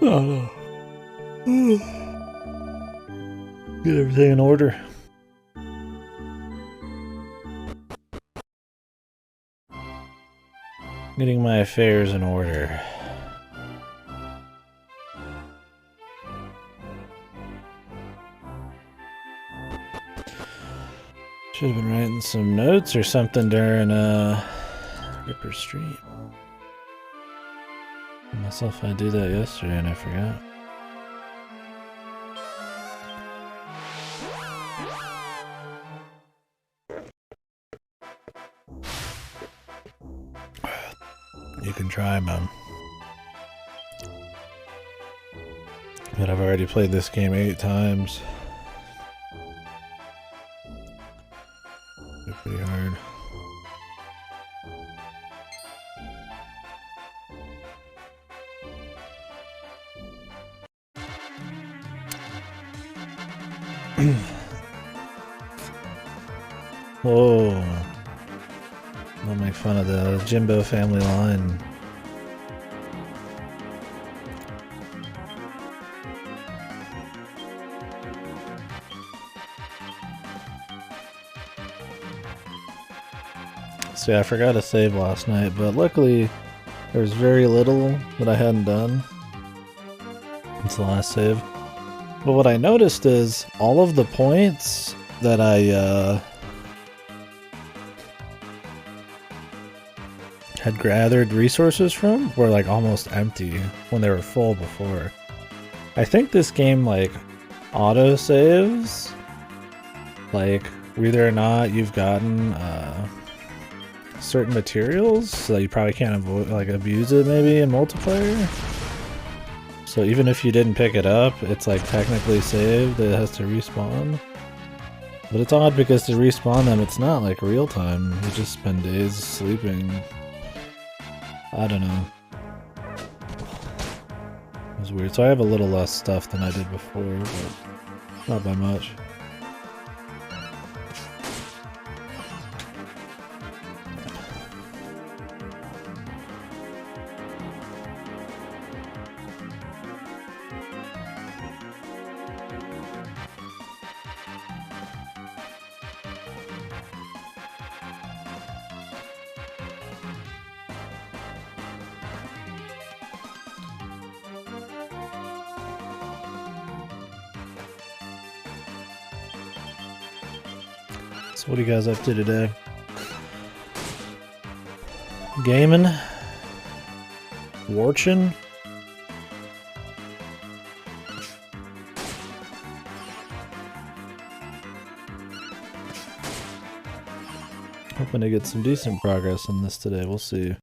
Oh, no. Get everything in order. Getting my affairs in order. Should have been writing some notes or something during Ripper stream. Myself, I did that yesterday and I forgot. You can try, man. But I've already played this game 8 times. It's pretty hard. Whoa. Don't make fun of the Jimbo family line. See, I forgot to save last night, but luckily there was very little that I hadn't done. It's the last save. But what I noticed is all of the points that I had gathered resources from were like almost empty when they were full before. I think this game like auto saves like whether or not you've gotten certain materials, so you probably can't avoid like abuse it maybe in multiplayer. So even if you didn't pick it up, it's like technically saved, it has to respawn. But it's odd because to respawn them, it's not like real time. You just spend days sleeping. I don't know. It was weird. So I have a little less stuff than I did before, but not by much. So what are you guys up to today? Gaming? Watching? Hoping to get some decent progress in this today, we'll see.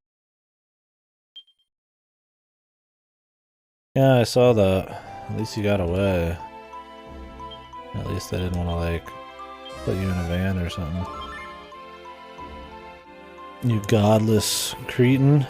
Yeah, I saw that. At least you got away. At least I didn't want to like put you in a van or something. You godless cretin.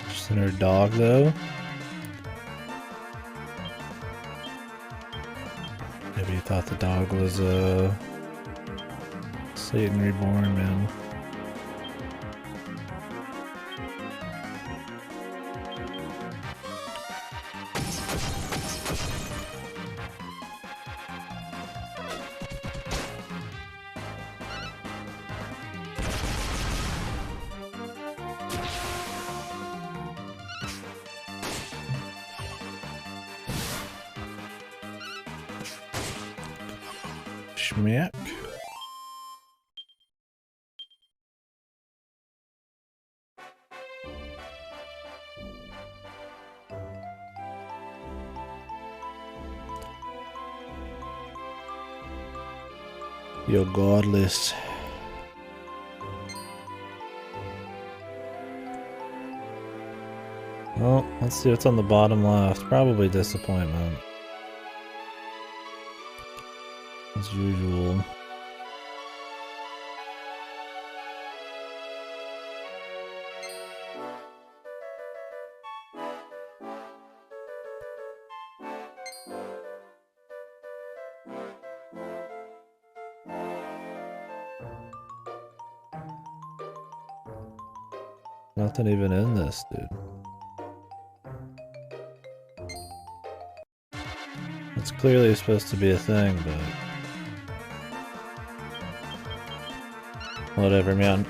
Just in her dog though. Maybe you thought the dog was Satan reborn, man. Schmack. You're godless. Well, let's see what's on the bottom left. Probably disappointment. As usual. Nothing even in this, dude. It's clearly supposed to be a thing, but... whatever, man.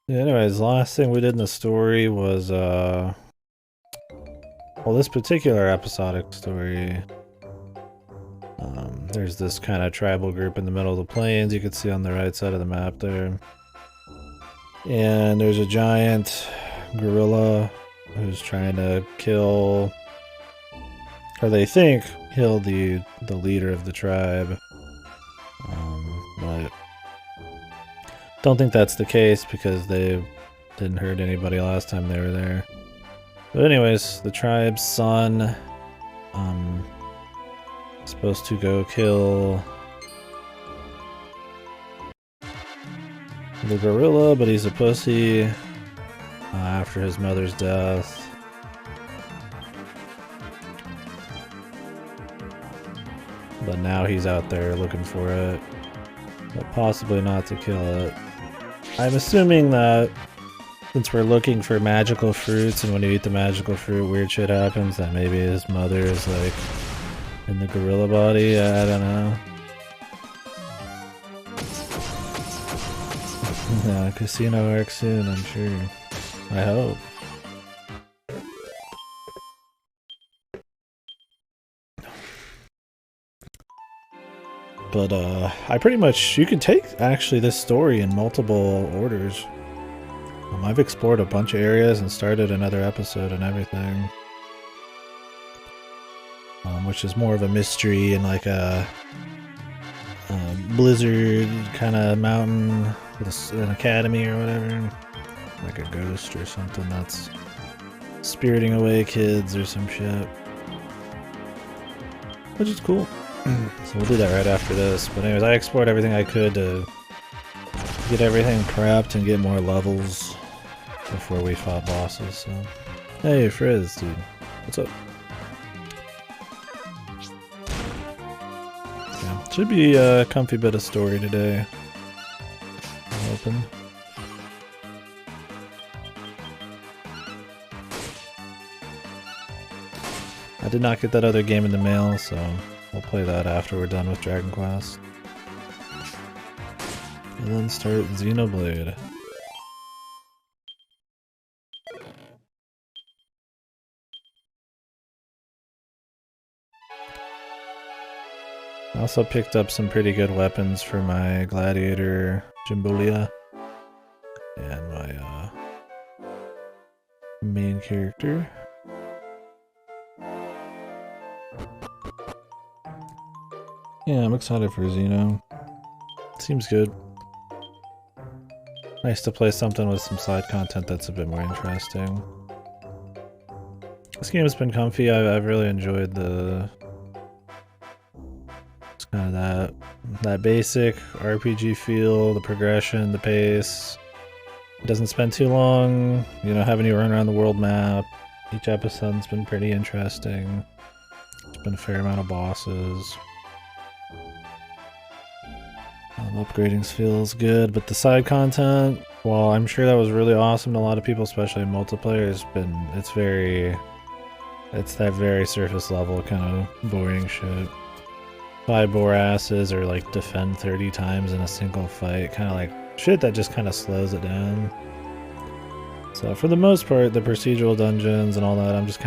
Yeah, anyways, the last thing we did in the story was, well, this particular episodic story, there's this kind of tribal group in the middle of the plains, you can see on the right side of the map there. And there's a giant gorilla who's trying to kill, or they think, kill the leader of the tribe. But don't think that's the case because they didn't hurt anybody last time they were there. But anyways, the tribe's son, supposed to go kill the gorilla, but he's a pussy after his mother's death. But now he's out there looking for it, but possibly not to kill it. I'm assuming that since we're looking for magical fruits, and when you eat the magical fruit, weird shit happens, that maybe his mother is like in the gorilla body. I don't know. Yeah, casino arc soon, I'm sure. I hope. But I pretty much, you can take actually this story in multiple orders. I've explored a bunch of areas and started another episode and everything. Which is more of a mystery and like a blizzard kind of mountain with an academy or whatever. Like a ghost or something that's spiriting away kids or some shit. Which is cool. So we'll do that right after this. But anyways, I explored everything I could to get everything prepped and get more levels before we fought bosses, so... Hey, Frizz, dude. What's up? Yeah, should be a comfy bit of story today. I'm hoping. I did not get that other game in the mail, so we'll play that after we're done with Dragon Quest. And then start Xenoblade. I also picked up some pretty good weapons for my Gladiator Jimbolia and my main character. Yeah, I'm excited for Xeno. Seems good. Nice to play something with some side content that's a bit more interesting. This game has been comfy. I've really enjoyed the... It's kind of that basic RPG feel, the progression, the pace. It doesn't spend too long, you know, having you run around the world map. Each episode's been pretty interesting. There's been a fair amount of bosses. Upgrading feels good, but the side content, well, I'm sure that was really awesome to a lot of people, especially in multiplayer, it's that very surface level kind of boring shit. Buy bore asses or like defend 30 times in a single fight, kind of like shit that just kind of slows it down. So for the most part, the procedural dungeons and all that, I'm just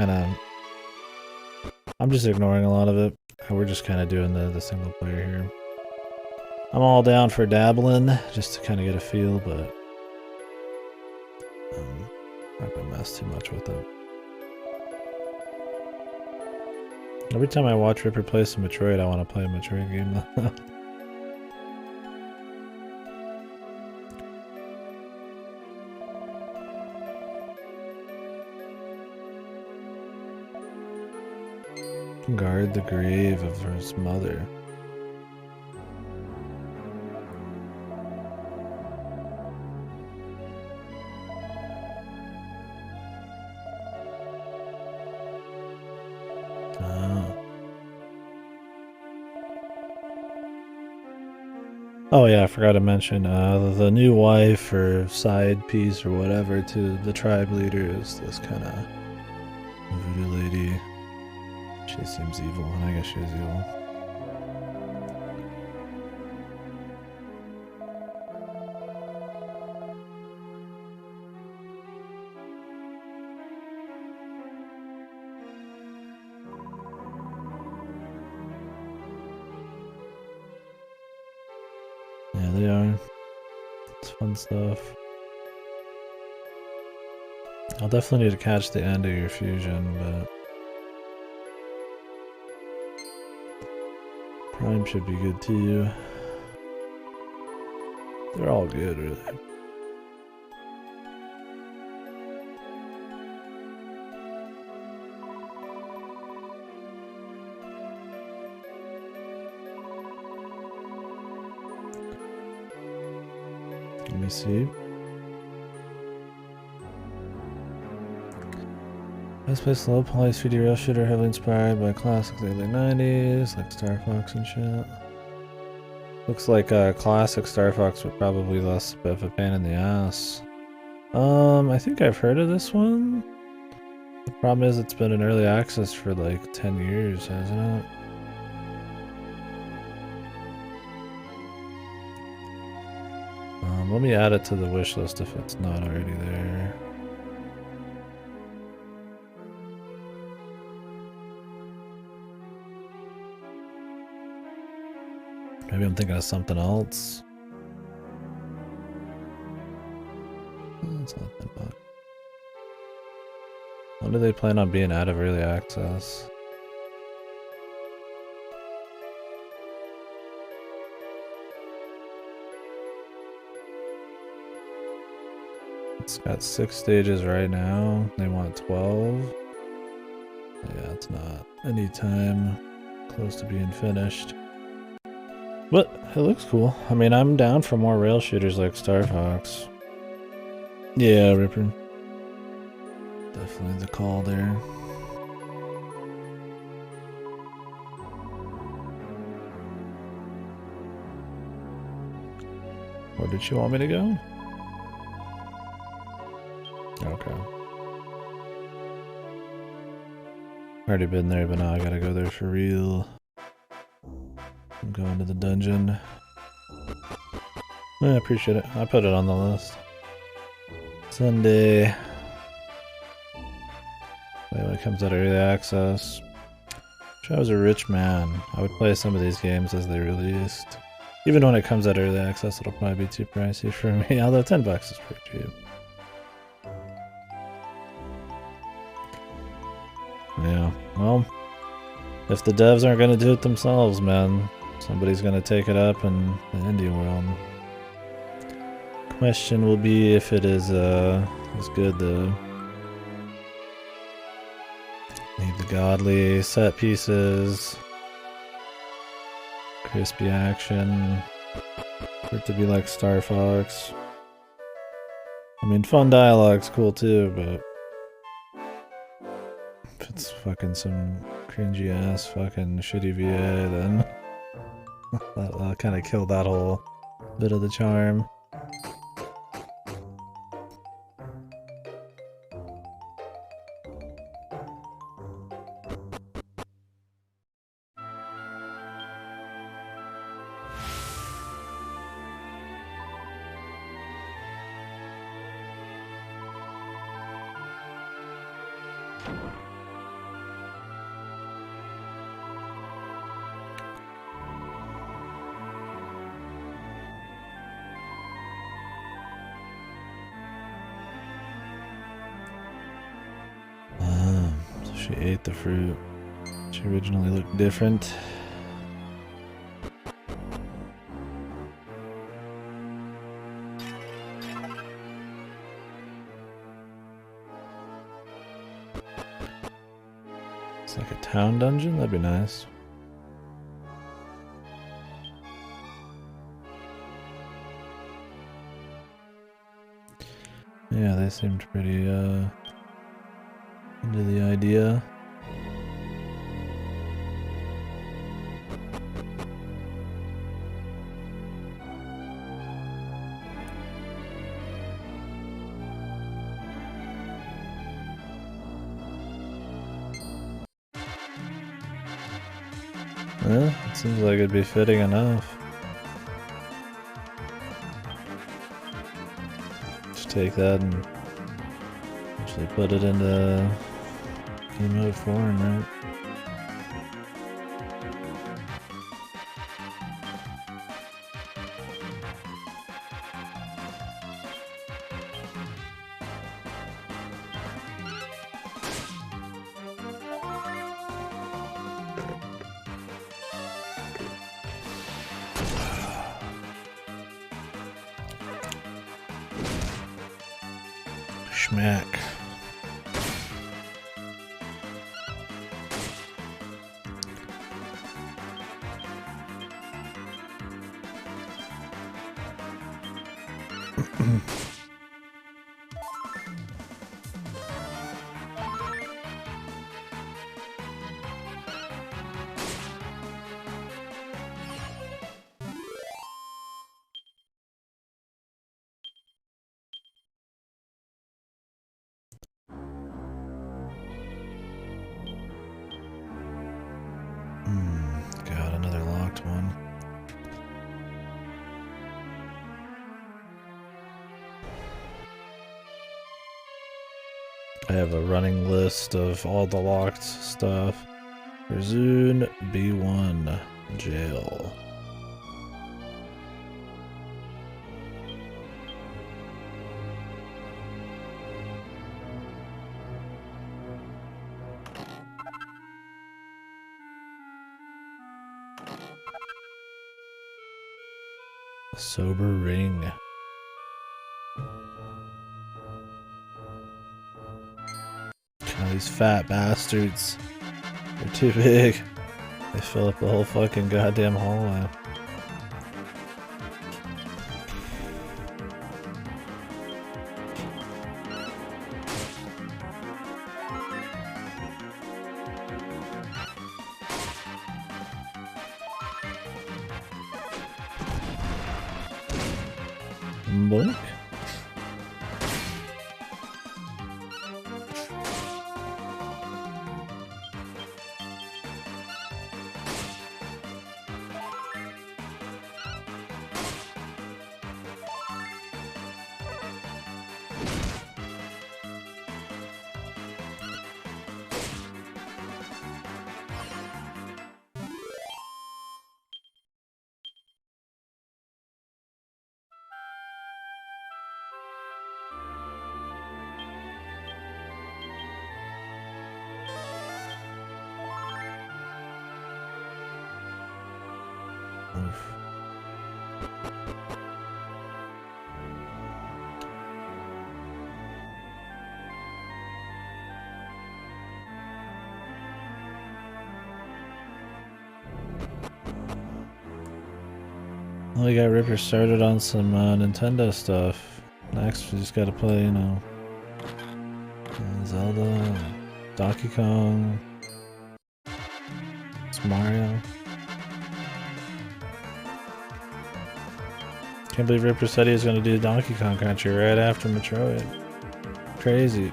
ignoring a lot of it. We're just kind of doing the single player here. I'm all down for dabbling, just to kind of get a feel, but I'm not gonna mess too much with it. Every time I watch Ripper play some Metroid, I want to play a Metroid game. Guard the grave of his mother. Oh yeah, I forgot to mention, the new wife or side piece or whatever to the tribe leader is this kind of voodoo lady. She seems evil, and I guess she is evil. Yeah, they are. It's fun stuff. I'll definitely need to catch the end of your fusion, but Prime should be good too. They're all good, really. Let me see. Let's play slow poly 3D rail shooter heavily inspired by classics of the late 90s, like Star Fox and shit. Looks like classic Star Fox, but probably less of a pain in the ass. I think I've heard of this one. The problem is it's been in early access for like 10 years, hasn't it? Let me add it to the wish list if it's not already there. Maybe I'm thinking of something else. It's not that bad. When do they plan on being out of early access? It's got 6 stages right now. They want 12. Yeah, it's not any time close to being finished. But it looks cool. I mean, I'm down for more rail shooters like Star Fox. Yeah, Ripper. Definitely the call there. Where did she want me to go? Okay. Already been there, but now I gotta go there for real. I'm going to the dungeon. I appreciate it. I put it on the list. Sunday. When it comes out of early access. Wish I was a rich man. I would play some of these games as they released. Even when it comes out of early access, it'll probably be too pricey for me. Although $10 is pretty cheap. Yeah, well, if the devs aren't gonna do it themselves, man, somebody's gonna take it up in the indie world. Question will be if it is good though. Need the godly set pieces, crispy action, for it to be like Star Fox. I mean, fun dialogue's cool too, but if it's fucking some cringy ass fucking shitty VA, then that'll kind of kill that whole bit of the charm. So she ate the fruit. She originally looked different. It's like a town dungeon? That'd be nice. Yeah, they seemed pretty into the idea. Yeah, it seems like it'd be fitting enough. Just take that and actually put it into emote form, right? Schmack. God, another locked one. I have a running list of all the locked stuff. Zune B1 jail. Sober ring. God, these fat bastards. They're too big. They fill up the whole fucking goddamn hallway. Boink. Oof. Well, we got Ripper started on some Nintendo stuff. Next, we just gotta play, you know, Zelda, Donkey Kong, it's Mario. Can't believe Ripper said he was gonna do Donkey Kong Country right after Metroid. Crazy.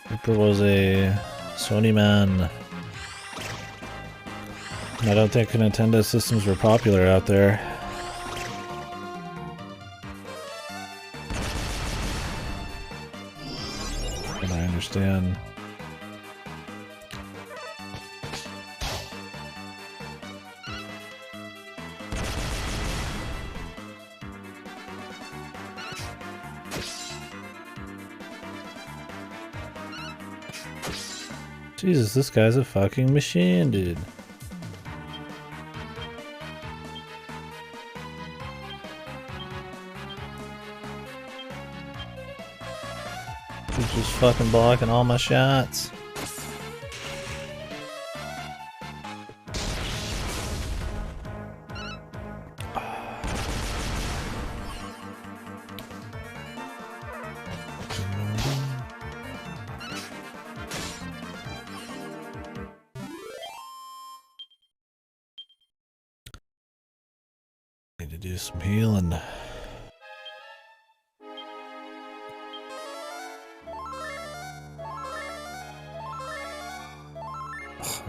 Ripper was a Sony man. I don't think Nintendo systems were popular out there. And I understand. Jesus, this guy's a fucking machine, dude. He's just fucking blocking all my shots. Need to do some healing.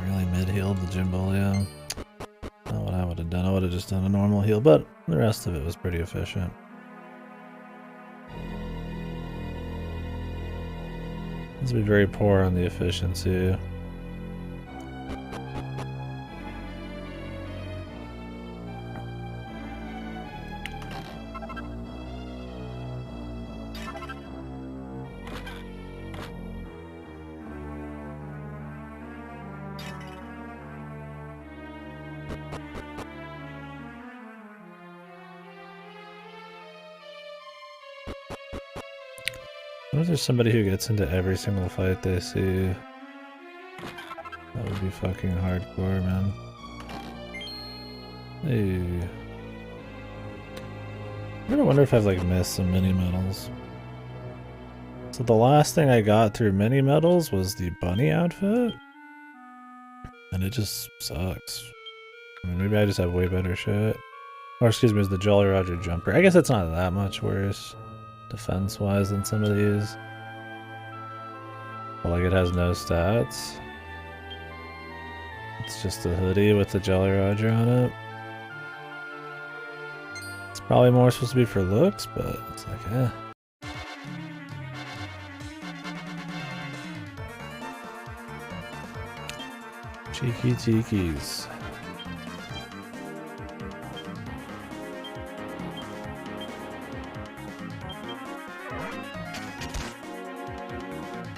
Really mid-healed the Jimbolio. Not what I would have done. I would have just done a normal heal, but the rest of it was pretty efficient. Let's be very poor on the efficiency. What if there's somebody who gets into every single fight they see? That would be fucking hardcore, man. Hey. I'm gonna wonder if I've like missed some mini medals. So the last thing I got through mini medals was the bunny outfit. And it just sucks. I mean, maybe I just have way better shit. Or excuse me, it was the Jolly Roger jumper. I guess it's not that much worse defense-wise than some of these. But like it has no stats. It's just a hoodie with the Jolly Roger on it. It's probably more supposed to be for looks, but it's like, eh. Cheeky cheekies.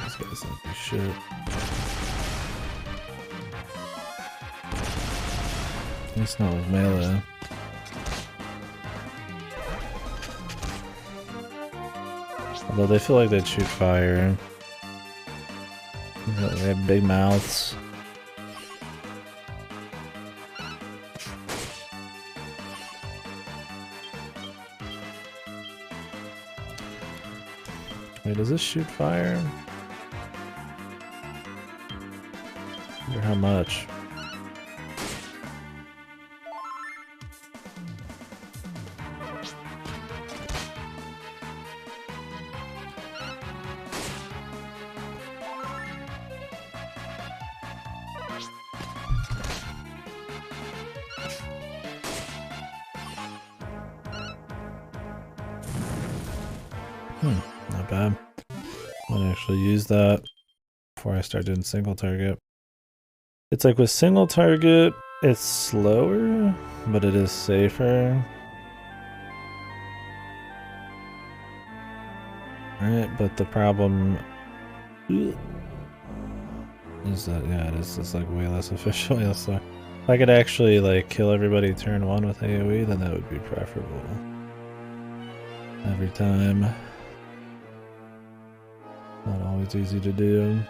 This guy's not do shit. It's not with melee. Although they feel like they'd shoot fire. They have big mouths. Wait, does this shoot fire? I wonder how much. Not bad. Might actually use that before I start doing single target. It's like with single target, it's slower, but it is safer. Right, but the problem is that, yeah, it is just like way less efficient. If I could actually like kill everybody turn one with AoE, then that would be preferable. Every time. Not always easy to do.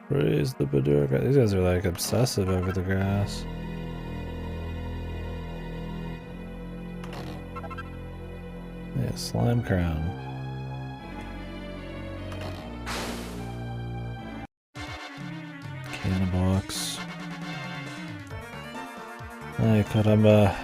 Praise the Badurka. These guys are like obsessive over the grass. Yeah, slime crown. Box. Ay, caramba.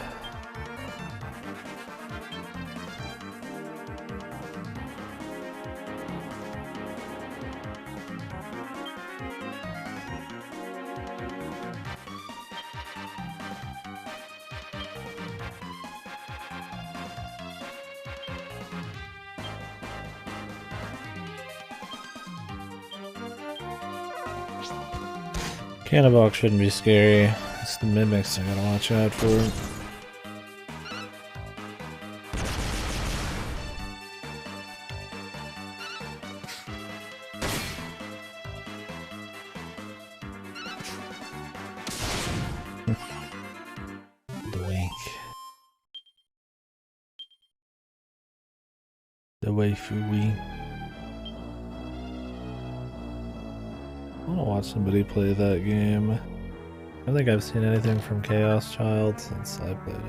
Cannibal shouldn't be scary. It's the mimics I gotta watch out for. The waifu. I want to watch somebody play that game. I don't think I've seen anything from Chaos Child since I played it.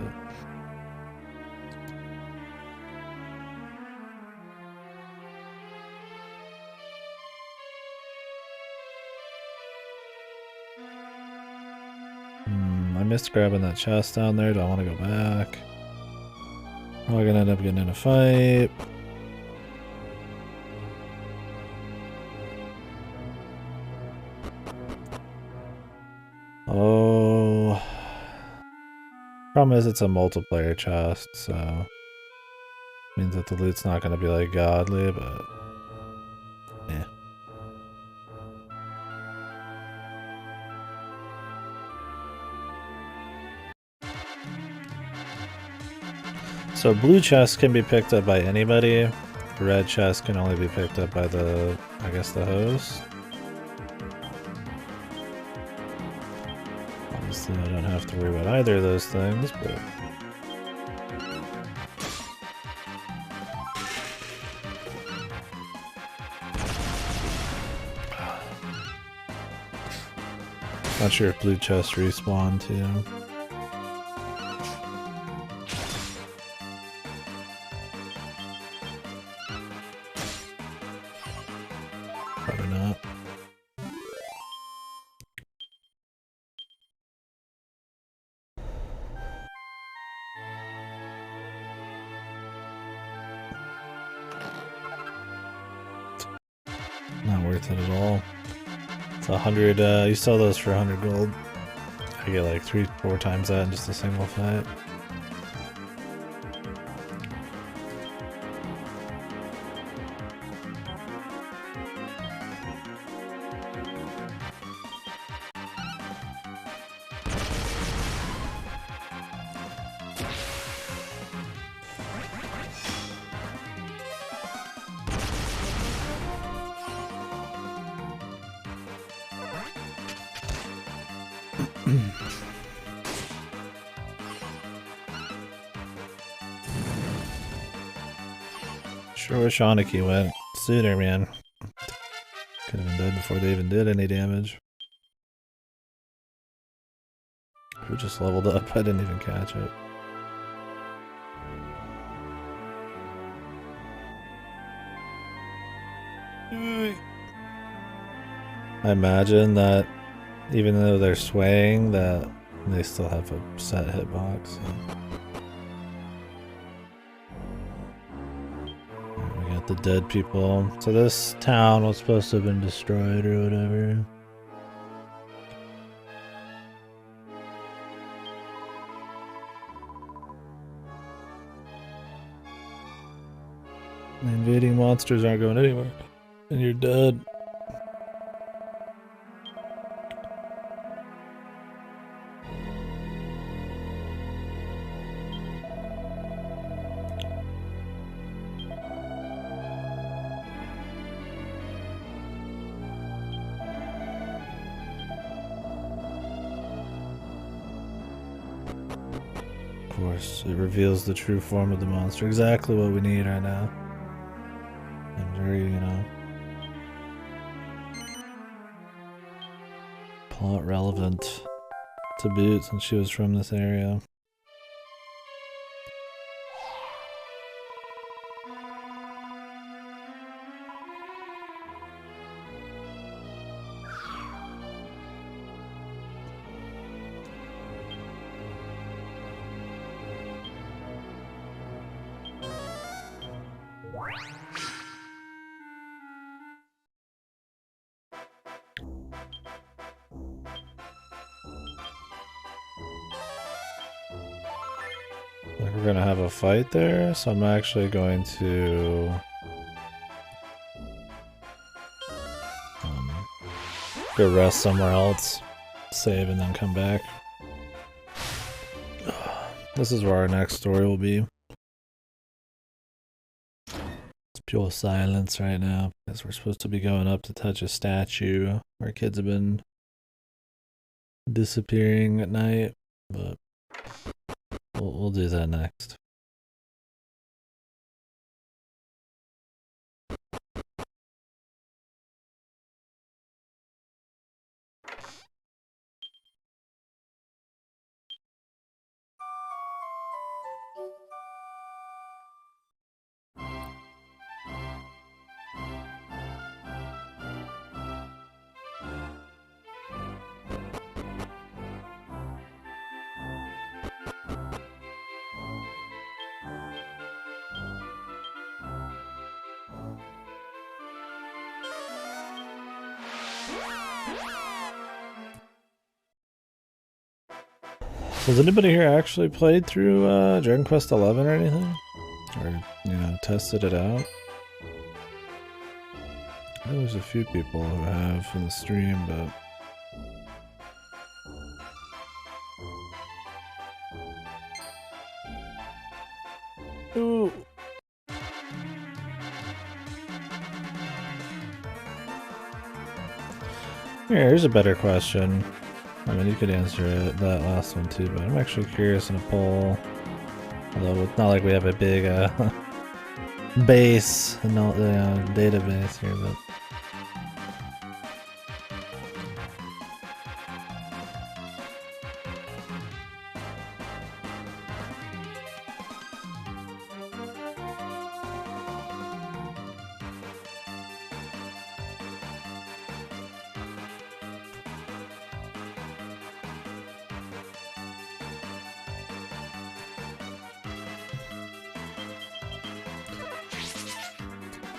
I missed grabbing that chest down there. Do I want to go back? Probably gonna end up getting in a fight. Oh. Problem is it's a multiplayer chest, so means that the loot's not gonna be like godly, but yeah. So blue chests can be picked up by anybody. Red chests can only be picked up by the, I guess, the host. Obviously I don't have to worry about either of those things, but... Not sure if blue chests respawn too. Probably not. Not worth it at all. It's 100, you sell those for 100 gold. I get like 3-4 times that in just a single fight. Sure wish Aniki went sooner, man. Could have been dead before they even did any damage. Who just leveled up? I didn't even catch it. I imagine that even though they're swaying, that they still have a set hitbox. So. We got the dead people. So this town was supposed to have been destroyed or whatever. The invading monsters aren't going anywhere. And you're dead. Of course, it reveals the true form of the monster. Exactly what we need right now. And very, you know, plot relevant to boot since she was from this area. We're gonna have a fight there, so I'm actually going to Go rest somewhere else, save, and then come back. This is where our next story will be. It's pure silence right now because we're supposed to be going up to touch a statue. Our kids have been disappearing at night, but we'll do that next. Has anybody here actually played through Dragon Quest XI or anything? Or, you know, tested it out? I know there's a few people who have in the stream, but... Ooh. Here's a better question. I mean, you could answer it, that last one too, but I'm actually curious in a poll. Although it's not like we have a big base and database here, but...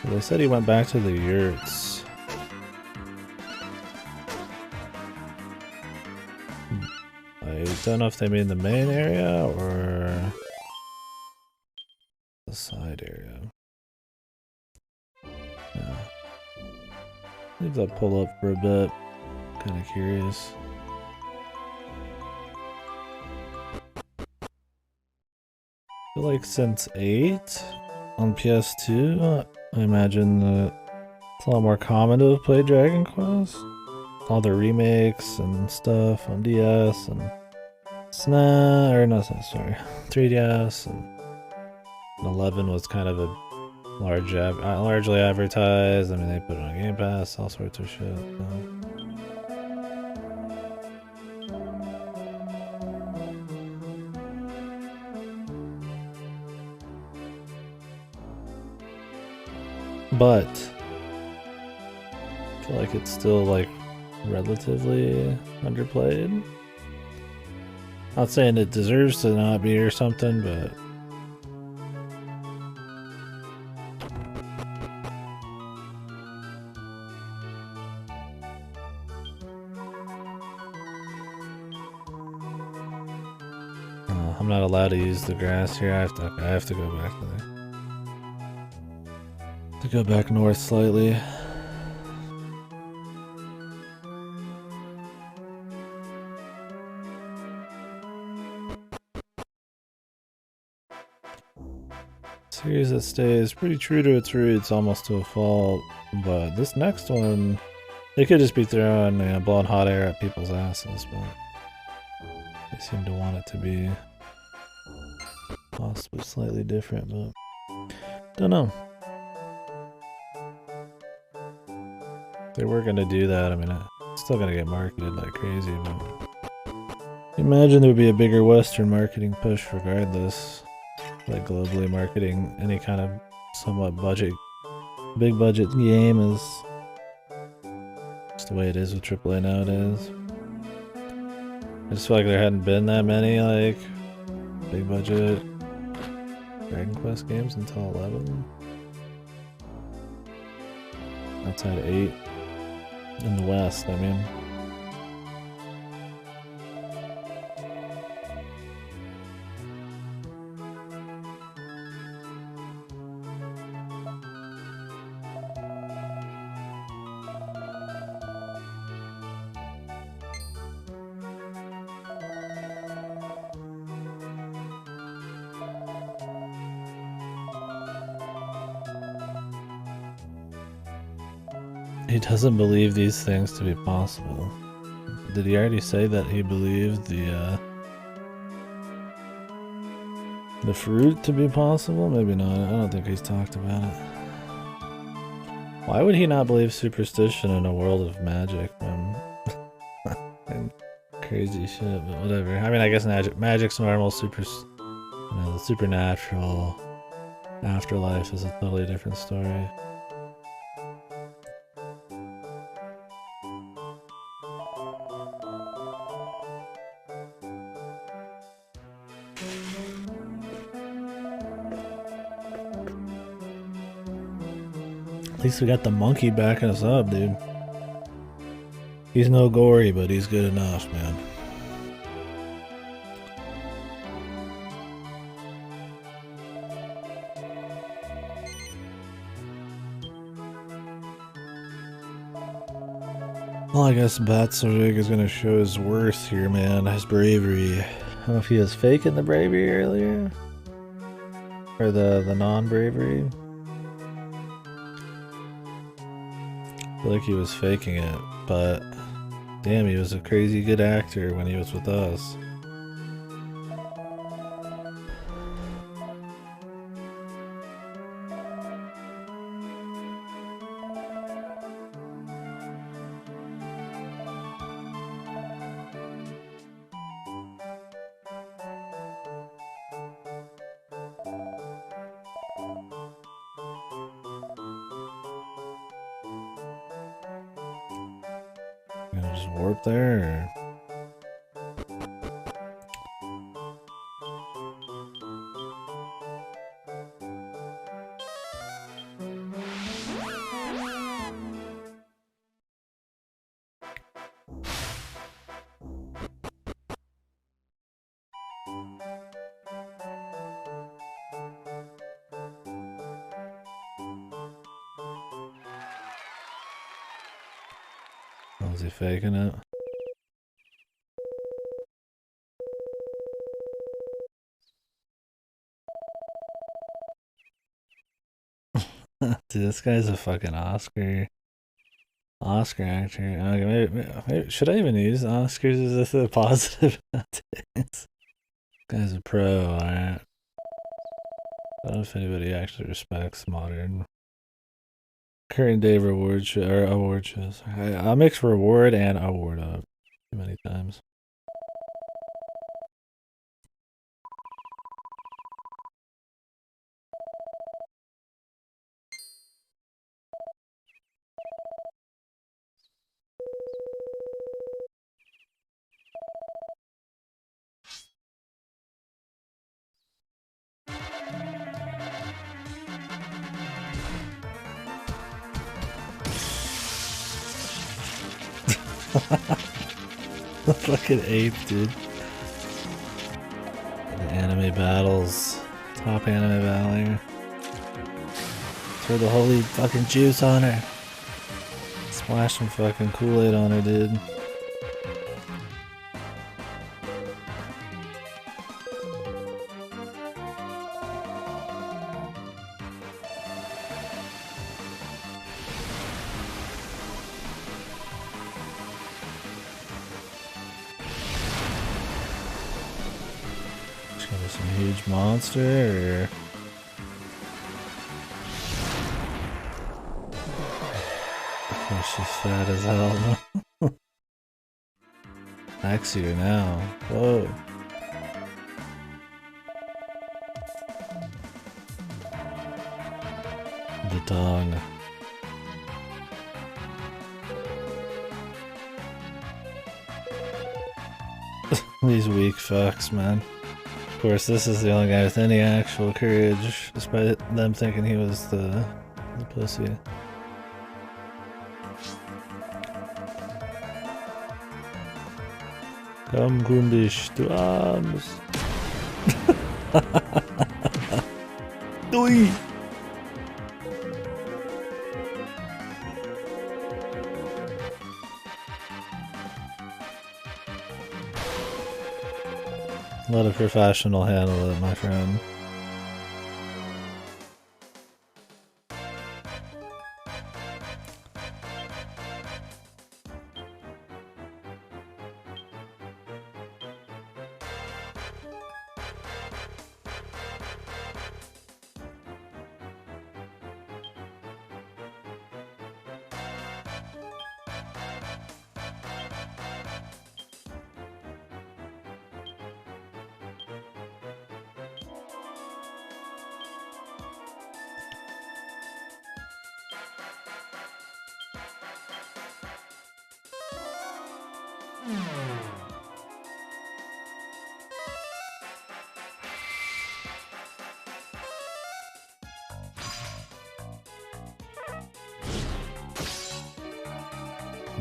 They said he went back to the yurts. I don't know if they mean the main area or the side area. Yeah. Leave that pull up for a bit. Kind of curious. I feel like since 8 on PS2, I imagine that it's a lot more common to have played Dragon Quest. All the remakes and stuff on DS and SNES, or no, sorry, 3DS, and 11 was kind of a largely advertised. I mean, they put it on Game Pass, all sorts of shit. But I feel like it's still like relatively underplayed. Not saying it deserves to not be or something, but I'm not allowed to use the grass here. I have to go back there. To go back north slightly. Series that stays pretty true to its roots, almost to a fault. But this next one, it could just be throwing, blowing hot air at people's asses, but they seem to want it to be possibly slightly different, but don't know. If they were gonna do that, I mean, it's still gonna get marketed like crazy, but imagine there would be a bigger Western marketing push regardless. Like globally marketing any kind of somewhat big budget game is just the way it is with AAA nowadays. I just feel like there hadn't been that many like big budget Dragon Quest games until 11. Outside of 8 in the West, I mean. He doesn't believe these things to be possible. Did he already say that he believed the fruit to be possible? Maybe not. I don't think he's talked about it. Why would he not believe superstition in a world of magic and crazy shit? But whatever. I mean, I guess magic's normal. The supernatural afterlife is a totally different story. At least we got the monkey backing us up, dude. He's no gory, but he's good enough, man. Well, I guess Batsarig is gonna show his worth here, man. His bravery. I don't know if he was faking the bravery earlier. Or the non-bravery. I feel like he was faking it, but damn, he was a crazy good actor when he was with us. Gonna just warp there, or? Was he faking it? Dude, this guy's a fucking Oscar actor. Okay, maybe should I even use Oscars as a positive? This guy's a pro, alright. I don't know if anybody actually respects modern current day award shows. I'll mix reward and award up too many times. The fucking ape, dude. The anime battles. Top anime battle here. Throw the holy fucking juice on her. Splash some fucking Kool-Aid on her, dude. Some huge monster, or oh, she's fat as hell. Sexier now. Whoa. The tongue. These weak fucks, man. Of course, this is the only guy with any actual courage, despite them thinking he was the pussy. Come, Gundish, to arms! Doi! Let a professional handle it, my friend.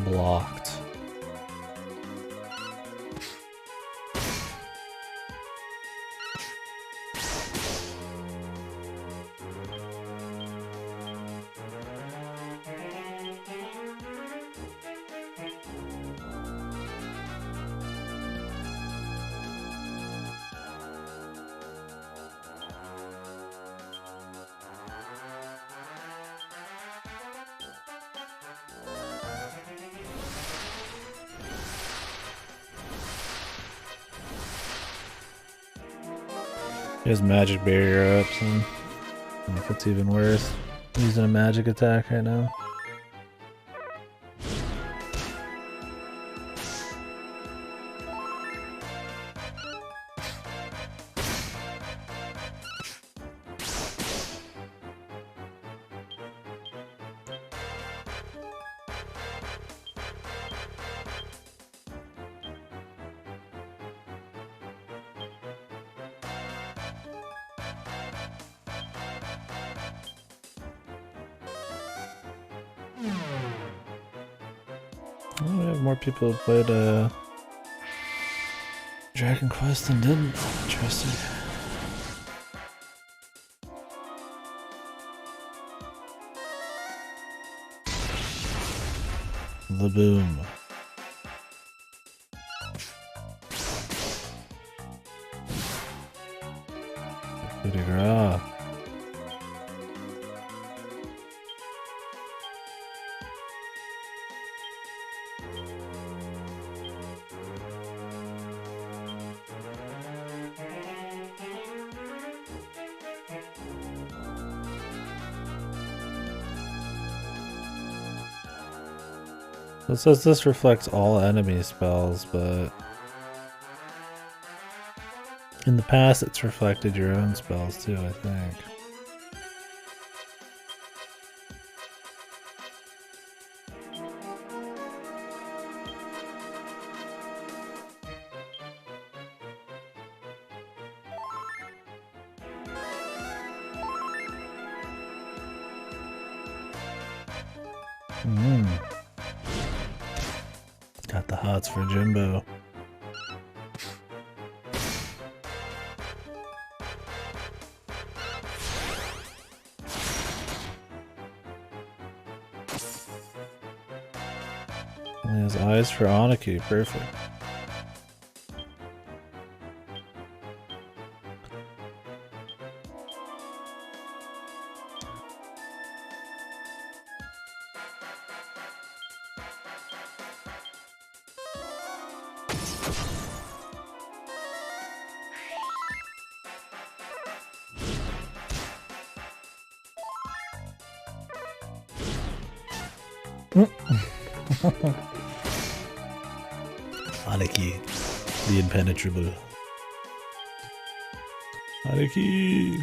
Blocked. He has magic barrier ups, and I don't know if it's even worth using a magic attack right now. Oh, we have more people who played Dragon Quest than didn't. Interesting. The boom. Coup de grace. It says this reflects all enemy spells, but in the past it's reflected your own spells too, I think. Got the hots for Jimbo. And he has eyes for Aniki, perfect. Aniki, the impenetrable. Aniki!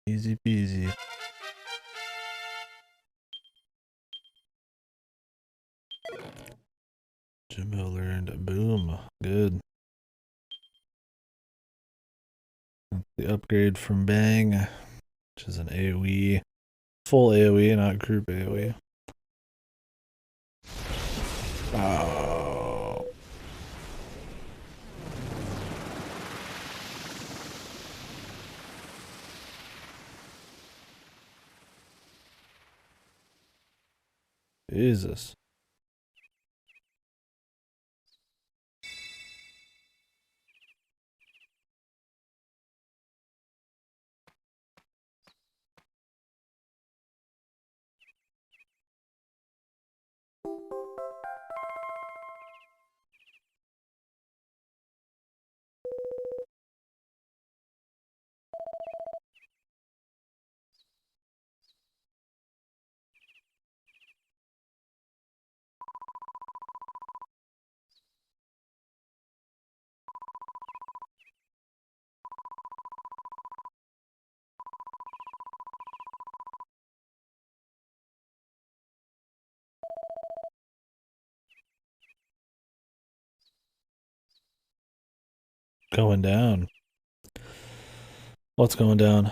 Easy peasy. Jimbo learned boom. Good. The upgrade from Bang, which is an AoE. Full AoE, not group AoE. Oh. Jesus. going down? What's going down?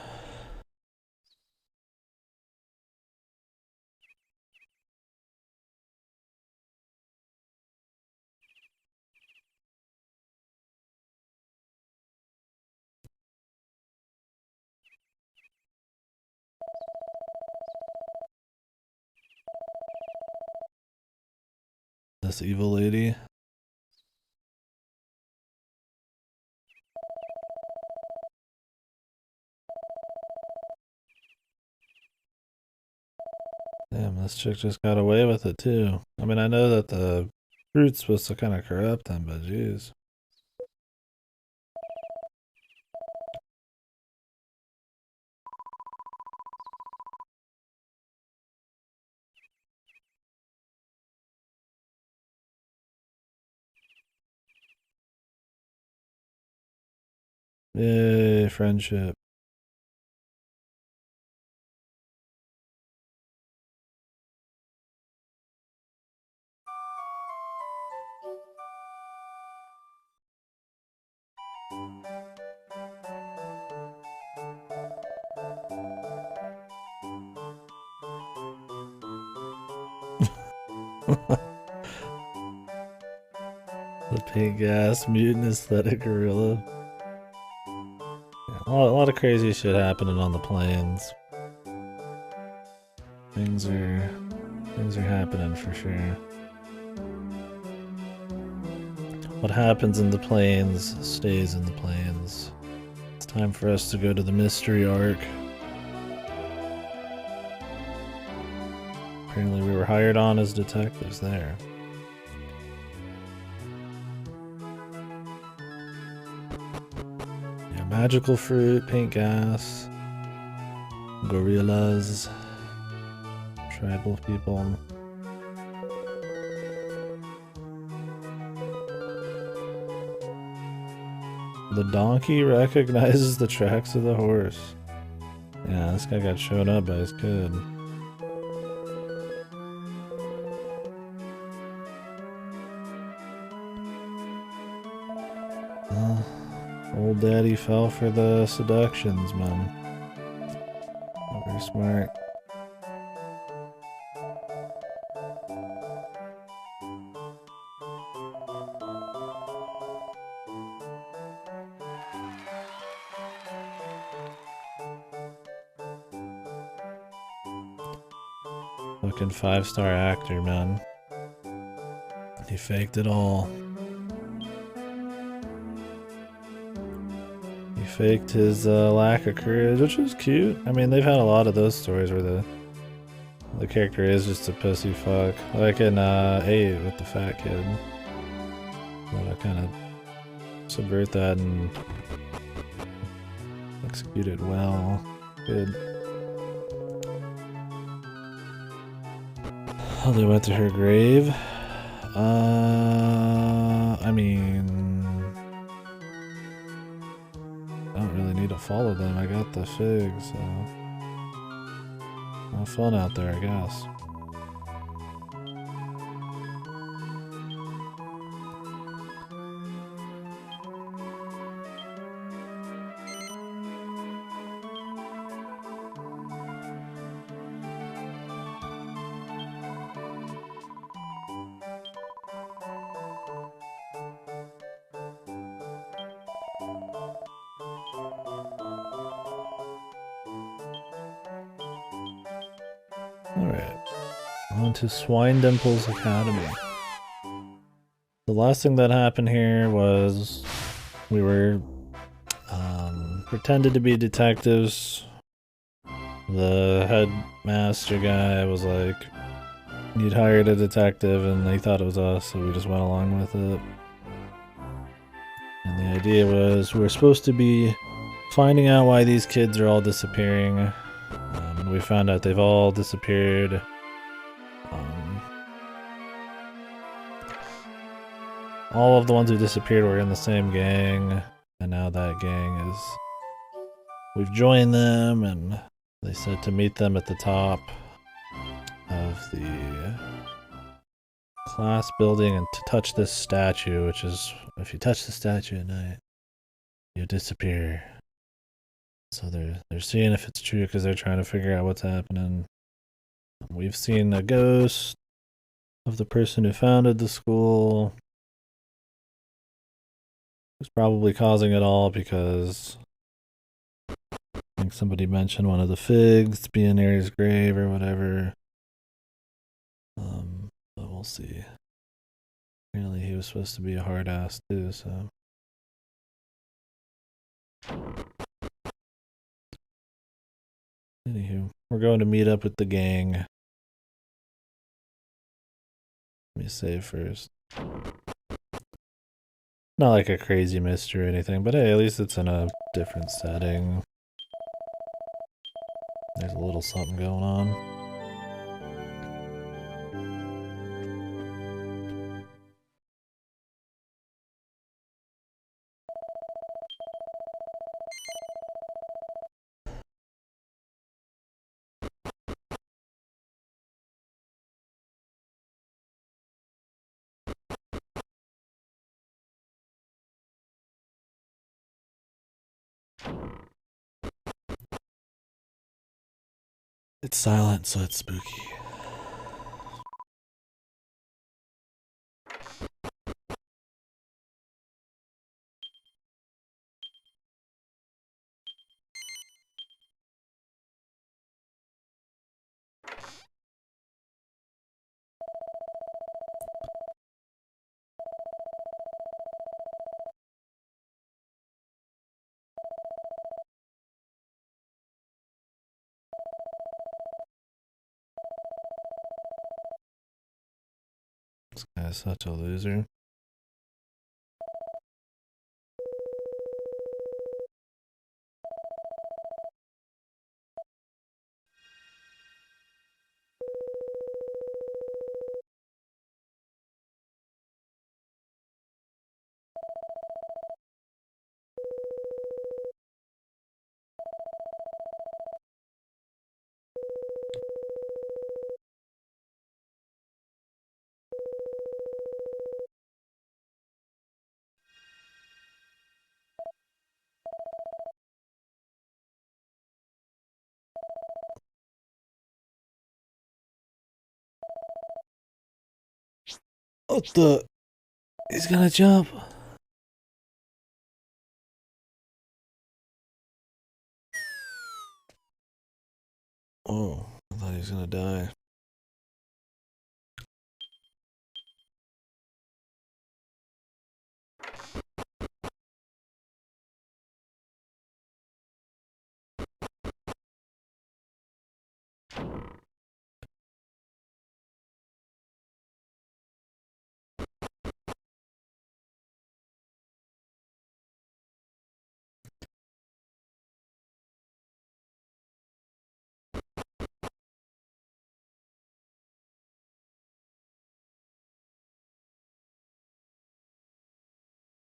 This evil lady. Damn, this chick just got away with it too. I mean, I know that the fruit's supposed to kind of corrupt them, but jeez. Yay, friendship. The pink gas mutant aesthetic gorilla. Yeah, a lot of crazy shit happening on the plains. Things are happening for sure. What happens in the plains stays in the plains. It's time for us to go to the mystery arc. Apparently we were hired on as detectives there. Yeah, magical fruit, paint gas, gorillas, tribal people. The donkey recognizes the tracks of the horse. Yeah, this guy got shown up by his kid. Old daddy fell for the seductions, man. Not very smart. Fucking 5-star actor, man. He faked it all. He faked his lack of courage, which was cute. I mean, they've had a lot of those stories where the character is just a pussy fuck. Like in 8 with the fat kid. But I kind of subvert that and execute it well. Good. Oh, they went to her grave. I mean, I don't really need to follow them. I got the fig, so have fun out there, I guess. Alright, on to Swine Dimple's Academy. The last thing that happened here was we were pretended to be detectives. The headmaster guy was like, he'd hired a detective and they thought it was us, so we just went along with it. And the idea was we're supposed to be finding out why these kids are all disappearing. And we found out they've all disappeared. All of the ones who disappeared were in the same gang, and now that gang is... We've joined them, and they said to meet them at the top of the class building and to touch this statue, which is, if you touch the statue at night, You disappear. So they're seeing if it's true because they're trying to figure out what's happening. We've seen a ghost of the person who founded the school. Who's probably causing it all because I think somebody mentioned one of the figs being Aries' grave or whatever. But we'll see. Apparently he was supposed to be a hard ass too, so. Anywho, we're going to meet up with the gang. Let me save first. Not like a crazy mystery or anything, but hey, at least it's in a different setting. There's a little something going on. It's silent, so it's spooky. This guy's such a loser. What the? He's gonna jump. Oh, I thought he was gonna die.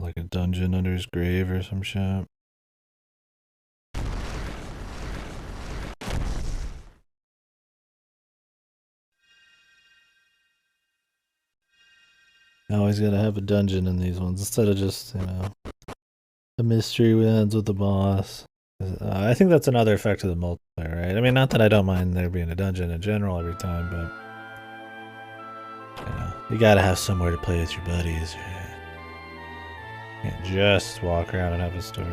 Like a dungeon under his grave or some shit. Always gotta have a dungeon in these ones instead of just, a mystery ends with the boss. I think that's another effect of the multiplayer, right? I mean, not that I don't mind there being a dungeon in general every time, but you gotta have somewhere to play with your buddies. Right? You can't just walk around and have a story.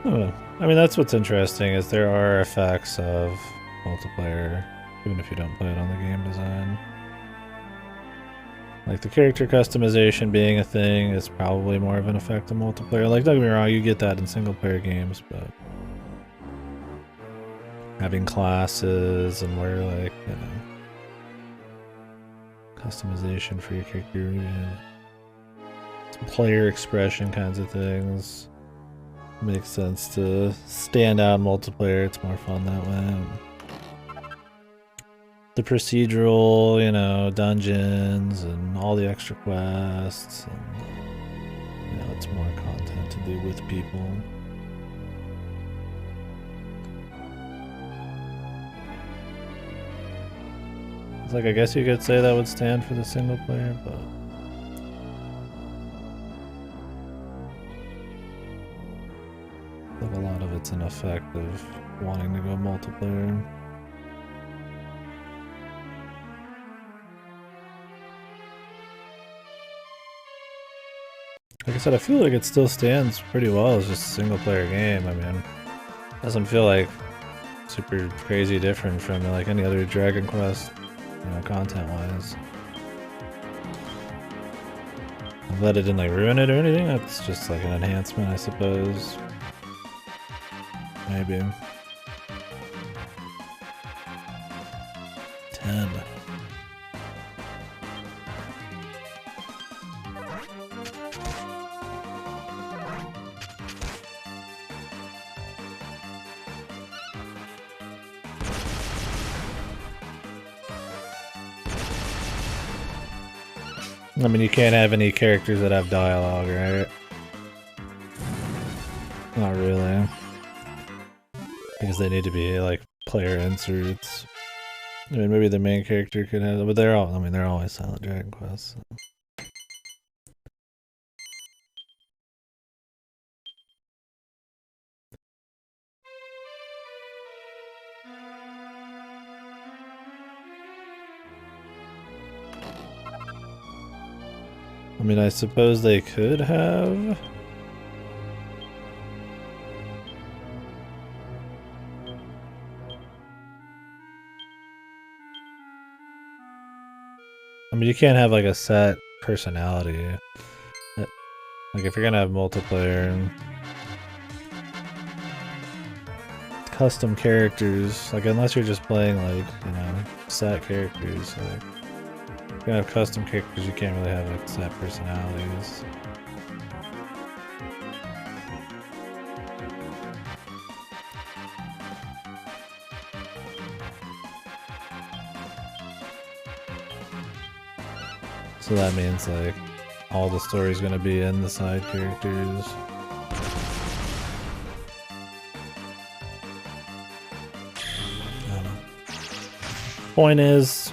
I don't know. I mean, that's what's interesting is there are effects of multiplayer, even if you don't play it on the game design. Like the character customization being a thing is probably more of an effect of multiplayer. Like, don't get me wrong, you get that in single player games, but having classes and where, like, customization for your character, some player expression kinds of things. Makes sense to stand out in multiplayer, it's more fun that way. The procedural, dungeons and all the extra quests, and it's more content to do with people. Like, I guess you could say that would stand for the single player, but... like, a lot of it's an effect of wanting to go multiplayer. Like I said, I feel like it still stands pretty well as just a single player game. I mean, it doesn't feel like super crazy different from like any other Dragon Quest, you know, content-wise. I'm glad it didn't like ruin it or anything. That's just like an enhancement, I suppose. Maybe. 10. I mean, you can't have any characters that have dialogue, right? Not really. Because they need to be, like, player inserts. I mean, maybe the main character could have, but they're all, I mean, they're always Silent Dragon Quest. So. I mean, I suppose they could have. I mean, you can't have like a set personality. Like, if you're gonna have multiplayer and custom characters, like, unless you're just playing, like, you know, set characters, like, if you're gonna have custom characters, you can't really have like set personalities. So that means like all the story's gonna be in the side characters. I don't know. Point is,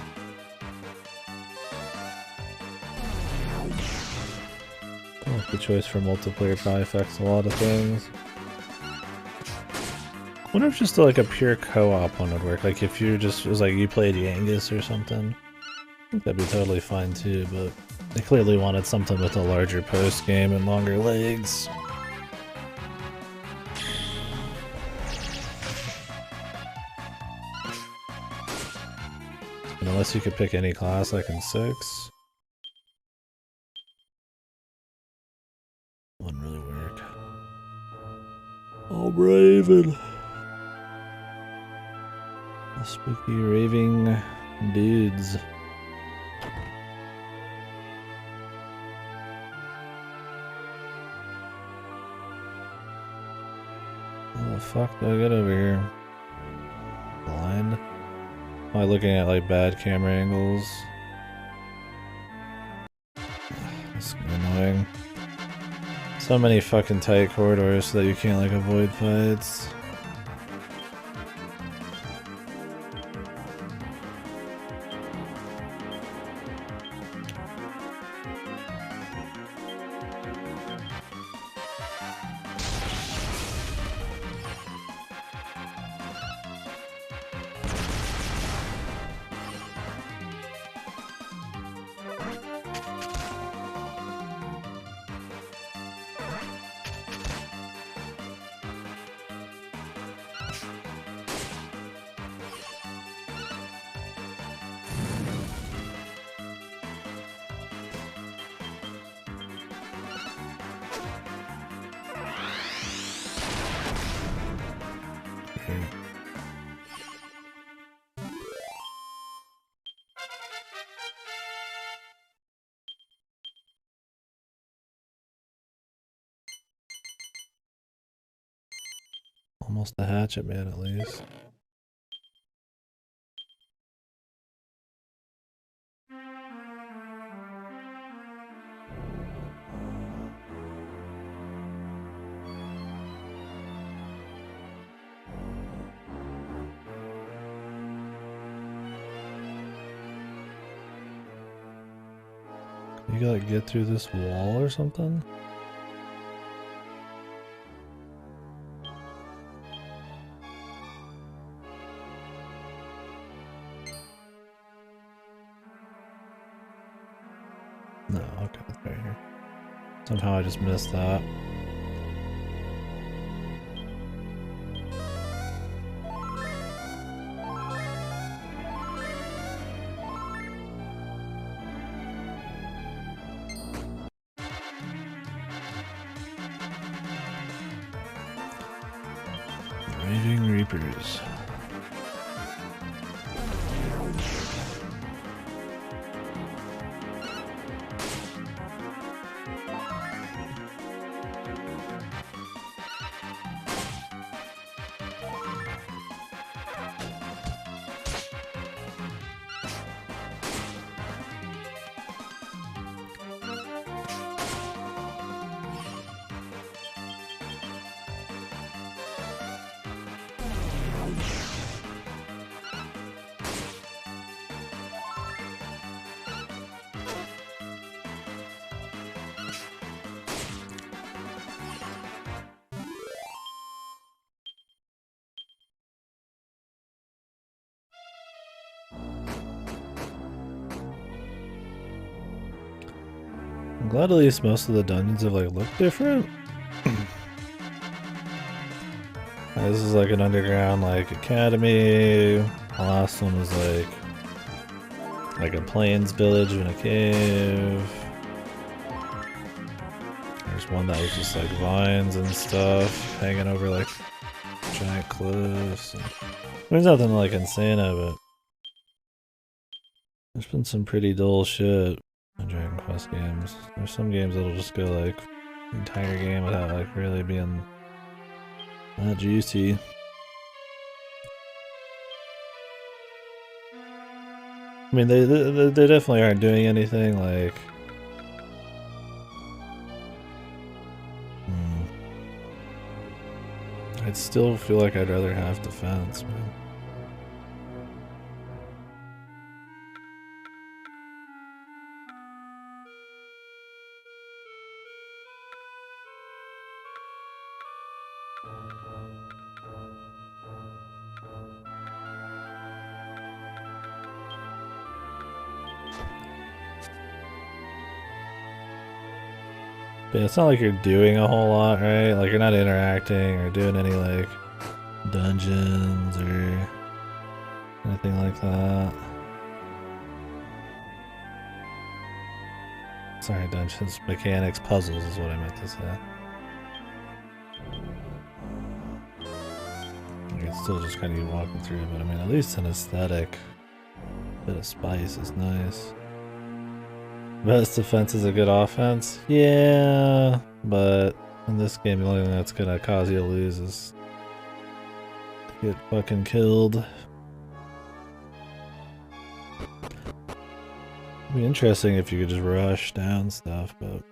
the choice for multiplayer probably affects a lot of things. I wonder if just like a pure co-op one would work. Like if you just, it was like you played Yangus or something. I think that'd be totally fine too, but they clearly wanted something with a larger post game and longer legs. And unless you could pick any class like in 6. Wouldn't really work. Oh, Raven. The spooky raving dudes. How the fuck do I get over here? Blind? Am I looking at like bad camera angles? That's annoying. So many fucking tight corridors so that you can't like avoid fights. Almost a hatchet man at least. You gotta get through this wall or something? No, okay, it's right here. Somehow I just missed that. Raging Reapers. I'm glad at least most of the dungeons have like looked different. This is like an underground like academy. The last one was like a plains village in a cave. There's one that was just like vines and stuff hanging over like giant cliffs. There's nothing like insane of it. There's been some pretty dull shit in Dragon Quest games. There's some games that'll just go like the entire game without like really being that juicy. I mean, they definitely aren't doing anything like. I'd still feel like I'd rather have defense, man. But it's not like you're doing a whole lot, right? Like you're not interacting or doing any like dungeons or anything like that. Sorry, dungeons, mechanics, puzzles is what I meant to say. It's still just kind of walking through it, but I mean, at least an aesthetic bit of spice is nice. Best defense is a good offense? Yeah, but in this game the only thing that's gonna cause you to lose is to get fucking killed. It'd be interesting if you could just rush down stuff, but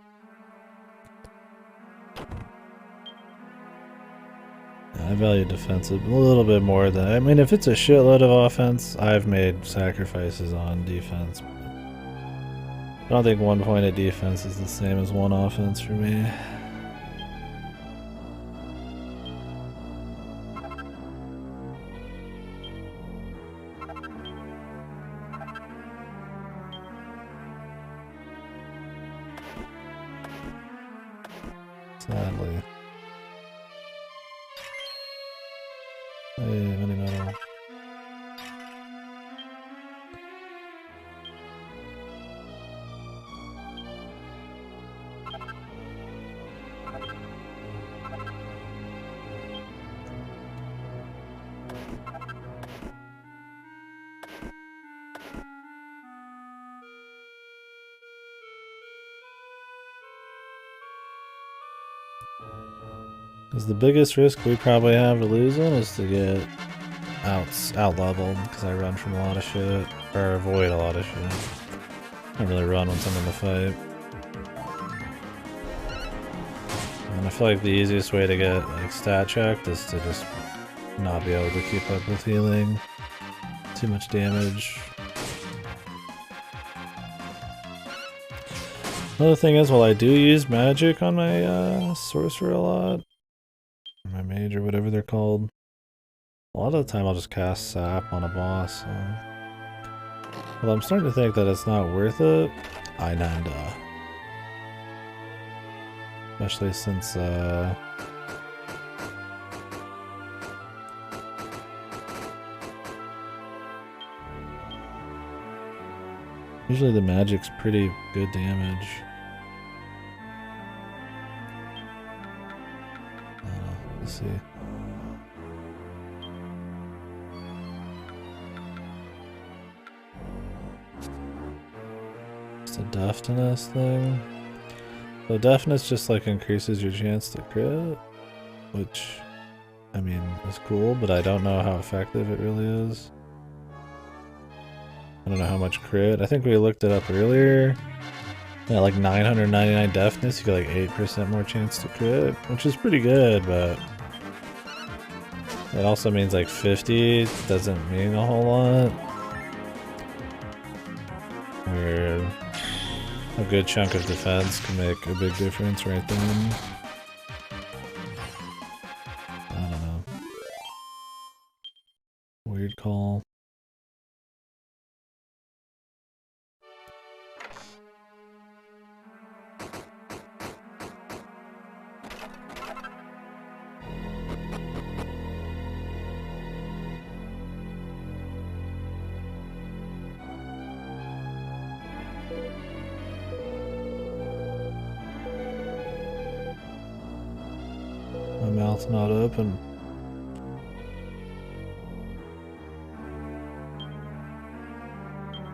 I value defense a little bit more than, I mean, if it's a shitload of offense, I've made sacrifices on defense. I don't think 1 point of defense is the same as 1 offense for me. Sadly. Hey, mini metal. Because the biggest risk we probably have to losing is to get out leveled because I run from a lot of shit, or avoid a lot of shit. I really run once I'm in the fight. And I feel like the easiest way to get like stat checked is to just not be able to keep up with healing. Too much damage. Another thing is, while I do use magic on my sorcerer a lot, or my mage or whatever they're called, a lot of the time I'll just cast sap on a boss. Well, I'm starting to think that it's not worth it. Ainanda. Especially since usually the magic's pretty good damage. Let's see. It's a deafness thing. So deafness just like increases your chance to crit, which, I mean, is cool, but I don't know how effective it really is. I don't know how much crit. I think we looked it up earlier. Yeah, like 999 deafness, you get like 8% more chance to crit, which is pretty good, but it also means like 50 doesn't mean a whole lot. Where a good chunk of defense can make a big difference right then. I don't know. Weird call. My mouth's not open.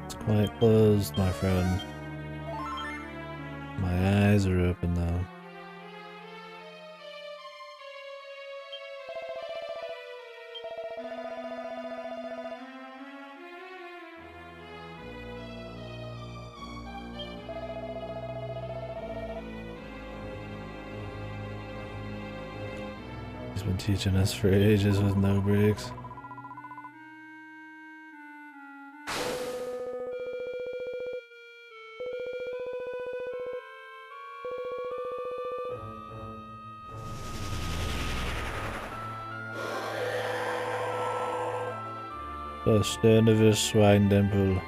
It's quite closed, my friend. My eyes are open though. He's been teaching us for ages with no breaks. Verständiges Schweindempel.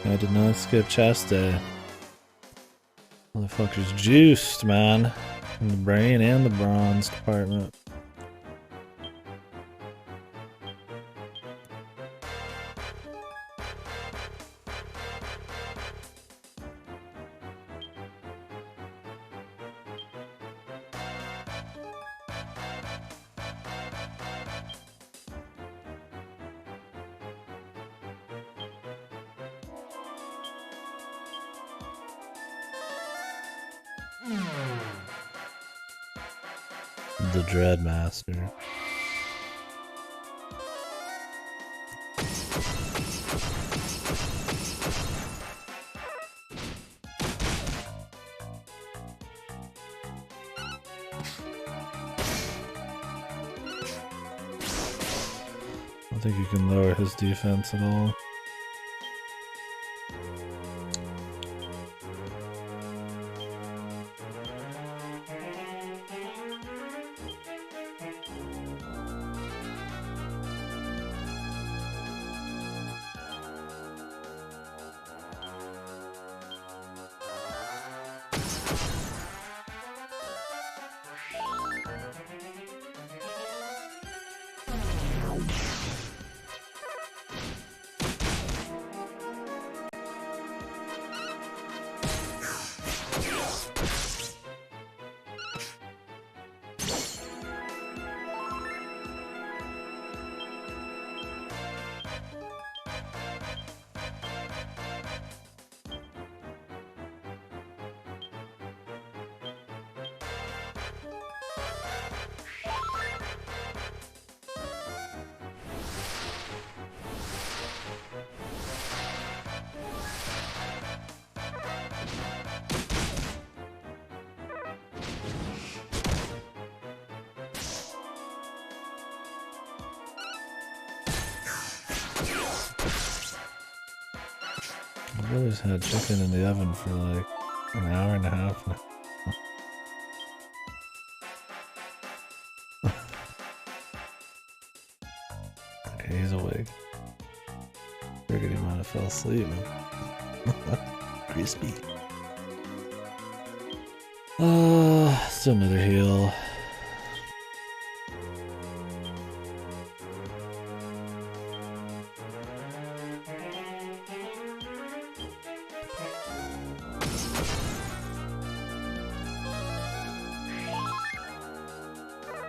I did not skip chest day. Motherfucker's juiced, man. In the brain and the bronze department. The Dreadmaster. I don't think you can lower his defense at all. really just had chicken in the oven for like an hour and a half now. Okay, he's awake. Figured he might have fell asleep. Crispy. Still another heal.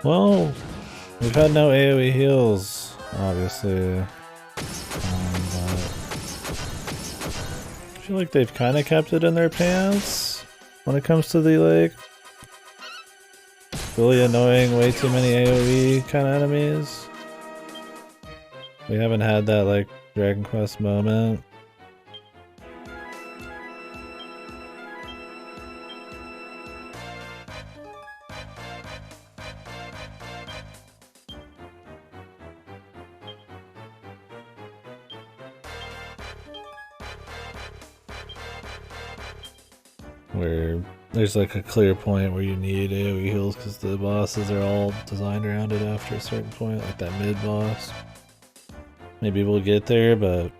Well, we've had no AoE heals, obviously. But I feel like they've kind of kept it in their pants when it comes to the, like, really annoying, way too many AoE kind of enemies. We haven't had that, like, Dragon Quest moment. Where there's like a clear point where you need AoE heals because the bosses are all designed around it after a certain point, like that mid boss. Maybe we'll get there, but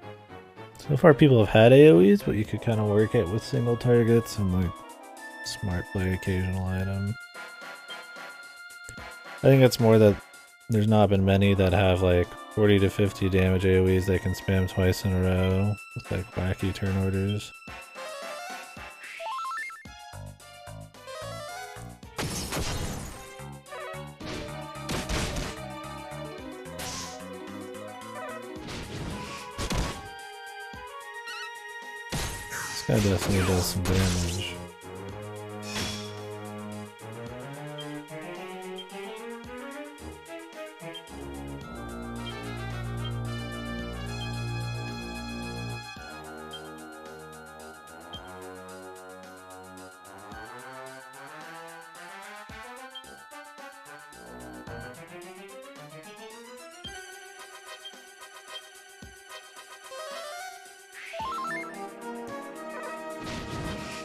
so far people have had AoEs, but you could kind of work it with single targets and like smart play occasional item. I think it's more that there's not been many that have like 40 to 50 damage AoEs they can spam twice in a row with like wacky turn orders. This guy definitely does some damage.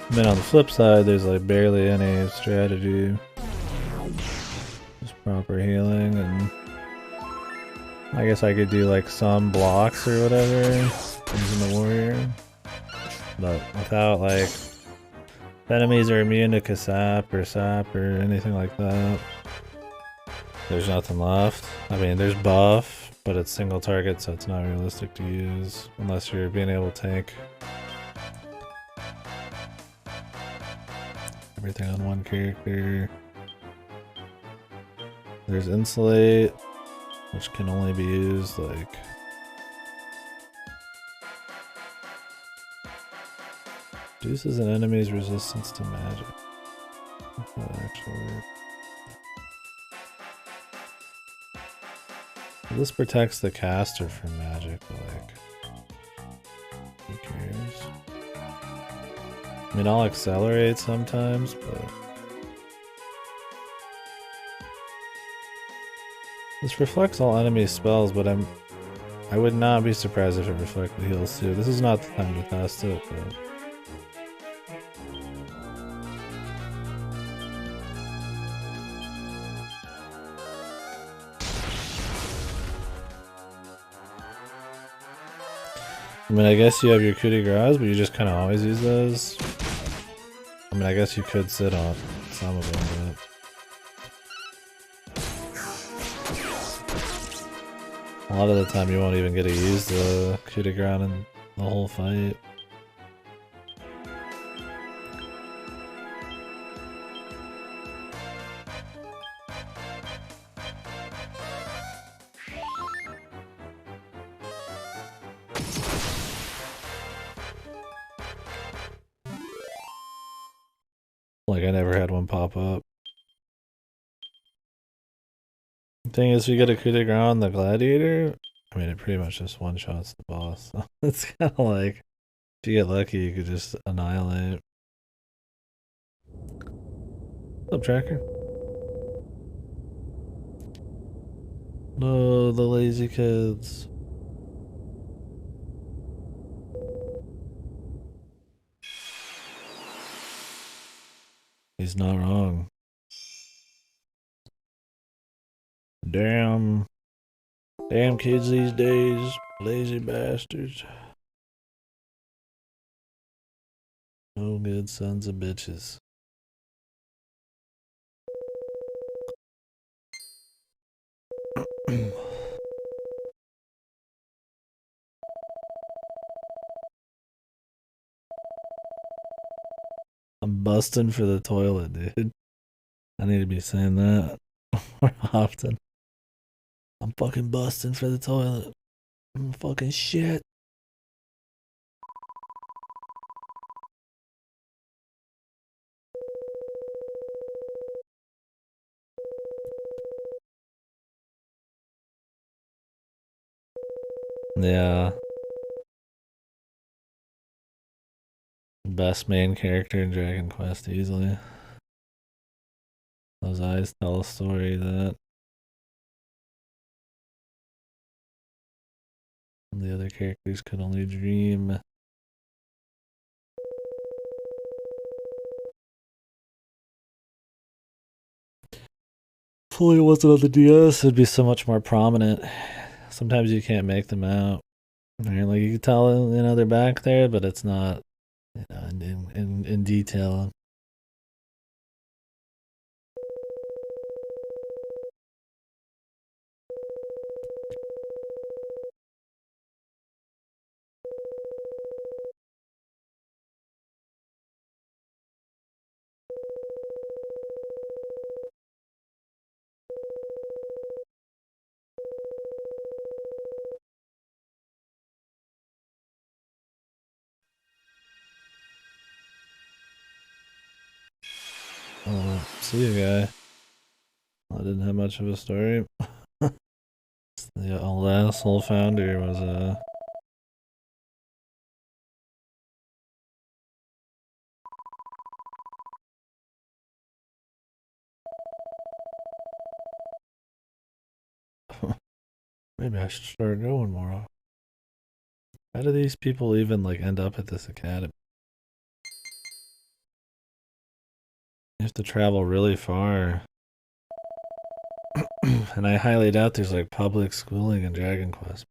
And then on the flip side, there's like barely any strategy. Just proper healing, and I guess I could do like some blocks or whatever using the warrior. But without like, if enemies are immune to Kasap or Sap or anything like that, there's nothing left. I mean, there's buff, but it's single target, so it's not realistic to use unless you're being able to tank everything on one character. There's Insulate, which can only be used like reduces an enemy's resistance to magic. If that actually works. This protects the caster from magic, but like, who cares? I mean, I'll accelerate sometimes, but this reflects all enemy spells, but I would not be surprised if it reflected heals too. This is not the time to test it, but I mean, I guess you have your coup de grace, but you just kind of always use those. I mean, I guess you could sit on some of them, but a lot of the time you won't even get to use the coup de grace in the whole fight. Like, I never had one pop up. The thing is, you get a coup de grace on the gladiator, I mean, it pretty much just one-shots the boss. So it's kind of like, if you get lucky, you could just annihilate. What's up, Tracker? No, the lazy kids. He's not wrong. Damn kids these days, lazy bastards. No good sons of bitches. I'm busting for the toilet, dude. I need to be saying that more often. I'm fucking busting for the toilet. I'm fucking shit. Yeah. Best main character in Dragon Quest, easily. Those eyes tell a story that the other characters could only dream. Hopefully it wasn't on the DS, it'd be so much more prominent. Sometimes you can't make them out. Right? Like you can tell, they're back there, but it's not, in detail. Oh, see you, guy. I didn't have much of a story. The old asshole founder was maybe I should start going more often. How do these people even end up at this academy? You have to travel really far. And I highly doubt there's public schooling in Dragon Quest.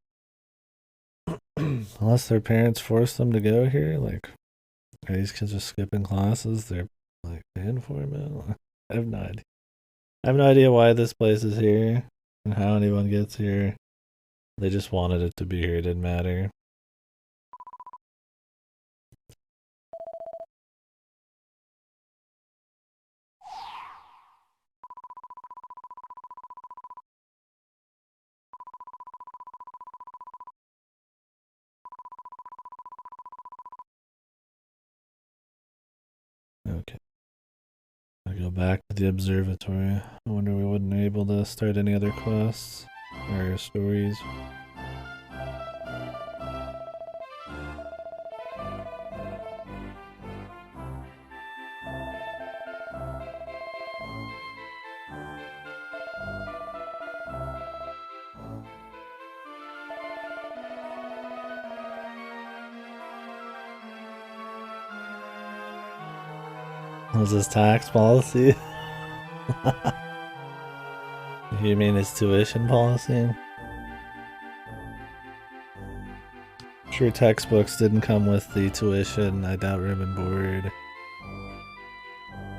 Unless their parents force them to go here, are these kids just skipping classes? They're paying for it, man. I have no idea. I have no idea why this place is here and how anyone gets here. They just wanted it to be here, it didn't matter. Okay. I go back to the observatory. I wonder we wouldn't be able to start any other quests or stories. Was his tax policy? You mean his tuition policy? I'm sure textbooks didn't come with the tuition. I doubt room and board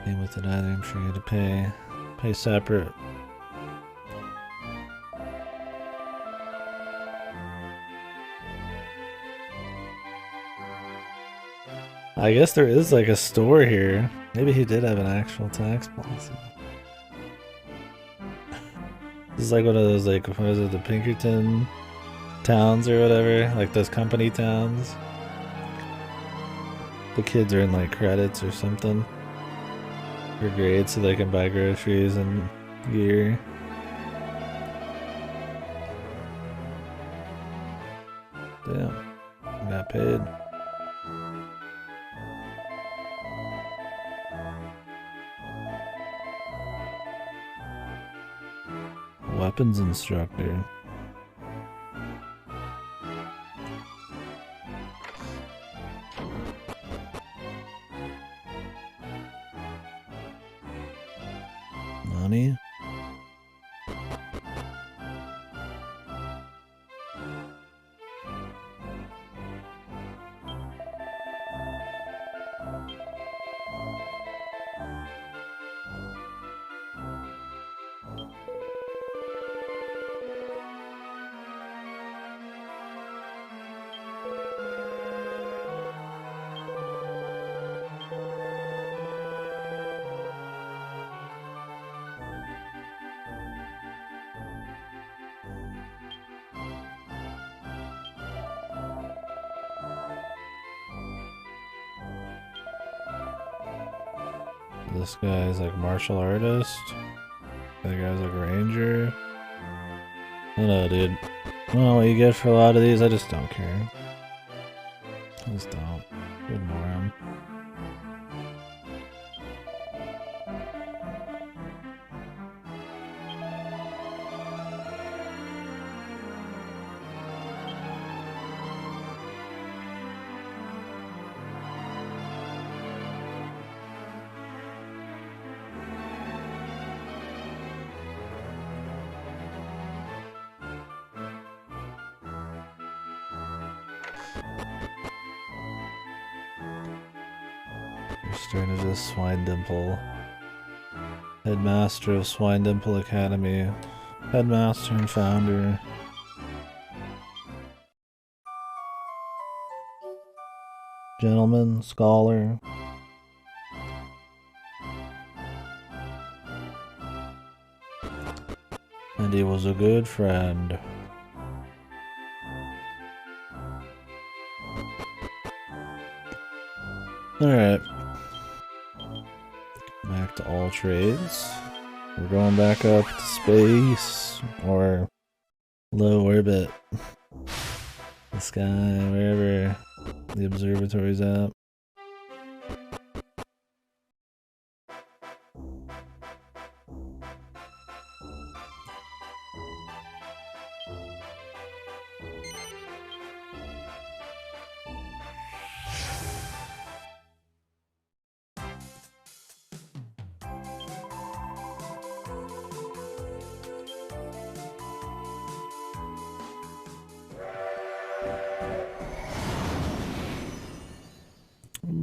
came with it either. I'm sure you had to pay separate. I guess there is a store here. Maybe he did have an actual tax policy. This is one of those what was it, the Pinkerton towns or whatever? Those company towns. The kids are in credits or something. For grades so they can buy groceries and gear. Damn. I got paid. Weapons instructor. This guy's like martial artist. The other guy's like ranger. I don't know, dude. I don't know what you get for a lot of these. I just don't care. I just don't. Ignore him. Stern of the Swine Dimple. Headmaster of Swine Dimple Academy. Headmaster and founder. Gentleman, scholar. And he was a good friend. Alright. Back to all trades. We're going back up to space or low orbit. The sky, wherever the observatory's at.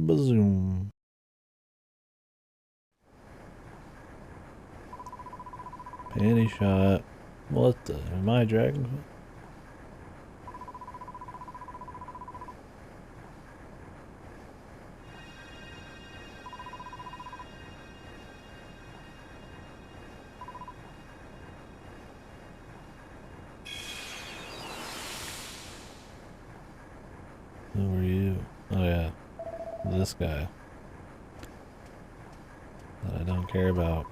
Bazoom. Panty shot. What the? Am I dragon? Who are you? Oh yeah. This guy. That I don't care about.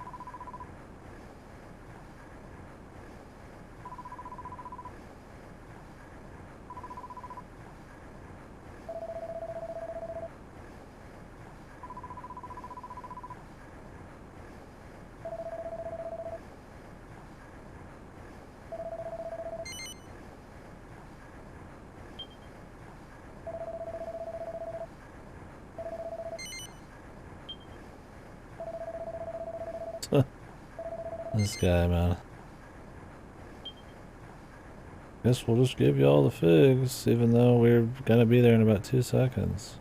This guy, man. Guess we'll just give you all the figs, even though we're gonna be there in about 2 seconds.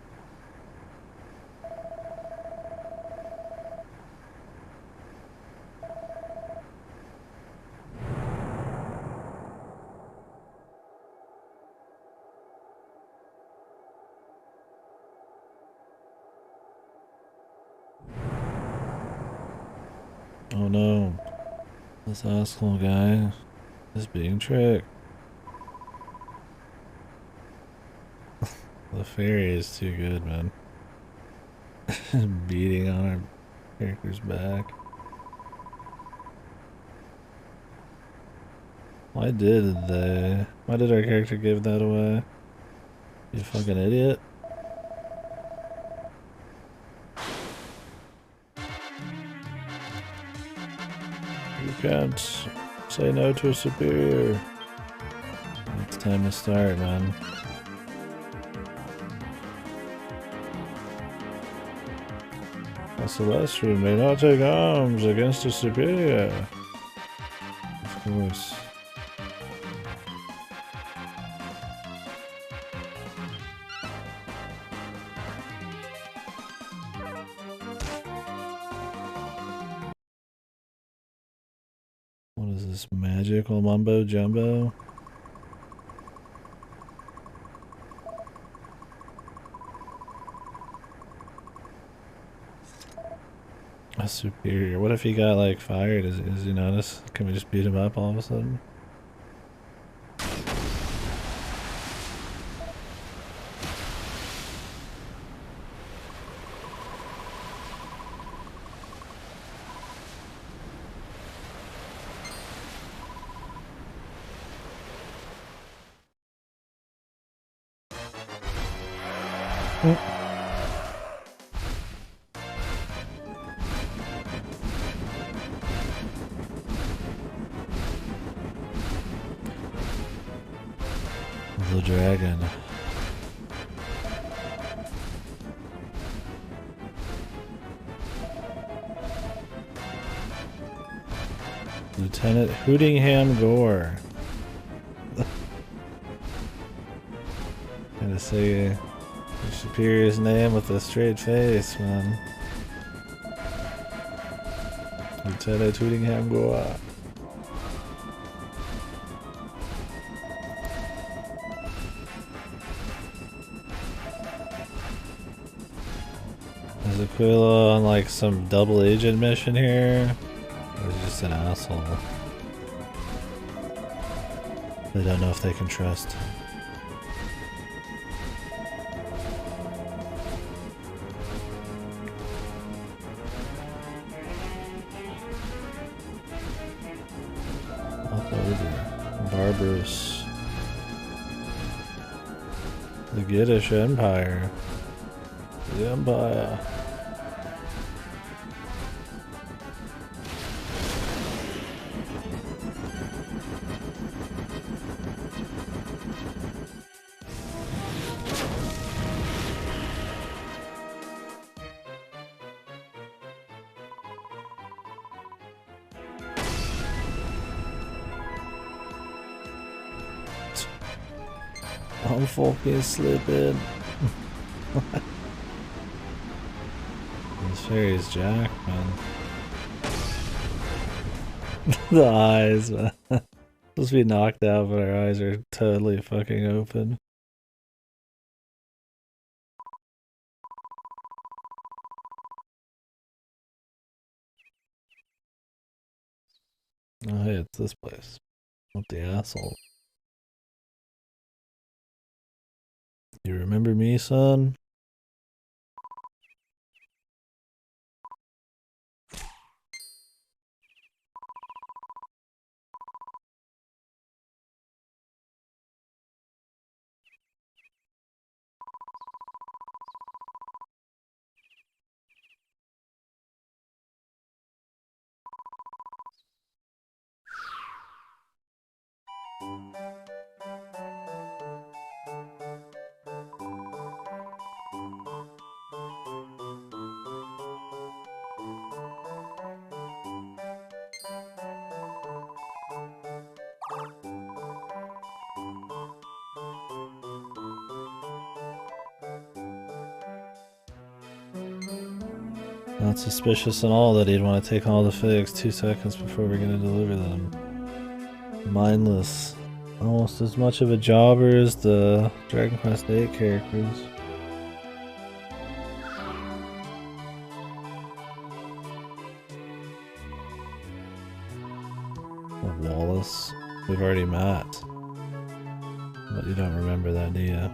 Oh no. This asshole guy is being tricked. The fairy is too good, man. Beating on our character's back. Why did our character give that away? You fucking idiot. You can't say no to a superior. It's time to start, man. A Celestial may not take arms against a superior. Of course. What is this magical mumbo jumbo? A superior. What if he got like fired? Is he notice? Can we just beat him up all of a sudden? The dragon. Lieutenant Hootingham Gore. Gotta say your superior's name with a straight face, man. Lieutenant Hootingham Gore. Is Aquila on like some double agent mission here? Or is he just an asshole? They don't know if they can trust. Up over. Barbarous. The Giddish Empire. The Empire. I'm fucking slipping. This fairy's Jack, man. The eyes, man. Supposed to be knocked out, but our eyes are totally fucking open. Oh, hey, it's this place. What the asshole? You remember me, son? Not suspicious at all that he'd want to take all the figs 2 seconds before we're gonna deliver them. Mindless. Almost as much of a jobber as the Dragon Quest VIII characters. Wallace. We've already met. But you don't remember that, do you?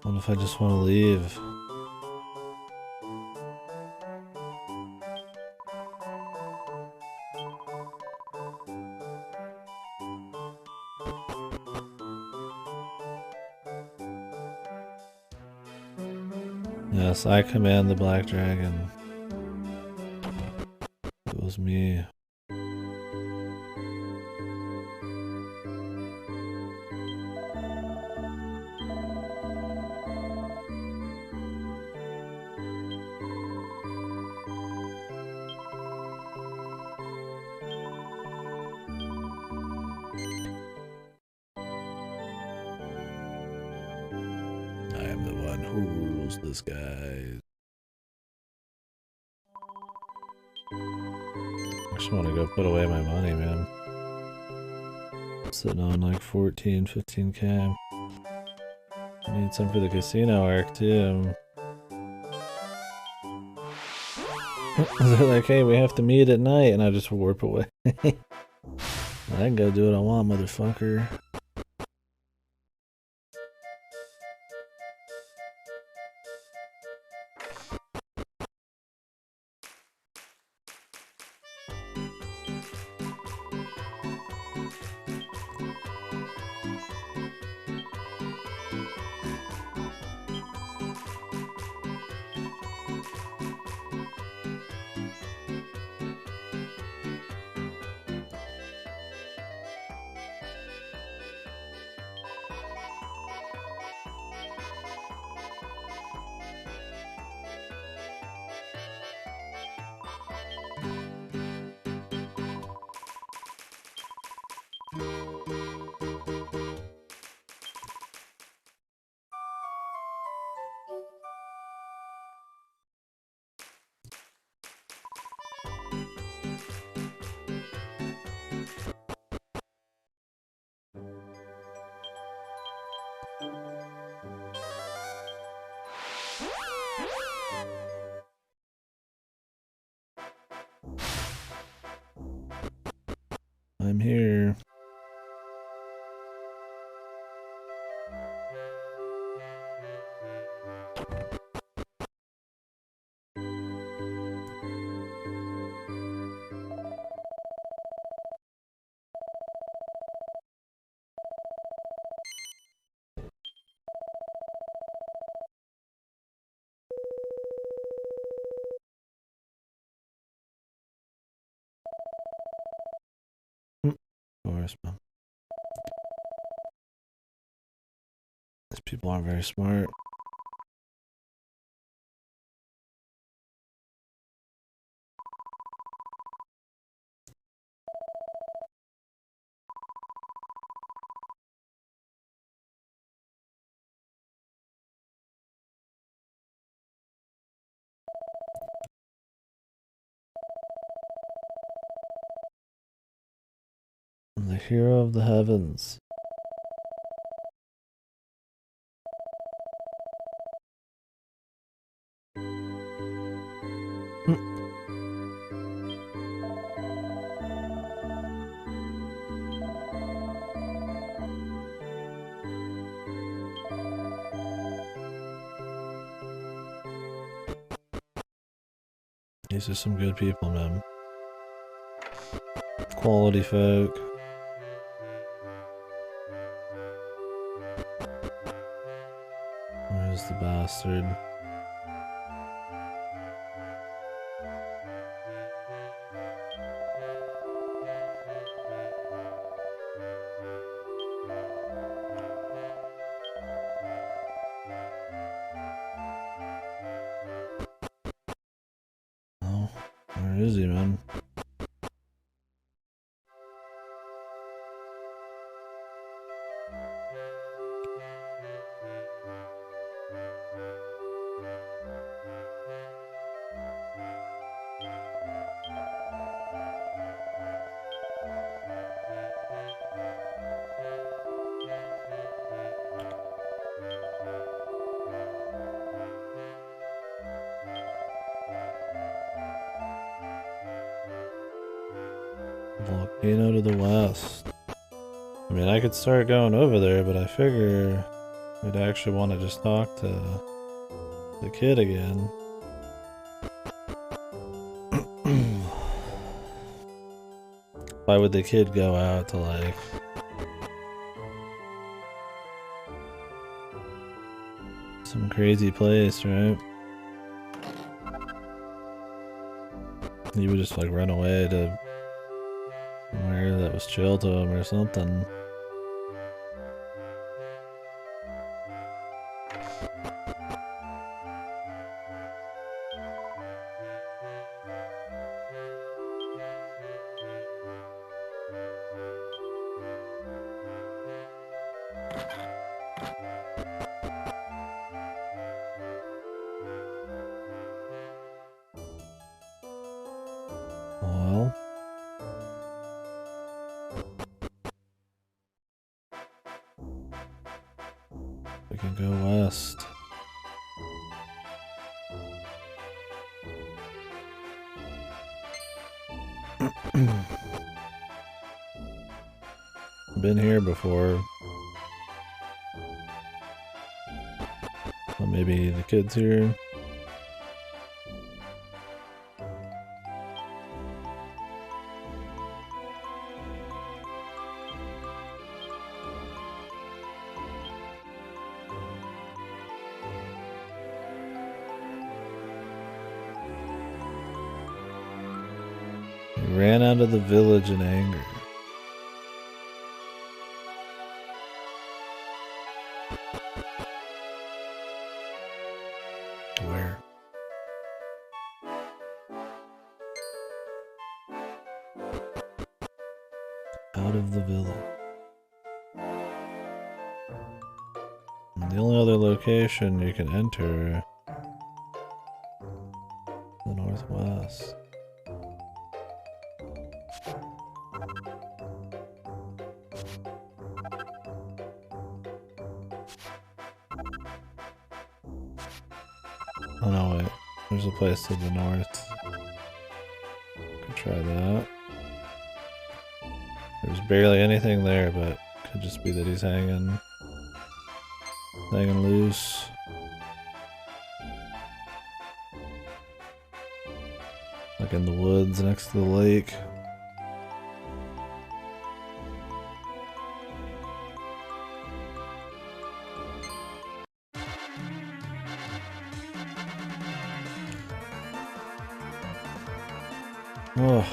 What if I just want to leave? Yes, I command the Black Dragon. It was me. I am the one who rules the skies. I just want to go put away my money, man. Sitting on like 14, 15K. I need some for the casino arc too. They're like, hey, we have to meet at night, and I just warp away. I can go do what I want, motherfucker. I'm here. Of course, man. These people aren't very smart. I'm the hero of the heavens. These are some good people, man. Quality folk. Where's the bastard? Oh, where is he, man? Volcano to the west. I mean, I could start going over there, but I figure I'd actually want to just talk to the kid again. Why would the kid go out to, like, some crazy place, right? He would just, like, run away to where that was chill to him or something. Well, Been here before. Well, maybe the kids here. He ran out of the village in anger. Where? Out of the village. And the only other location you can enter is the northwest. Oh no, wait. There's a place to the north. Could try that. There's barely anything there, but could just be that he's hanging loose. Like in the woods next to the lake. Oh.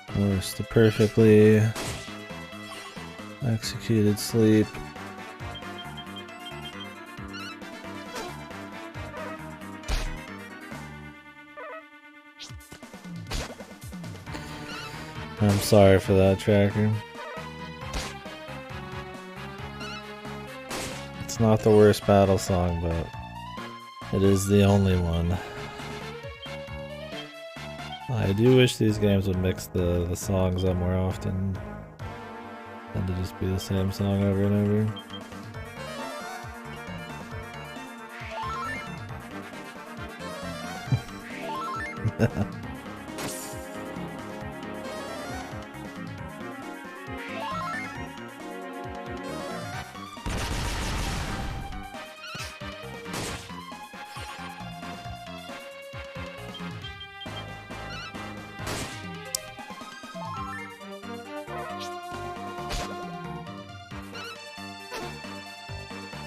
Of course, the perfectly executed sleep. I'm sorry for that, Tracker. It's not the worst battle song, but it is the only one. I do wish these games would mix the songs up more often than to just be the same song over and over.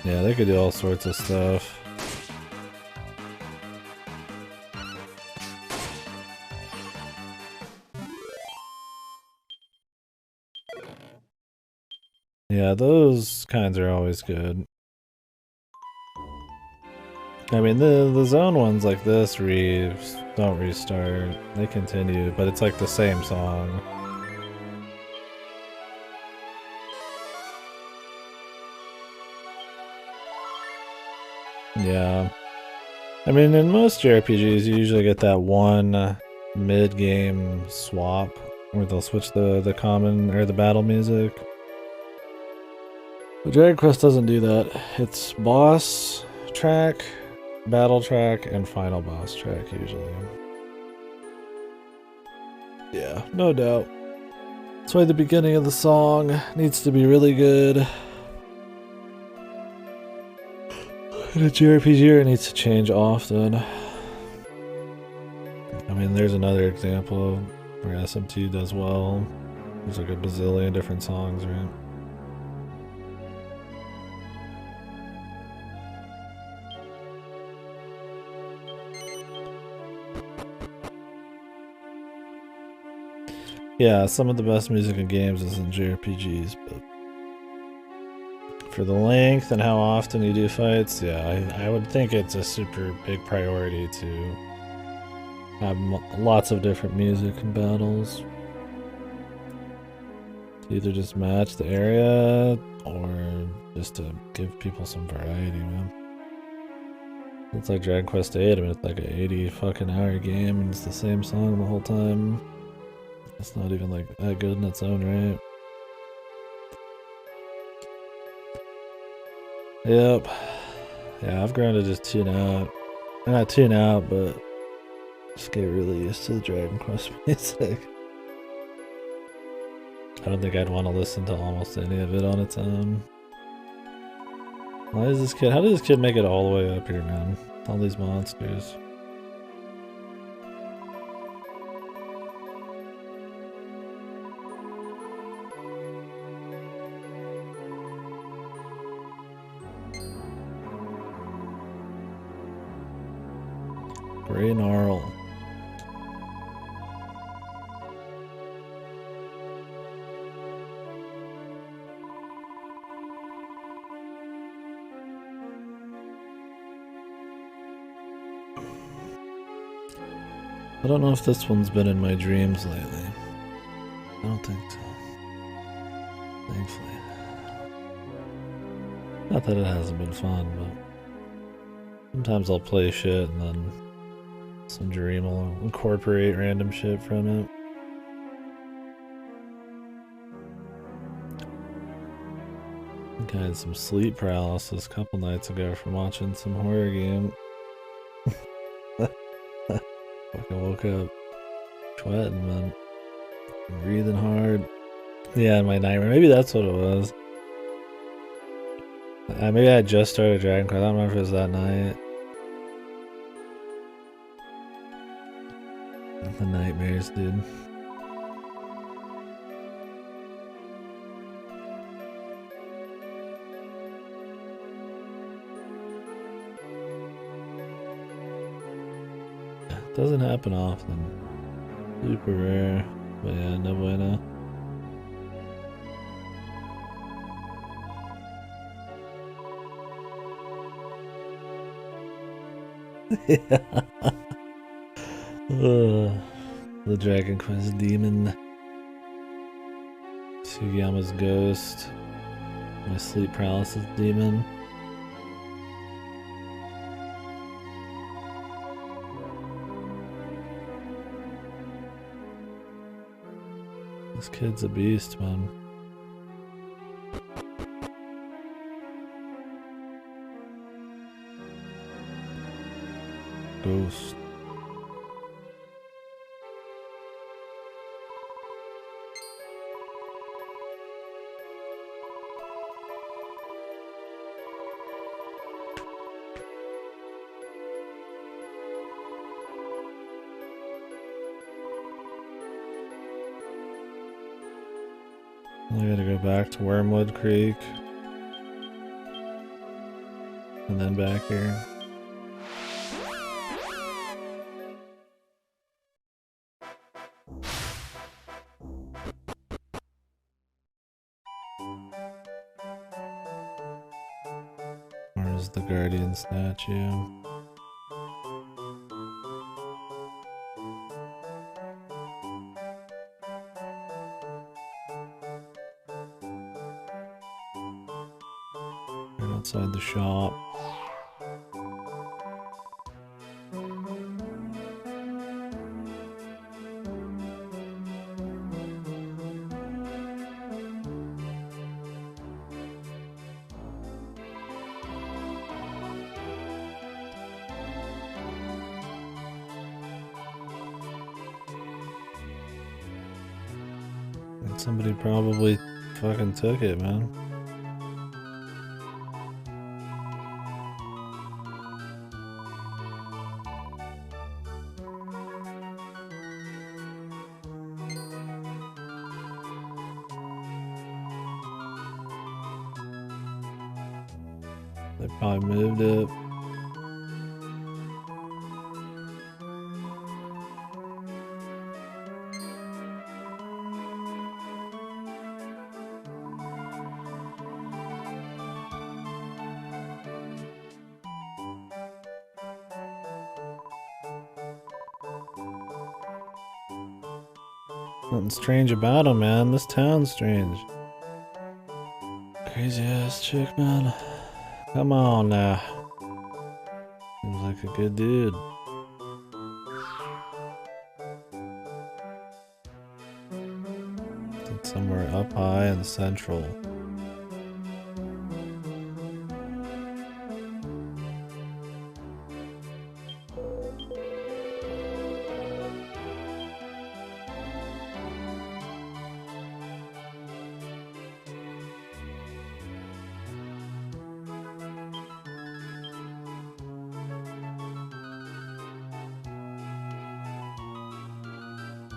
Yeah, they could do all sorts of stuff. Yeah, those kinds are always good. I mean, the zone ones like this don't restart. They continue, but it's like the same song. Yeah. I mean, in most JRPGs, you usually get that one mid-game swap where they'll switch the common or the battle music. But Dragon Quest doesn't do that. It's boss track, battle track, and final boss track usually. Yeah, no doubt. That's why the beginning of the song needs to be really good. In a JRPG, it needs to change often. I mean, there's another example where SMT does well. There's like a bazillion different songs, right? Yeah, some of the best music in games is in JRPGs, but For the length and how often you do fights, yeah, I would think it's a super big priority to have lots of different music and battles. To either just match the area or just to give people some variety, man. It's like Dragon Quest 8, I mean, it's like an 80 fucking hour game and it's the same song the whole time. It's not even like that good in its own right. Yep. Yeah, I've grown to just tune out. Not tune out, but just get really used to the Dragon Quest music. I don't think I'd want to listen to almost any of it on its own. Why is this kid? How did this kid make it all the way up here, man? All these monsters. Gray Gnarl. I don't know if this one's been in my dreams lately. I don't think so. Thankfully. Not that it hasn't been fun, but sometimes I'll play shit and then some dream will incorporate random shit from it. I think I had some sleep paralysis a couple nights ago from watching some horror game. Fucking woke up sweating, man. Breathing hard. Yeah, in my nightmare. Maybe that's what it was. Maybe I just started Dragon Quest. I don't remember if it was that night. The nightmares, dude. Doesn't happen often. Super rare. But yeah, no bueno. Yeah. The Dragon Quest demon. Sugiyama's ghost. My sleep paralysis demon. This kid's a beast, man. Ghost. I gotta go back to Wormwood Creek. And then back here. Where's the Guardian statue? Right outside the shop. And somebody probably fucking took it, man. They probably moved it. Nothing strange about him, man. This town's strange. Crazy ass chick, man. Come on now. Seems like a good dude. It's somewhere up high and central.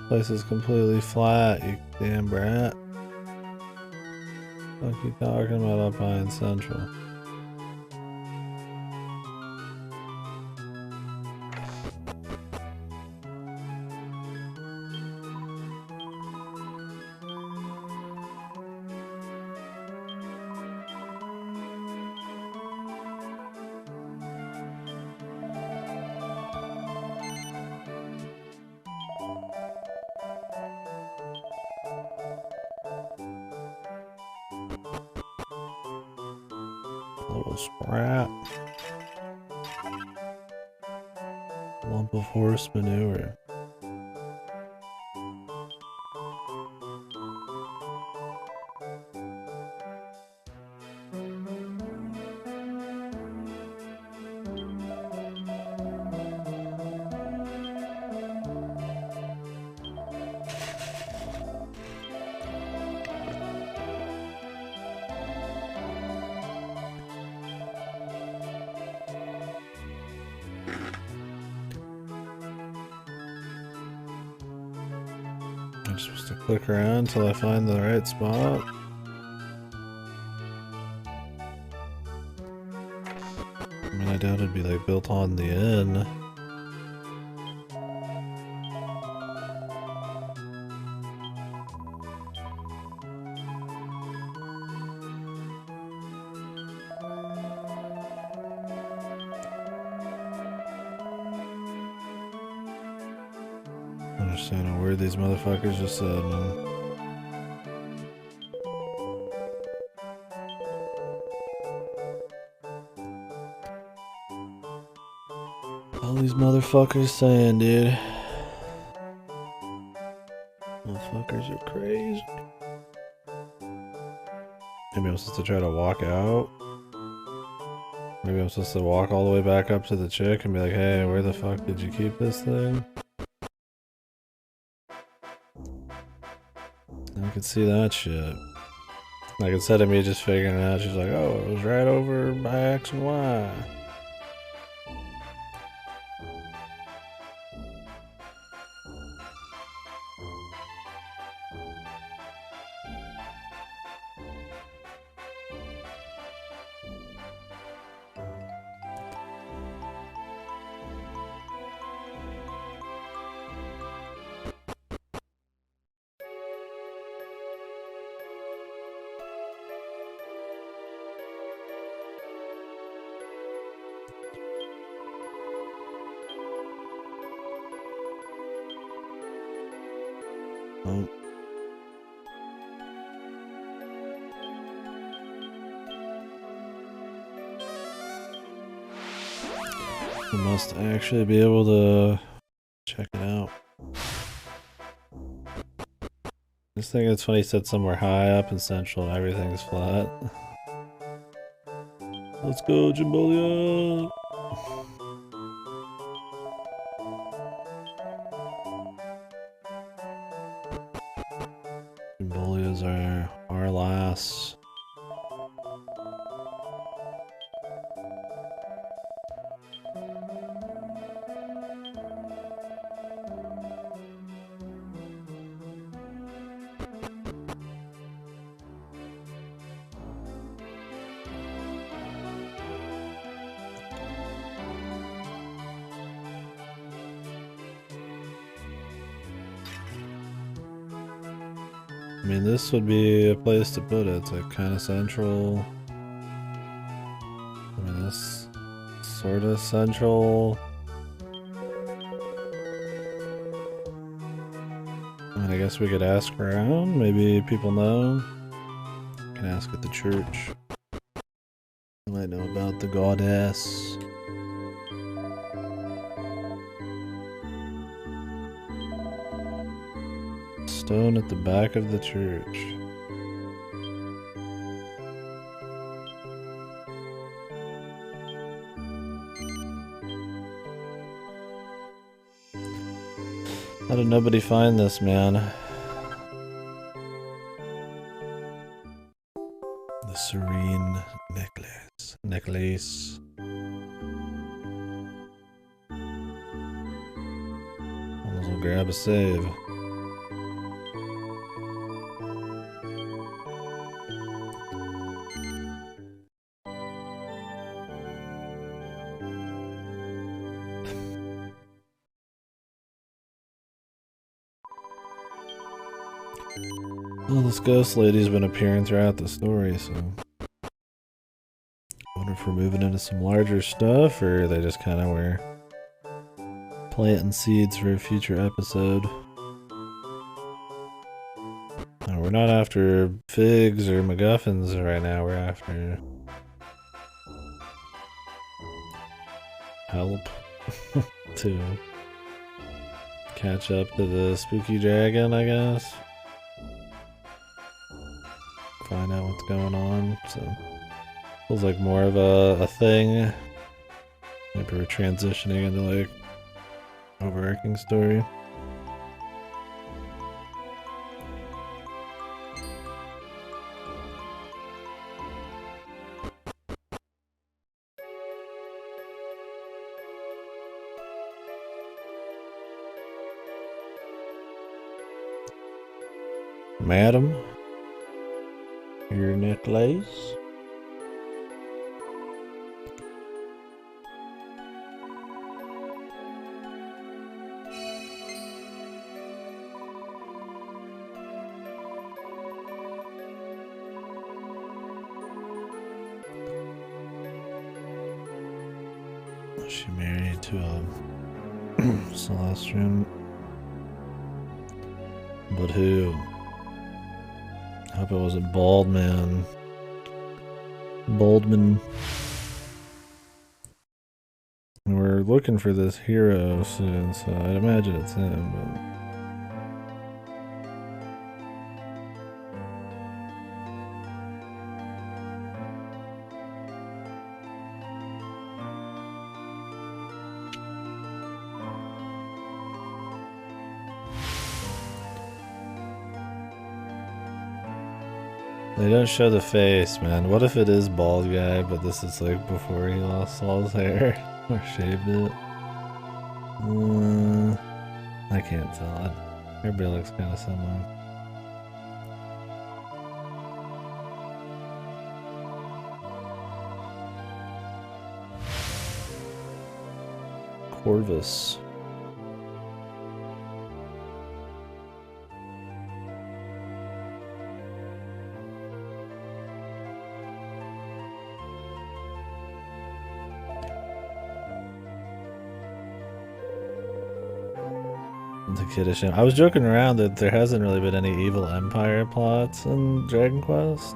Place is completely flat, you damn brat. What are you talking about up high and central? Little sprat. Lump of horse manure. I'm supposed to click around until I find the right spot. I mean, I doubt it'd be like built on the inn. I understand a word these motherfuckers just said, man. All these motherfuckers saying, dude. Motherfuckers are crazy. Maybe I'm supposed to try to walk out. Maybe I'm supposed to walk all the way back up to the chick and be like, hey, where the fuck did you keep this thing? I could see that shit. Like instead of me just figuring it out, she's like, oh, it was right over by X and Y. Oh. I must actually be able to check it out. This thing it's funny, said somewhere high up in central and everything's flat. Let's go, Jimbolia! Jimbolias are our last. I mean, this would be a place to put it. It's like kind of central. I mean, this sort of central. I mean, I guess we could ask around. Maybe people know. Can ask at the church. You might know about the goddess. Stone at the back of the church. How did nobody find this, man? The serene necklace. Necklace. Might as well grab a save. Well, this ghost lady's been appearing throughout the story, so... I wonder if we're moving into some larger stuff, or they just kind of were planting seeds for a future episode. No, we're not after figs or MacGuffins right now, we're after... help to catch up to the spooky dragon, I guess. Find out what's going on, so feels like more of a thing. Maybe we're transitioning into like overarching story. Madam? Your necklace? Was she married to a Celestian? But who? I hope it wasn't Baldman. Baldman. We're looking for this hero soon, so I'd imagine it's him, but... They don't show the face, man. What if it is bald guy, but this is like before he lost all his hair? Or shaved it? I can't tell. Everybody looks kind of similar. Corvus. Kiddish. I was joking around that there hasn't really been any evil empire plots in Dragon Quest,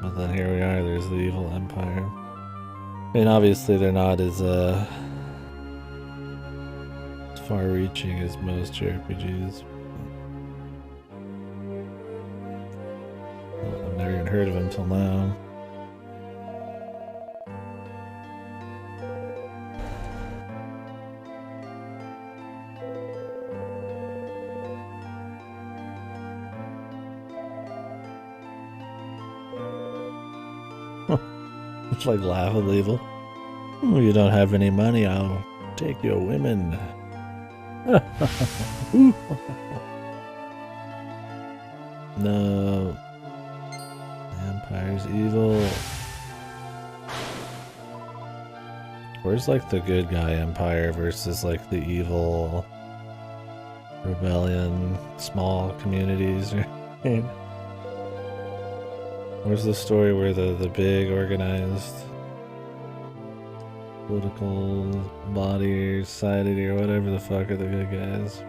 but then here we are, there's the evil empire. I mean, obviously they're not as far-reaching as most JRPGs. Well, I've never even heard of them till now. It's like laughably evil. Oh, you don't have any money, I'll take your women. No. Empire's evil. Where's like the good guy empire versus like the evil rebellion, small communities? Where's the story where the big organized political body or society or whatever the fuck are the good guys?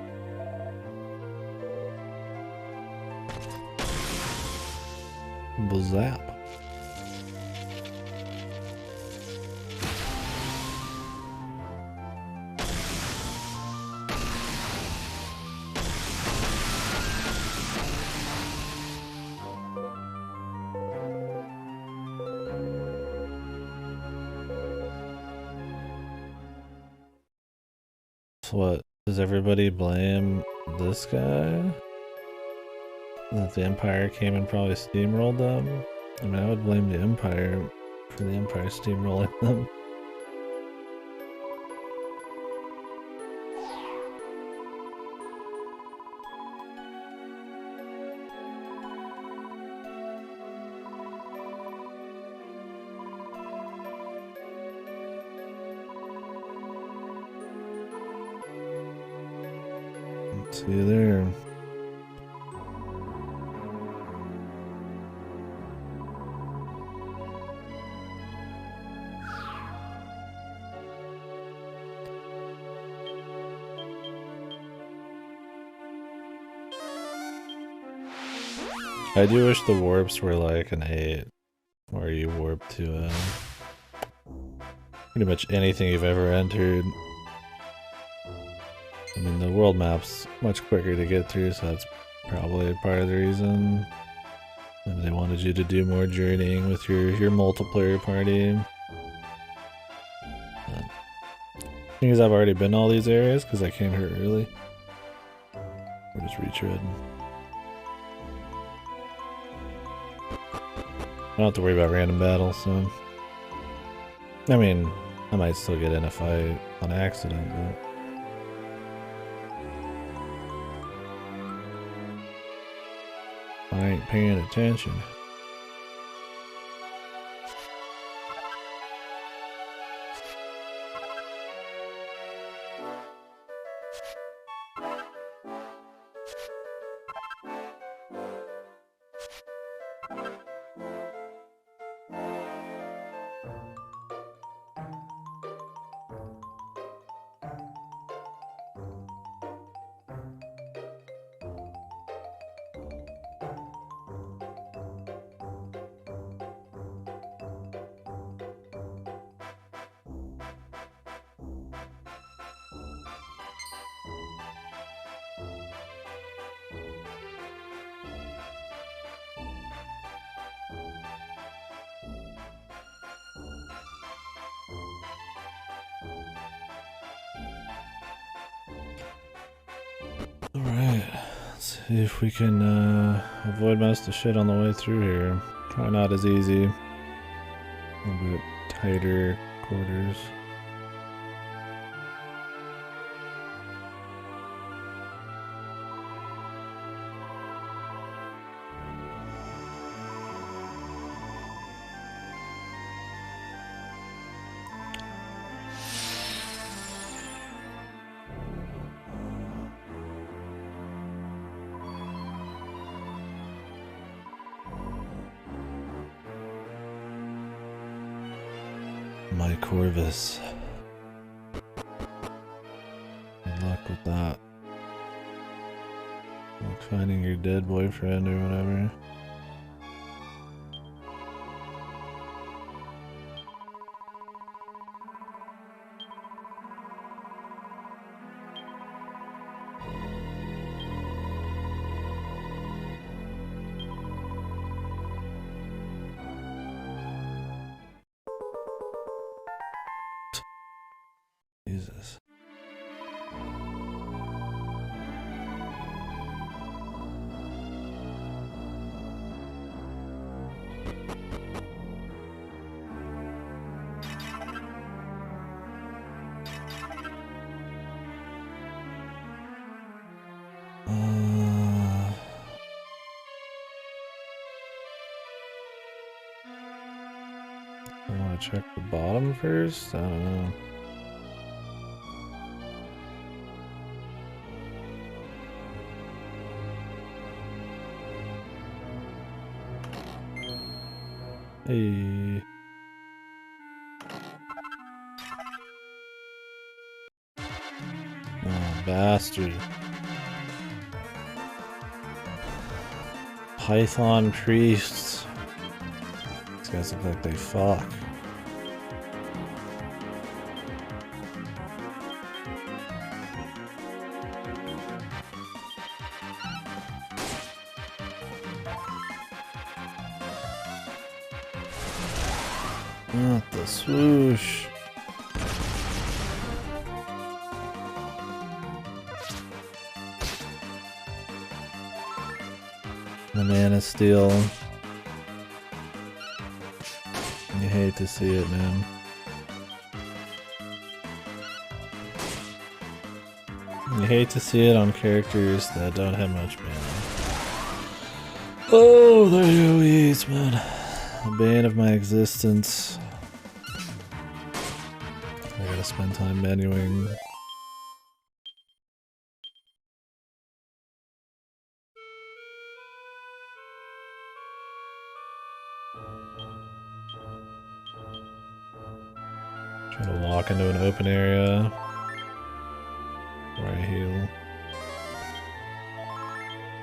Bazap. What, does everybody blame this guy? That the Empire came and probably steamrolled them? I mean, I would blame the Empire for the Empire steamrolling them. Let's see you there. I do wish the warps were like an 8, where you warp to pretty much anything you've ever entered. I mean, the world map's much quicker to get through, so that's probably part of the reason. Maybe they wanted you to do more journeying with your multiplayer party. But the thing is, I've already been to all these areas because I came here early. Or just retread. I don't have to worry about random battles, so... I mean, I might still get in a fight on accident, but... I ain't paying attention. Alright, let's see if we can avoid most of the shit on the way through here. Probably not as easy. A little bit tighter quarters. My Corvus. Good luck with that. Like finding your dead boyfriend or whatever. Jesus. I want to check the bottom first? I don't know. Hey. Oh, bastard. Python priests. These guys look like they fuck. Not the swoosh. The mana steal. You hate to see it, man. You hate to see it on characters that don't have much mana. Oh, the AoEs, man. The bane of my existence. I gotta spend time menuing. Trying to walk into an open area where I heal.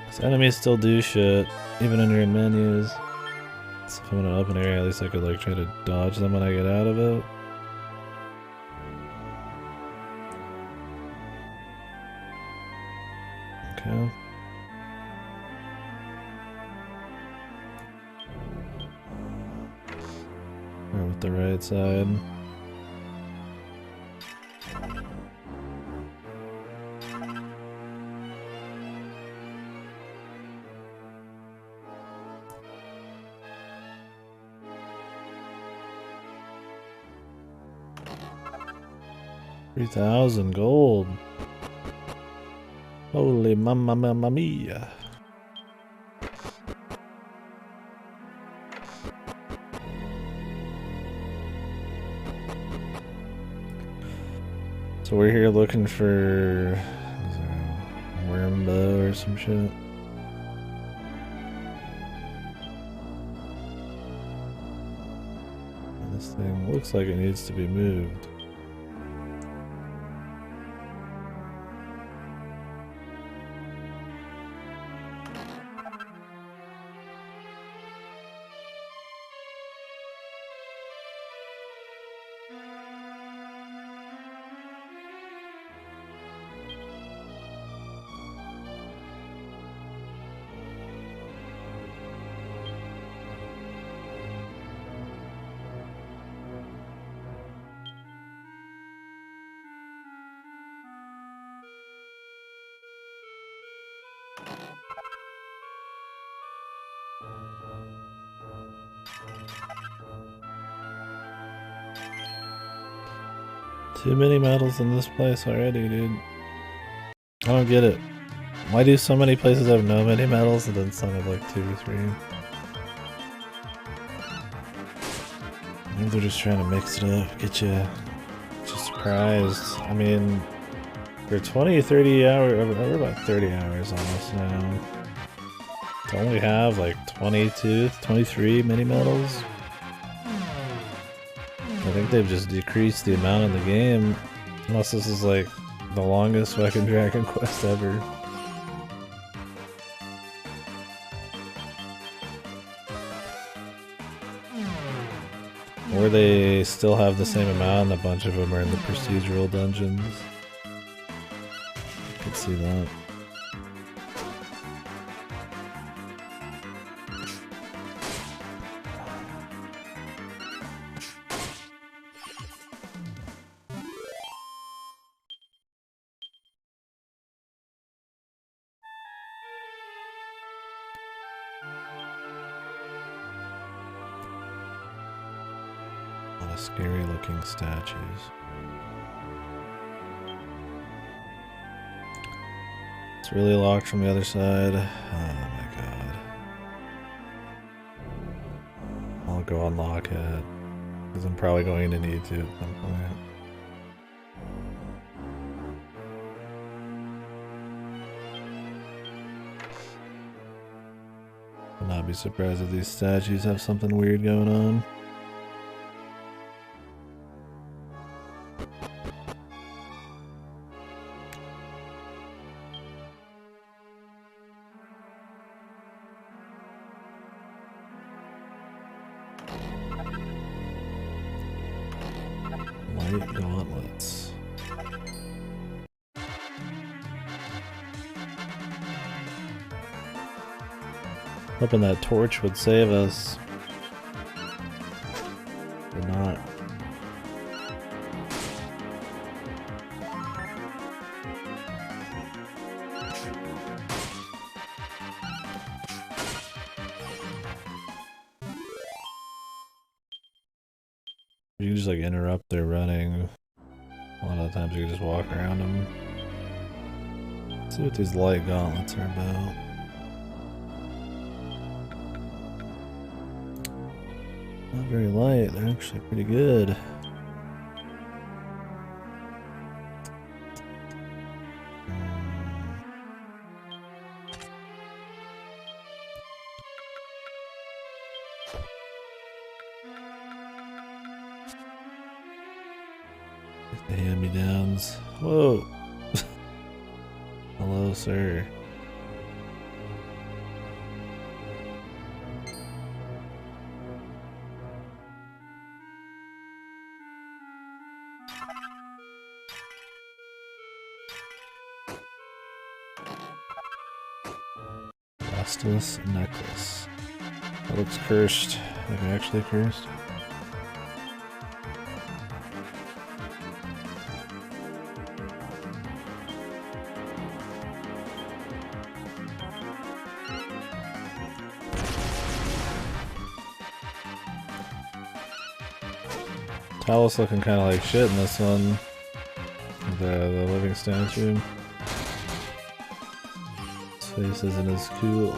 These enemies still do shit, even when you're in menus. So if I'm in an open area, at least I could like try to dodge them when I get out of it. Okay. Or with the right side. $3,000 gold. Holy mamma mia. So we're here looking for a worm bow or some shit. And this thing looks like it needs to be moved. Too many medals in this place already, dude. I don't get it. Why do so many places have no many medals and then some have like 2 or 3? I think they're just trying to mix it up, get you surprised. I mean, for 20 or 30 hours, we're about 30 hours almost now. To only have like 22, 23 mini medals. I think they've just decreased the amount in the game. Unless this is like the longest fucking Dragon Quest ever. Or they still have the same amount and a bunch of them are in the procedural dungeons. I could see that. Scary looking statues. It's really locked from the other side. Oh my god. I'll go unlock it. Because I'm probably going to need to at some point. I'll not be surprised if these statues have something weird going on. Light gauntlets. Hoping that torch would save us. But not. You can just like interrupt their running. A lot of the times you can just walk around them. Let's see what these light gauntlets are about. Not very light, they're actually pretty good. The hand-me-downs. Whoa! Hello, sir. Restless necklace. That looks cursed. Like actually cursed. Talus looking kind of like shit in this one. The living statue. His face isn't as cool.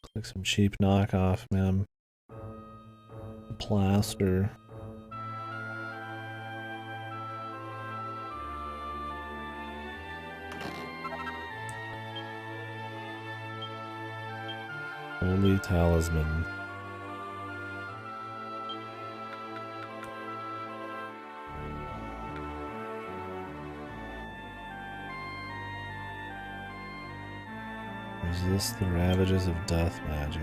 Looks like some cheap knockoff, man. Plaster. Holy talisman. Resist the ravages of death magic.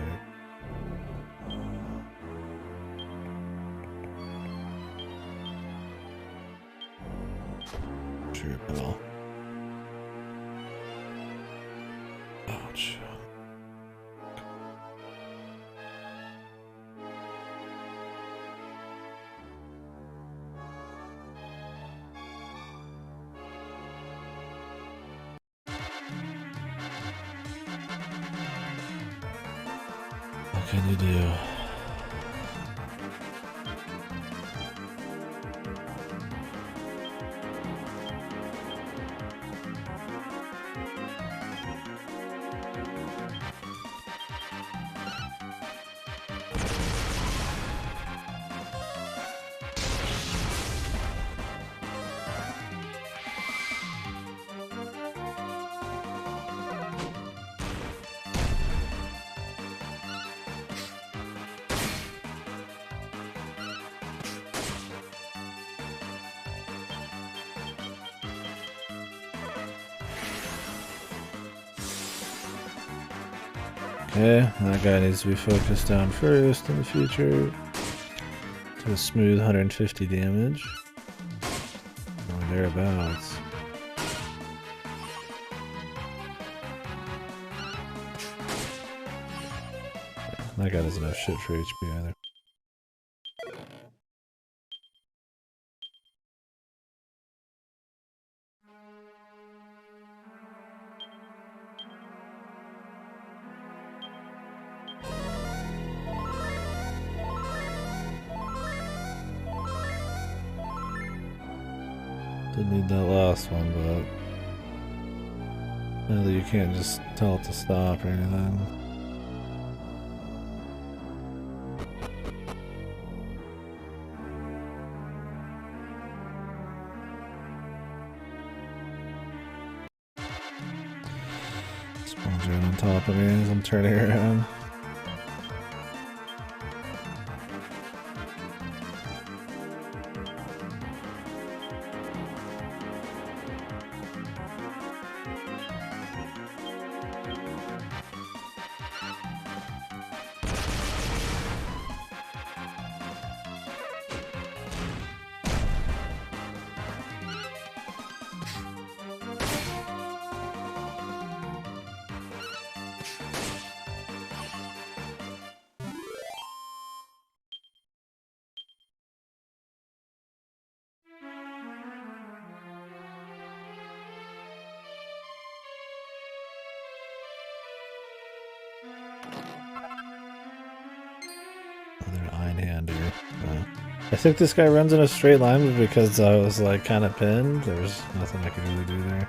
Sure, Bill. Ouch. What can you do? Okay, that guy needs to be focused on first in the future. To a smooth 150 damage. Or thereabouts. That guy doesn't have shit for HP either. Didn't need that last one, but now that you can't just tell it to stop or anything. Spawns right on top of me as I'm turning around. I think this guy runs in a straight line, but because I was like kind of pinned, there's nothing I can really do there.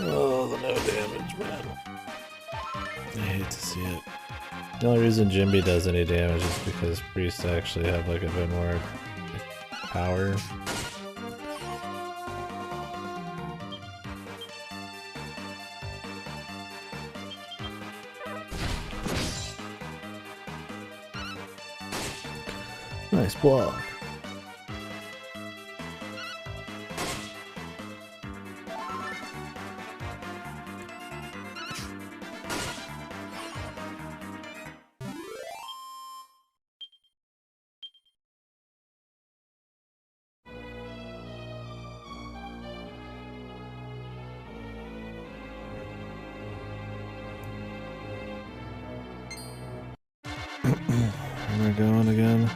Oh, the no damage, man. I hate to see it. The only reason Jimby does any damage is because priests actually have like a bit more power. Nice block. Where am I going again?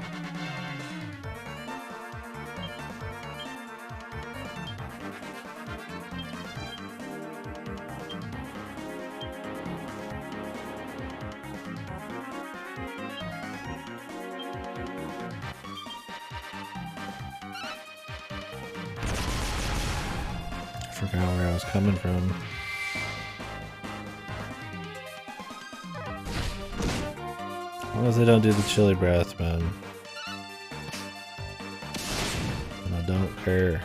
I forgot where I was coming from. As long as they don't do the chili breath, man. And I don't care.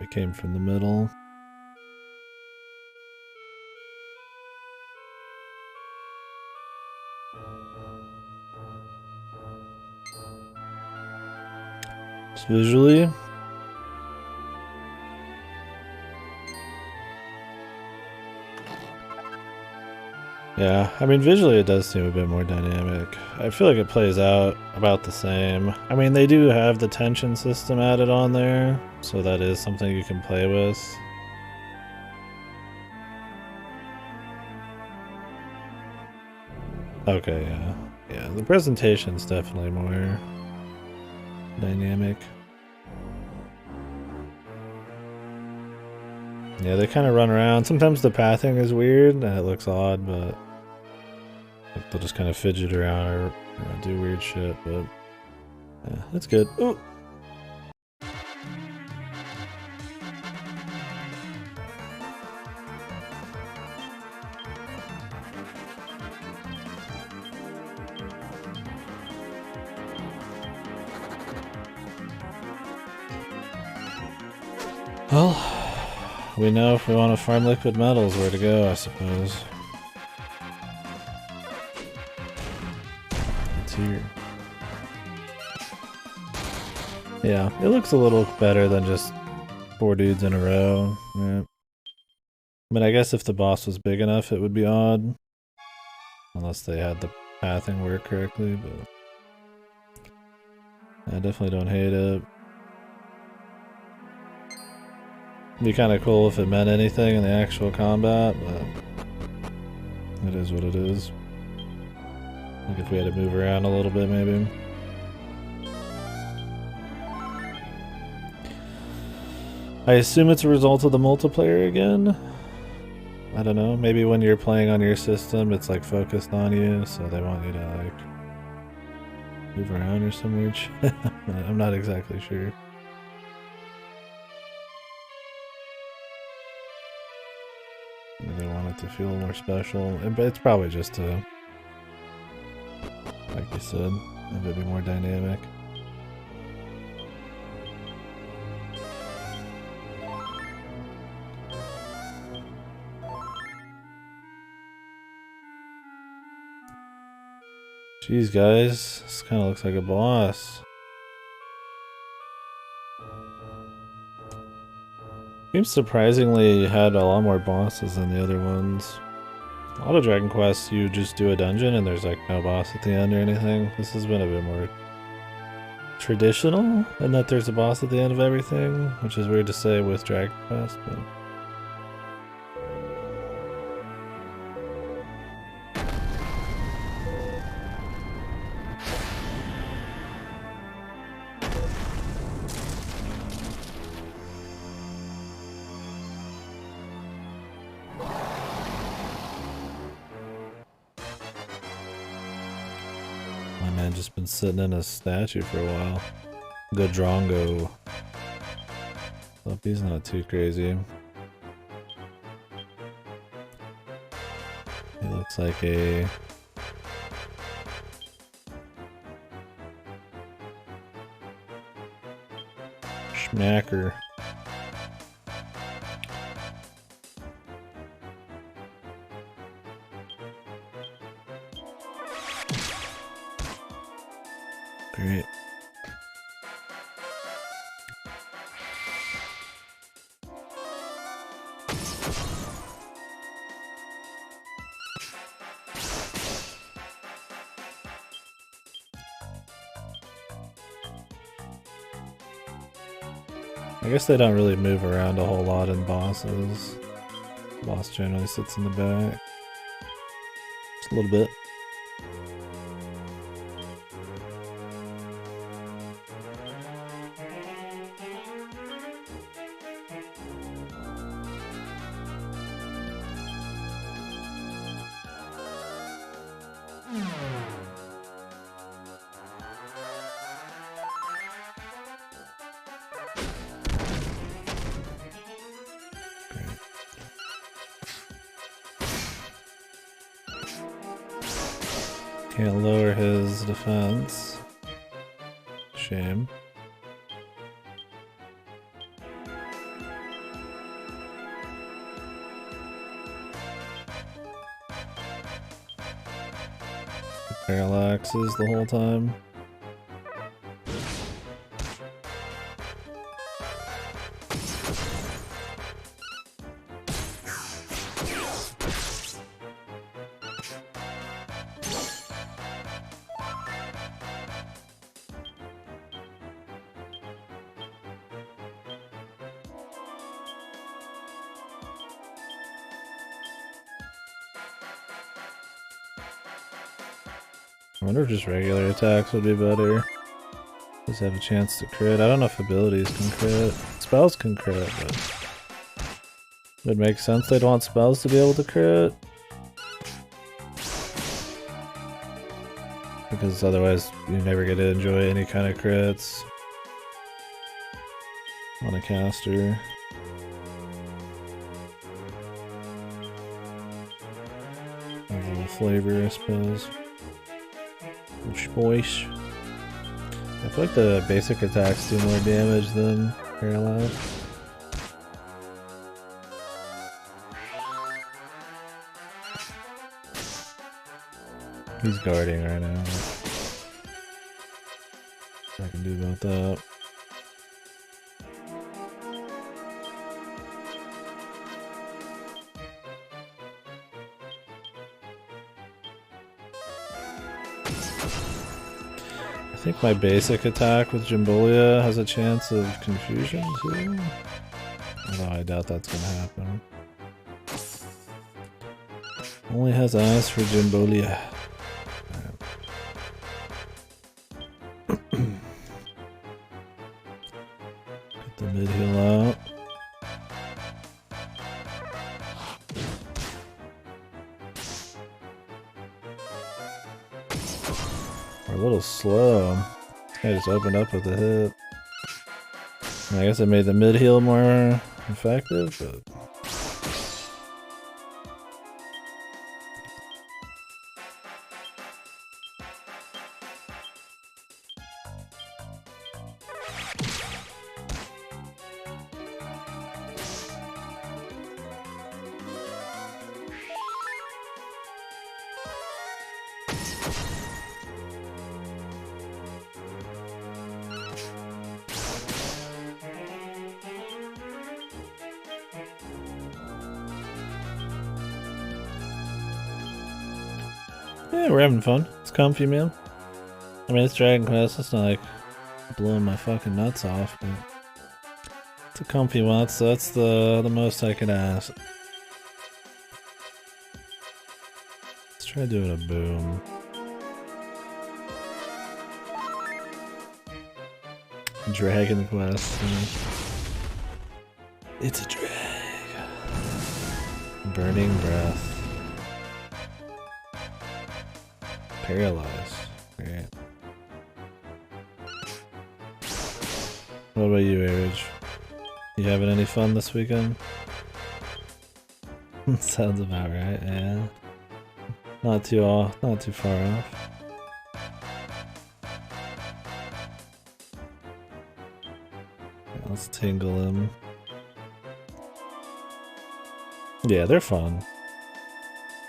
It came from the middle. Just visually. Yeah, I mean visually it does seem a bit more dynamic. I feel like it plays out about the same. I mean they do have the tension system added on there, so that is something you can play with. Okay, yeah. Yeah, the presentation's definitely more dynamic. Yeah, they kind of run around. Sometimes the pathing is weird and it looks odd, but like, they'll just kind of fidget around or do weird shit, but yeah, that's good. Ooh. Well, we know if we want to farm liquid metals where to go, I suppose. It's here. Yeah, it looks a little better than just 4 dudes in a row. Yeah. I mean, I guess if the boss was big enough, it would be odd. Unless they had the pathing work correctly, but I definitely don't hate it. It'd be kind of cool if it meant anything in the actual combat, but it is what it is. Like if we had to move around a little bit, maybe. I assume it's a result of the multiplayer again? I don't know, maybe when you're playing on your system, it's like focused on you, so they want you to like move around or some weird shit. I'm not exactly sure. They want it to feel more special, but it's probably just to, like you said, have it be more dynamic. Jeez, guys, this kind of looks like a boss. Seems surprisingly had a lot more bosses than the other ones. A lot of Dragon Quests, you just do a dungeon and there's like no boss at the end or anything. This has been a bit more traditional in that there's a boss at the end of everything, which is weird to say with Dragon Quest, but... My man just been sitting in a statue for a while. Good Drongo. Hope he's not too crazy. He looks like a... schmacker. Great. I guess they don't really move around a whole lot in bosses. The boss generally sits in the back. Just a little bit. Can't lower his defense. Shame. Parallaxes the whole time. I wonder if just regular attacks would be better. Just have a chance to crit. I don't know if abilities can crit. Spells can crit, but it would make sense they'd want spells to be able to crit. Because otherwise you never get to enjoy any kind of crits on a caster. A little flavor, I suppose. Voice. I feel like the basic attacks do more damage than paralyze. He's guarding right now. What I can do about that. I think my basic attack with Jimbolia has a chance of confusion too. Although I doubt that's gonna happen. Only has eyes for Jimbolia. Get the mid heal out. We're a little slow. I just opened up with a hit. I guess it made the mid heal more effective, but Yeah, we're having fun. It's comfy, man. I mean, it's Dragon Quest. It's not like blowing my fucking nuts off, but it's a comfy one. That's the most I could ask. Let's try doing a boom. Dragon Quest. It's a drag. Burning Breath. Paralyzed. Great. What about you, Average? You having any fun this weekend? Sounds about right, yeah. Not too far off. Yeah, let's tingle him. Yeah, they're fun.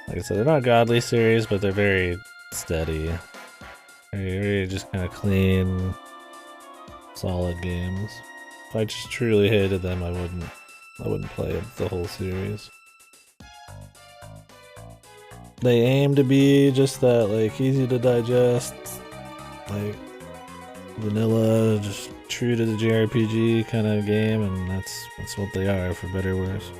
Like I said, they're not godly series, but they're very steady. Very just kind of clean, solid games. If I just truly hated them, I wouldn't play the whole series. They aim to be just that, like, easy to digest, like, vanilla, just true to the JRPG kind of game, and that's what they are, for better or worse.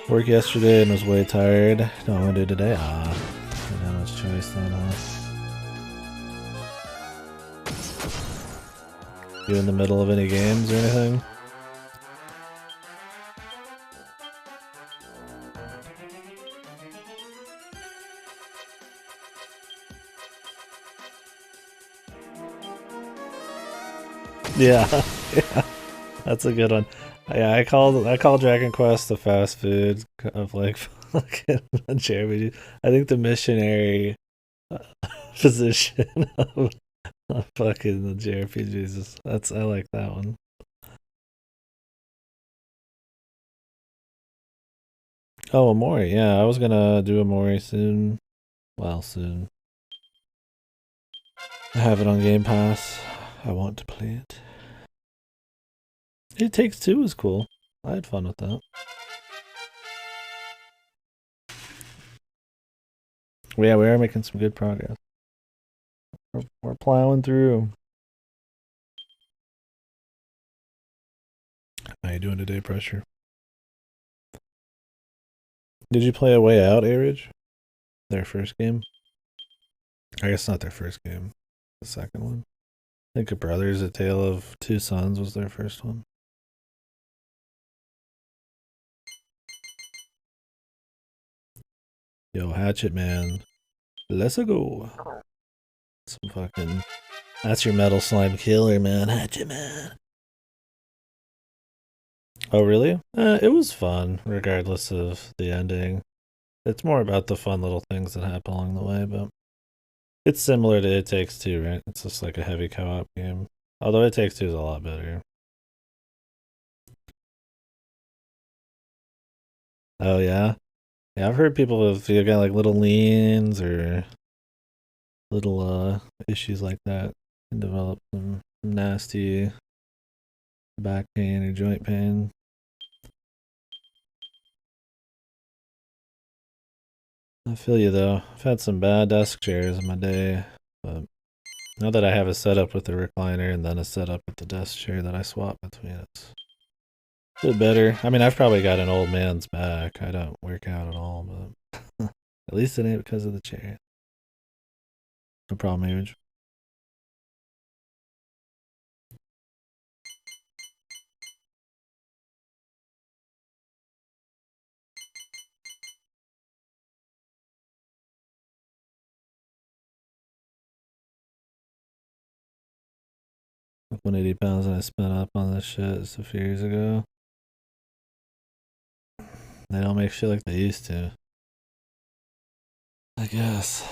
Worked yesterday and was way tired. Don't want to do today. Didn't have much choice then, huh? You in the middle of any games or anything? Yeah, yeah, that's a good one. Yeah, I call Dragon Quest the fast food of like fucking JRPG. I think the missionary position of fucking the JRPGs is I like that one. Oh, Amori, yeah, I was gonna do Amori soon. Well, soon. I have it on Game Pass. I want to play it. It Takes Two is cool. I had fun with that. Yeah, we are making some good progress. We're plowing through. How you doing today, Pressure? Did you play A Way Out, Average? Their first game? I guess not their first game. The second one. I think A Brothers, A Tale of Two Sons was their first one. Yo, Hatchet Man. Let's go. Some fucking... That's your Metal Slime killer, man. Hatchet Man. Oh, really? It was fun, regardless of the ending. It's more about the fun little things that happen along the way, but... It's similar to It Takes Two, right? It's just like a heavy co-op game. Although It Takes Two is a lot better. Oh, yeah? Yeah, I've heard people if you got like little leans or little issues like that can develop some nasty back pain or joint pain. I feel you though. I've had some bad desk chairs in my day, but now that I have a setup with the recliner and then a setup with the desk chair that I swap between, it's a bit better. I mean, I've probably got an old man's back. I don't work out at all, but at least it ain't because of the chair. No problem, Age. Like 180 pounds and I spent up on this shit just a few years ago. They don't make shit like they used to. I guess.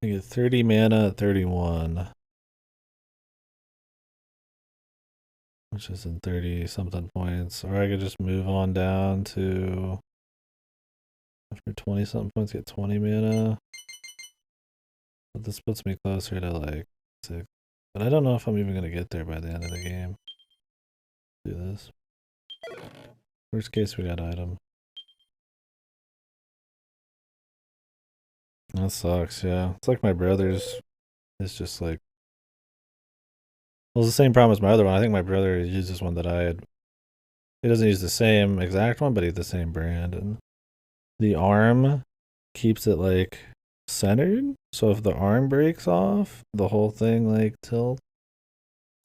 I get 30 mana at 31. which is in 30 something points, or I could just move on down to after 20 something points, get 20 mana. But this puts me closer to like 6. But I don't know if I'm even gonna get there by the end of the game. Do this. Worst case, we got item. That sucks, yeah. It's like my brother's. It's just like. Well, it's the same problem as my other one. I think my brother uses one that I had. He doesn't use the same exact one, but he's the same brand. And the arm keeps it like centered. So if the arm breaks off, the whole thing like tilts.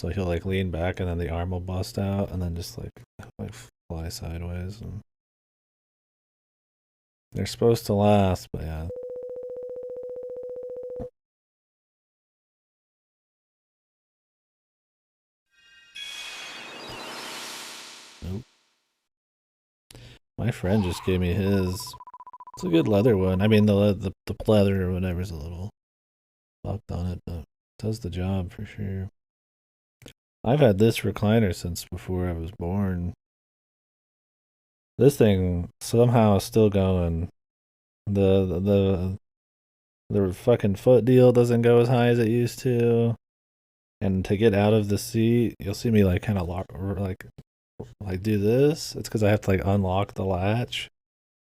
So he'll like lean back and then the arm will bust out and then just like fly sideways. And they're supposed to last, but yeah. Nope. My friend just gave me his. It's a good leather one. I mean, the pleather or whatever's a little fucked on it, but it does the job for sure. I've had this recliner since before I was born. This thing somehow is still going. The fucking foot deal doesn't go as high as it used to. And to get out of the seat, you'll see me like kind of like do this. It's because I have to like unlock the latch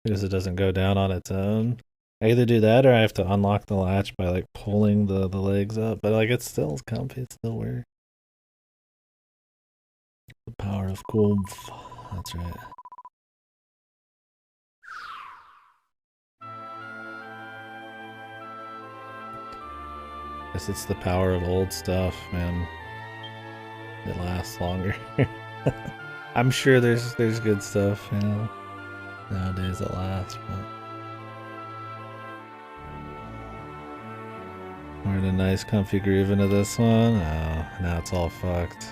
because it doesn't go down on its own. I either do that or I have to unlock the latch by like pulling the legs up. But like it's still comfy. It still works. The power of Kumph. That's right. Guess it's the power of old stuff, man. It lasts longer. I'm sure there's good stuff, you know, nowadays that lasts, but we're in a nice comfy groove into this one. Oh, now it's all fucked.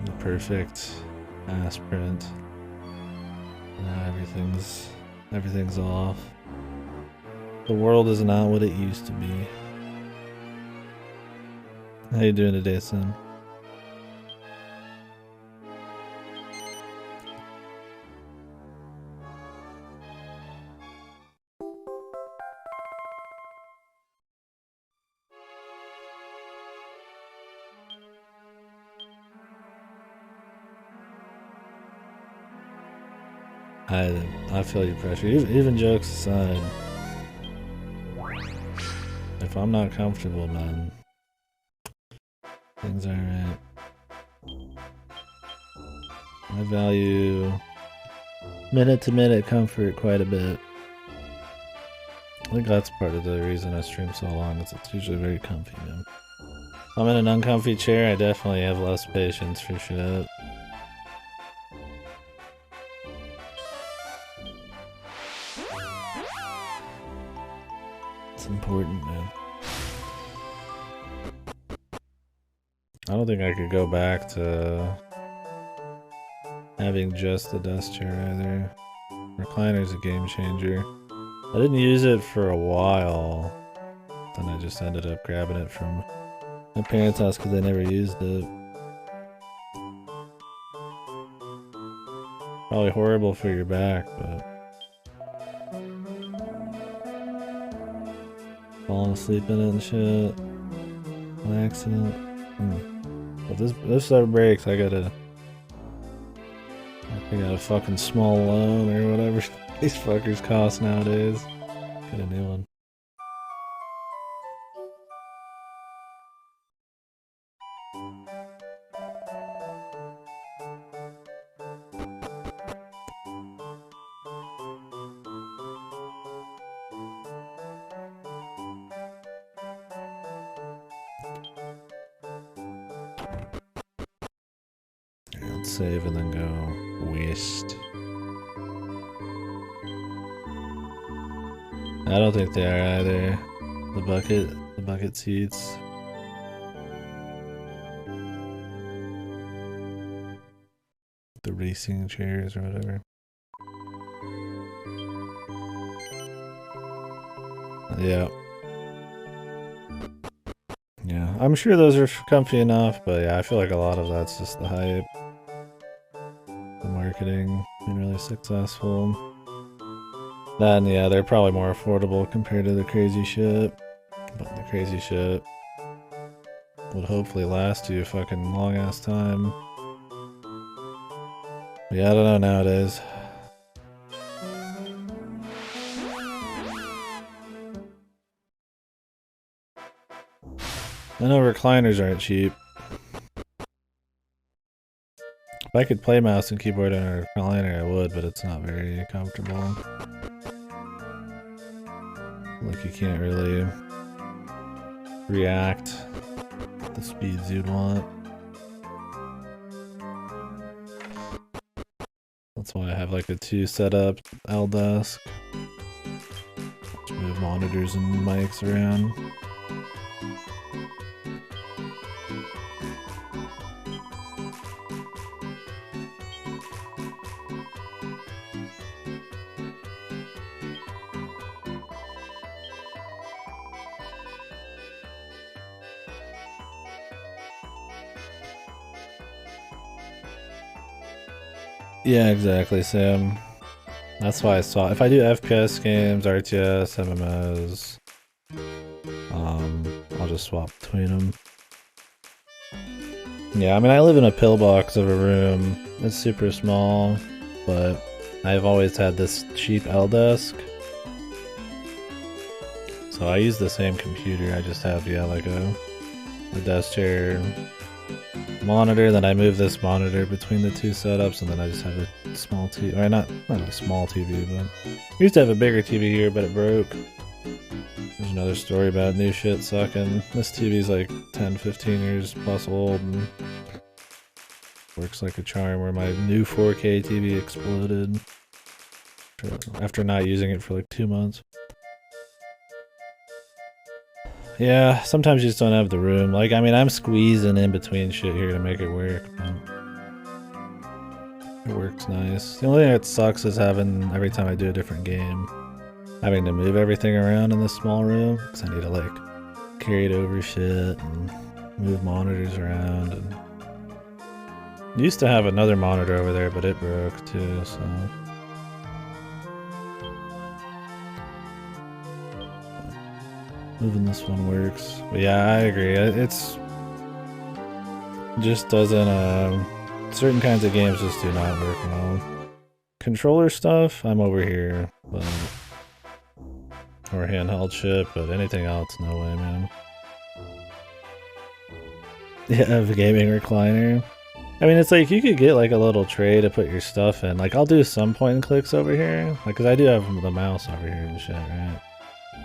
The perfect ass print. Now everything's off. The world is not what it used to be. How you doing today, son? I feel your pressure. Even jokes aside, if I'm not comfortable, man, things aren't right. I value minute to minute comfort quite a bit. I think that's part of the reason I stream so long. It's usually very comfy, man. If I'm in an uncomfy chair, I definitely have less patience for shit. It's important, man. I don't think I could go back to having just the desk chair either. Recliner's a game changer. I didn't use it for a while. Then I just ended up grabbing it from my parents' house because they never used it. Probably horrible for your back, but falling asleep in it and shit. An accident. But this ever breaks, I got a fucking small loan or whatever these fuckers cost nowadays. Get a new one. Let's save and then go west. I don't think they are either. The bucket seats. The racing chairs or whatever. Yeah. Yeah, I'm sure those are comfy enough, but yeah, I feel like a lot of that's just the hype. The marketing being really successful. Then yeah, they're probably more affordable compared to the crazy shit. But the crazy shit would hopefully last you a fucking long ass time. But yeah, I don't know nowadays. I know recliners aren't cheap. If I could play mouse and keyboard on a recliner, I would, but it's not very comfortable. Like you can't really react at the speeds you'd want. That's why I have like a 2 setup L desk. Move monitors and mics around. Yeah, exactly, Sam. That's why I saw if I do FPS games, RTS, MMOs, I'll just swap between them. Yeah, I mean I live in a pillbox of a room. It's super small, but I've always had this cheap L desk. So I use the same computer, I just have, yeah, like a desk chair, monitor, then I move this monitor between the 2 setups, and then I just have a small TV, or not a small TV, but I used to have a bigger TV here, but it broke. There's another story about new shit sucking. This TV's like 10, 15 years plus old, and works like a charm, where my new 4K TV exploded after not using it for like 2 months. Yeah, sometimes you just don't have the room. Like, I mean, I'm squeezing in between shit here to make it work, but it works nice. The only thing that sucks is having, every time I do a different game, having to move everything around in this small room, because I need to, like, carry it over shit and move monitors around. And used to have another monitor over there, but it broke too, so... Moving this one works. But yeah, I agree. It's just doesn't, certain kinds of games just do not work well. Controller stuff, I'm over here, but... Or handheld shit, but anything else, no way, man. Yeah, a gaming recliner. I mean, it's like, you could get like a little tray to put your stuff in. Like, I'll do some point and clicks over here. Like, cause I do have the mouse over here and shit, right?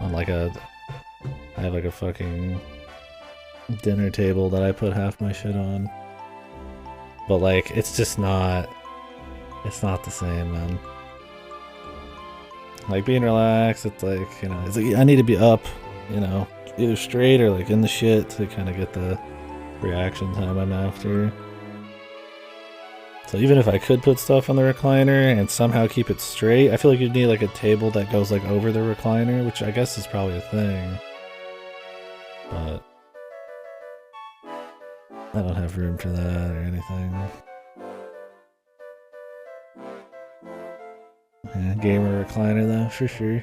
On like a... I have like a fucking dinner table that I put half my shit on. But like, it's just not... It's not the same, man. Like, being relaxed, it's like, you know, it's like, I need to be up, you know, either straight or like in the shit to kind of get the reaction time I'm after. So even if I could put stuff on the recliner and somehow keep it straight, I feel like you'd need like a table that goes like over the recliner, which I guess is probably a thing. But I don't have room for that or anything. Yeah, gamer recliner though, for sure.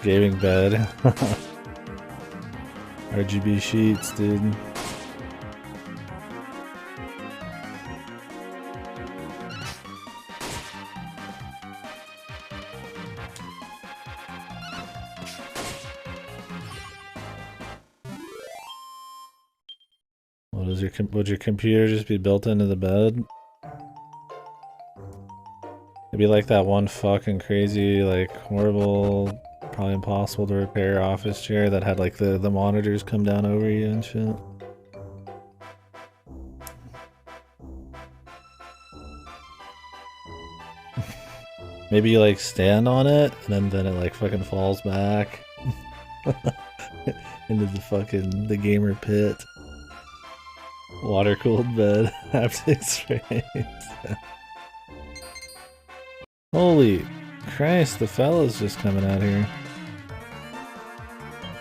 Gaming bed. RGB sheets, dude. Would your computer just be built into the bed? It'd be like that one fucking crazy, like, horrible, probably impossible to repair office chair that had like the monitors come down over you and shit. Maybe you like stand on it and then it like fucking falls back into the fucking the gamer pit. Water cooled bed. Haptics race. Holy Christ, the fella's just coming out here.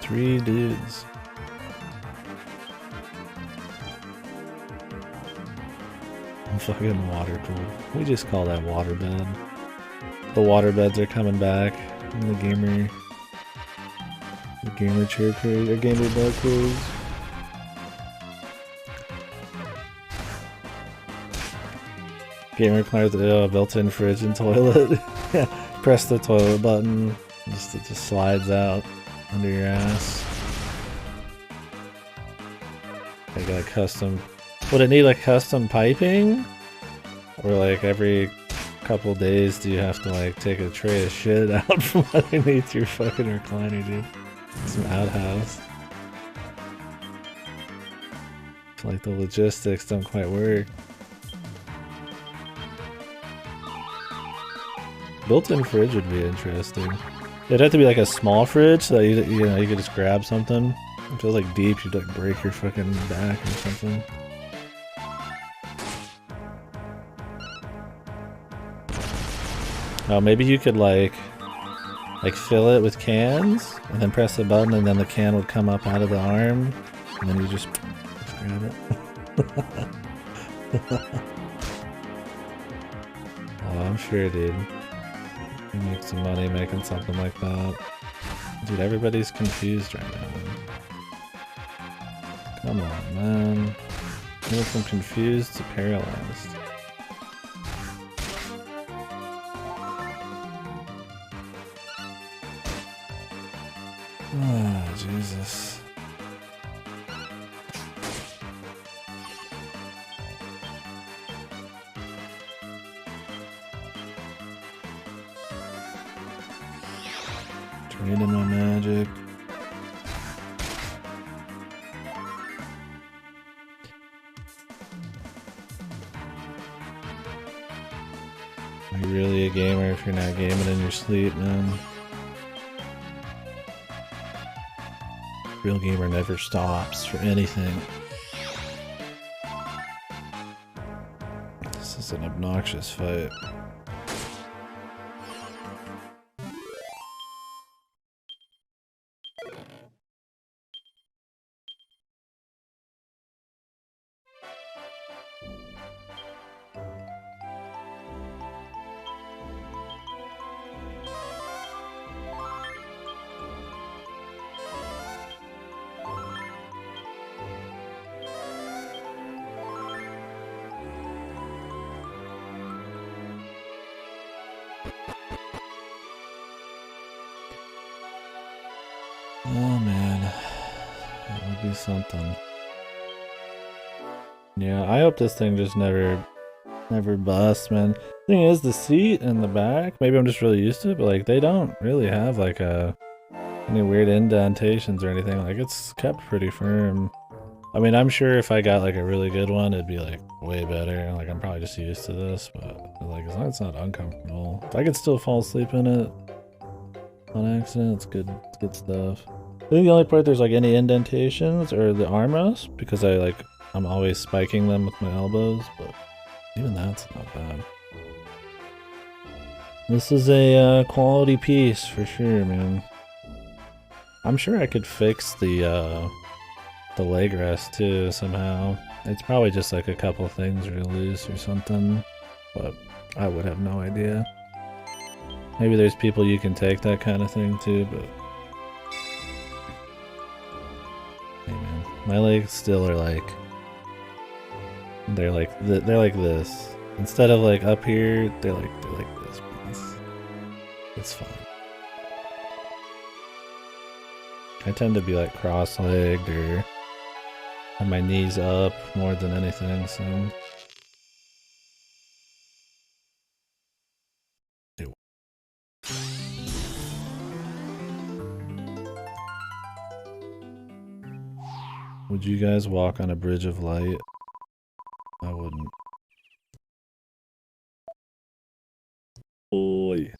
3 dudes. Fucking water cooled. We just call that water bed. The water beds are coming back in the gamer chair cruise or gamer bed cruise. Gamer requires a built-in fridge and toilet. Yeah, press the toilet button, it just slides out under your ass. I got a custom. Would it need like custom piping? Or like every couple days do you have to like take a tray of shit out from underneath your fucking recliner, dude? Some outhouse. It's like the logistics don't quite work. Built-in fridge would be interesting. It'd have to be like a small fridge so that you know you could just grab something. If it was like deep, you'd like break your fucking back or something. Oh, maybe you could like fill it with cans and then press the button and then the can would come up out of the arm and then you just grab it. Oh, I'm sure, dude. You make some money making something like that. Dude, everybody's confused right now, man. Come on, man. You went from confused to paralyzed. Ah, Jesus. Draining my magic. Are you really a gamer if you're not gaming in your sleep, man? Real gamer never stops for anything. This is an obnoxious fight. Oh man, that would be something. Yeah, I hope this thing just never busts, man. Thing is, the seat and the back, maybe I'm just really used to it, but like they don't really have like any weird indentations or anything. Like it's kept pretty firm. I mean, I'm sure if I got like a really good one, it'd be like way better. Like I'm probably just used to this, but like as long as it's not uncomfortable, if I could still fall asleep in it on accident, it's good stuff. I think the only part there's like any indentations are the armrests because I'm always spiking them with my elbows, but even that's not bad. This is a quality piece for sure, man. I'm sure I could fix the leg rest too somehow. It's probably just like a couple things are loose or something, but I would have no idea. Maybe there's people you can take that kind of thing too, but hey man, my legs still are like they're like this. Instead of like up here, they're like this. It's fine. I tend to be like cross-legged or have my knees up more than anything, so. Would you guys walk on a bridge of light? I wouldn't. Oi.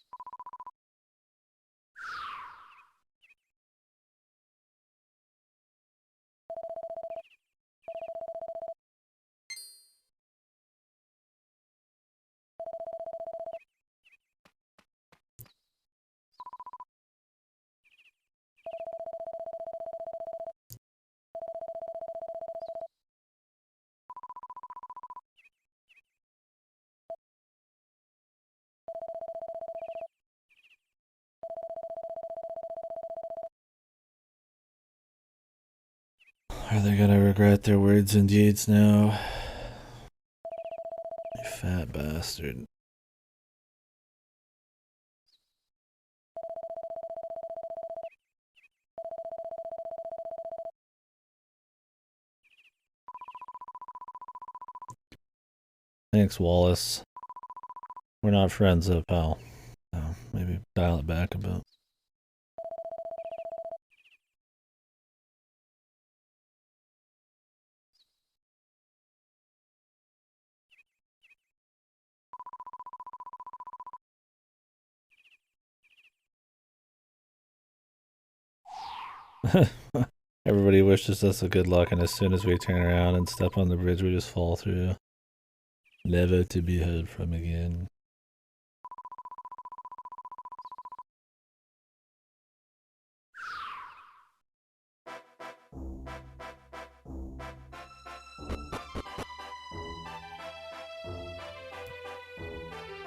Are they gonna regret their words and deeds now? You fat bastard. Thanks, Wallace. We're not friends though, pal. Oh, maybe dial it back a bit. Everybody wishes us a good luck, and as soon as we turn around and step on the bridge, we just fall through. Never to be heard from again.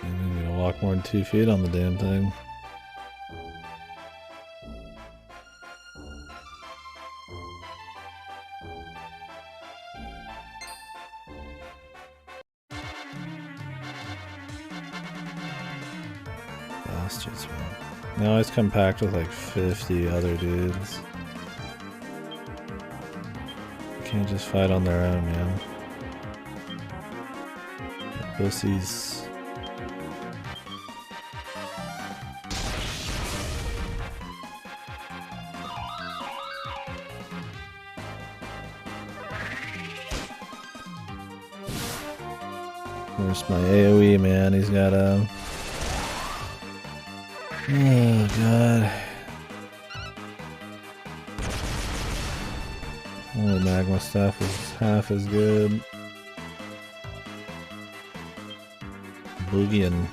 I'm gonna walk more than 2 feet on the damn thing. Bastards, man. They always come packed with like 50 other dudes. They can't just fight on their own, man. Pussies. Where's my AoE, man? He's got a... Oh, God. Only magma stuff is half as good. Boogieing.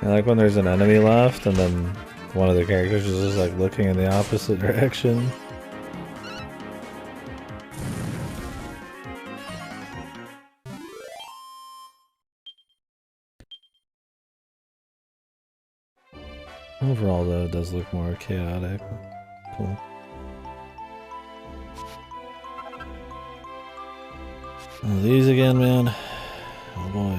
I like when there's an enemy left and then one of the characters is just like looking in the opposite direction. Overall though, it does look more chaotic. Cool. Oh, these again, man. Oh boy.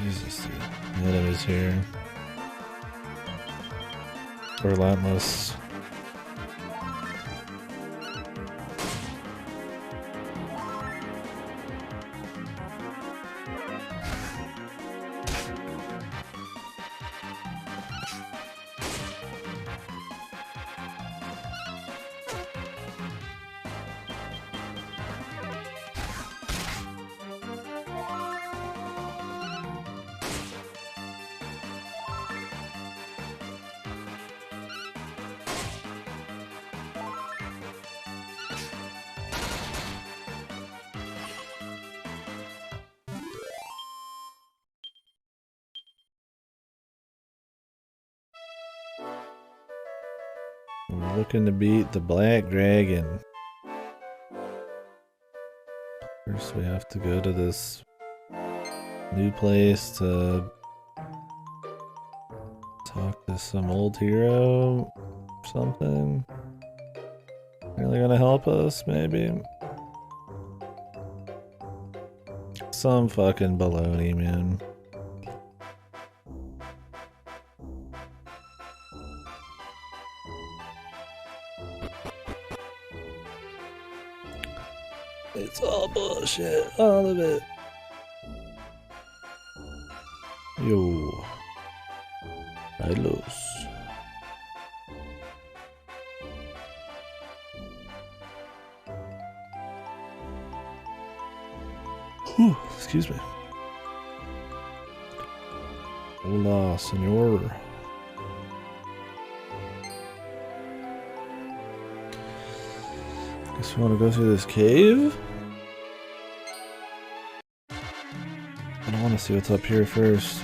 Jesus, dude. The enemy's here. Relentless. We're looking to beat the Black Dragon. First we have to go to this new place to talk to some old hero, something. Really gonna help us, maybe? Some fucking baloney, man. It's all bullshit, all of it. Yo. Silos. Whew, excuse me. Hola, senor. Guess we want to go through this cave? I don't want to see what's up here first.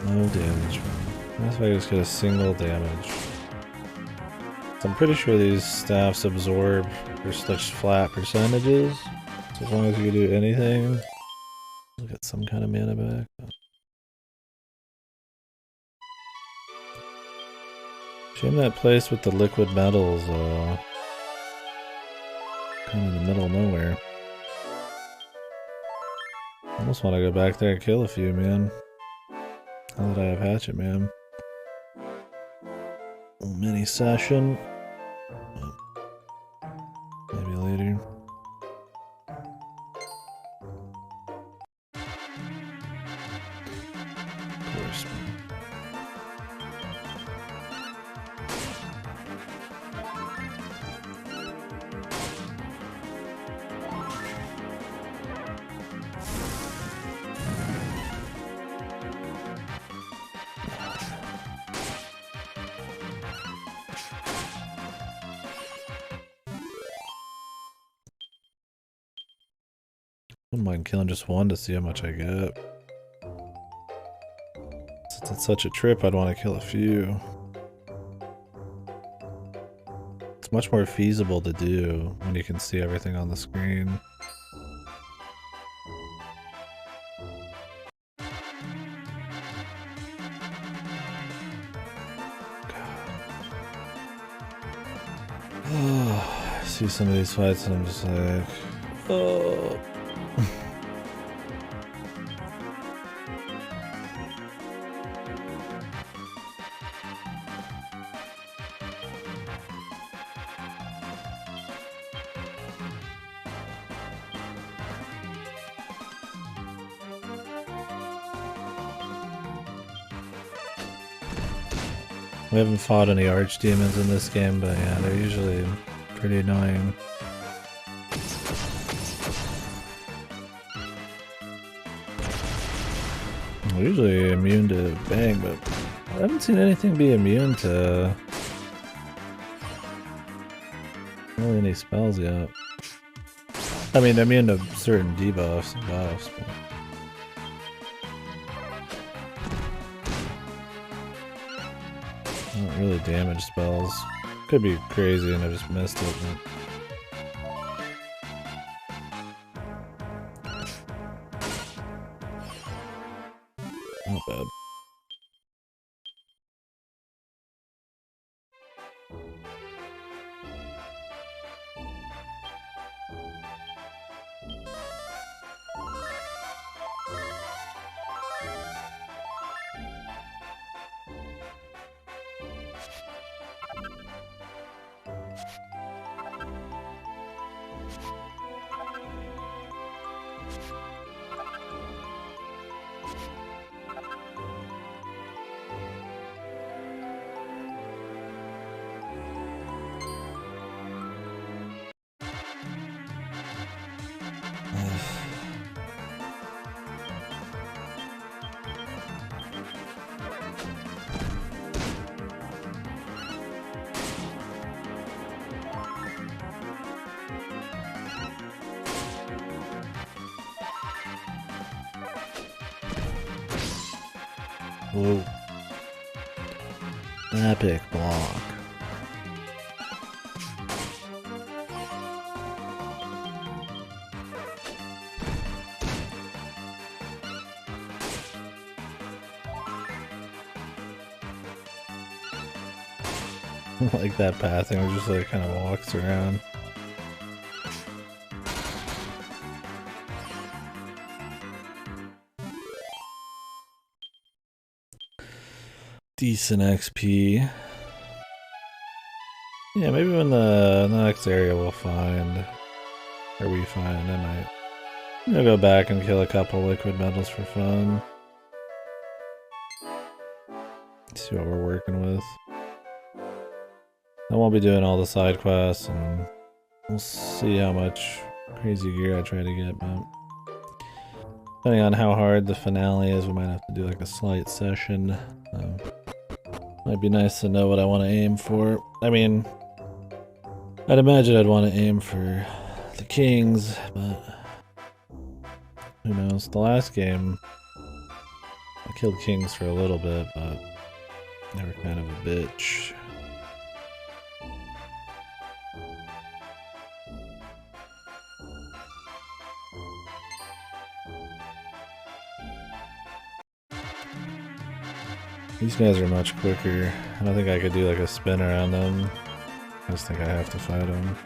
No damage. What if I just get a single damage? So I'm pretty sure these staffs absorb for such flat percentages. So as long as you do anything, you'll get some kind of mana back. Shame that place with the liquid metals, kind of in the middle of nowhere. I almost want to go back there and kill a few, man. Now that I have Hatchet Man. Little mini session. Maybe later. Of course. I wouldn't mind killing just one to see how much I get. Since it's such a trip, I'd want to kill a few. It's much more feasible to do when you can see everything on the screen. I see some of these fights and I'm just like, oh. We haven't fought any archdemons in this game, but yeah, they're usually pretty annoying. They're usually immune to bang, but I haven't seen anything be immune to really any spells yet. I mean, immune to certain debuffs and buffs, but not really damage spells. Could be crazy and I just missed it. But not bad. Whoa. Epic block. Like that pathing, it just like kind of walks around. Decent XP. Yeah, maybe when the next area we'll find, or we find, I might I'll go back and kill a couple liquid metals for fun. See what we're working with. I won't be doing all the side quests, and we'll see how much crazy gear I try to get, but depending on how hard the finale is, we might have to do like a slight session. Might be nice to know what I want to aim for. I mean, I'd imagine I'd want to aim for the kings, but who knows? The last game, I killed kings for a little bit, but they were kind of a bitch. These guys are much quicker. I don't think I could do like a spin around them. I just think I have to fight them.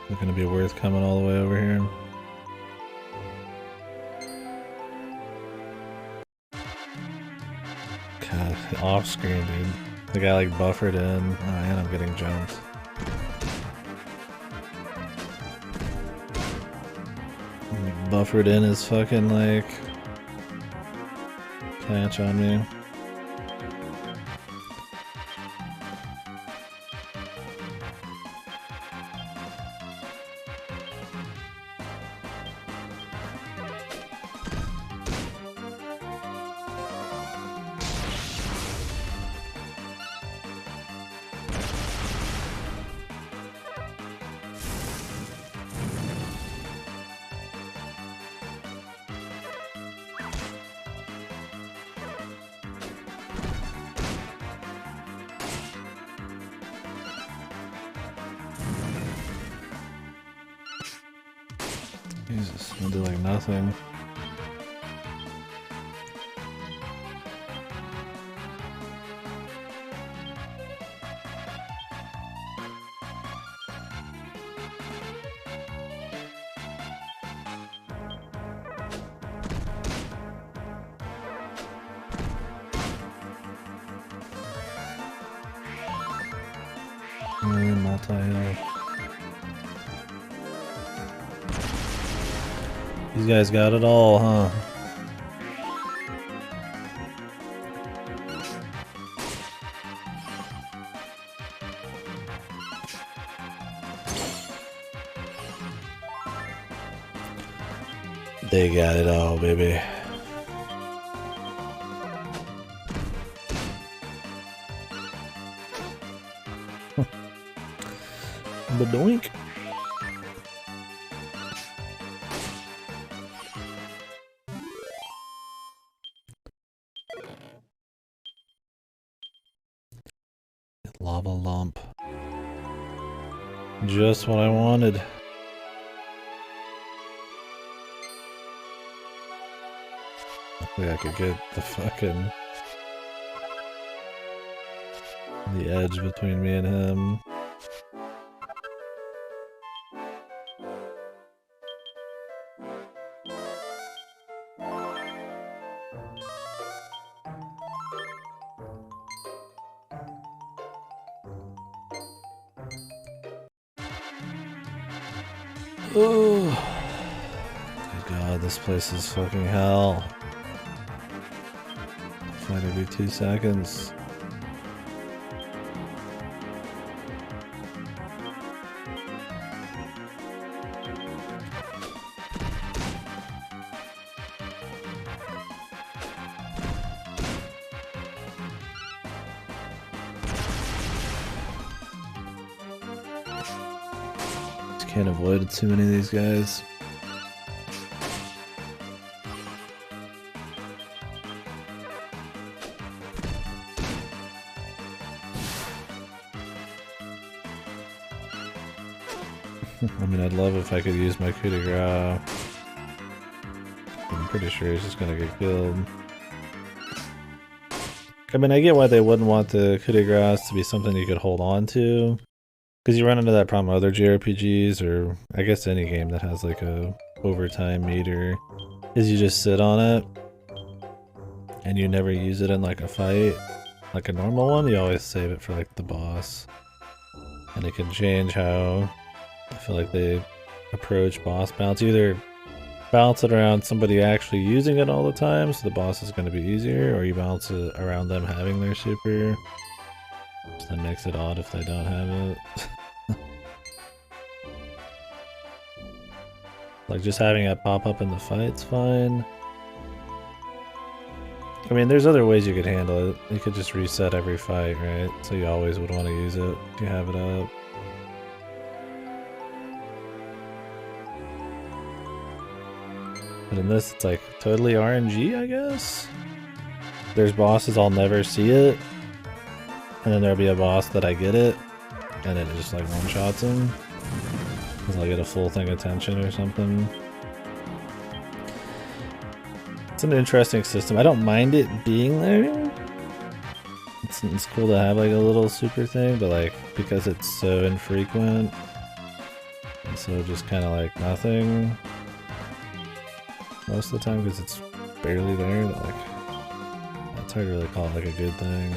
Not gonna be worth coming all the way over here. God, off screen, dude. The guy like buffered in. Oh, and I'm getting jumped. He buffered in his fucking like catch on me. Jesus, I'll do like nothing. Multi-heal. These guys got it all, huh? They got it all, baby. Badoink. Lava lump. Just what I wanted. Hopefully I could get the fucking the edge between me and him. Oh, good God, this place is fucking hell. Fight every 2 seconds. Can't avoid too many of these guys. I mean, I'd love if I could use my coup de grace. I'm pretty sure he's just gonna get killed. I mean, I get why they wouldn't want the coup de grace to be something you could hold on to. Because you run into that problem with other JRPGs, or I guess any game that has like a overtime meter, is you just sit on it, and you never use it in like a fight. Like a normal one, you always save it for like the boss. And it can change how I feel like they approach boss bounce. Either bounce it around somebody actually using it all the time, so the boss is going to be easier, or you bounce it around them having their super. So that makes it odd if they don't have it. Like just having it pop up in the fight's fine. I mean, there's other ways you could handle it. You could just reset every fight, right? So you always would want to use it if you have it up. But in this, it's like totally RNG, I guess? There's bosses I'll never see it. And then there'll be a boss that I get it. And then it just like one-shots him. Because I'll get a full thing of tension or something. It's an interesting system. I don't mind it being there. It's cool to have like a little super thing, but like because it's so infrequent and so just kind of like nothing most of the time because it's barely there, that like it's hard to really call it like a good thing.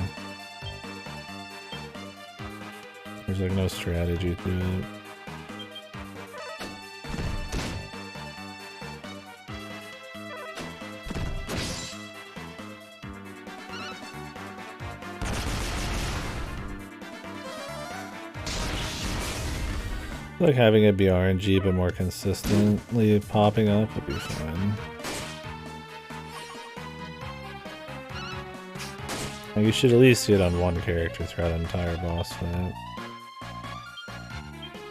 There's like no strategy to it. Like having it be RNG but more consistently popping up would be fine. Like you should at least see it on one character throughout an entire boss fight.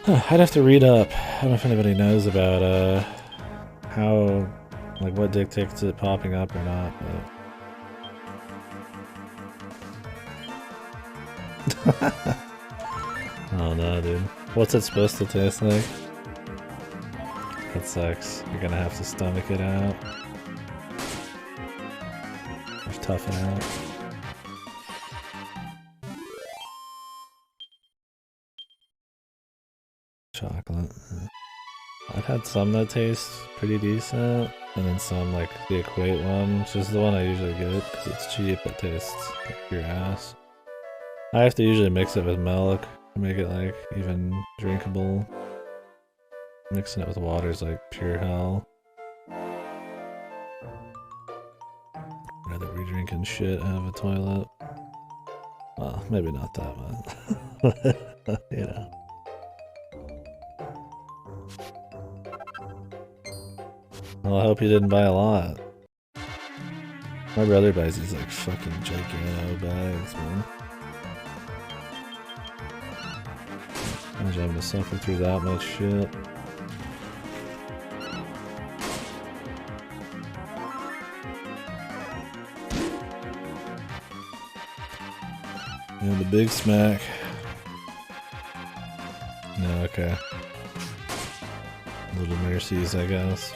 I'd have to read up. I don't know if anybody knows about how, like what dictates it popping up or not, but oh no, dude. What's it supposed to taste like? That sucks. You're gonna have to stomach it out. Just tough it out. Chocolate. I've had some that taste pretty decent, and then some like the Equate one, which is the one I usually get because it's cheap. It tastes like your ass. I have to usually mix it with milk to make it like even drinkable. Mixing it with water is like pure hell. I'd rather be drinking shit out of a toilet. Well, maybe not that much. You know. Well, I hope you didn't buy a lot. My brother buys these like fucking giganto bags, man. Imagine having to suffer through that much shit. And the big smack. No, okay. Little mercies, I guess.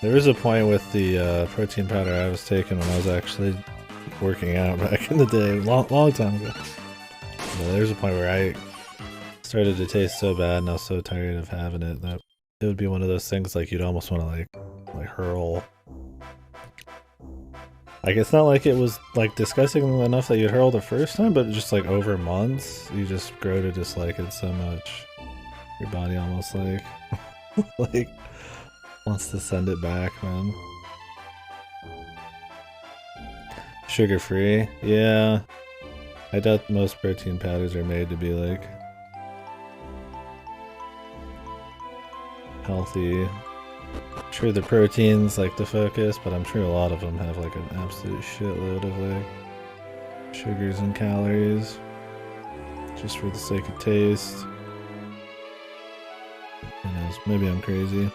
There was a point with the protein powder I was taking when I was actually working out back in the day, long time ago. But there's a point where I started to taste so bad and I was so tired of having it that it would be one of those things like you'd almost want to like hurl. Like it's not like it was like disgusting enough that you'd hurl the first time, but just like over months you just grow to dislike it so much. Your body almost like like wants to send it back, man. Sugar free? Yeah. I doubt most protein powders are made to be like healthy. I'm sure the protein's like the focus, but I'm sure a lot of them have like an absolute shitload of like sugars and calories just for the sake of taste. Who knows? Maybe I'm crazy.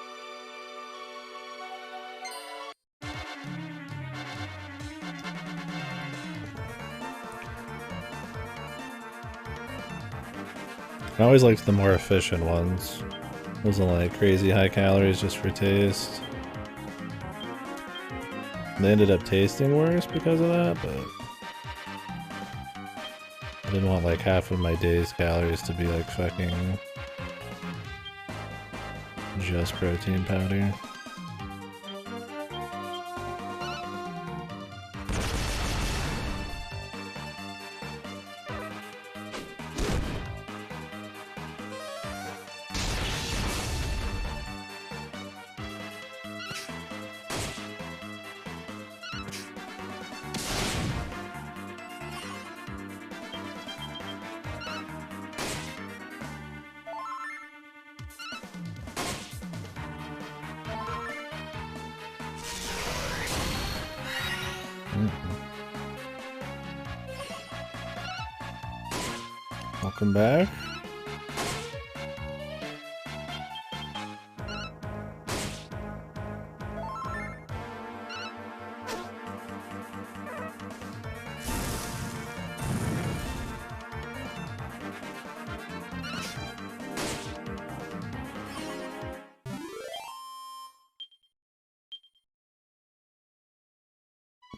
I always liked the more efficient ones. Wasn't like crazy high calories just for taste. They ended up tasting worse because of that, but I didn't want like half of my day's calories to be like fucking just protein powder. Welcome back.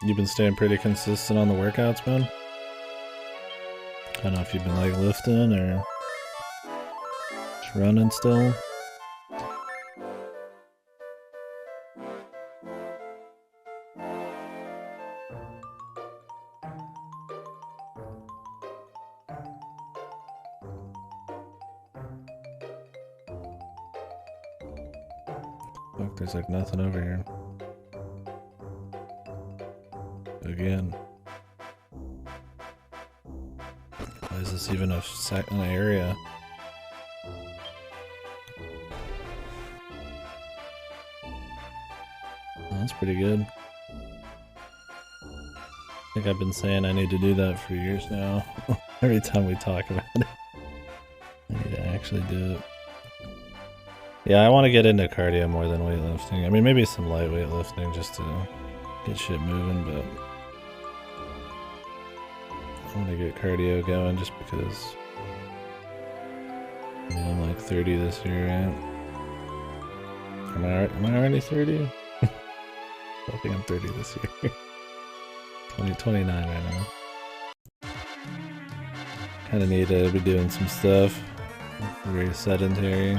You've been staying pretty consistent on the workouts, man? I don't know if you've been like lifting or just running still. Look, there's like nothing over here. Again. Why is this even an area? That's pretty good. I think I've been saying I need to do that for years now. Every time we talk about it. I need to actually do it. Yeah, I want to get into cardio more than weightlifting. I mean, maybe some light weightlifting just to get shit moving, but I want to get cardio going just because I mean, I'm like 30 this year, right? Am I already 30? I think I'm 30 this year. 29 right now. Kinda need to be doing some stuff. Very sedentary.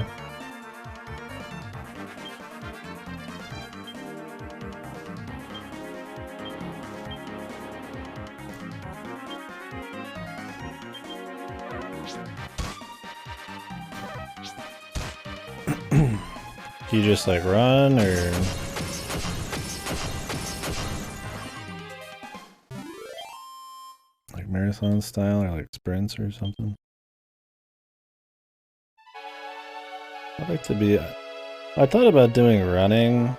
Do you just like run or? Like marathon style or like sprints or something? I'd like to be. I thought about doing running.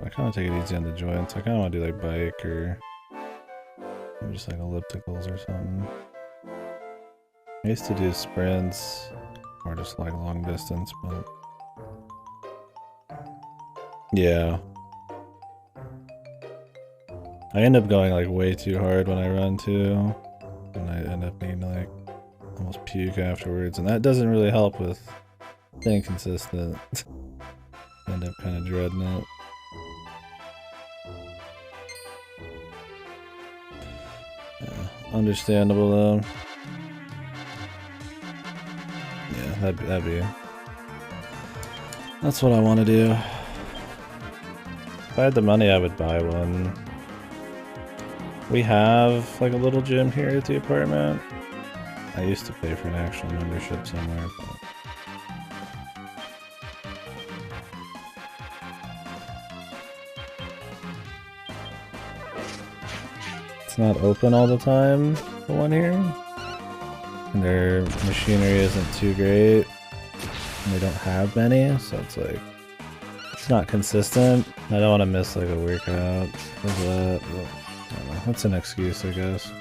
I kind of take it easy on the joints. I kind of want to do like bike or just like ellipticals or something. I used to do sprints or just like long distance, but yeah. I end up going like way too hard when I run too, and I end up being like almost puke afterwards, and that doesn't really help with staying consistent. End up kind of dreading it. Yeah, understandable though. Yeah, that'd be. That's what I want to do. If I had the money, I would buy one. We have like a little gym here at the apartment. I used to pay for an actual membership somewhere, but it's not open all the time, the one here. And their machinery isn't too great. And they don't have many, so it's like, it's not consistent. I don't want to miss like a workout because of that. But, I don't know. That's an excuse, I guess.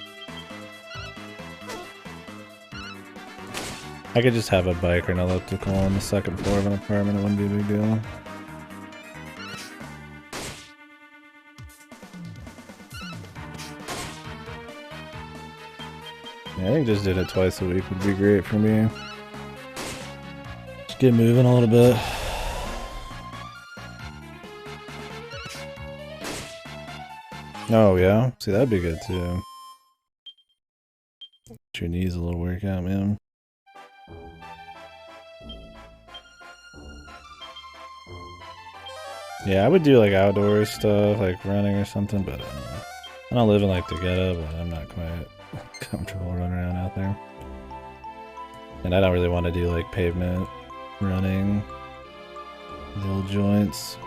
I could just have a bike or an elliptical on the second floor of an apartment. It wouldn't be a big deal. I think just doing it twice a week would be great for me. Just get moving a little bit. Oh yeah, see that'd be good too. Get your knees a little workout, man. Yeah, I would do like outdoor stuff, like running or something, but I don't live in like the ghetto, but I'm not quite comfortable running around out there. And I don't really want to do like pavement running, little joints.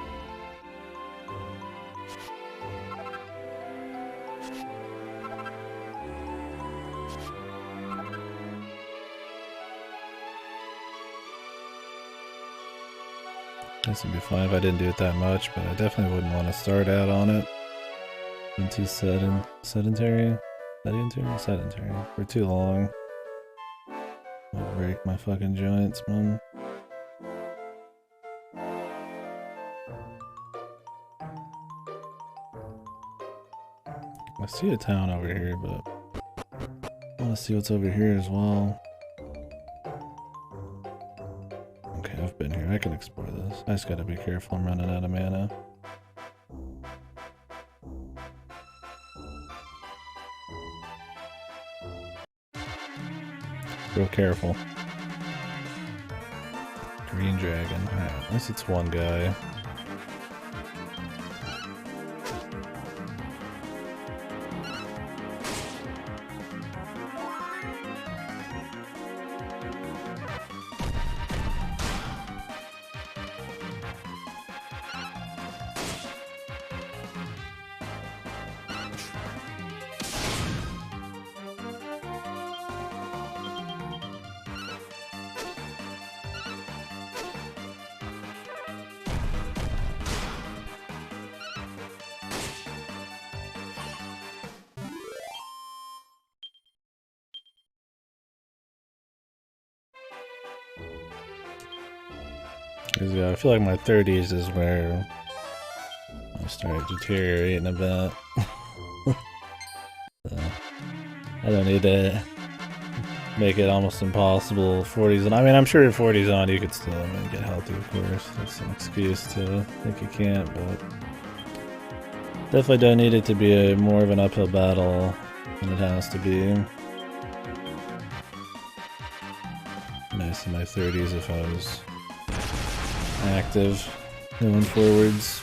This would be fine if I didn't do it that much, but I definitely wouldn't want to start out on it. Been too sedentary for too long. I'll break my fucking joints, man. I see a town over here, but I want to see what's over here as well. Okay, I've been here. I can explore this. I just gotta be careful. I'm running out of mana. Real careful. Green dragon. Alright, at least it's one guy. Yeah, I feel like my 30s is where I start deteriorating a bit. So, I don't need to make it almost impossible. 40s, and I mean, I'm sure at 40s on you could still get healthy, of course. That's an excuse to think you can't, but definitely don't need it to be more of an uphill battle than it has to be. Nice in my 30s if I was active going forwards.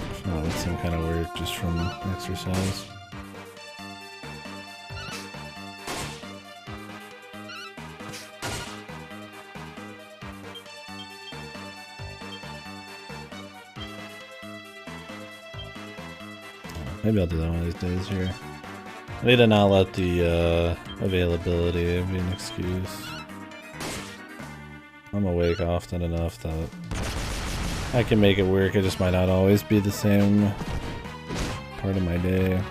If not with some kind of work just from exercise. Maybe I'll do that one of these days here. I need to not let the availability be an excuse. I'm awake often enough that I can make it work, it just might not always be the same part of my day.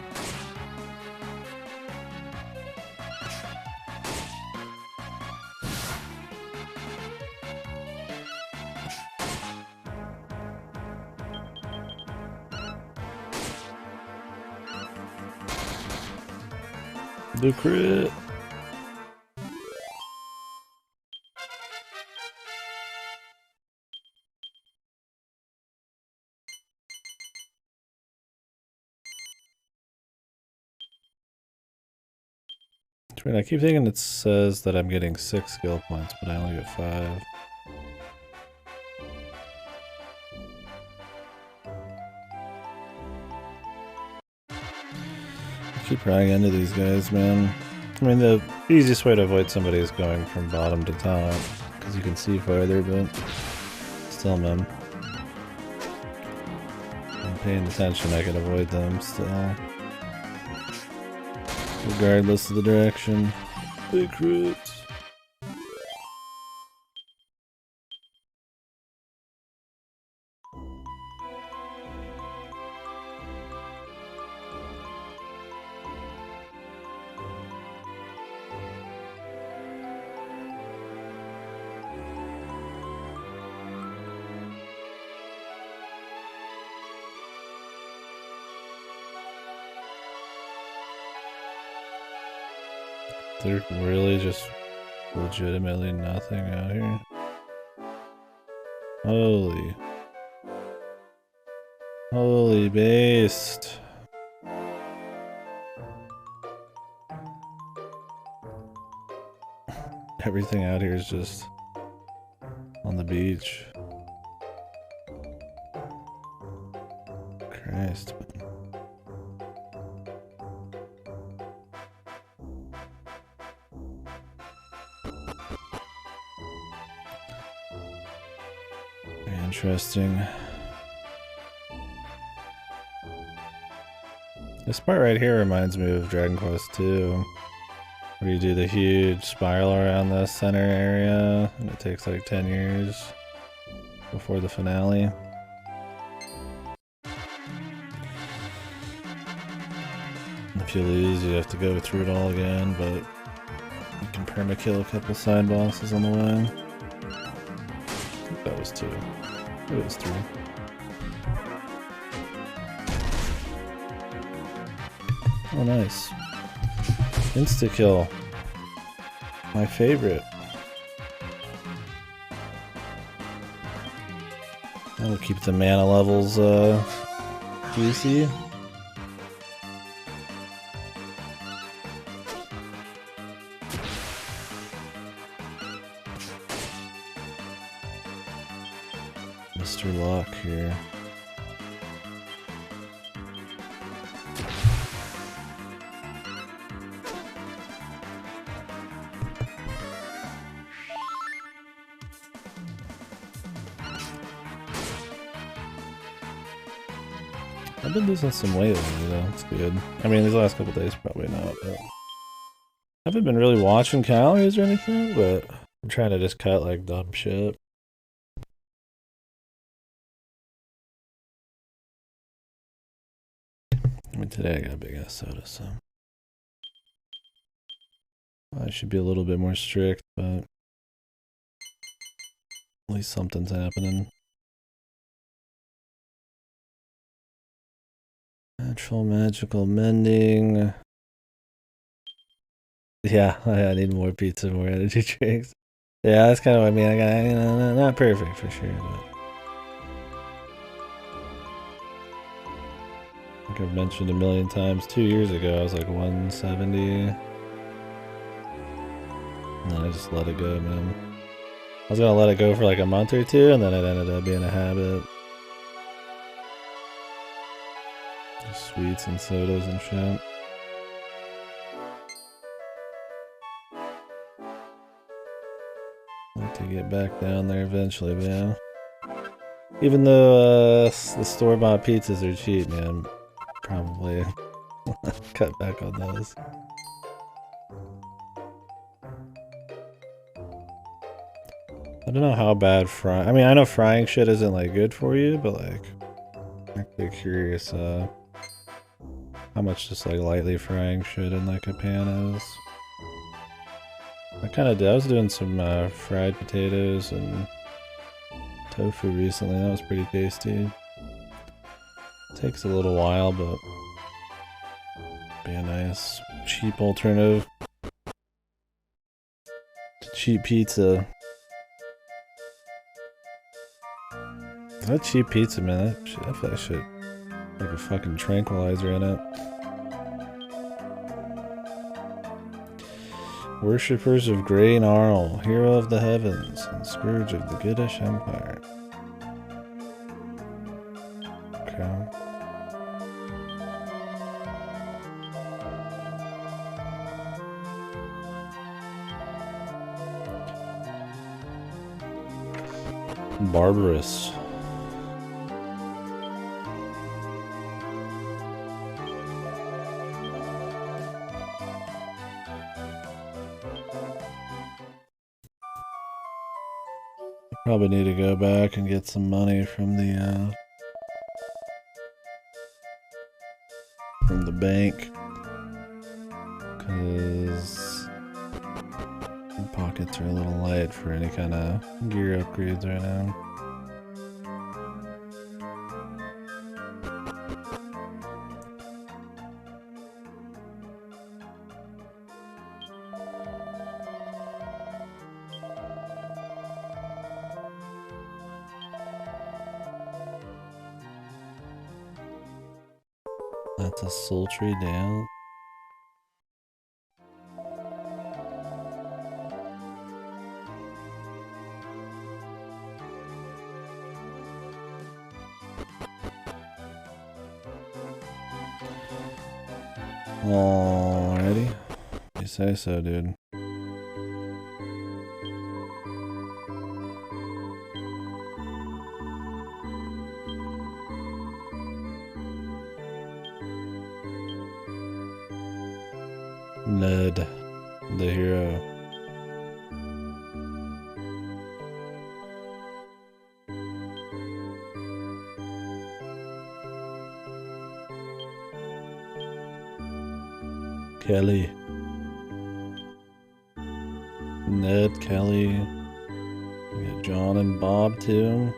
The crit! I keep thinking it says that I'm getting 6 skill points, but I only get 5. I keep running into these guys, man. I mean, the easiest way to avoid somebody is going from bottom to top, because you can see farther, but still, man. If I'm paying attention, I can avoid them still. Regardless of the direction. Big crit. There's really just legitimately nothing out here. Holy based. Everything out here is just on the beach. Christ, man. Very interesting. This part right here reminds me of Dragon Quest II, where you do the huge spiral around the center area, and it takes like 10 years before the finale. If you lose, you have to go through it all again, but you can perma-kill a couple side bosses on the way. I think that was 2. It was 3. Oh, nice. Insta-kill. My favorite. That'll keep the mana levels, juicy. Mr. Locke here. I've been losing some weight lately though, it's good. I mean, these last couple days probably not, but I haven't been really watching calories or anything, but I'm trying to just cut like dumb shit. I mean, today I got a big ass soda, so I should be a little bit more strict, but at least something's happening. Natural magical mending. Yeah, I need more pizza, more energy drinks. Yeah, that's kind of what I mean. I got, you know, not perfect for sure, but like I've mentioned a million times, 2 years ago I was like 170. And then I just let it go, man. I was gonna let it go for like a month or two, and then it ended up being a habit. Just sweets and sodas and shit. Like to get back down there eventually, but yeah. Even though the store-bought pizzas are cheap, man, probably cut back on those. I don't know how bad frying. I mean, I know frying shit isn't like good for you, but like, I'm actually curious how much just like lightly frying shit in like a pan is. I kind of did. I was doing some fried potatoes and tofu recently. That was pretty tasty. Takes a little while, but be a nice cheap alternative to cheap pizza. That cheap pizza, man, that feel like shit like a fucking tranquilizer in it. Worshippers of Grey Gnarl, hero of the heavens, and scourge of the Goodish Empire. Okay. Barbarous. Probably need to go back and get some money from the bank, cause my pockets are a little light for any kind of gear upgrades right now. That's a sultry dance. Alrighty. You say so, dude. Ned, the hero. Kelly. Ned, Kelly. We got John and Bob too.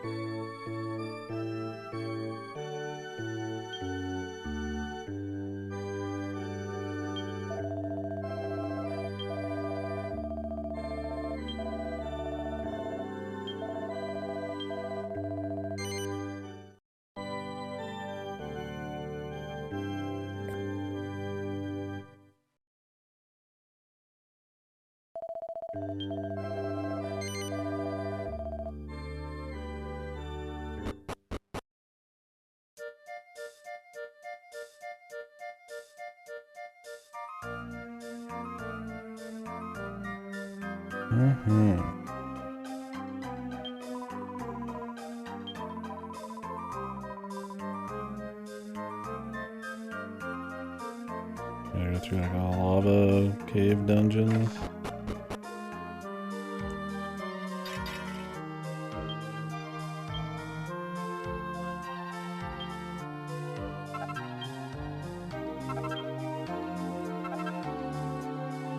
Gotta go through like a lava cave dungeon.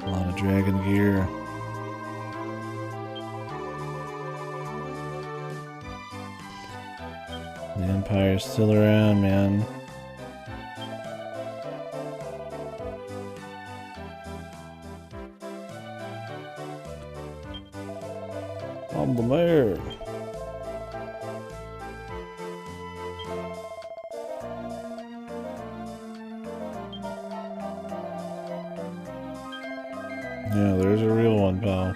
A lot of dragon gear. The Empire's still around, man. I'm the mayor. Yeah, there's a real one, pal.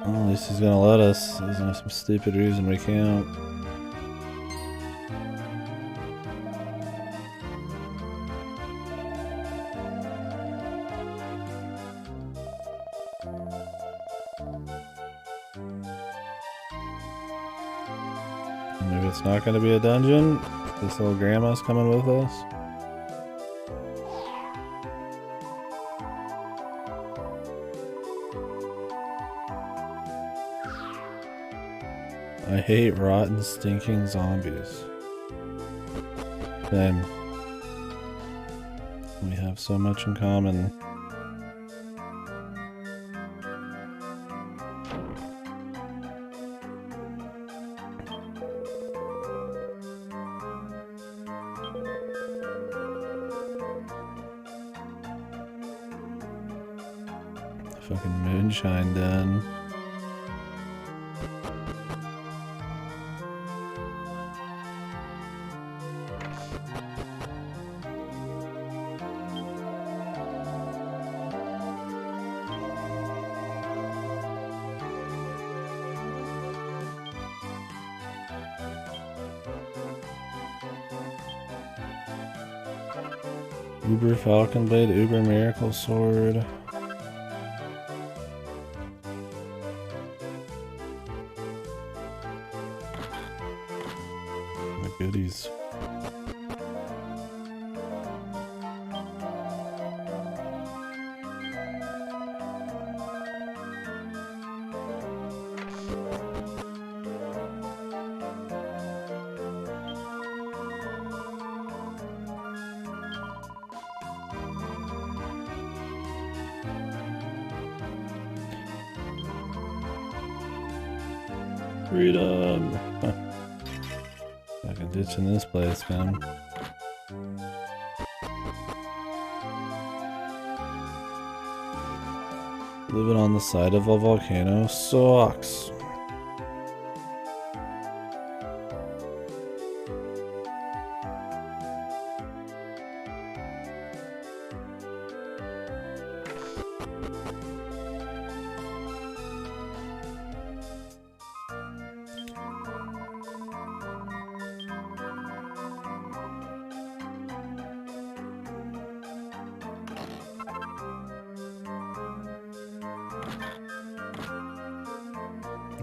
Well, at least he's gonna let us. There's some stupid reason we can't. Maybe it's not gonna be a dungeon. This little grandma's coming with us. I hate rotten, stinking zombies. Then we have so much in common. Fucking moonshine den. Uber Falcon Blade, Uber Miracle Sword. The goodies. Freedom! Huh. Fucking ditching this place, man. Living on the side of a volcano sucks.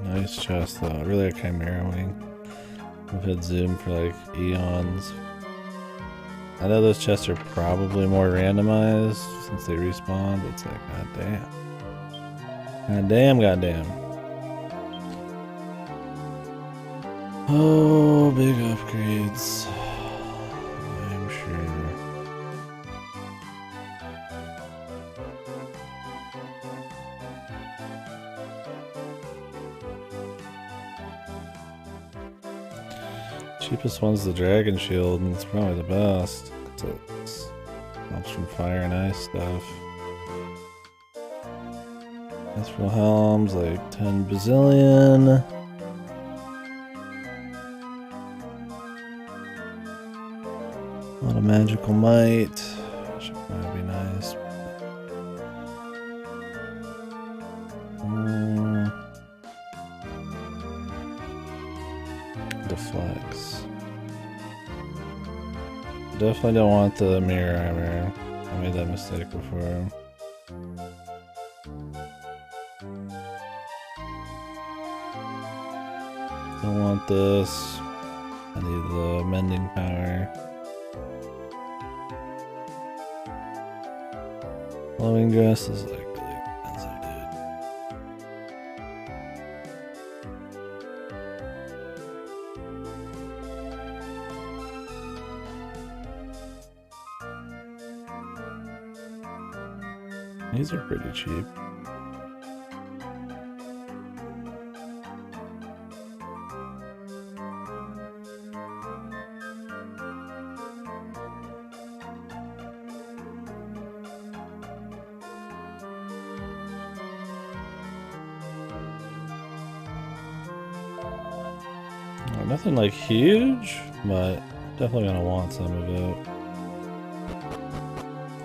Nice chest though, really a chimera wing. We've had zoom for like eons. I know those chests are probably more randomized since they respawn, but it's like, goddamn. Goddamn. Oh, big upgrades. I'm sure. Cheapest one's the dragon shield, and it's probably the best. It helps from fire and ice stuff. Mithril helms, like 10 bazillion. A lot of magical might. Should probably be nice. Deflects. Definitely don't want the mirror armor. I made that mistake before. Don't want this. I need the mending power. Glowing dress is like really expensive, dude. These are pretty cheap. Nothing like huge, but definitely gonna want some of it.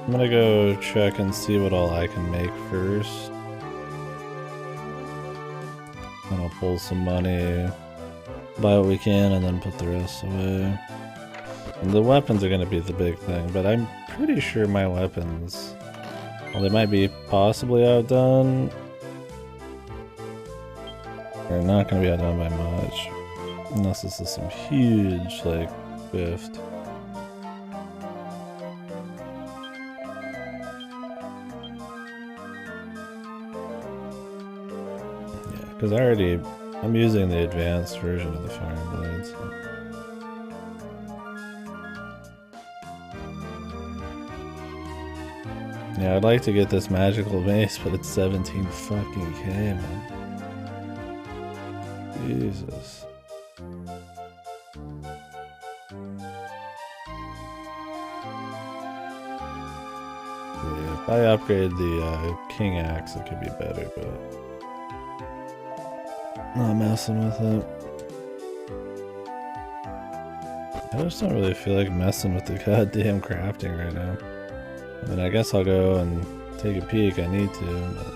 I'm gonna go check and see what all I can make first. And I'll pull some money, buy what we can, and then put the rest away. And the weapons are gonna be the big thing, but I'm pretty sure my weapons, well, they might be possibly outdone. They're not gonna be outdone by much. Unless this is some huge, like, gift. Yeah, because I'm using the advanced version of the Fire Blade, so. Yeah, I'd like to get this magical mace, but it's 17 fucking K, man. Jesus. If I upgrade the King Axe, it could be better, but not messing with it. I just don't really feel like messing with the goddamn crafting right now. I mean, I guess I'll go and take a peek. I need to, but...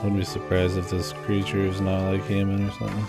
Wouldn't be surprised if this creature is not like human or something.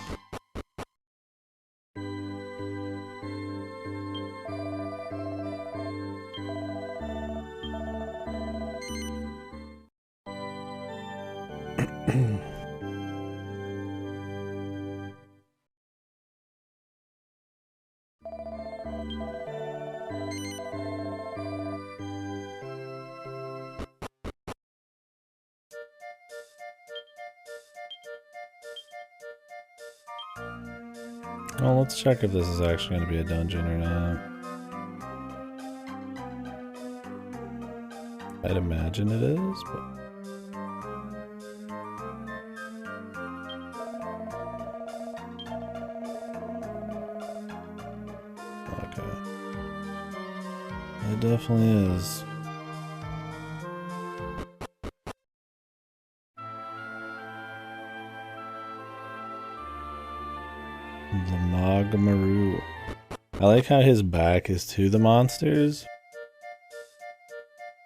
Well, let's check if this is actually going to be a dungeon or not. I'd imagine it is, but... Okay. It definitely is. Ogmaru. I like how his back is to the monsters.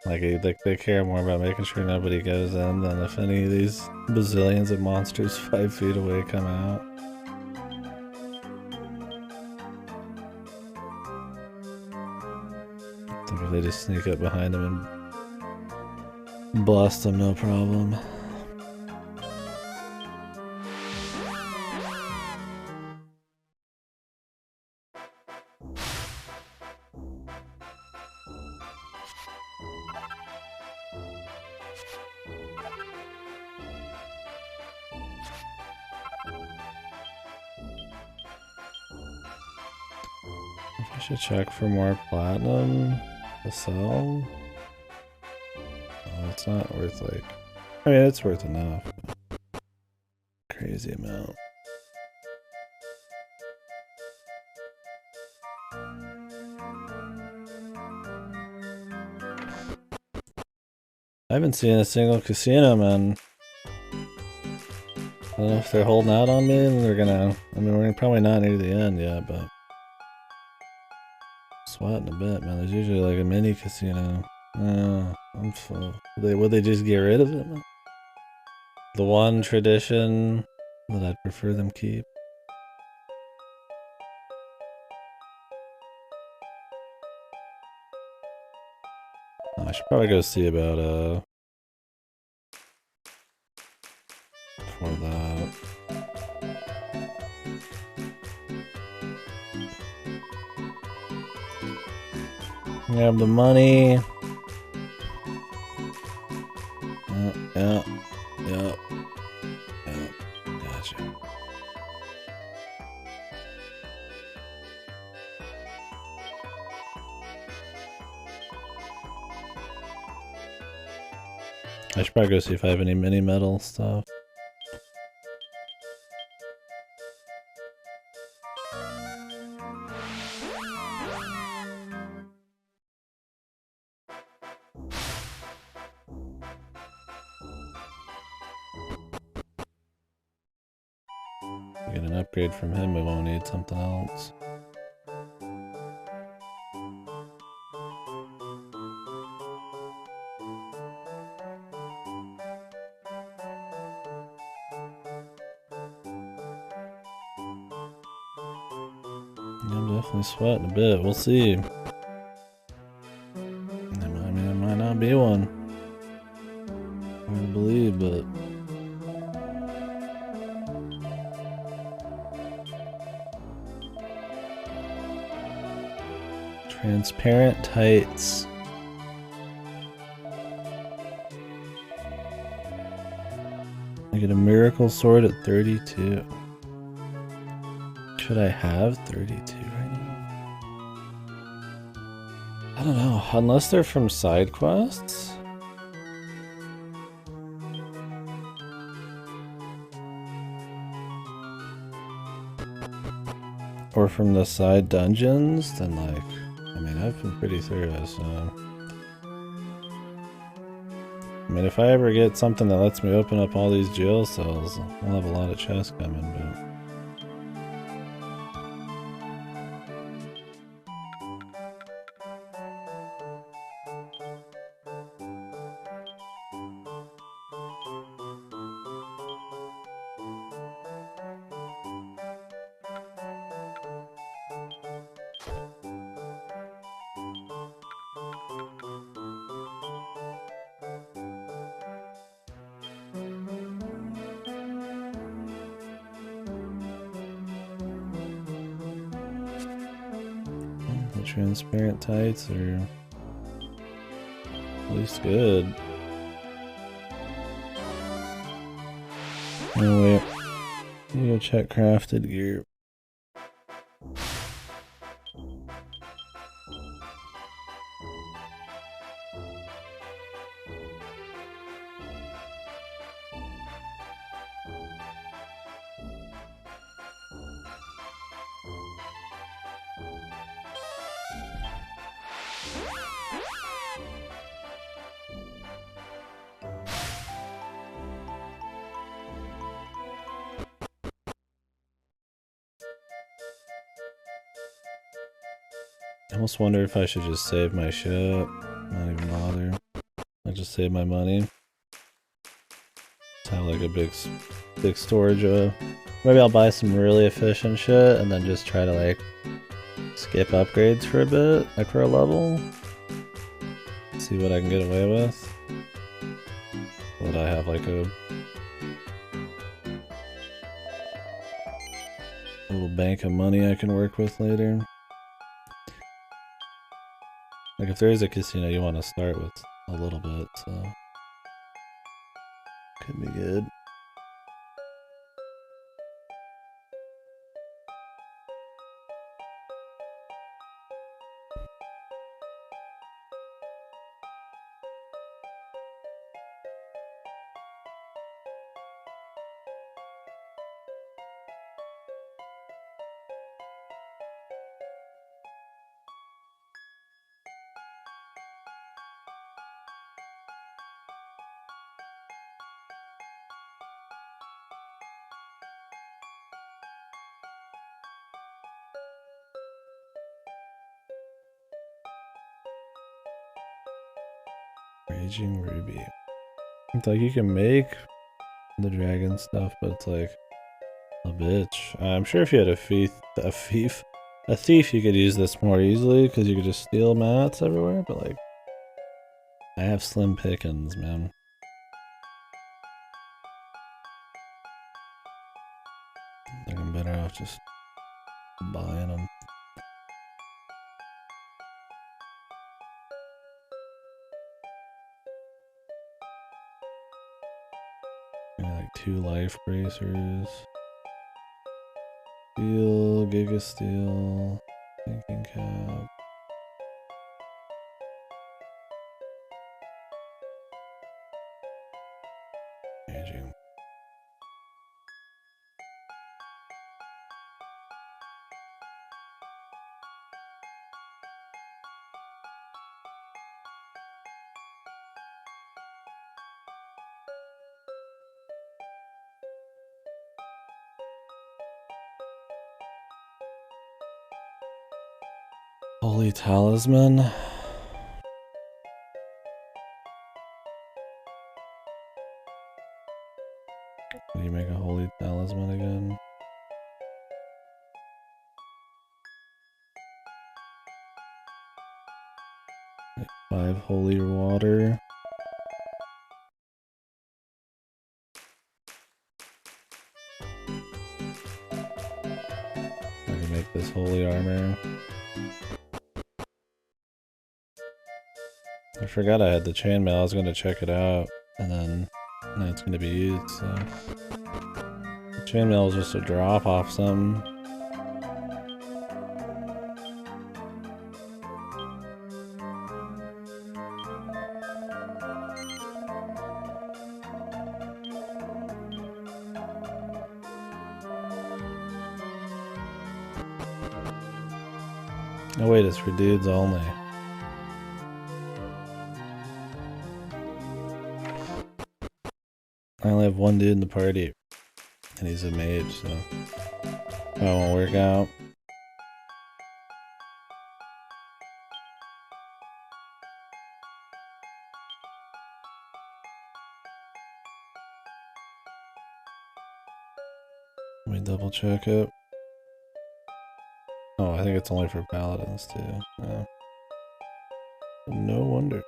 Like they care more about making sure nobody goes in than if any of these bazillions of monsters 5 feet away come out. I think if they just sneak up behind him and blast him, no problem. I should check for more platinum to sell. Oh, it's not worth like... I mean, it's worth enough. Crazy amount. I haven't seen a single casino, man. I don't know if they're holding out on me and they're gonna... I mean, we're probably not near the end yet, but... Sweating a bit, man. There's usually like a mini casino. I'm full. Would they just get rid of it, man? The one tradition that I'd prefer them keep. I should probably go see about for that. We have the money. Yeah. Gotcha. I should probably go see if I have any mini metal stuff. Get an upgrade from him, we won't need something else. I'm definitely sweating a bit, we'll see. I mean, it might not be one. Hard to believe, but... Transparent tights. I get a miracle sword at 32. Should I have 32 right now? I don't know, unless they're from side quests. Or from the side dungeons, then like, I mean, I've been pretty thorough, so... I mean, if I ever get something that lets me open up all these jail cells, I'll have a lot of chests coming, but... The transparent tights are at least good. Anyway, let me go check crafted gear. I almost wonder if I should just save my shit. Not even bother. I just save my money. Have like a big storage. Maybe I'll buy some really efficient shit and then just try to like skip upgrades for a bit, like for a level. See what I can get away with. But I have like a little bank of money I can work with later. Like if there is a casino, you want to start with a little bit, so could be good. Raging Ruby. It's like you can make the dragon stuff, but it's like a bitch. I'm sure if you had a thief, you could use this more easily because you could just steal mats everywhere. But like, I have slim pickings, man. I think I'm better off just buying them. Like 2 life bracers. Steel, Giga Steel, thinking cap. Aging. Holy Talisman. How do you make a Holy Talisman again? Like 5 Holy Water. I can make this Holy Armor. I forgot I had the chainmail. I was going to check it out, and then now it's going to be used, so... The chainmail is just a drop off something. Oh wait, it's for dudes only. I only have one dude in the party, and he's a mage, so that won't work out. Let me double check it. Oh, I think it's only for paladins too. Yeah. No wonder.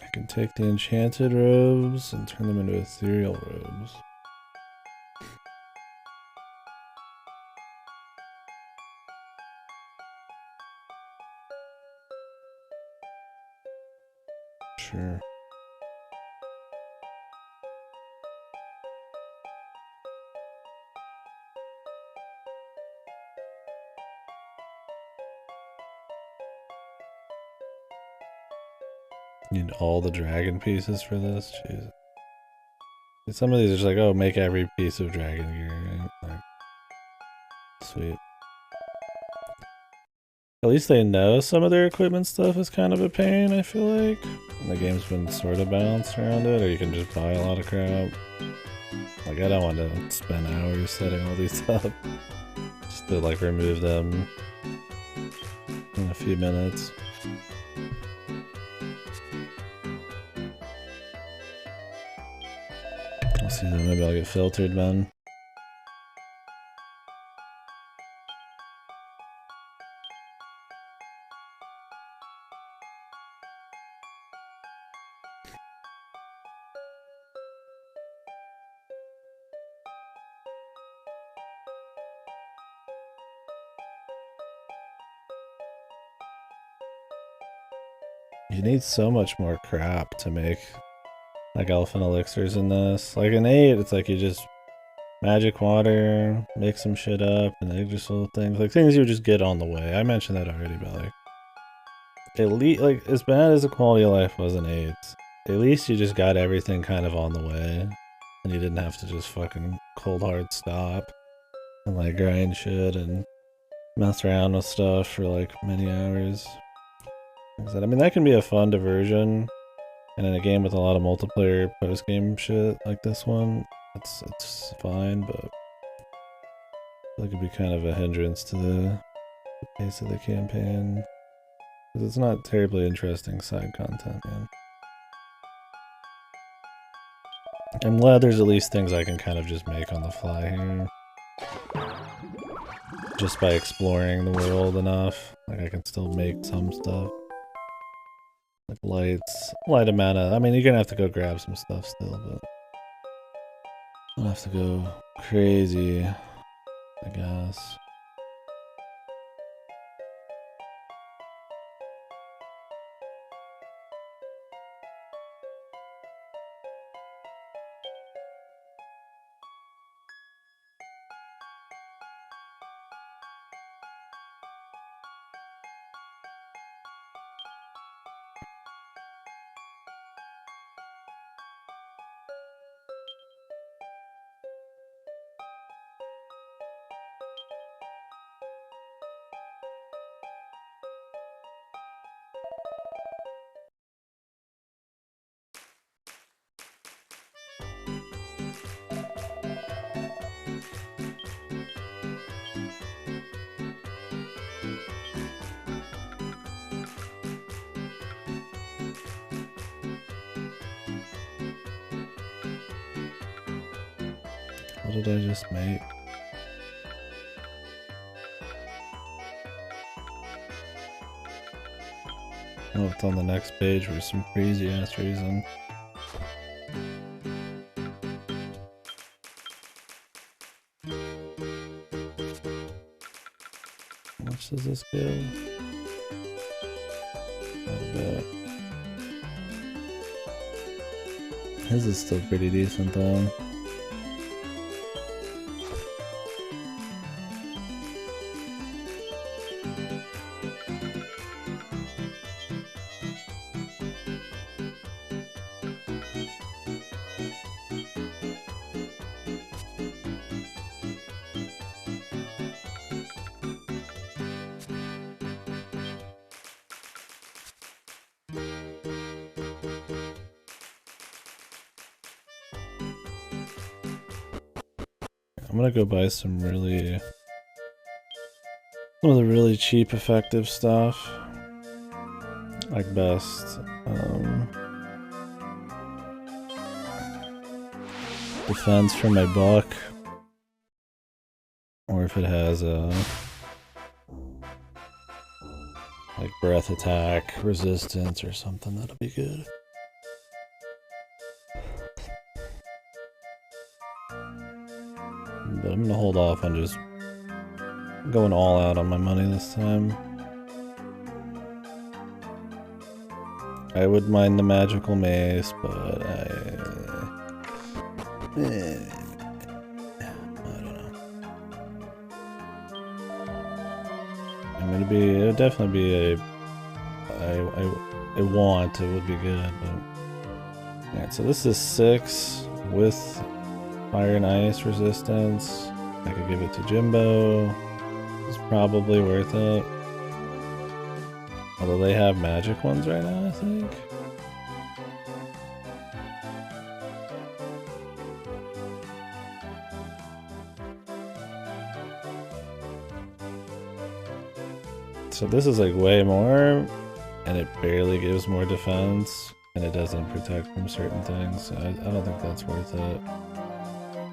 I can take the enchanted robes and turn them into ethereal robes. Sure. Need all the dragon pieces for this? Jesus. Some of these are just like, oh, make every piece of dragon gear. Right? Like, sweet. At least they know some of their equipment stuff is kind of a pain, I feel like. And the game's been sort of balanced around it, or you can just buy a lot of crap. Like, I don't want to spend hours setting all these up. Just to, like, remove them in a few minutes. I'll see that maybe I'll get filtered, man. You need so much more crap to make like elfin elixirs in this. Like in 8, it's like you just magic water, make some shit up, and they just little things. Like things you just get on the way. I mentioned that already, but like like as bad as the quality of life was in 8, at least you just got everything kind of on the way. And you didn't have to just fucking cold hard stop and like grind shit and mess around with stuff for like many hours. I mean, that can be a fun diversion, and in a game with a lot of multiplayer post-game shit like this one, it's fine, but I feel like it'd be kind of a hindrance to the pace of the campaign, because it's not terribly interesting side content, man. I'm glad there's at least things I can kind of just make on the fly here. Just by exploring the world enough, like I can still make some stuff. Like light amount of, I mean, you're gonna have to go grab some stuff still, but I don't have to go crazy, I guess. What did I just make? Oh, it's on the next page for some crazy ass reason. How much does this give? Not a bit. His is still pretty decent though. I'm gonna go buy some of the really cheap effective stuff. Like best defense for my buck. Or if it has a like breath attack resistance or something, that'll be good. But I'm gonna hold off on just going all out on my money this time. I would mind the magical mace, but I don't know. I mean, it would definitely be a want, it would be good, but alright, so this is 6 with fire and ice resistance. I could give it to Jimbo. It's probably worth it. Although they have magic ones right now, I think. So this is like way more, and it barely gives more defense, and it doesn't protect from certain things, so I don't think that's worth it.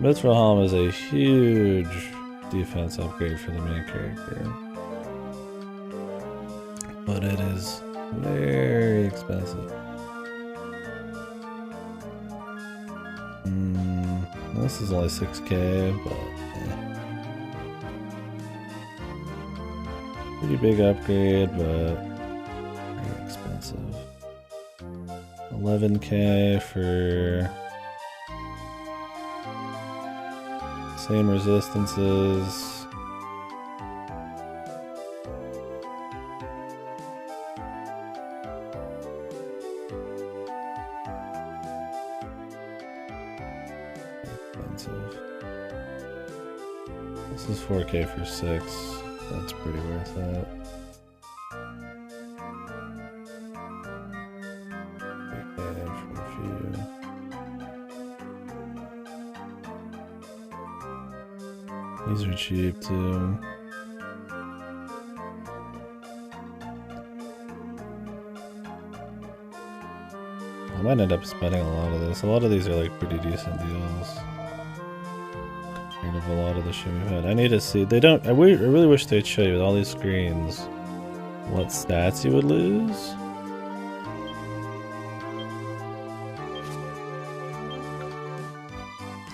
Mithril Helm is a huge defense upgrade for the main character, but it is very expensive. This is only 6k, but pretty big upgrade, but very expensive. 11k for same resistances. Expensive. This is 4k for 6. That's pretty worth it. These are cheap too. I might end up spending a lot of this. A lot of these are like pretty decent deals compared to a lot of the shit we've had. I need to see. They don't. I really wish they'd show you with all these screens what stats you would lose.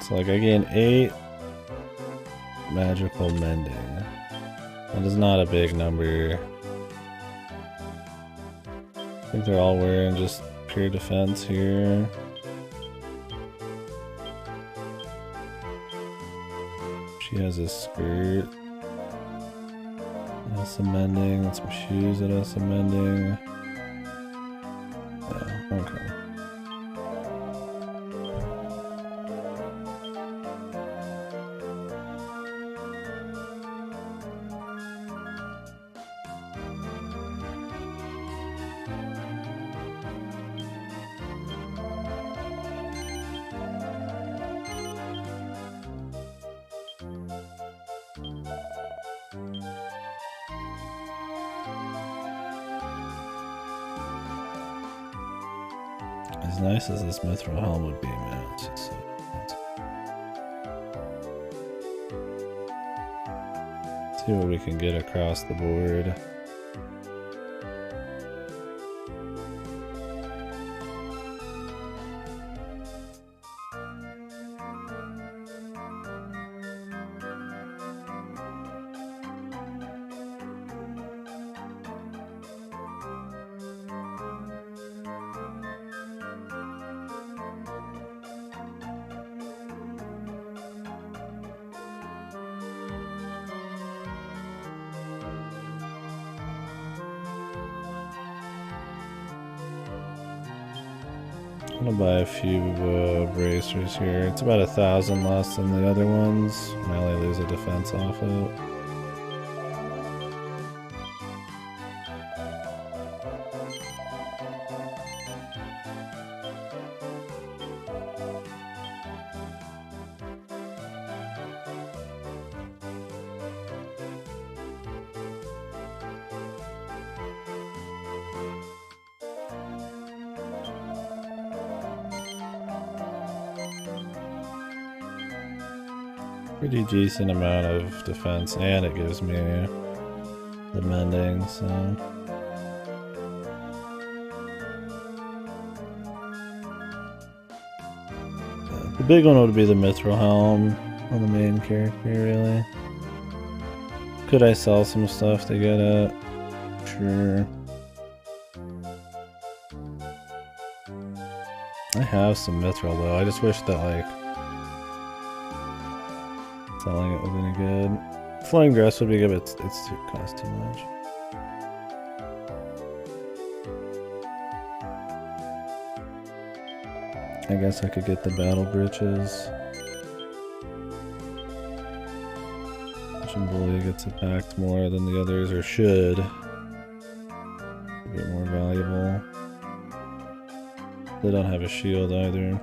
So like I gain 8 magical mending. That is not a big number. I think they're all wearing just pure defense here. She has a skirt that has some mending, and some shoes that has some mending. Yeah, okay. As nice as this mithril helm would be, man, it's just so expensive. See what we can get across the board. I'm gonna buy a few bracers here. It's about 1,000 less than the other ones. I only lose a defense off it. Pretty decent amount of defense, and it gives me the mending, so. The big one would be the mithril helm on the main character, really. Could I sell some stuff to get it? Sure. I have some mithril though, I just wish that like selling it was any good. Flowing dress would be good, but it's costs too much. I guess I could get the battle breeches. Shimbolio gets attacked more than the others, or should. bit more valuable. They don't have a shield either.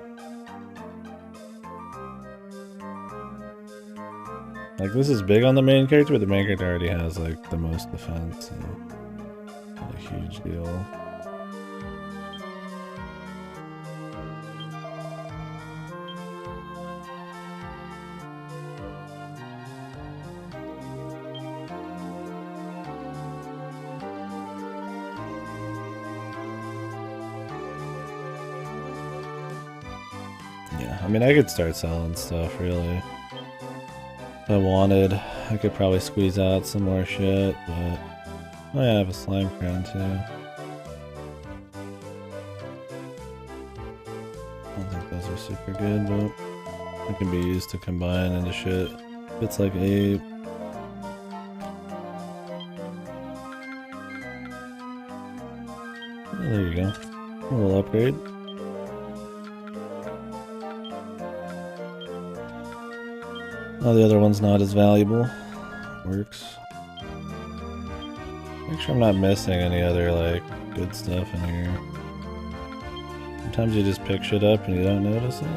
Like, this is big on the main character, but the main character already has, like, the most defense, so not a huge deal. Yeah, I mean, I could start selling stuff, really. If I wanted, I could probably squeeze out some more shit, but I have a slime crown too. I don't think those are super good, but they can be used to combine into shit. It's like 8. Oh, there you go. A little upgrade. Oh, the other one's not as valuable. Works. Make sure I'm not missing any other, like, good stuff in here. Sometimes you just pick shit up and you don't notice it.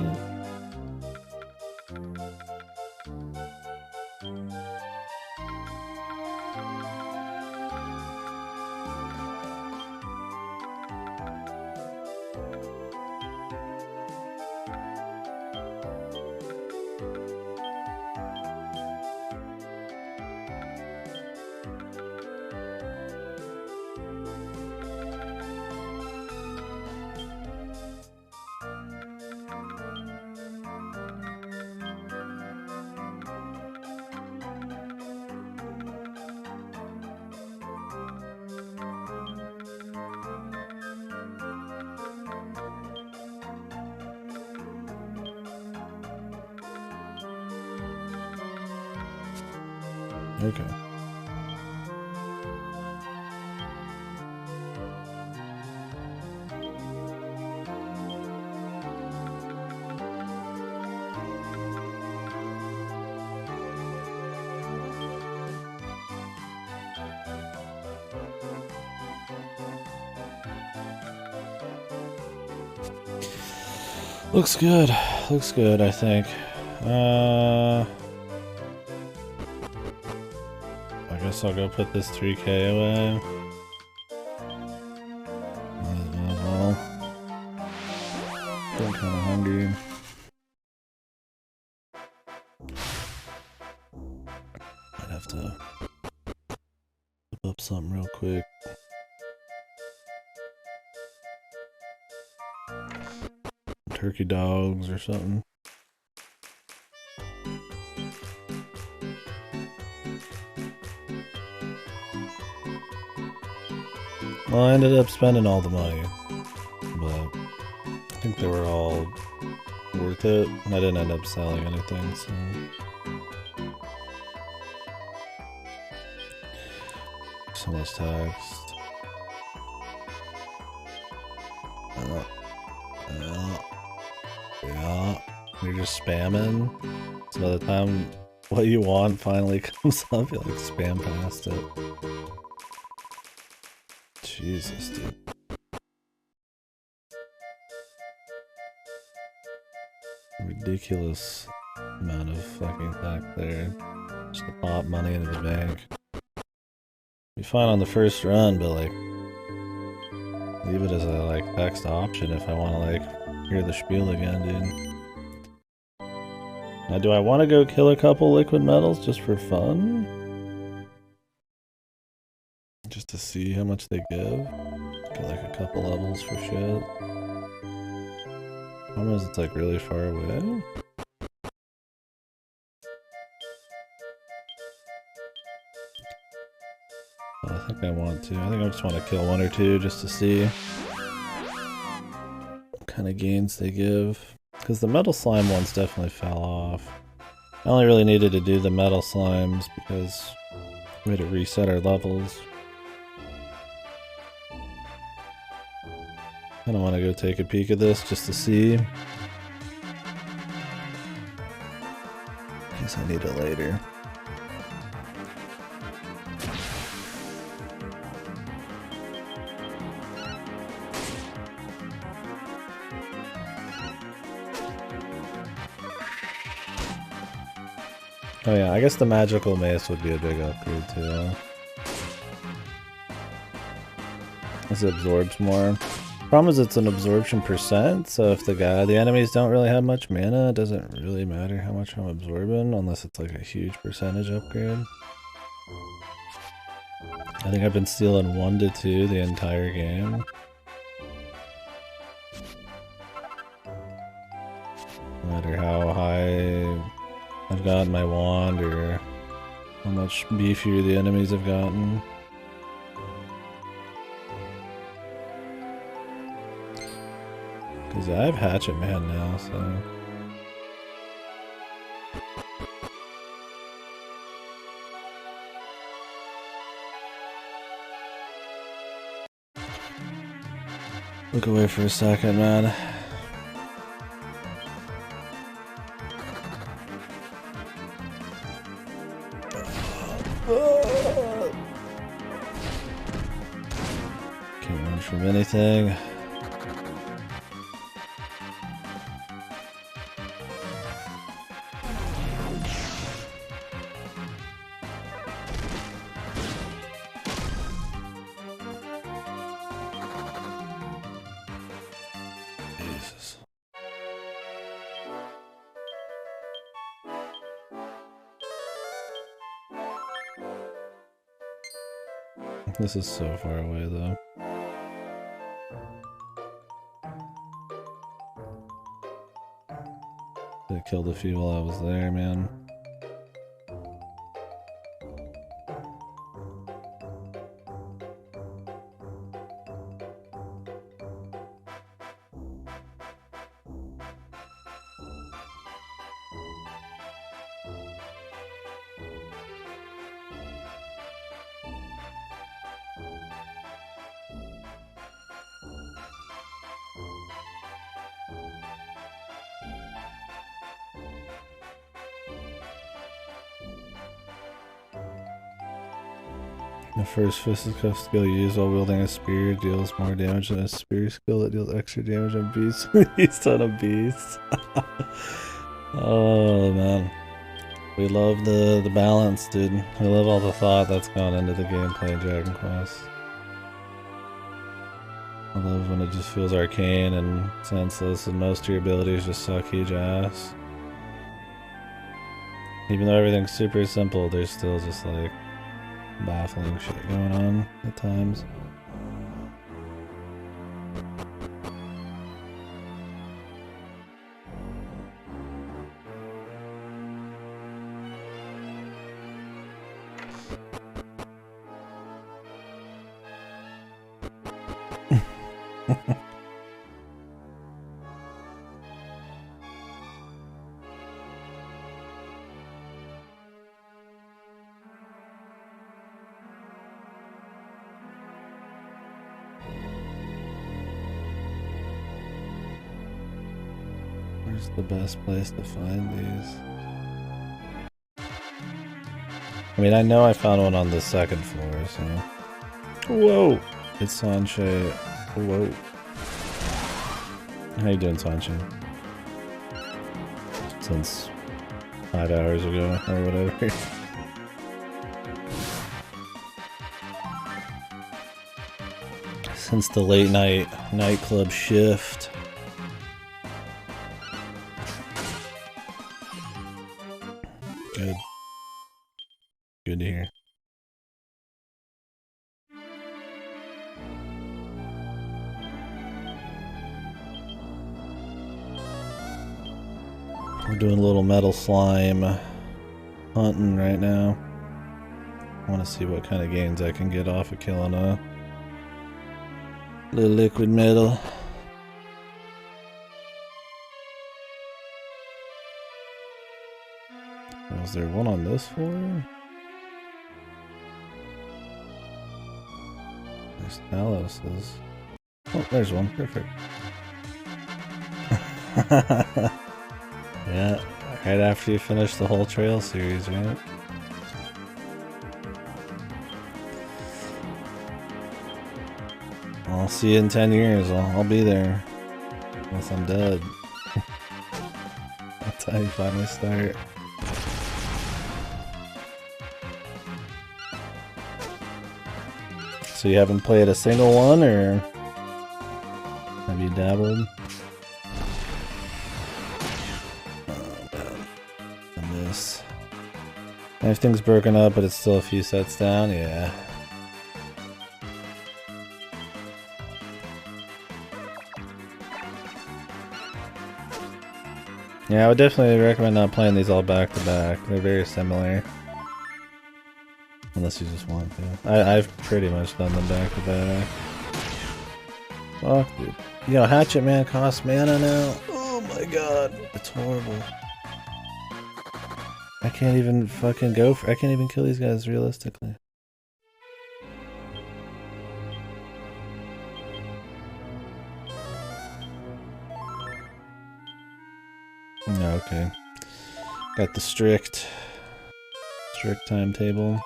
Okay. Looks good. Looks good, I think. I guess I'll go put this 3K away. Might as well. Still kinda hungry. Might have to whip up something real quick. Turkey dogs or something. Well, I ended up spending all the money, but I think they were all worth it, and I didn't end up selling anything, so... So much text. Yeah. You're just spamming, so by the time what you want finally comes up, you like spam past it. Jesus, dude. Ridiculous amount of fucking tech there. Just to pop money into the bank. Be fine on the first run, but like, leave it as a like text option if I want to like hear the spiel again, dude. Now, do I want to go kill a couple liquid metals just for fun? Just to see how much they give? Get like a couple levels for shit. Problem is it's like really far away. But I think I want to. I think I just want to kill one or two just to see what kind of gains they give. Because the metal slime ones definitely fell off. I only really needed to do the metal slimes because we had to reset our levels. I don't want to go take a peek at this just to see. Guess I need it later. Oh yeah, I guess the magical mace would be a big upgrade too. As it absorbs more. Problem is it's an absorption percent, so if the enemies don't really have much mana, it doesn't really matter how much I'm absorbing, unless it's like a huge percentage upgrade. I think I've been stealing 1 to 2 the entire game. No matter how high I've gotten my wand or how much beefier the enemies have gotten. Because I have Hatchet Man now, so... Look away for a second, man. Can't run from anything. Jesus. This is so far away, though. They killed a few while I was there, man. The first fisticuff skill used while wielding a spear deals more damage than a spear skill that deals extra damage on beasts used on a beast. Oh man. We love the balance, dude. We love all the thought that's gone into the gameplay in Dragon Quest. I love when it just feels arcane and senseless and most of your abilities just suck huge ass. Even though everything's super simple, there's still just like baffling shit going on at times. Where's the best place to find these? I mean, I know I found one on the second floor, so... Whoa! It's Sanche. Whoa. How you doing, Sanche? Since 5 hours ago, or whatever. Since the late night nightclub shift. Good. Good to hear. We're doing a little metal slime hunting right now. I want to see what kind of gains I can get off of killing a little liquid metal. Was there one on this floor? There's Talos's. Oh, there's one. Perfect. Yeah, right after you finish the whole trail series, right? I'll see you in 10 years. I'll be there. Unless I'm dead. That's how you finally start. So you haven't played a single one, or have you dabbled? Oh, man. I miss. Everything's broken up, but it's still a few sets down. Yeah. Yeah, I would definitely recommend not playing these all back to back. They're very similar. Unless you just want to. I've pretty much done them back to back. Fuck, dude. You know, Hatchet Man costs mana now. Oh my god. It's horrible. I can't even fucking go for. I can't even kill these guys realistically. Okay. Got the strict timetable.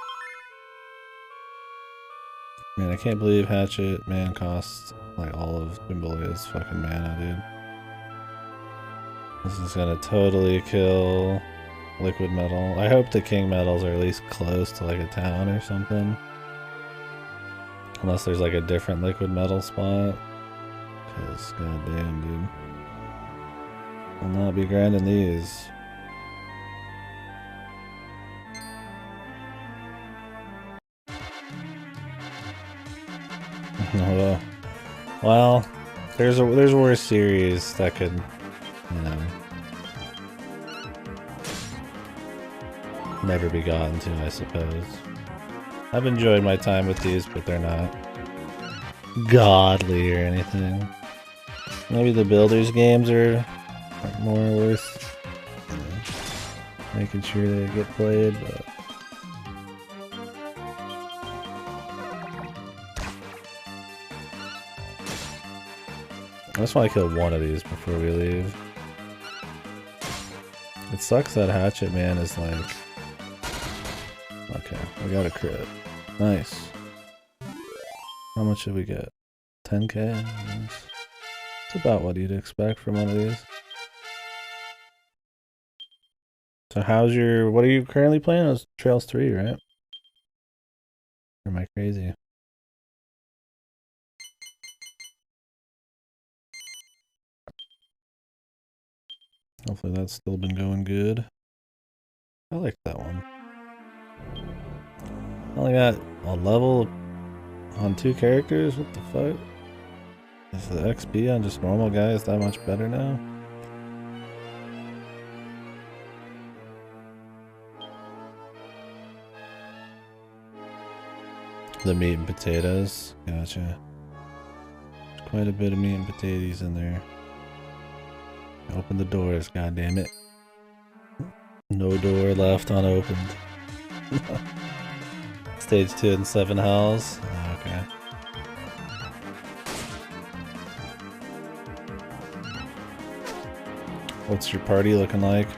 Man, I can't believe Hatchet Man costs like all of Bimbolia's fucking mana, dude. This is gonna totally kill liquid metal. I hope the king metals are at least close to like a town or something. Unless there's like a different liquid metal spot. Cause goddamn, dude. I'll not be grinding these. Well, there's worse series that could, you know, never be gotten to, I suppose. I've enjoyed my time with these, but they're not godly or anything. Maybe the builders games are more worth, you know, making sure they get played, but I just want to kill one of these before we leave. It sucks that Hatchet Man is like... Okay, we got a crit. Nice. How much did we get? 10k? Nice. It's about what you'd expect from one of these. So how's your... What are you currently playing? It was Trails 3, right? Or am I crazy? Hopefully that's still been going good. I like that one. I only got a level on 2 characters? What the fuck? Is the XP on just normal guys that much better now? The meat and potatoes. Gotcha. There's quite a bit of meat and potatoes in there. Open the doors, goddammit. No door left unopened. Stage 2 and 7 hells. Oh, okay. What's your party looking like?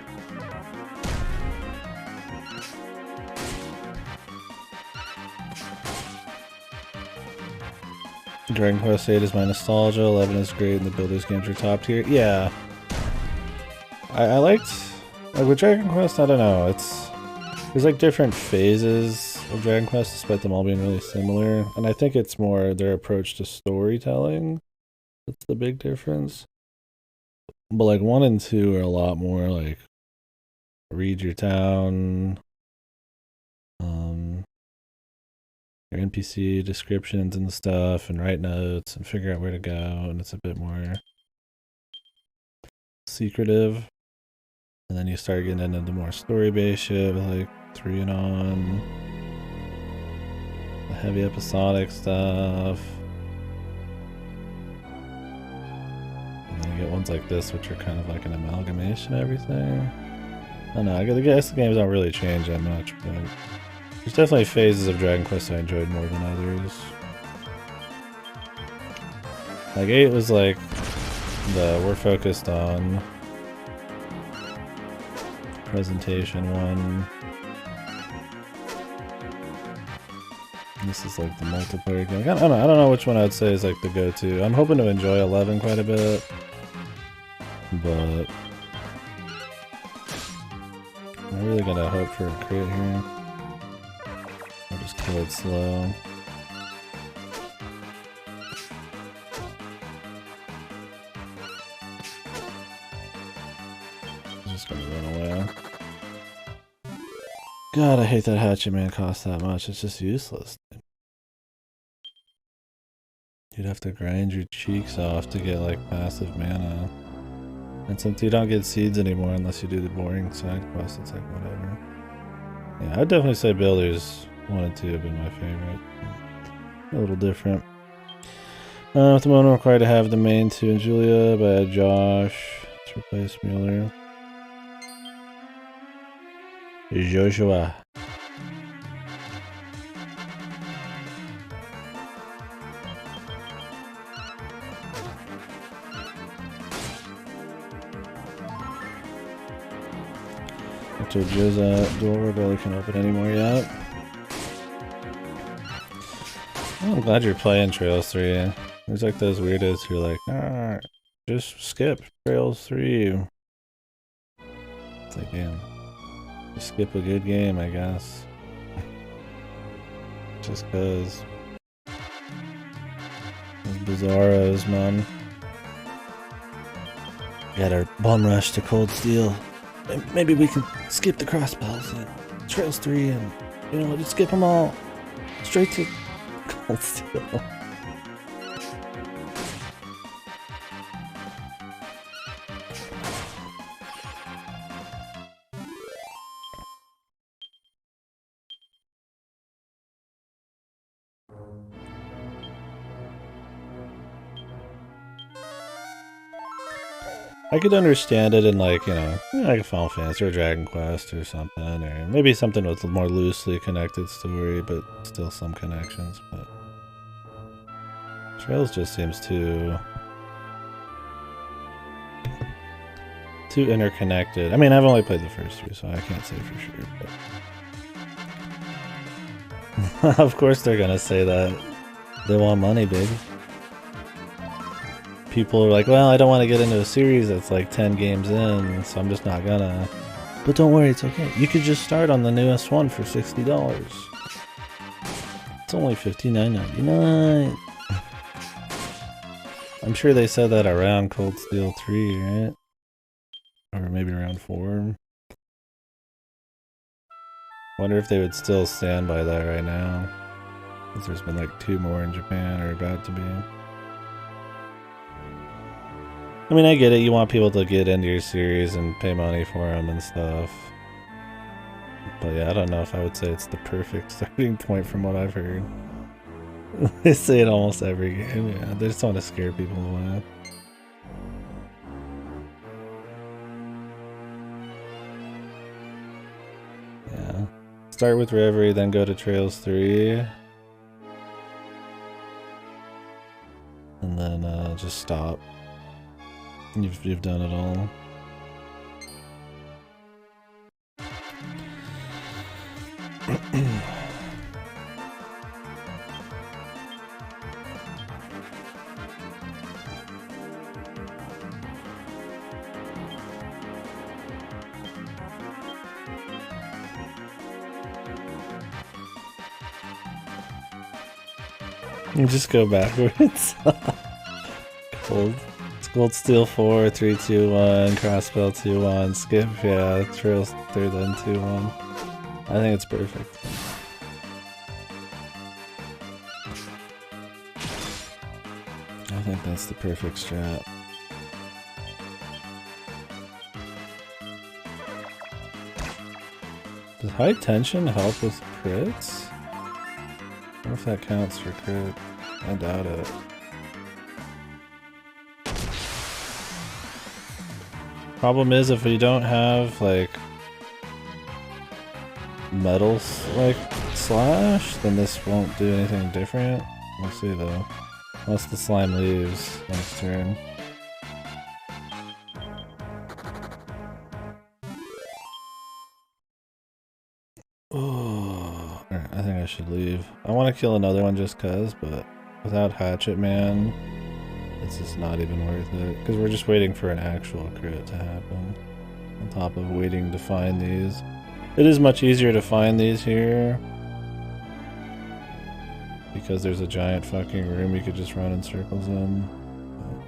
Dragon Quest 8 is my nostalgia, 11 is great, and the Builders games are top tier. Yeah. I liked, like with Dragon Quest, I don't know, there's like different phases of Dragon Quest despite them all being really similar, and I think it's more their approach to storytelling that's the big difference. But like 1 and 2 are a lot more like read your town, your NPC descriptions and stuff, and write notes and figure out where to go, and it's a bit more secretive. And then you start getting into the more story-based shit, like 3 and on, the heavy episodic stuff. And then you get ones like this, which are kind of like an amalgamation of everything. I don't know, I guess the games don't really change that much, but there's definitely phases of Dragon Quest I enjoyed more than others. Like 8 was like we're focused on presentation one. This is like the multiplayer game. I don't know which one I'd say is like the go-to. I'm hoping to enjoy 11 quite a bit, but I'm really gonna hope for a crit here. I'll just kill it slow. just gonna run away. God, I hate that Hatchet Man costs that much. It's just useless. You'd have to grind your cheeks off to get like passive mana. And since you don't get seeds anymore unless you do the boring side quest, it's like whatever. Yeah, I'd definitely say Builders 1 and 2 have been my favorite. A little different. At the moment, I'm required to have the main 2 and Julia, but I had Josh to replace Mueller. Joshua. After Jizza, door barely can open anymore yet. Oh, I'm glad you're playing Trails 3. There's like those weirdos who are like, ah, just skip Trails 3. It's like, damn. Just skip a good game, I guess. Just cause. Those bizarros, man. Got our bum rush to Cold Steel. Maybe we can skip the crossbows and Trails 3 and, you know, just skip them all. Straight to Cold Steel. I could understand it in like, you know, like a Final Fantasy or Dragon Quest or something, or maybe something with a more loosely connected story, but still some connections, but Trails just seems too interconnected. I mean, I've only played the first 3, so I can't say for sure, but of course they're gonna say that. They want money, baby. People are like, well, I don't want to get into a series that's like 10 games in, so I'm just not gonna. But don't worry, it's okay. You could just start on the newest one for $60. It's only $59.99. I'm sure they said that around Cold Steel 3, right? Or maybe around 4. Wonder if they would still stand by that right now. Because there's been like 2 more in Japan, or about to be. I mean, I get it, you want people to get into your series and pay money for them and stuff. But yeah, I don't know if I would say it's the perfect starting point from what I've heard. They say it almost every game, yeah. They just want to scare people away. Yeah. Start with Reverie, then go to Trails 3. And then just stop. You've done it all. You just go backwards. Cold. Gold Steel 4, 3, 2, 1, Crossbell 2, 1, skip, yeah, Trails 3, then 2, 1. I think it's perfect. I think that's the perfect strat. Does high tension help with crits? I wonder if that counts for crit. I doubt it. Problem is, if you don't have like metal like slash, then this won't do anything different. We'll see though. Unless the slime leaves next turn. Oh, alright, I think I should leave. I want to kill another one just cause, but without Hatchet Man, it's just not even worth it. Because we're just waiting for an actual crit to happen. On top of waiting to find these. It is much easier to find these here. Because there's a giant fucking room you could just run in circles in. But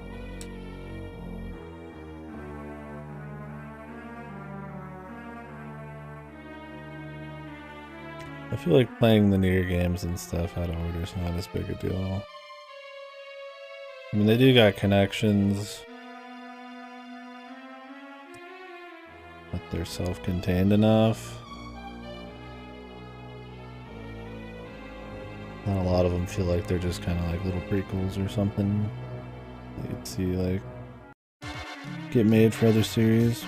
I feel like playing the near games and stuff out of order is not as big a deal. I mean, they do got connections, but they're self-contained enough. Not a lot of them feel like they're just kind of like little prequels or something that you'd see like get made for other series.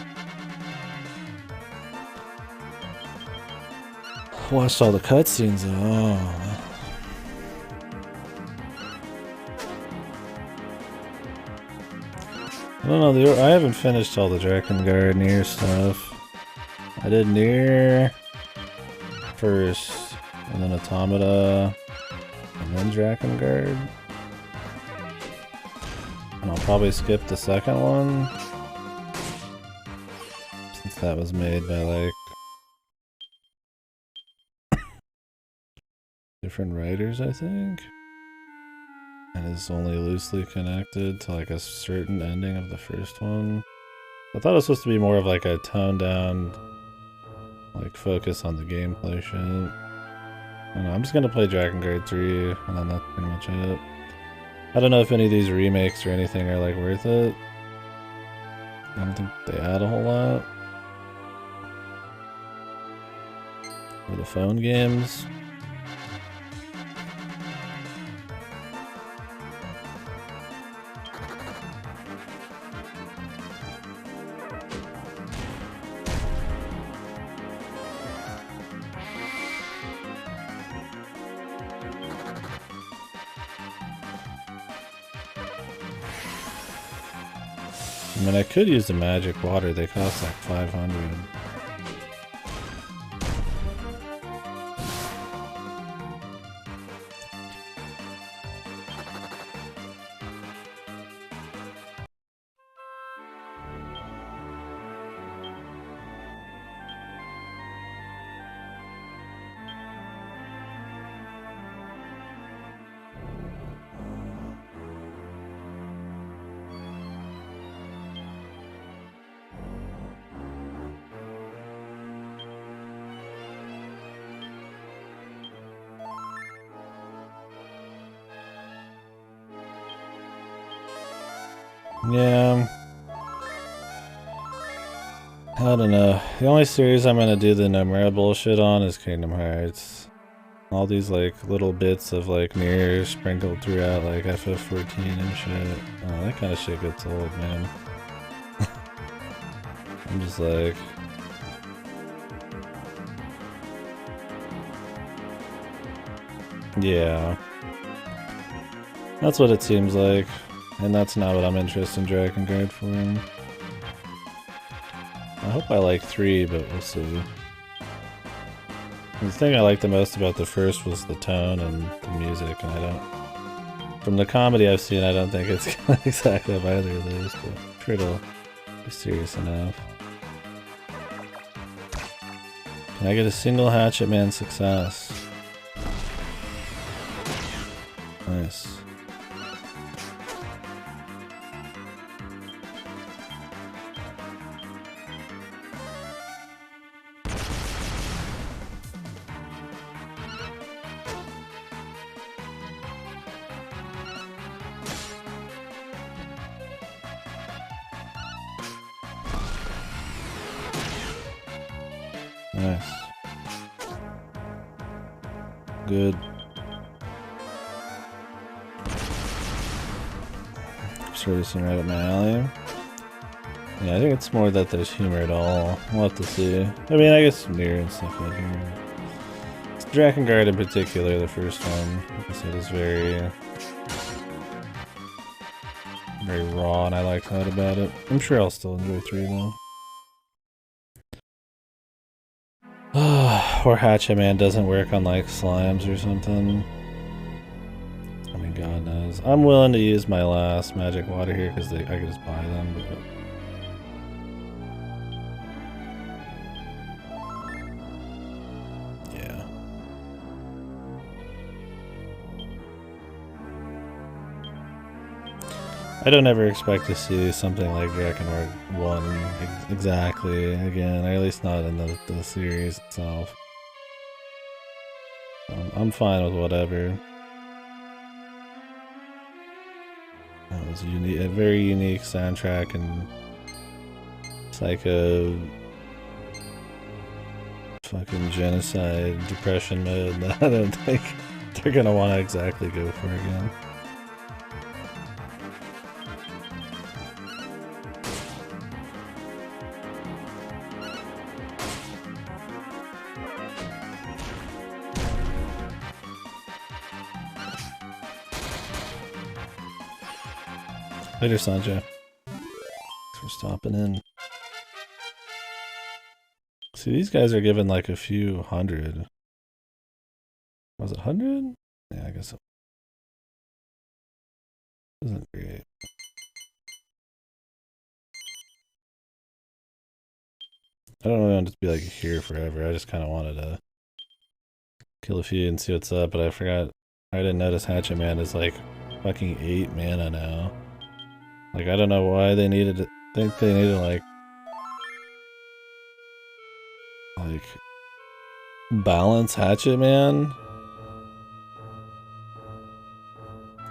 Watched all the cutscenes. Oh, I don't know. I haven't finished all the Drakengard Nier stuff. I did Nier first, and then Automata, and then Drakengard. And I'll probably skip the second one, since that was made by like different writers, I think, and is only loosely connected to like a certain ending of the first one. I thought it was supposed to be more of like a toned down, like focus on the gameplay shit. I don't know, I'm just gonna play Drakengard 3, and then that's pretty much it. I don't know if any of these remakes or anything are like worth it. I don't think they add a whole lot. For the phone games. I mean, I could use the magic water, they cost like 500. Yeah. I don't know. The only series I'm gonna do the Nomura bullshit on is Kingdom Hearts. All these like little bits of like Nier sprinkled throughout like FF14 and shit. Oh, that kind of shit gets old, man. I'm just like... Yeah. That's what it seems like. And that's not what I'm interested in Drakengard for. I hope I like 3, but we'll see. The thing I liked the most about the first was the tone and the music, and I don't... From the comedy I've seen, I don't think it's gonna exactly have either of those, but I'm sure it'll be serious enough. Can I get a single Hatchet Man success? Nice. Nice. Good. Servicing right up my alley. Yeah, I think it's more that there's humor at all. We'll have to see. I mean, I guess Nier and stuff like humor. Drakengard in particular, the first one, like I said, is very raw, and I like that about it. I'm sure I'll still enjoy 3 though. Or Hatchet Man doesn't work on like slimes or something. I mean, God knows. I'm willing to use my last magic water here because I could just buy them. But... yeah. I don't ever expect to see something like Drakengard 1 exactly again, or at least not in the series itself. I'm fine with whatever. That was a very unique soundtrack and psycho fucking genocide depression mode that I don't think they're gonna want to exactly go for again. Later, Sanjay. Thanks for stopping in. See, these guys are given like a few hundred. Was it 100? Yeah, I guess it isn't great. I don't really want to be like here forever. I just kind of wanted to kill a few and see what's up, but I forgot. I didn't notice Hatchet Man is like fucking 8 mana now. Like, I don't know why they needed it. I think they needed like balance Hatchet Man.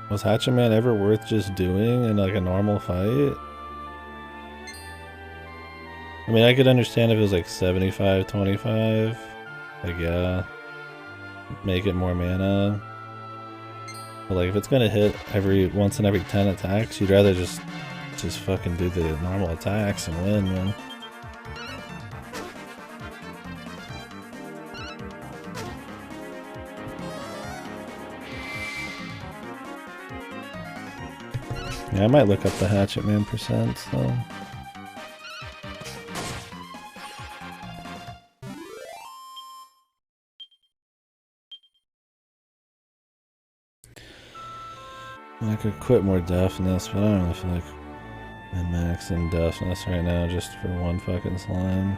Was Hatchet Man ever worth just doing in like a normal fight? I mean, I could understand if it was like 75-25. Like, yeah. Make it more mana. But like, if it's gonna hit once in every 10 attacks, you'd rather just fucking do the normal attacks and win, man. Yeah, I might look up the Hatchet Man percents though. I could quit more deafness, but I don't really feel like min-maxing deafness right now just for one fucking slime.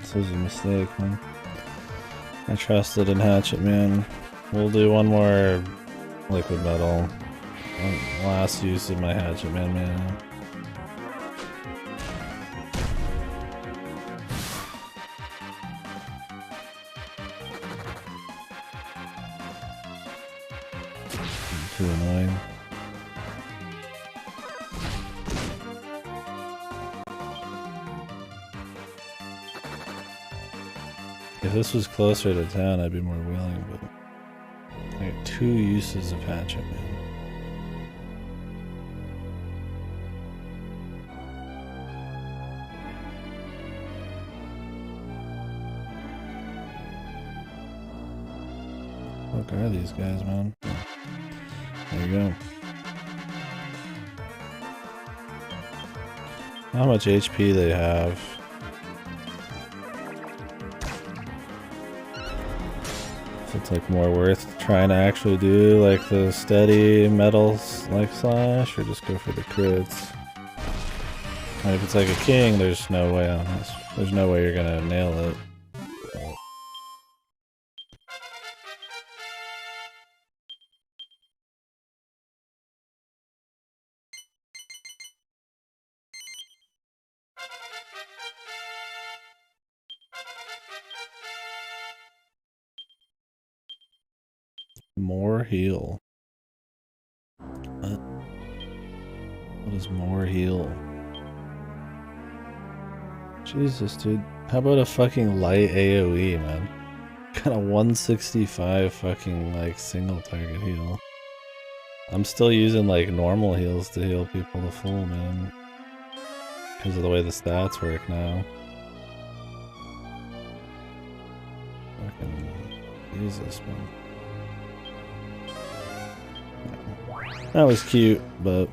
This was a mistake, man. I trusted in Hatchet Man. We'll do one more liquid metal. Last use of my Hatchet Man mana. Too annoying. If this was closer to town, I'd be more willing, but I got 2 uses of Hatchet Man. What are these guys, man? There you go. How much HP they have. So it's like more worth trying to actually do like the steady metals like slash, or just go for the crits. And if it's like a king, there's no way on this. There's no way you're gonna nail it. But more heal. What is more heal? Jesus, dude. How about a fucking light AoE, man? Got a 165 fucking like single target heal. I'm still using like normal heals to heal people to full, man. Because of the way the stats work now. Fucking Jesus, man. That was cute, but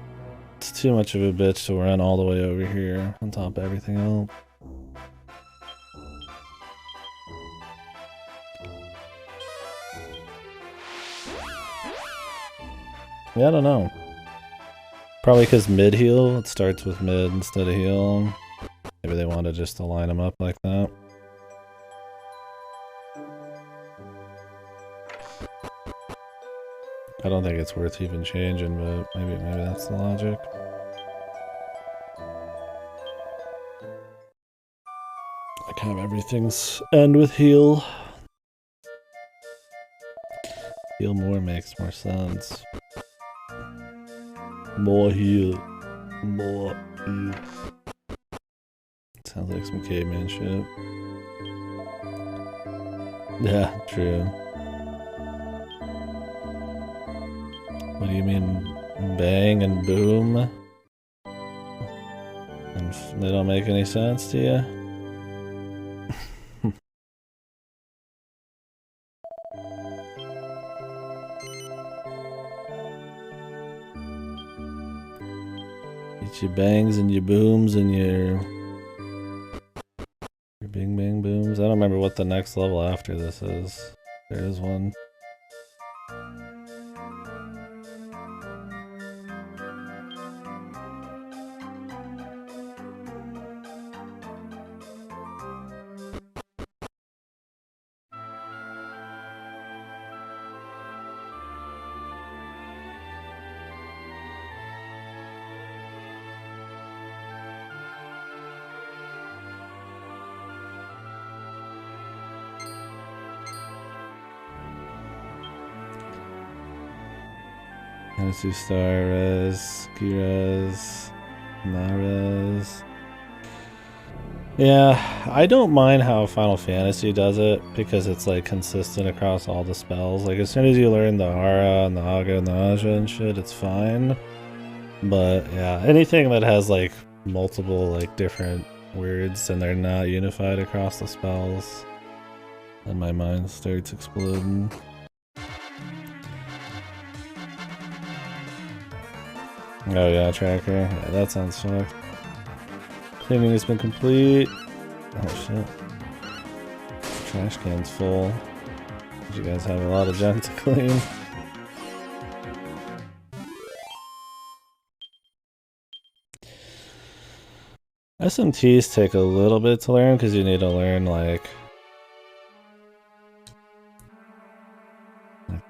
It's too much of a bitch to run all the way over here on top of everything else. Yeah, I don't know. Probably because mid heal, it starts with mid instead of heal. Maybe they wanted just to line them up like that. I don't think it's worth even changing, but maybe that's the logic. Like have everything's end with heal. Heal more makes more sense. More heal. More heal. Sounds like some caveman shit. Yeah, true. What do you mean bang and boom? And they don't make any sense to you? Get your bangs and your booms and your bing bang booms. I don't remember what the next level after this is. There is one. Fantasy Star Res, Res, Nares. Yeah, I don't mind how Final Fantasy does it because it's like consistent across all the spells. Like as soon as you learn the Aura and the Aga and the Aja and shit, it's fine. But yeah, anything that has like multiple like different words and they're not unified across the spells, and my mind starts exploding. Oh yeah, tracker. Yeah, that sounds fucked. Cleaning has been complete. Oh shit. Trash can's full. You guys have a lot of junk to clean. SMTs take a little bit to learn because you need to learn like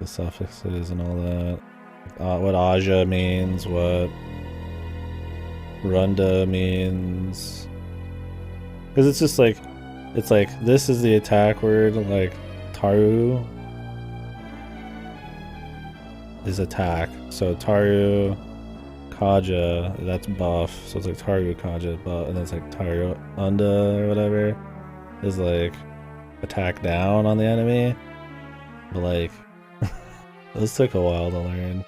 the suffixes and all that. What Aja means, what Runda means. Because it's just like, it's like, this is the attack word, like Taru is attack. So Taru Kaja, that's buff. So it's like Taru Kaja buff, and then it's like Taru Unda or whatever is like attack down on the enemy. But like, those took a while to learn.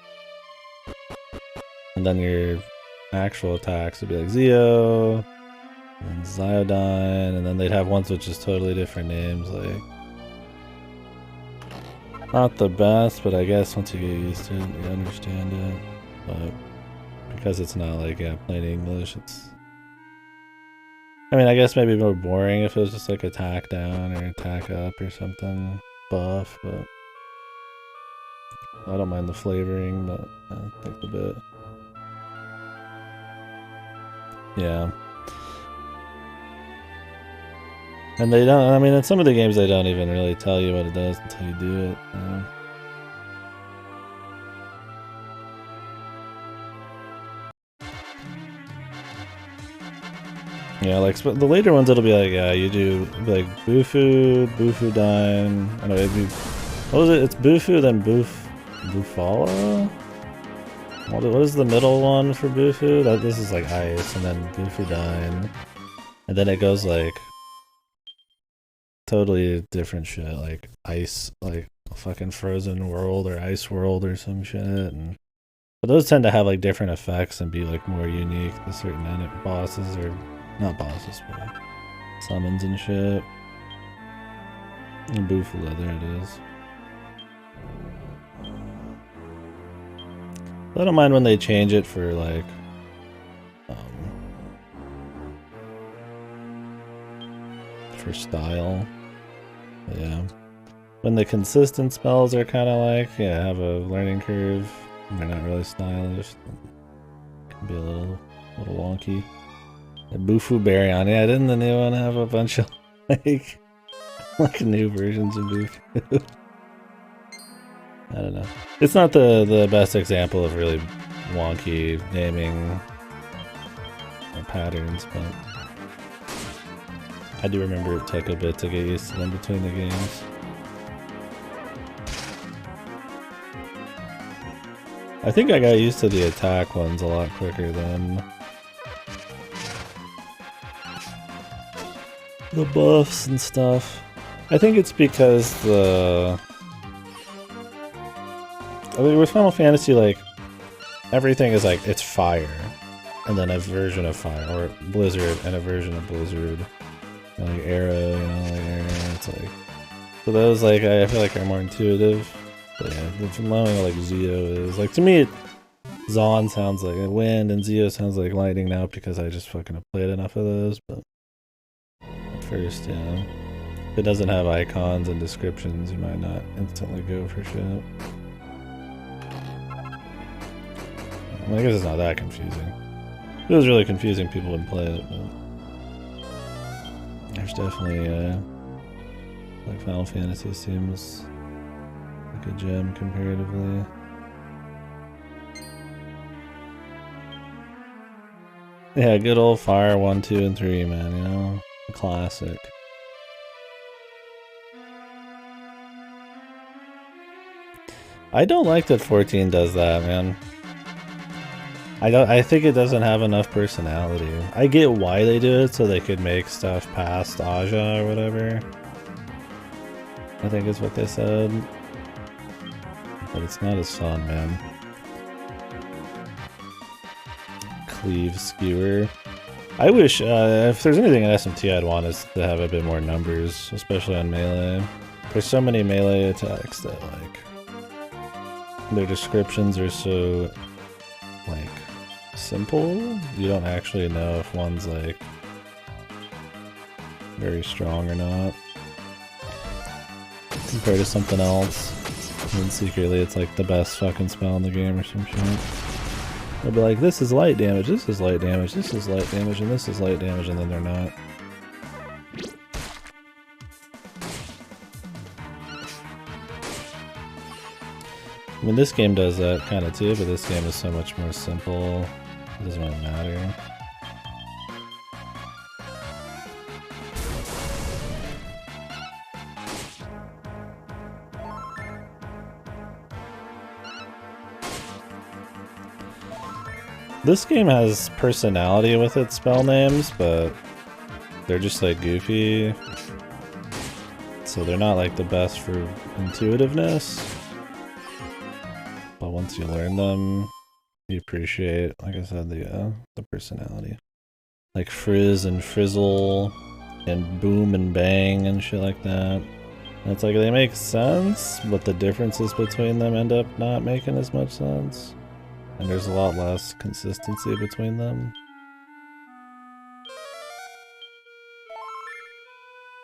And then your actual attacks would be like Zeo and Ziodyne, and then they'd have ones with just totally different names, like not the best, but I guess once you get used to it, you understand it. But because it's not like plain English, it's I mean I guess maybe more boring if it was just like attack down or attack up or something buff, but I don't mind the flavoring, but I think the bit. Yeah. And they don't, I mean, in some of the games they don't even really tell you what it does until you do it. Yeah, like, the later ones it'll be like, yeah, you do, like, Bufu Dine, I know, it'd be, what was it? It's Bufu, then Bufala? What is the middle one for Bufu? This is like ice, and then Bufu Dine. And then it goes like totally different shit, like ice, like fucking frozen world or ice world or some shit. But those tend to have like different effects and be like more unique to certain bosses, or not bosses, but summons and shit. And Bufula, there it is. I don't mind when they change it for like for style. But yeah. When the consistent spells are kind of like, yeah, have a learning curve, and they're not really stylish, it can be a little wonky. The Bufu Baryon, yeah, didn't the new one have a bunch of like new versions of Bufu? I don't know. It's not the best example of really wonky naming patterns, but I do remember it took a bit to get used to them between the games. I think I got used to the attack ones a lot quicker than the buffs and stuff. I think it's because with Final Fantasy, like, everything is like, it's fire, and then a version of fire, or Blizzard and a version of Blizzard, and like Arrow, you know, like Arrow, it's like, so those, like, I feel like are more intuitive. But yeah, the flowing like Zeo is, like, to me, Zaun sounds like wind, and Zeo sounds like lightning now because I just fucking have played enough of those, but at first, yeah, if it doesn't have icons and descriptions, you might not instantly go for shit. I guess it's not that confusing. If it was really confusing, people wouldn't play it, but there's definitely, like, Final Fantasy seems like a gem comparatively. Yeah, good old Fire 1, 2, and 3, man, you know? A classic. I don't like that 14 does that, man. I think it doesn't have enough personality. I get why they do it, so they could make stuff past Aja or whatever. I think is what they said. But it's not as fun, man. Cleave Skewer. I wish, if there's anything in SMT I'd want is to have a bit more numbers, especially on melee. There's so many melee attacks that, like, their descriptions are so, like, simple. You don't actually know if one's, like, very strong or not compared to something else. And secretly it's like the best fucking spell in the game or some shit. They'll be like, this is light damage, this is light damage, this is light damage, and this is light damage, and then they're not. I mean, this game does that kind of too, but this game is so much more simple. It doesn't really matter. This game has personality with its spell names, but they're just like goofy. So they're not like the best for intuitiveness. But once you learn them, you appreciate, like I said, the personality. Like Frizz and Frizzle and Boom and Bang and shit like that. And it's like they make sense, but the differences between them end up not making as much sense. And there's a lot less consistency between them.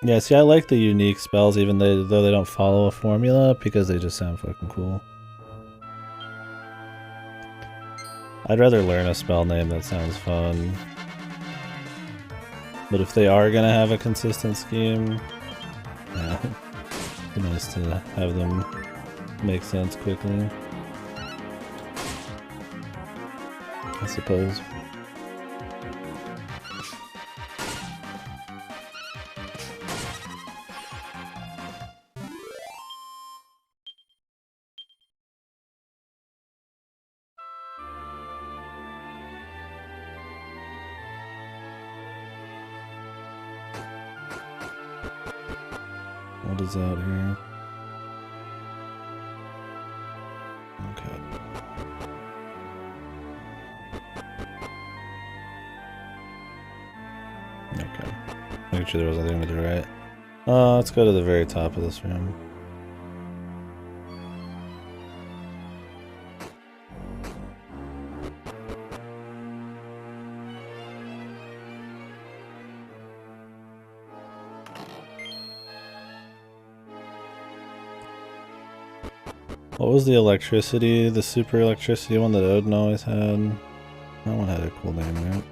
Yeah, see, I like the unique spells even though they don't follow a formula because they just sound fucking cool. I'd rather learn a spell name that sounds fun. But if they are gonna have a consistent scheme, yeah, it'd be nice to have them make sense quickly. I suppose. What is out here? Okay. Okay. Make sure there was nothing to the right. Let's go to the very top of this room. What was the electricity, the super electricity one that Odin always had? That one had a cool name, right?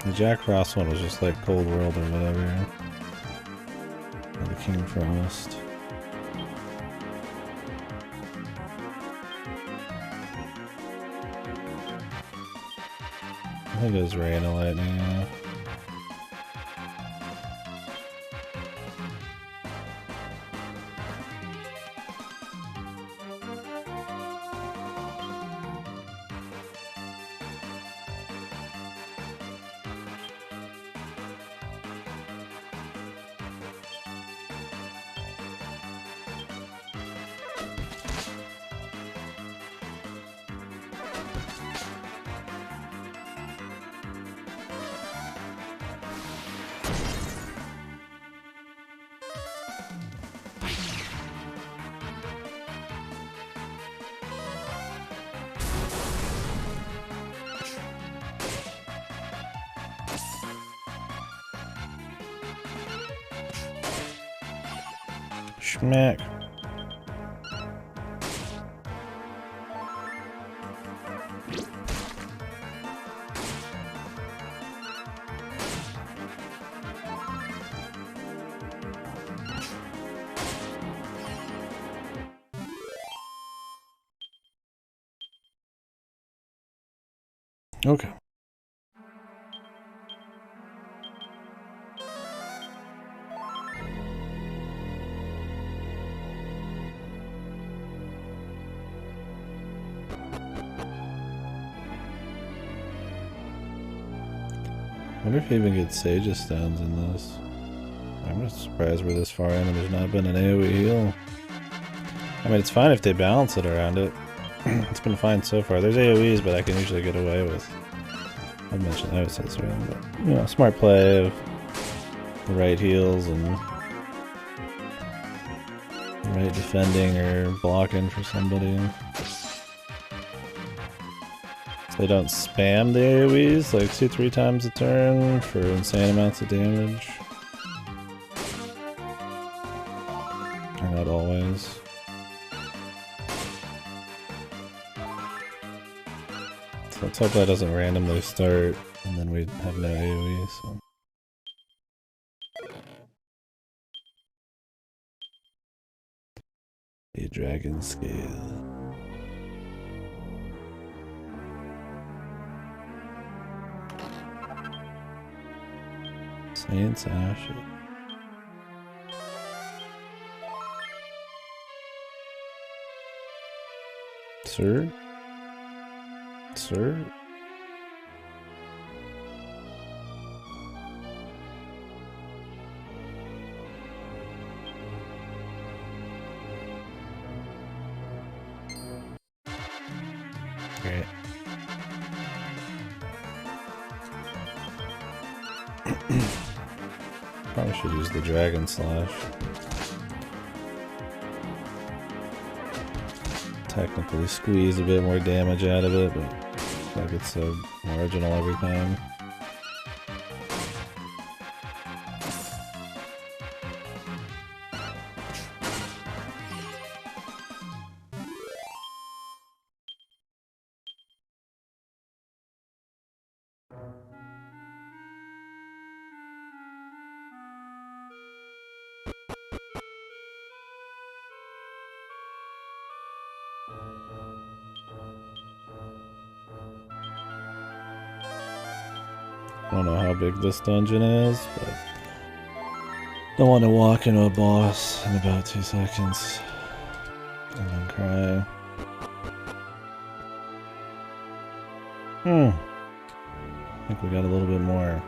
The Jack Frost one was just like Cold World or whatever. Or the King Frost. I think it was Rain and Lightning, yeah. Schmack. Okay. I wonder if you even get Sage's Stones in this. I'm just surprised we're this far in and there's not been an AoE heal. I mean, it's fine if they balance it around it. It's been fine so far. There's AoEs, but I can usually get away with. I mentioned that was this round, but you know, smart play of the right heals and the right defending or blocking for somebody. So they don't spam the AoEs like 2-3 times a turn for insane amounts of damage. Or not always. So let's hope that doesn't randomly start and then we have no AoE, so. A dragon scale. Saint's Ashes. Sir? Sir? Great. Probably should use the Dragon Slash. Technically squeeze a bit more damage out of it, but like it's so marginal every time. I don't know how big this dungeon is, but don't want to walk into a boss in about 2 seconds and then cry. I think we got a little bit more.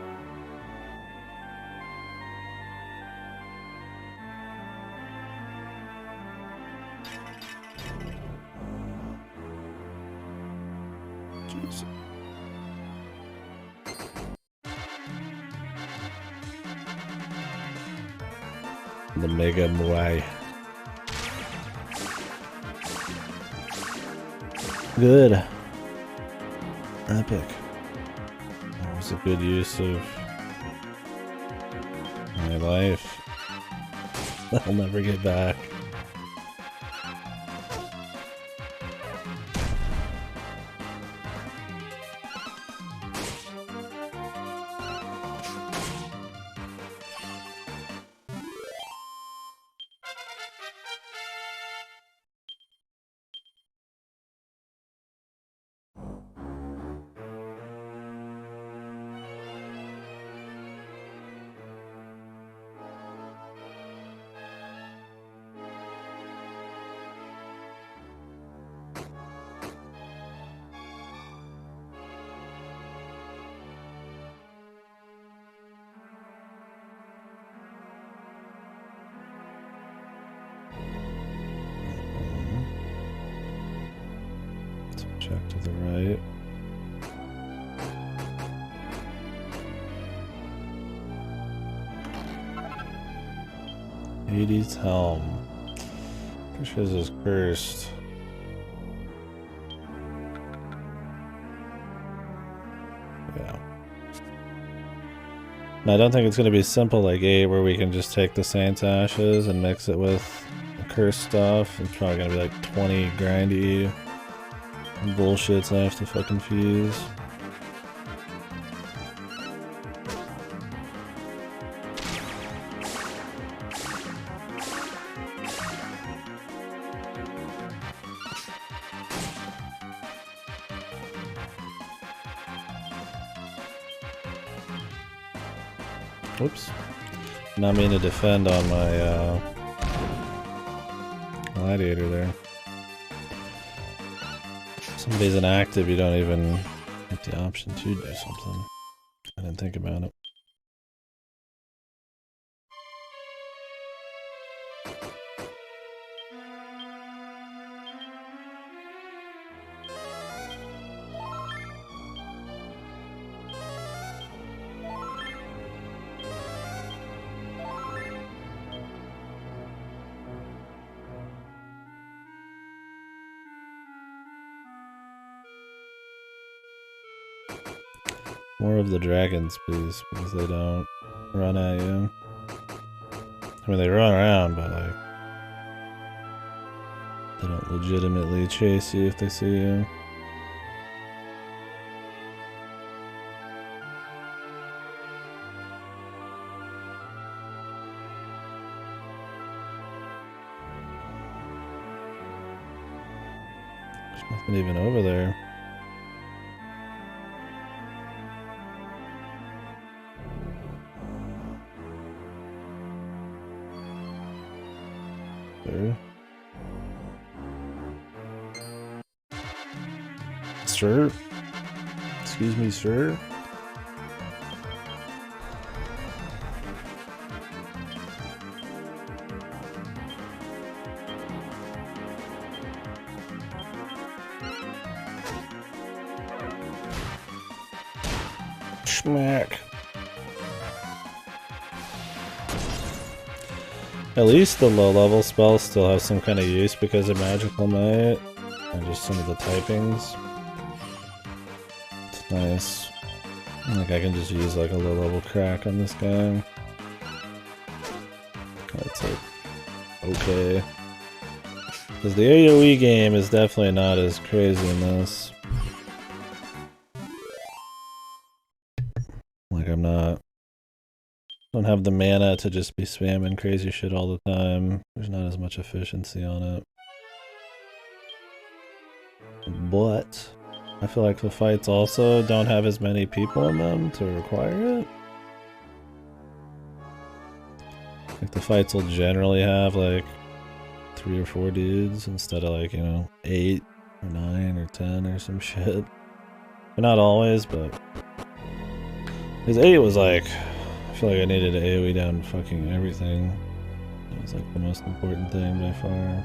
Jeez. The Mega Muay. Good. Epic. That was a good use of my life. I'll never get back. Check to the right. Hades' helm. Pretty sure this is cursed. Yeah. And I don't think it's going to be simple like 8 where we can just take the Saint's Ashes and mix it with the cursed stuff. It's probably going to be like 20 grindy bullshits I have to fucking fuse. Whoops. Not mean to defend on my gladiator there. Somebody's inactive, you don't even get the option to do something. I didn't think about it. More of the dragons, please, because they don't run at you. I mean, they run around, but like, they don't legitimately chase you if they see you. There's nothing even over there. Sir? Excuse me, sir? Schmack. At least the low-level spells still have some kind of use because of Magical Might, and just some of the typings. It's nice. Like, I can just use like a low-level crack on this guy. That's like, okay. Because the AoE game is definitely not as crazy in this. Like, don't have the mana to just be spamming crazy shit all the time. There's not as much efficiency on it. But I feel like the fights also don't have as many people in them to require it. Like the fights will generally have like 3 or 4 dudes instead of like, you know, 8 or 9 or 10 or some shit. But not always, but because 8 was like, I feel like I needed to AoE down fucking everything. That was like the most important thing by far.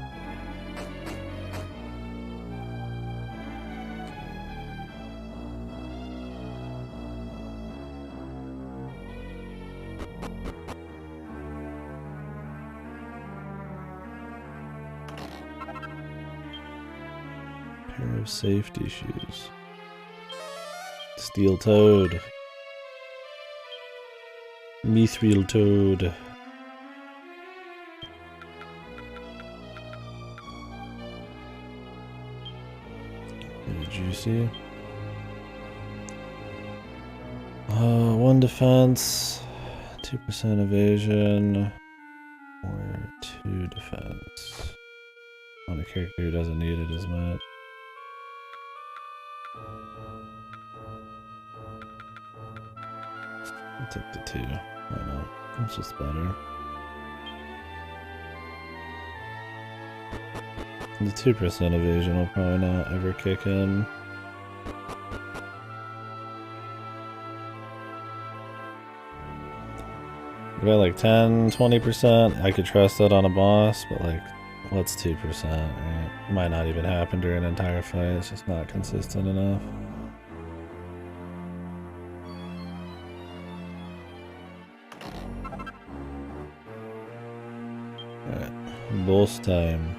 Pair of safety shoes. Steel toed. Mithril toad. Pretty juicy. 1 defense, 2% evasion, or 2 defense. On a character who doesn't need it as much. I'll take the 2. Why not? It's just better. The 2% evasion will probably not ever kick in. If I had like 10-20%, I could trust that on a boss, but like, what's 2%? Right? It might not even happen during an entire fight, it's just not consistent enough. Alright, boss time.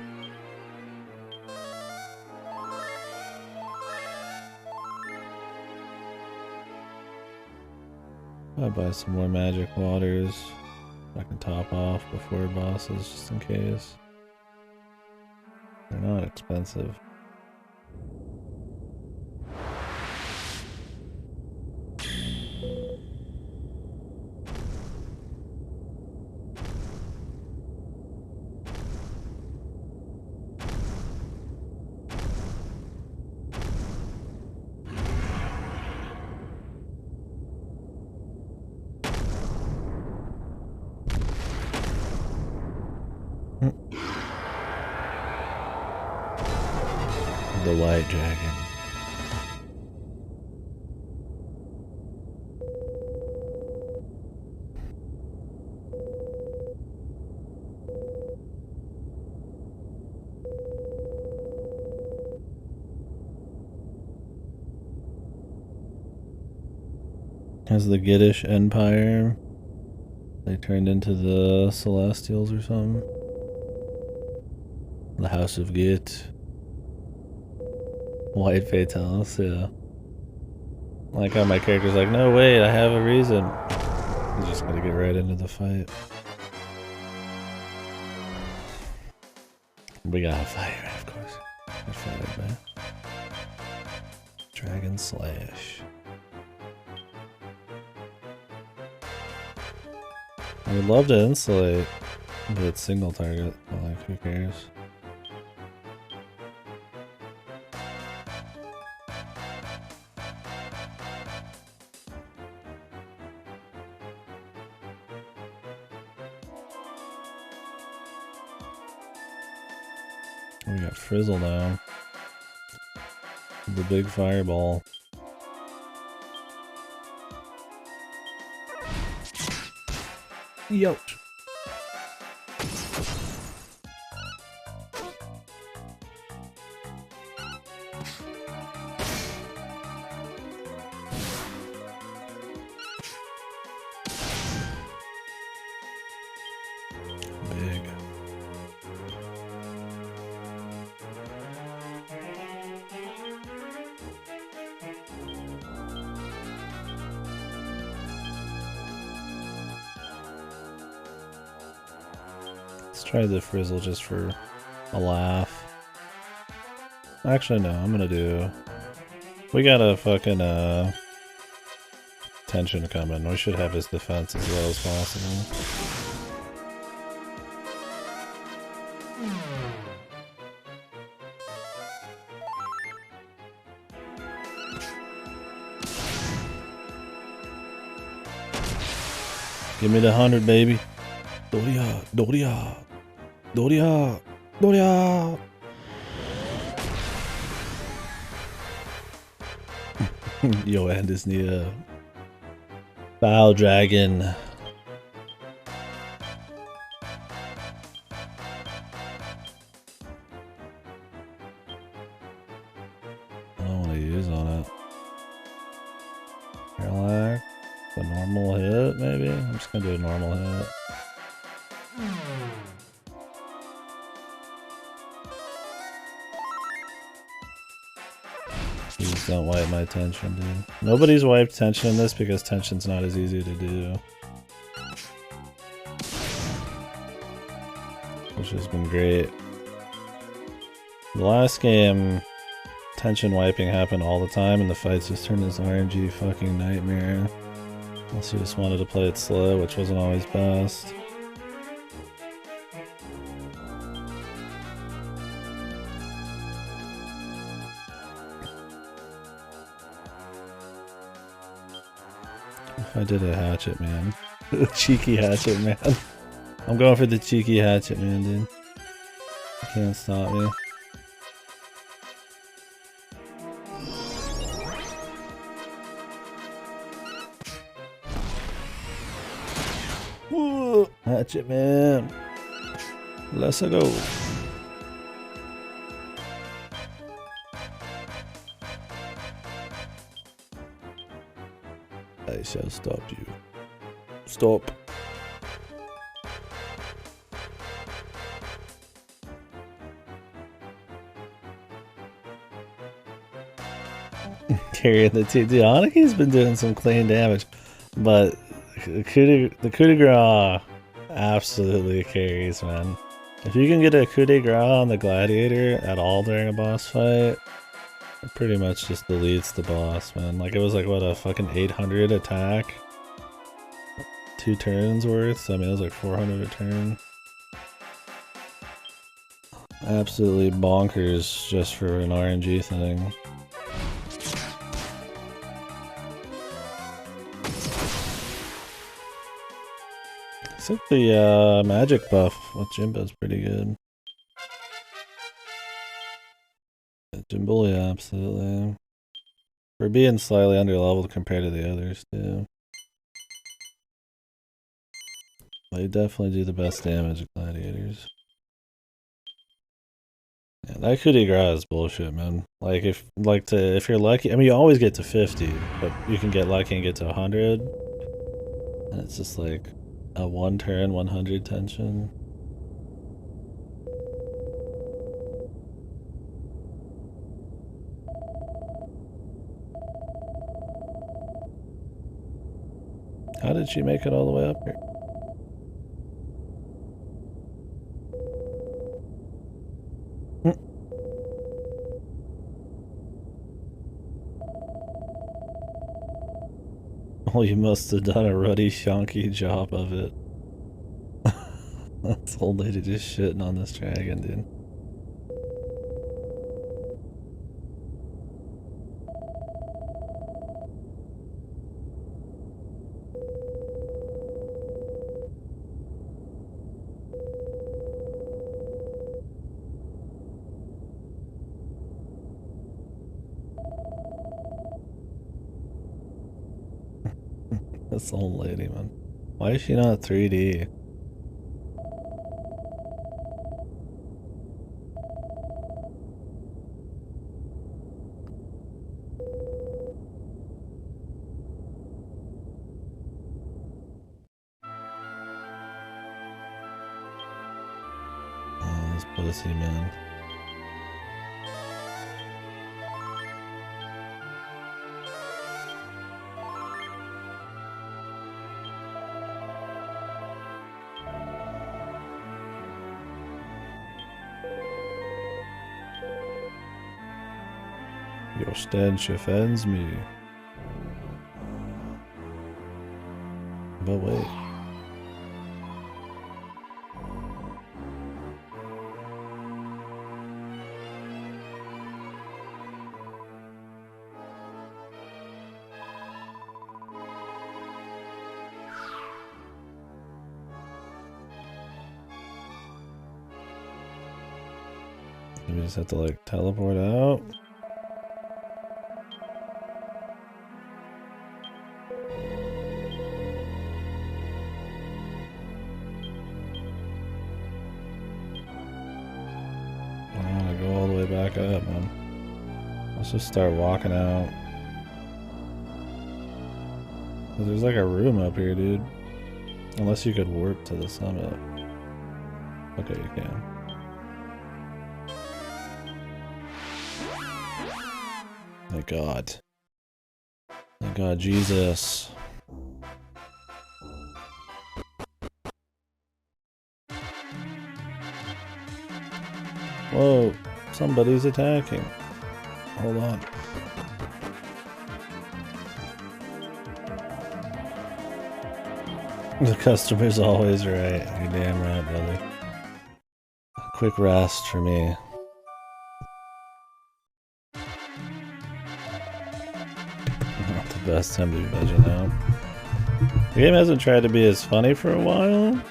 I'll buy some more magic waters. I can top off before bosses just in case. They're not expensive. The white dragon. Has the Giddish Empire. They turned into the Celestials or something. The House of Git. White Fatalis, yeah. I like how my character's like, no wait, I have a reason. He's just gonna get right into the fight. We got a fire, of course. We're fighting by Dragon Slash. I would love to insulate, but it's single target. Like, who cares? We got Frizzle now. The big fireball. Yo. Big. Let's try the Frizzle just for a laugh. Actually, no, I'm gonna do... We got a fucking, tension coming. We should have his defense as well as possible. Give me the 100, baby. Doria, Doria, Doria, Doria. Yo, and is the Foul Dragon. I don't want to use on it. Parallax. A normal hit, maybe? I'm just gonna do a normal hit. Please don't wipe my tension, dude. Nobody's wiped tension in this because tension's not as easy to do. which has been great. The last game, tension wiping happened all the time, and the fights just turned this RNG fucking nightmare. Unless you just wanted to play it slow, which wasn't always best. If I did a hatchet man. Cheeky hatchet man. I'm going for the cheeky hatchet man, dude. You can't stop me. Whoa, hatchet man. Let's go. I shall stop you. Stop. Carrying the team. Dude, Anaki's been doing some clean damage, but the coup de grace absolutely carries, man. If you can get a coup de grace on the gladiator at all during a boss fight, it pretty much just deletes the boss, man. Like, it was like, what, a fucking 800 attack? 2 turns worth? So, I mean, it was like 400 a turn. Absolutely bonkers just for an RNG thing. Except the magic buff with Jimbo's pretty good. Jimbo, yeah, absolutely. For being slightly underleveled compared to the others, too. They definitely do the best damage at gladiators. Yeah, that coup de grace is bullshit, man. Like, if you're lucky, I mean, you always get to 50, but you can get lucky and get to 100. And it's just like a 1 turn, 100 tension. How did she make it all the way up here? Oh, you must have done a ruddy shonky job of it. This old lady just shitting on this dragon, dude. This old lady, man. Why is she not 3D? Oh, this pussy, man. Your stench offends me. But wait. We just have to like teleport out. Back up, man. Let's just start walking out. There's like a room up here, dude. Unless you could warp to the summit. Okay, you can. Thank God. Thank God, Jesus. Whoa, somebody's attacking. Hold on. The customer's always right. You're damn right, brother. Quick rest for me. Not the best time to be vegging out. The game hasn't tried to be as funny for a while.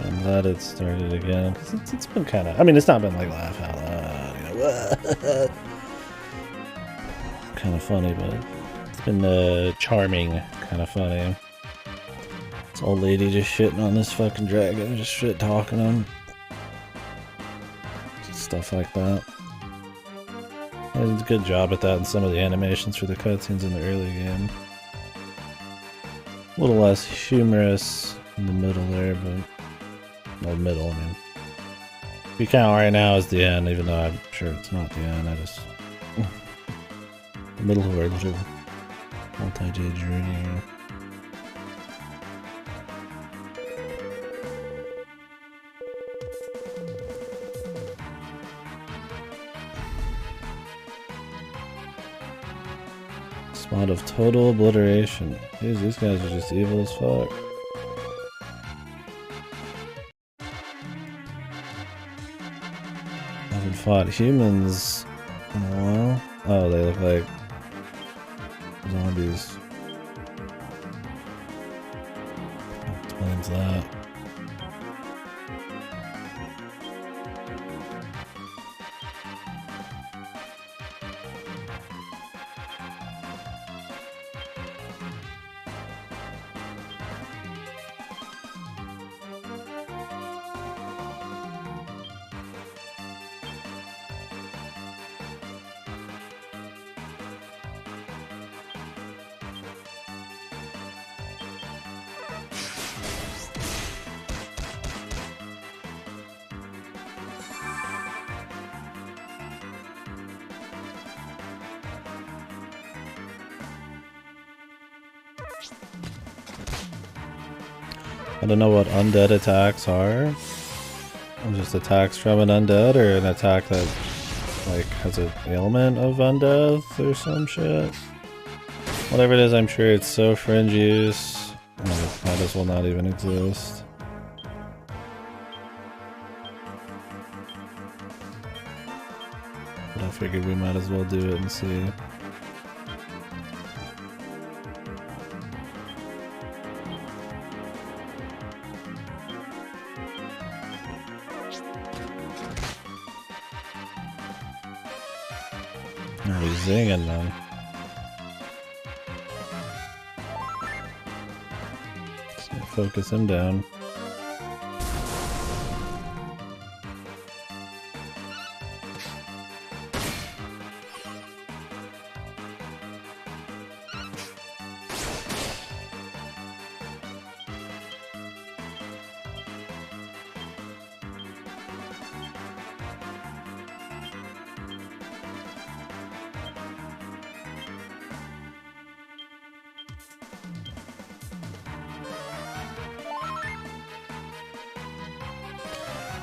I'm glad it started again, because it's been kind of... I mean, it's not been like laugh out loud, you know, kind of funny, but it's been charming, kind of funny. This old lady just shitting on this fucking dragon, just shit talking him. Stuff like that. They did a good job at that in some of the animations for the cutscenes in the early game. A little less humorous in the middle there, but... Well, middle, I mean. If you count right now as the end, even though I'm sure it's not the end, I just... the middle of our little multi-day journey. Spot of total obliteration. Jeez, these guys are just evil as fuck. Haven't fought humans in a while. Oh, they look like zombies. That explains that. I don't know what undead attacks are. Just attacks from an undead, or an attack that like has an ailment of undeath or some shit. Whatever it is, I'm sure it's so fringe use. It might as well not even exist. But I figured we might as well do it and see. Oh, he's zinging, man. Let's focus him down.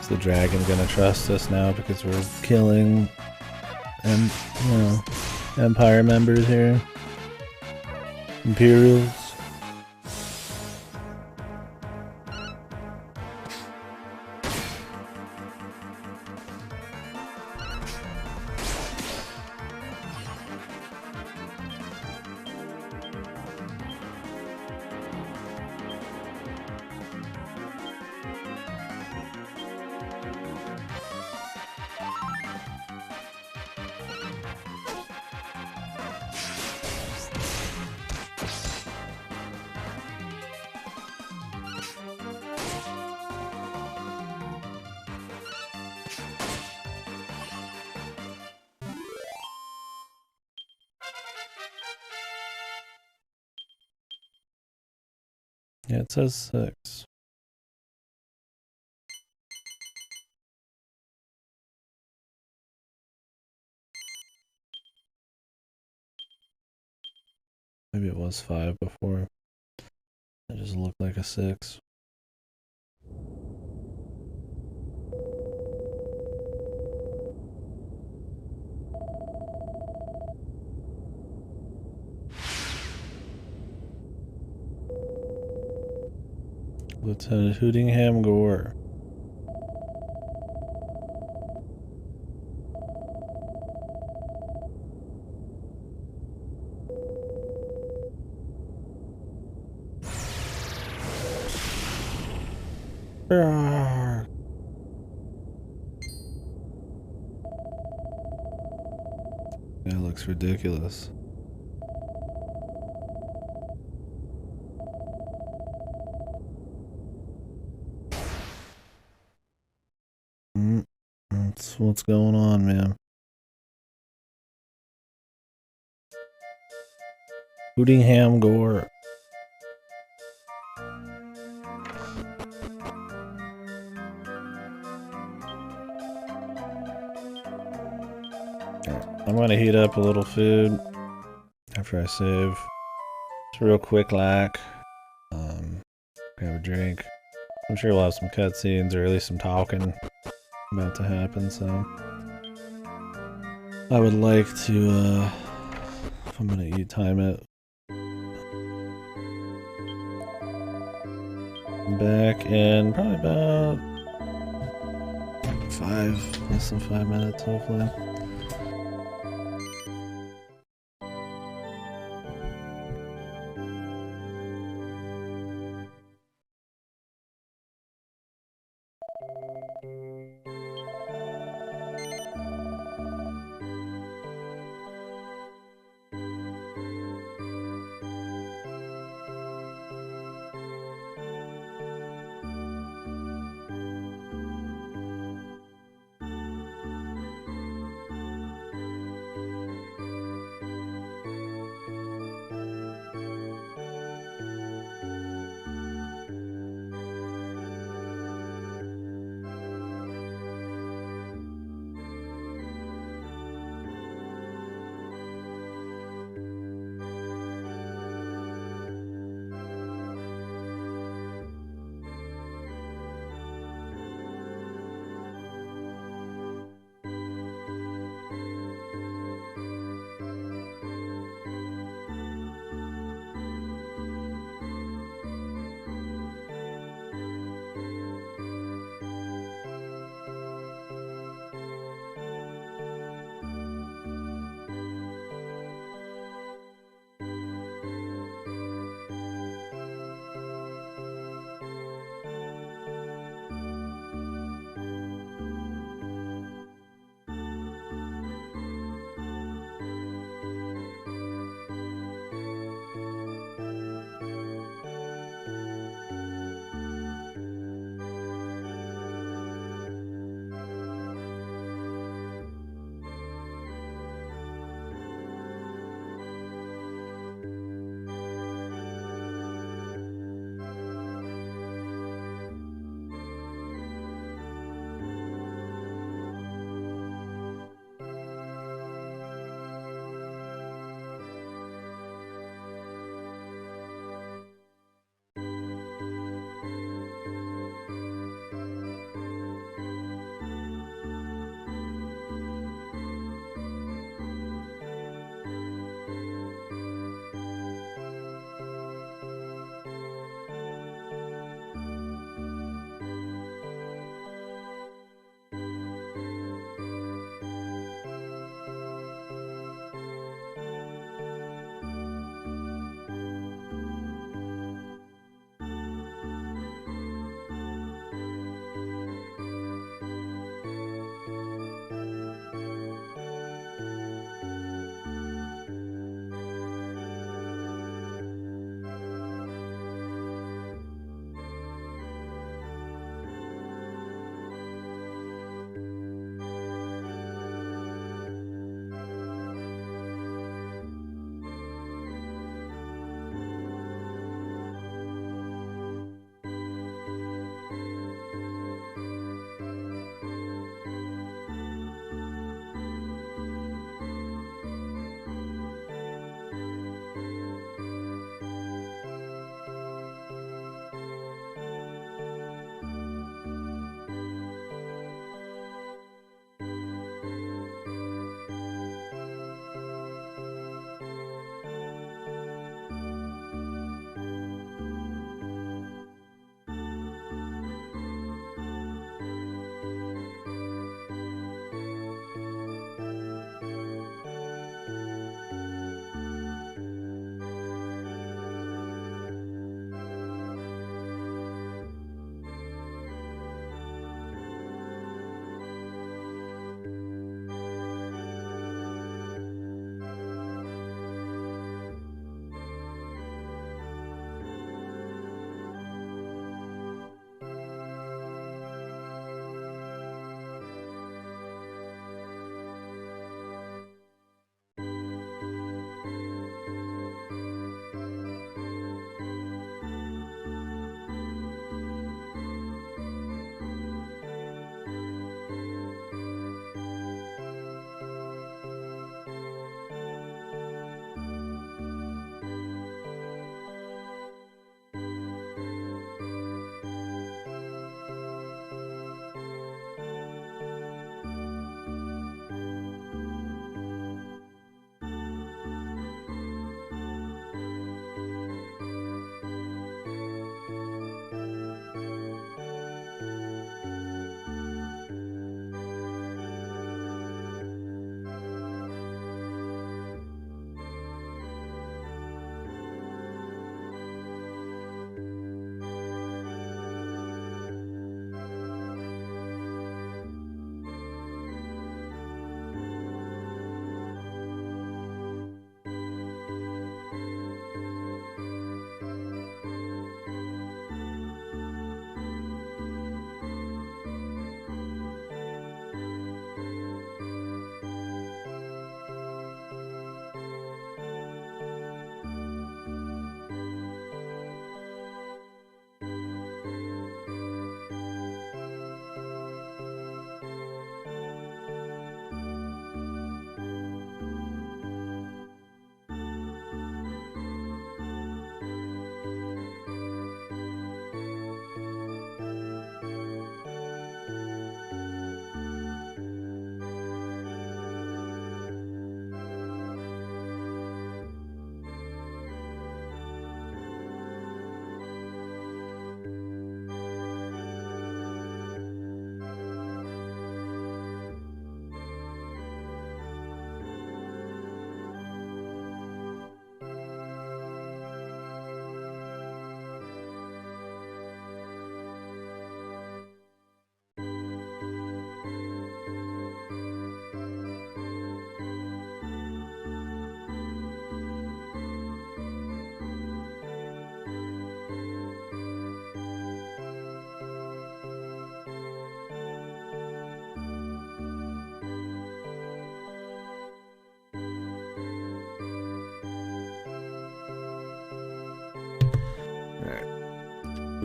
The dragon gonna trust us now because we're killing Empire members here. Imperials. Yeah, it says 6. Maybe it was 5 before. It just looked like a 6. Lieutenant Hootingham Gore. That looks ridiculous. That's what's going on, man. Hootingham Gore. I'm gonna heat up a little food after I save. It's real quick lack. Grab a drink. I'm sure we'll have some cutscenes or at least some talking about to happen, so I would like to if I'm gonna eat, time it. I'm back in probably about less than 5 minutes, hopefully.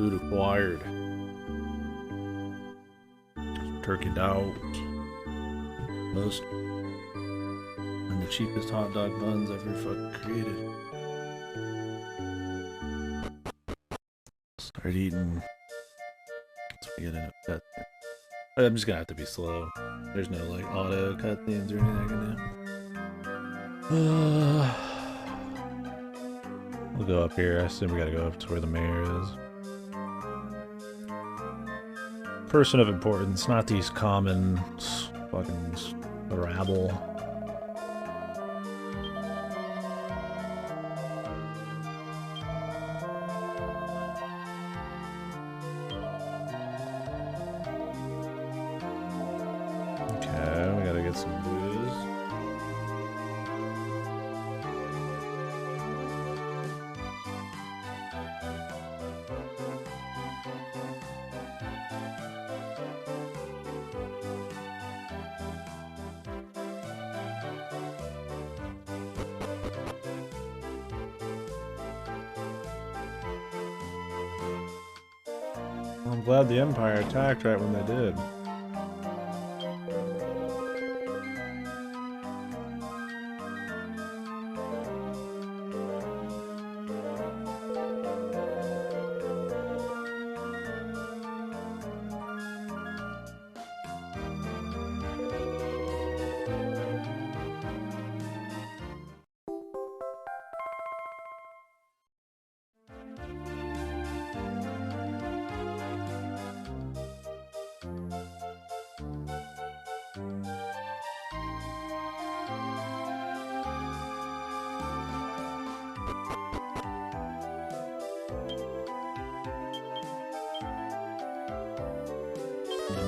Food acquired. Turkey dogs. Most and the cheapest hot dog buns ever fucking created. Start eating. Let's get in a I'm just gonna have to be slow. There's no like auto cutscenes or anything I can do. We'll go up here. I assume we gotta go up to where the mayor is. Person of importance, not these common fucking rabble. Okay, we gotta get some booze. I'm glad the Empire attacked right when they did.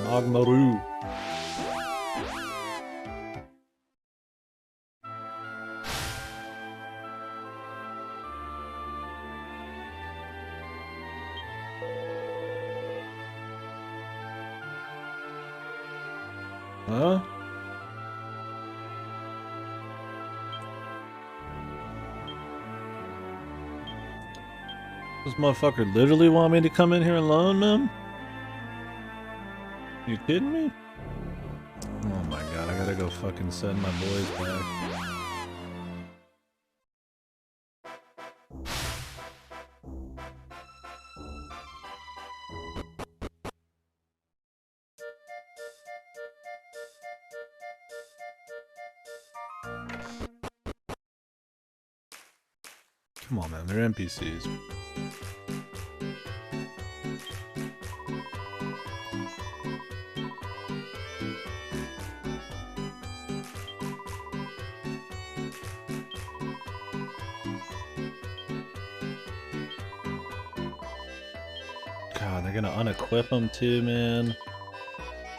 Magmaru. Huh? This motherfucker literally want me to come in here alone, man? You kidding me? Oh my god, I gotta go fucking send my boys back. Come on, man, they're NPCs. God, they're gonna unequip them too, man.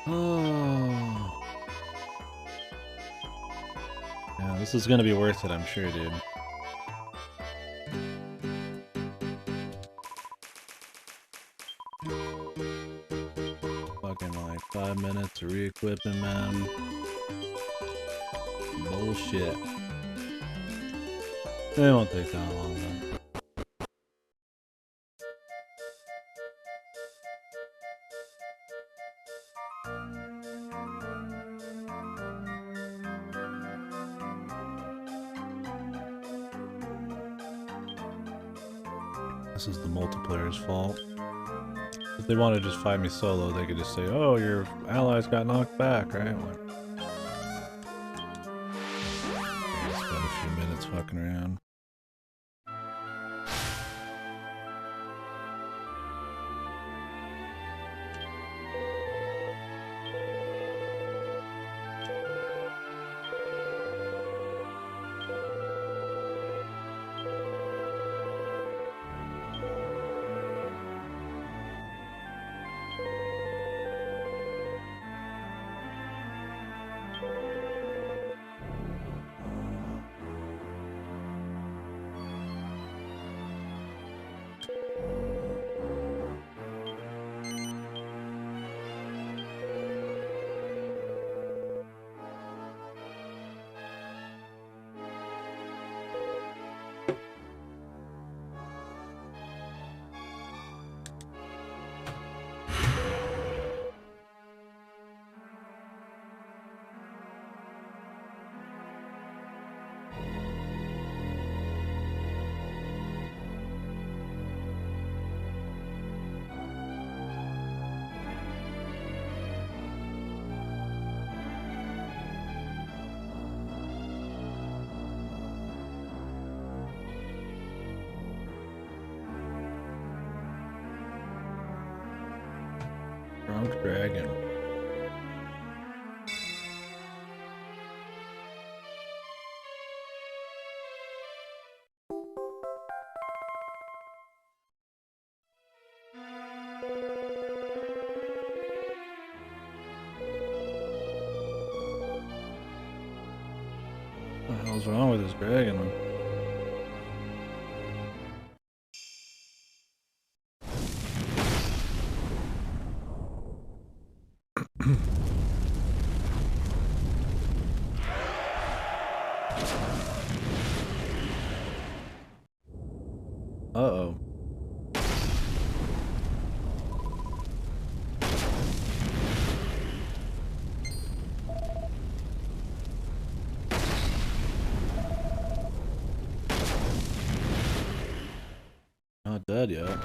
Oh. Yeah, this is gonna be worth it, I'm sure, dude. Fucking like 5 minutes of re-equipping, man. Bullshit. It won't take that long, though. This is the multiplayer's fault. If they want to just fight me solo, they could just say, oh, your allies got knocked back, right? Like, spend a few minutes fucking around. dragon. What the hell's wrong with this dragon? Uh-oh. Not dead yet.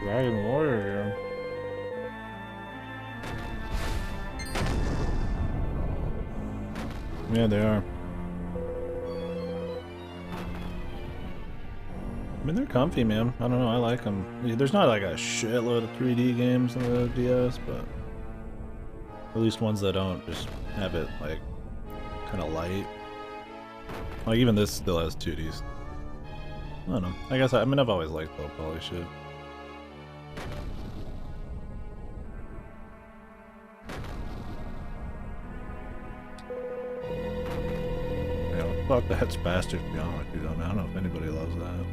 Dragon warrior. Yeah, they are. I mean, they're comfy, man. I don't know, I like them. There's not like a shitload of 3D games on the DS, but at least ones that don't just have it, like, kind of light. Like, even this still has 2Ds. I don't know. I guess, I mean, I've always liked low poly shit. Yeah, fuck that spastic, to be honest with you, though, man. I don't know if anybody loves that.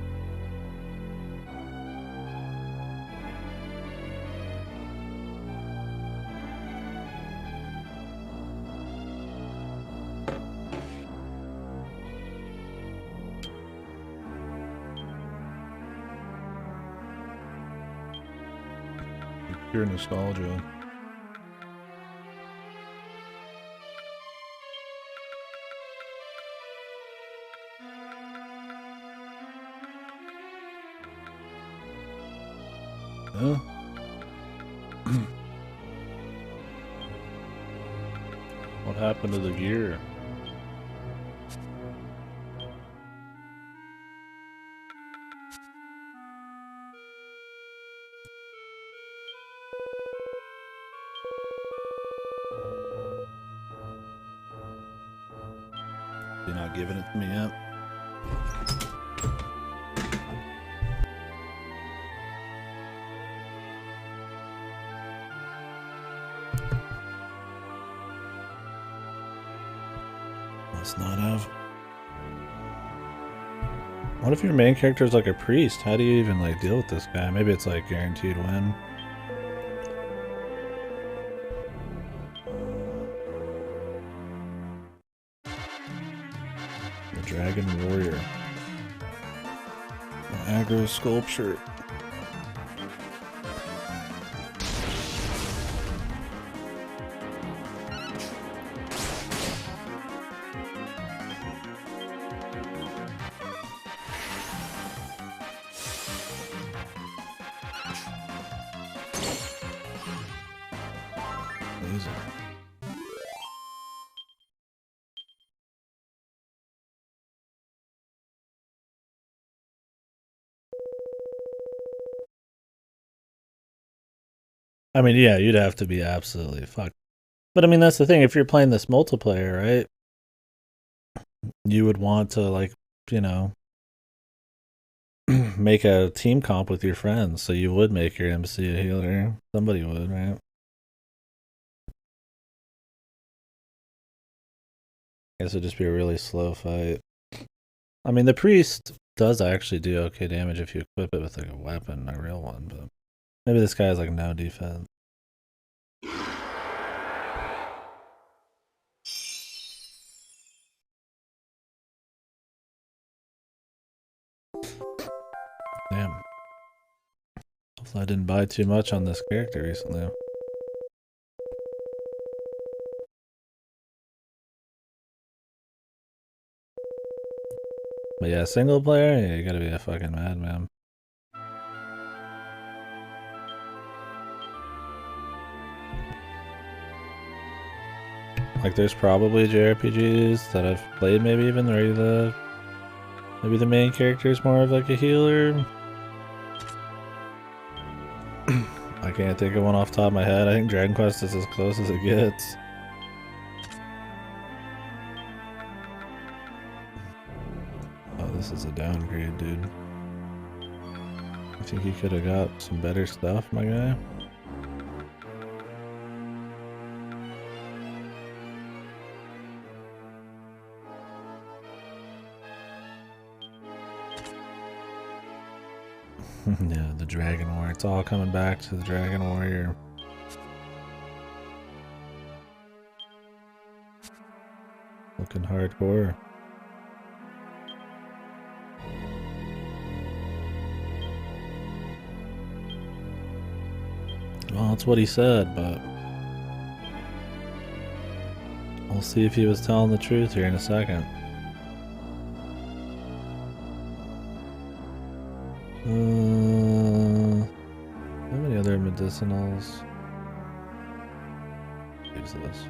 Pure nostalgia. Huh? What happened to the gear? You're not giving it to me yet. Let's not have. What if your main character is like a priest? How do you even like deal with this guy? Maybe it's like guaranteed win. The Dragon Warrior. The aggro sculpture. Amazing. I mean, yeah, you'd have to be absolutely fucked. But I mean, that's the thing. If you're playing this multiplayer, right? You would want to, like, you know, make a team comp with your friends. So you would make your MC a healer. Somebody would, right? I guess it'd just be a really slow fight. I mean, the priest does actually do okay damage if you equip it with like a weapon, a real one, but maybe this guy has like no defense. Damn. Hopefully I didn't buy too much on this character recently. But yeah, single player, yeah, you gotta be a fucking madman. Like, there's probably JRPGs that I've played, maybe even where maybe the main character is more of like a healer. I can't think of one off the top of my head. I think Dragon Quest is as close as it gets. Oh, this is a downgrade, dude. I think you could have got some better stuff, my guy. Yeah, the Dragon Warrior. It's all coming back to the Dragon Warrior. Looking hardcore. Well, that's what he said, but we'll see if he was telling the truth here in a second. How many other medicinals? Use this.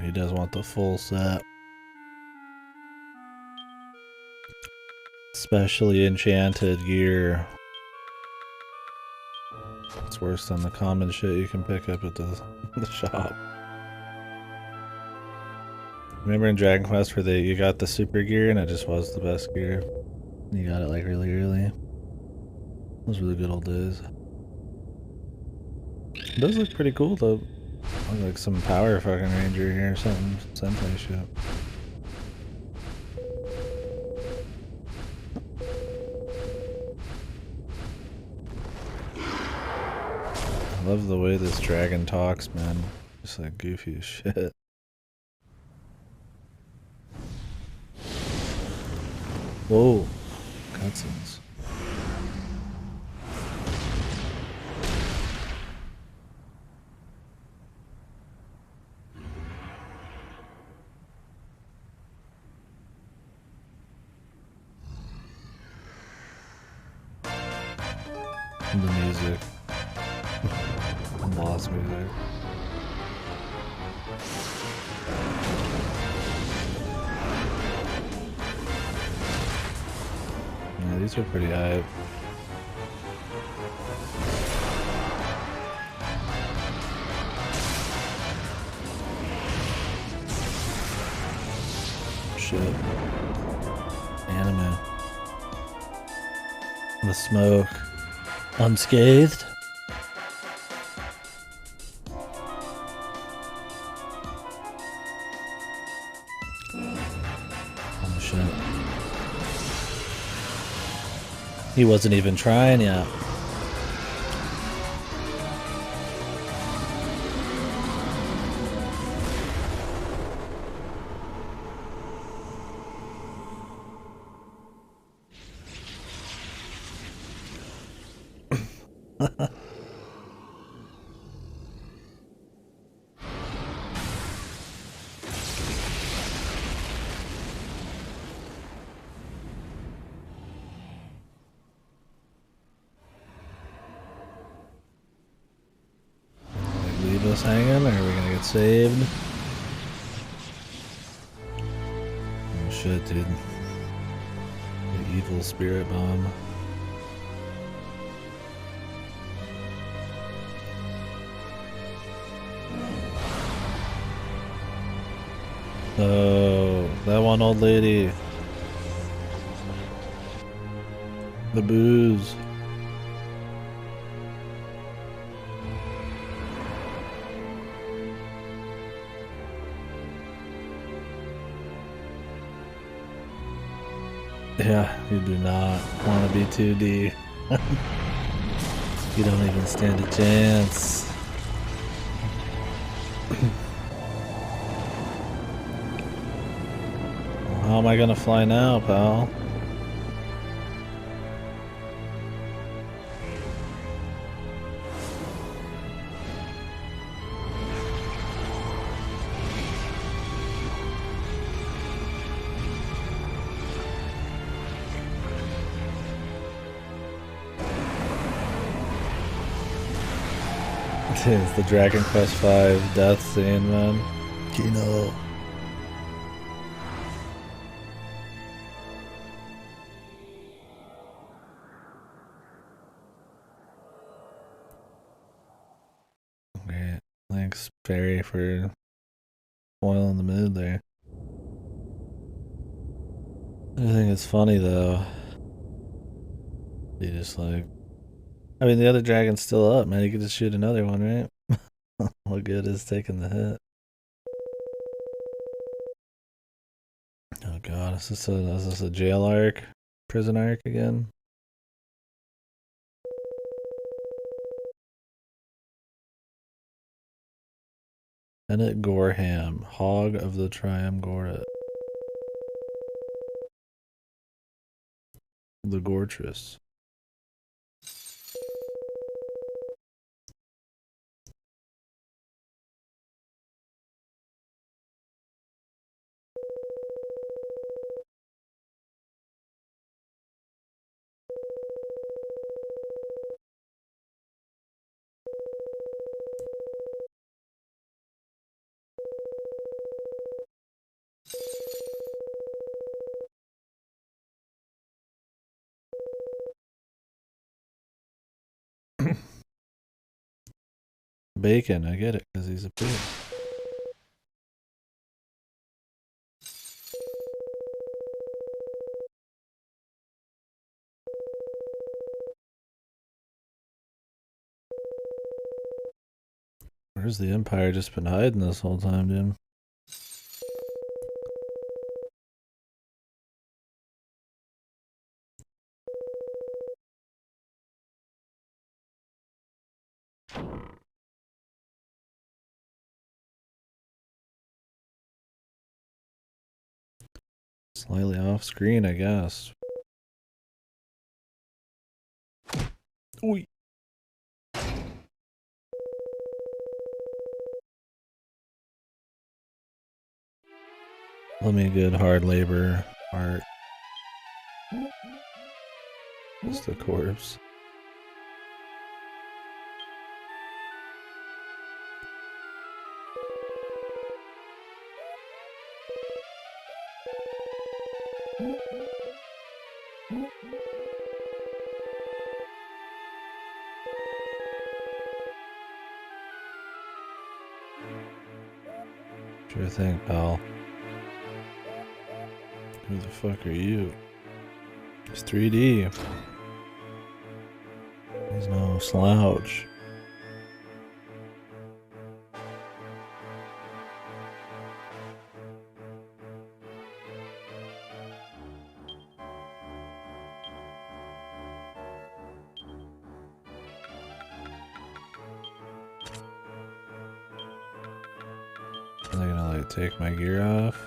He does want the full set. Especially enchanted gear. It's worse than the common shit you can pick up at the shop. Remember in Dragon Quest where you got the super gear and it just was the best gear? You got it like really early. Those were the good old days. It does look pretty cool though. Like some power fucking ranger here or something. Sentai shit. I love the way this dragon talks, man. Just like goofy as shit. Whoa. Cutscenes. And the music. And boss music. Yeah, these are pretty hype. Shit. Anime. The smoke. Unscathed? Oh shit. He wasn't even trying yet. Leave us hanging, or are we gonna get saved? Oh shit, dude. The evil spirit bomb. Oh, that one old lady. The booze. Yeah, you do not want to be 2D. You don't even stand a chance. Well, how am I gonna fly now, pal? It's the Dragon Quest V death scene, man. Kino. Great. Thanks, Perry, for spoiling the mood there. I think it's funny, though. You just like... I mean, the other dragon's still up, man. You could just shoot another one, right? What good is taking the hit? Oh god, is this a jail arc? Prison arc again? Bennett Gorham, Hog of the Triumvirate. The Gortress. Bacon, I get it, because he's a pig. Where's the Empire just been hiding this whole time, dude? Slightly off screen, I guess. Oi. Let me a good hard labor art. Just a corpse. Sure thing, pal. Who the fuck are you? It's 3D. He's no slouch. Am I gonna like take my gear off?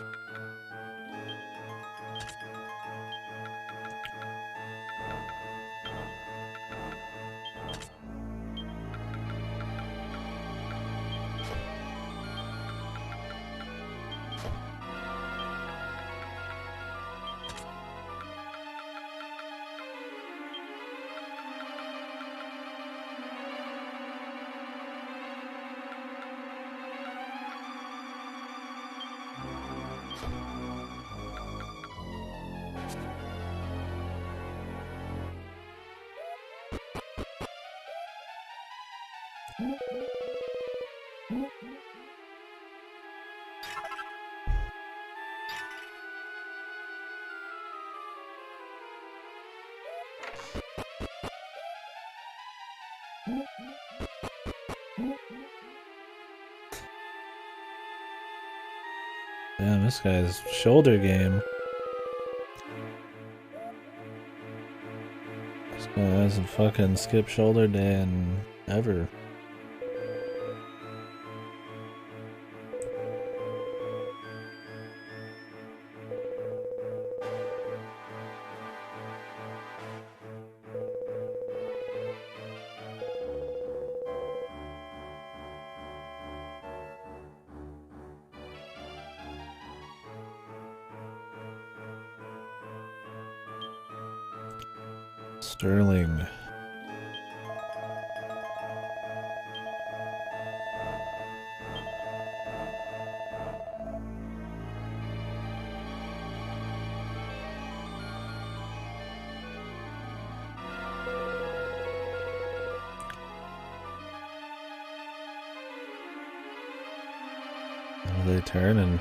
Damn, this guy's shoulder game. This guy hasn't fucking skipped shoulder day in ever. Sterling. turning.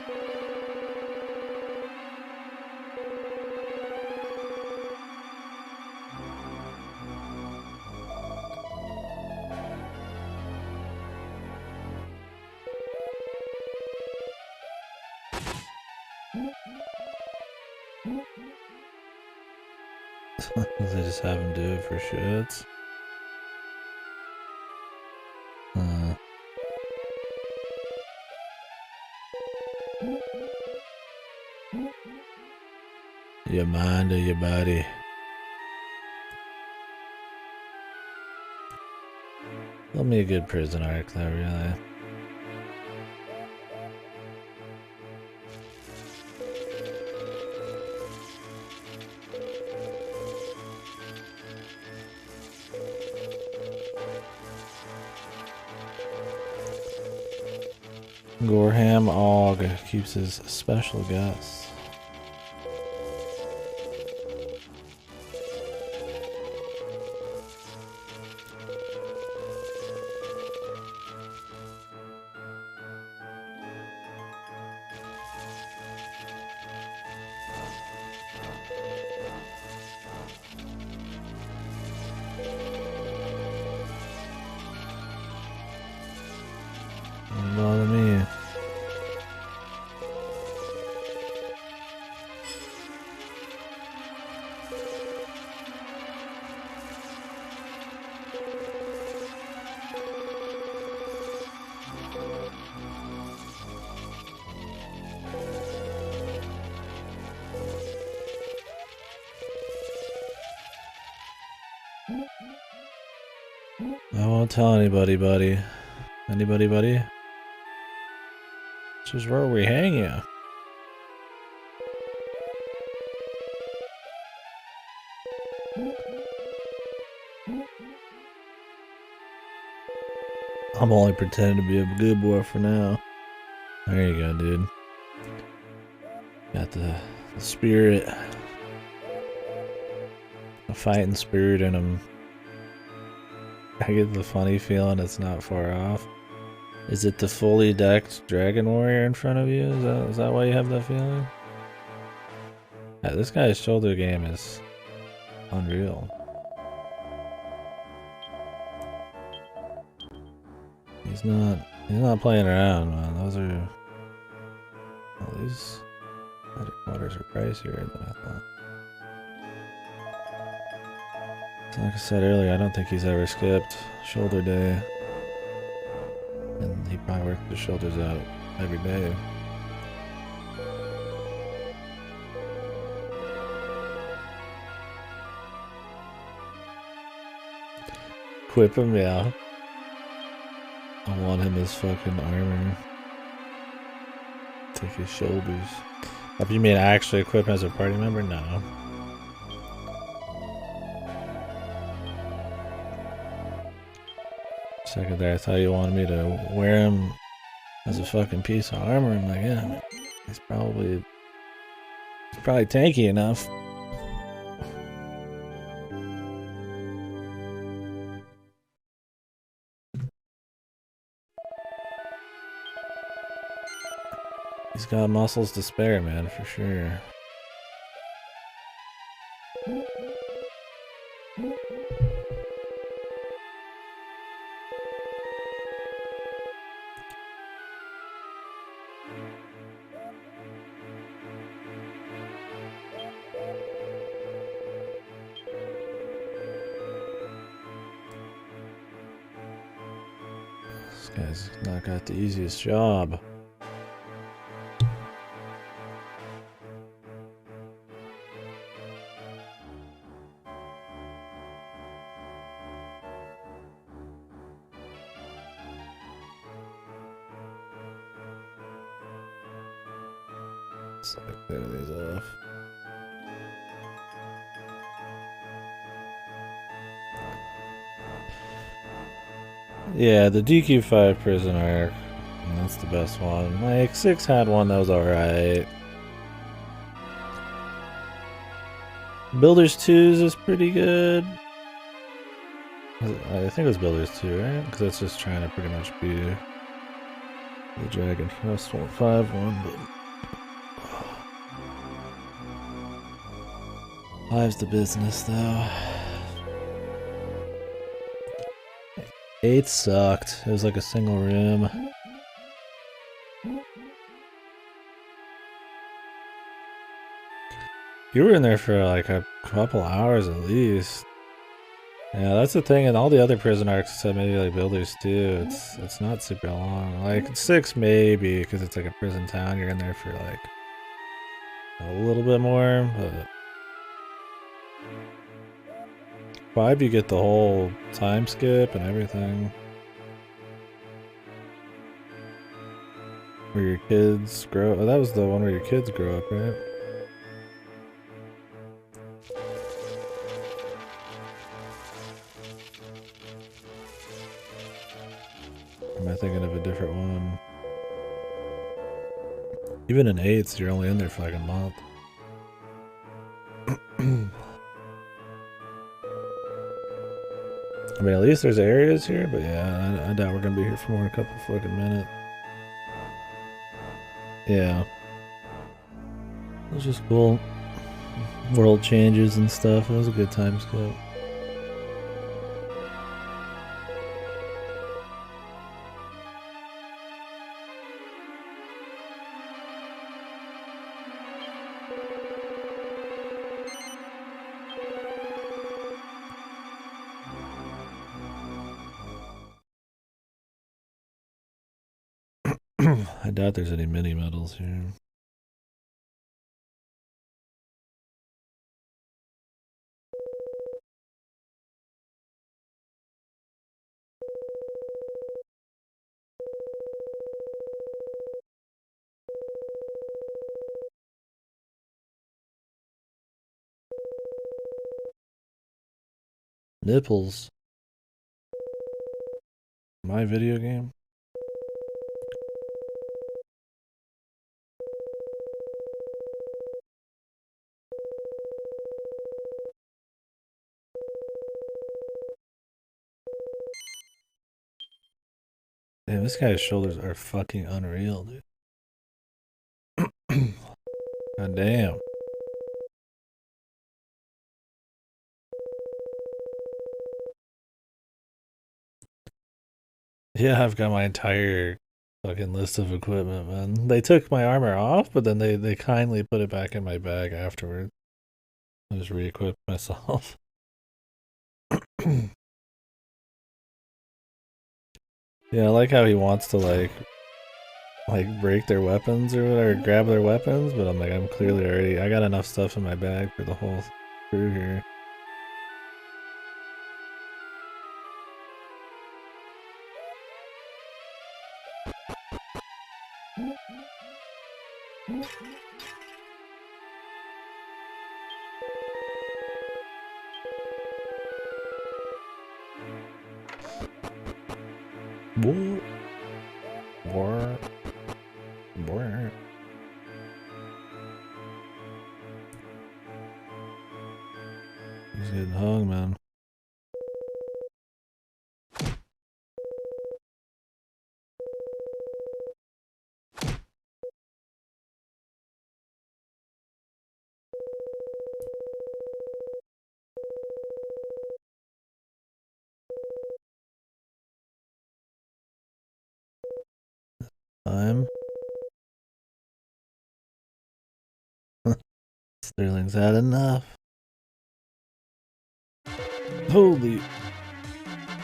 They just have him do it for shits. Your mind or your body? Love me a good prison arc, though, really. Gorham Og keeps his special guests. Don't bother me. I won't tell anybody, buddy. Anybody, buddy? This is where we hang you. I'm only pretending to be a good boy for now. There you go, dude. Got the spirit. The fighting spirit in him. I get the funny feeling it's not far off. Is it the fully decked Dragon Warrior in front of you? Is that why you have that feeling? Yeah, this guy's shoulder game is unreal. He's not playing around, man. Those are... Well, these magic waters are pricier than I thought. So like I said earlier, I don't think he's ever skipped shoulder day. And he probably worked his shoulders out every day. Equip him, yeah. I want him as fucking armor. Take his shoulders. If you mean actually equip him as a party member? No. Second there, I thought you wanted me to wear him as a fucking piece of armor. I'm like, yeah, he's probably tanky enough. He's got muscles to spare, man, for sure. This guy's not got the easiest job. So clear these off. Yeah, the DQ5 prison arc. That's the best one. Like, 6 had one that was alright. Builders 2's is pretty good. I think it was Builders 2, right? Because it's just trying to pretty much be The Dragon Quest 5-1, but Five's the business though. 8 sucked. It was like a single room. You were in there for like a couple hours at least. Yeah, that's the thing, and all the other prison arcs except maybe like Builders too. It's not super long. Like 6 maybe, because it's like a prison town. You're in there for like a little bit more, but 5 you get the whole time skip and everything. Where your kids grow. Oh, that was the one where your kids grow up, right? Am I thinking of a different one? Even in 8s, you're only in there for like a month. I mean, at least there's areas here, but yeah, I doubt we're gonna be here for more than a couple fucking minutes. Yeah. It was just cool. World changes and stuff. It was a good time skip. I doubt there's any mini medals here. Nipples. My video game? Damn, this guy's shoulders are fucking unreal, dude. God damn. Yeah, I've got my entire fucking list of equipment, man. They took my armor off, but then they kindly put it back in my bag afterwards. I just re-equipped myself. Yeah, I like how he wants to like break their weapons or whatever, grab their weapons, but I'm like, I'm clearly already, I got enough stuff in my bag for the whole crew here. What? He's getting hung, man. Time. Sterling's had enough. Holy.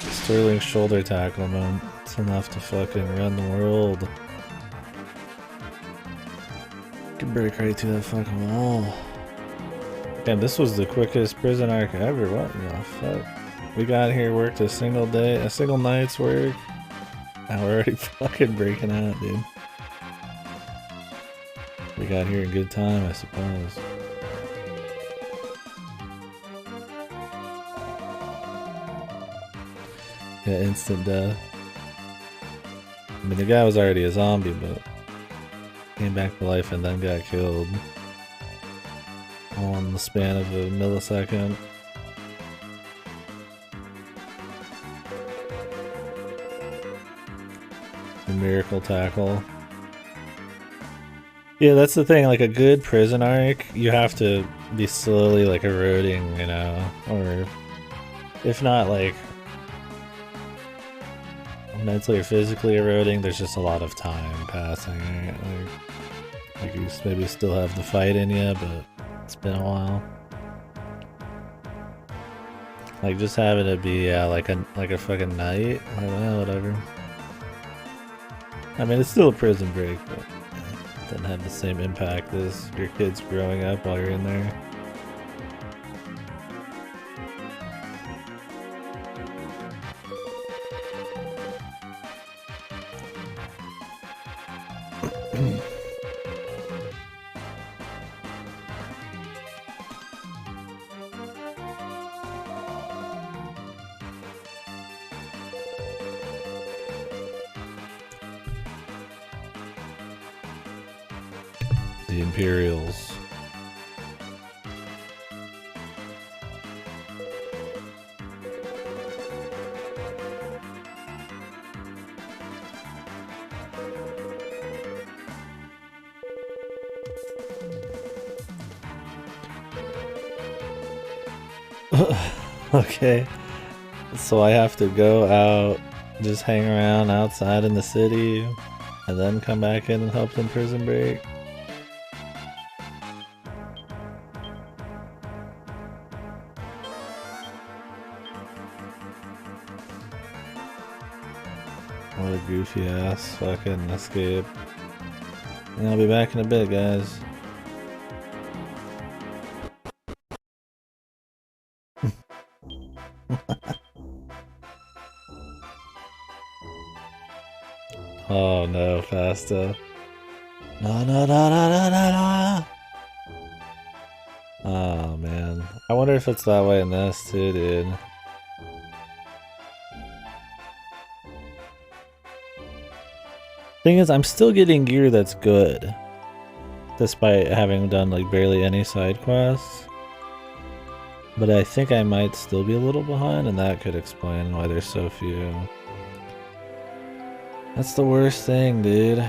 Sterling's shoulder tackle, man. It's enough to fucking run the world. Can break right through that fucking wall. Damn, this was the quickest prison arc ever. What in the fuck? We got here, worked a single day, a single night's work. Now we're already fucking breaking out, dude. We got here in good time, I suppose. Yeah, instant death. I mean, the guy was already a zombie, but came back to life and then got killed. All in the span of a millisecond. Miracle Tackle. Yeah, that's the thing, like a good prison arc, you have to be slowly like eroding, you know, or if not like mentally or physically eroding, there's just a lot of time passing, right? Like you maybe still have the fight in you, but it's been a while. Like just having it be like a fucking night, like whatever. I mean, it's still a prison break, but it doesn't have the same impact as your kids growing up while you're in there. The Imperials. Okay, so I have to go out, just hang around outside in the city, and then come back in and help them prison break? What a goofy ass fucking escape. And I'll be back in a bit, guys. Oh no, Fasta. No, no, no, no, no, no, no. Oh man. I wonder if it's that way in this too, dude. Thing is, I'm still getting gear that's good. Despite having done like barely any side quests. But I think I might still be a little behind, and that could explain why there's so few. That's the worst thing, dude.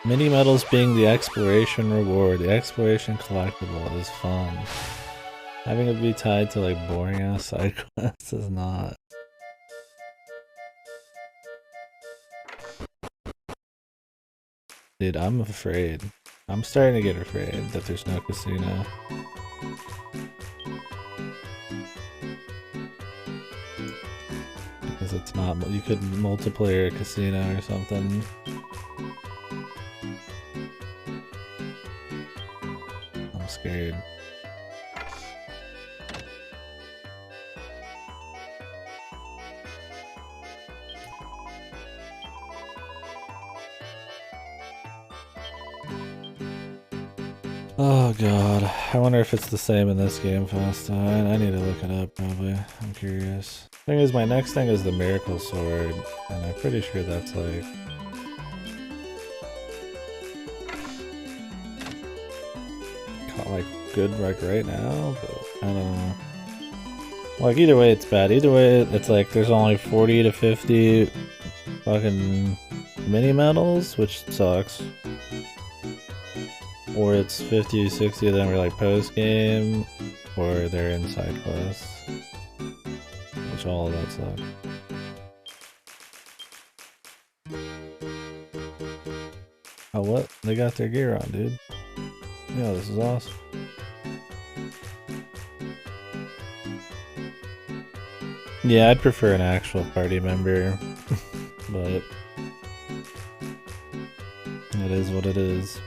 Mini medals being the exploration reward. The exploration collectible is fun. Having it be tied to like boring ass side quests is not. Dude, I'm afraid. I'm starting to get afraid that there's no casino. Because it's not, you could multiplayer a casino or something. I'm scared. Oh god, I wonder if it's the same in this game, Fast. I need to look it up, probably. I'm curious. Thing is, my next thing is the Miracle Sword, and I'm pretty sure that's like... good like right now, but I don't know. Like either way it's bad. Either way it's like there's only 40 to 50 fucking mini medals, which sucks. Or it's 50 60 of them are like post game, or they're in side quests. Which all of that sucks. Oh what? They got their gear on, dude. Yeah, this is awesome. Yeah, I'd prefer an actual party member, but it is what it is.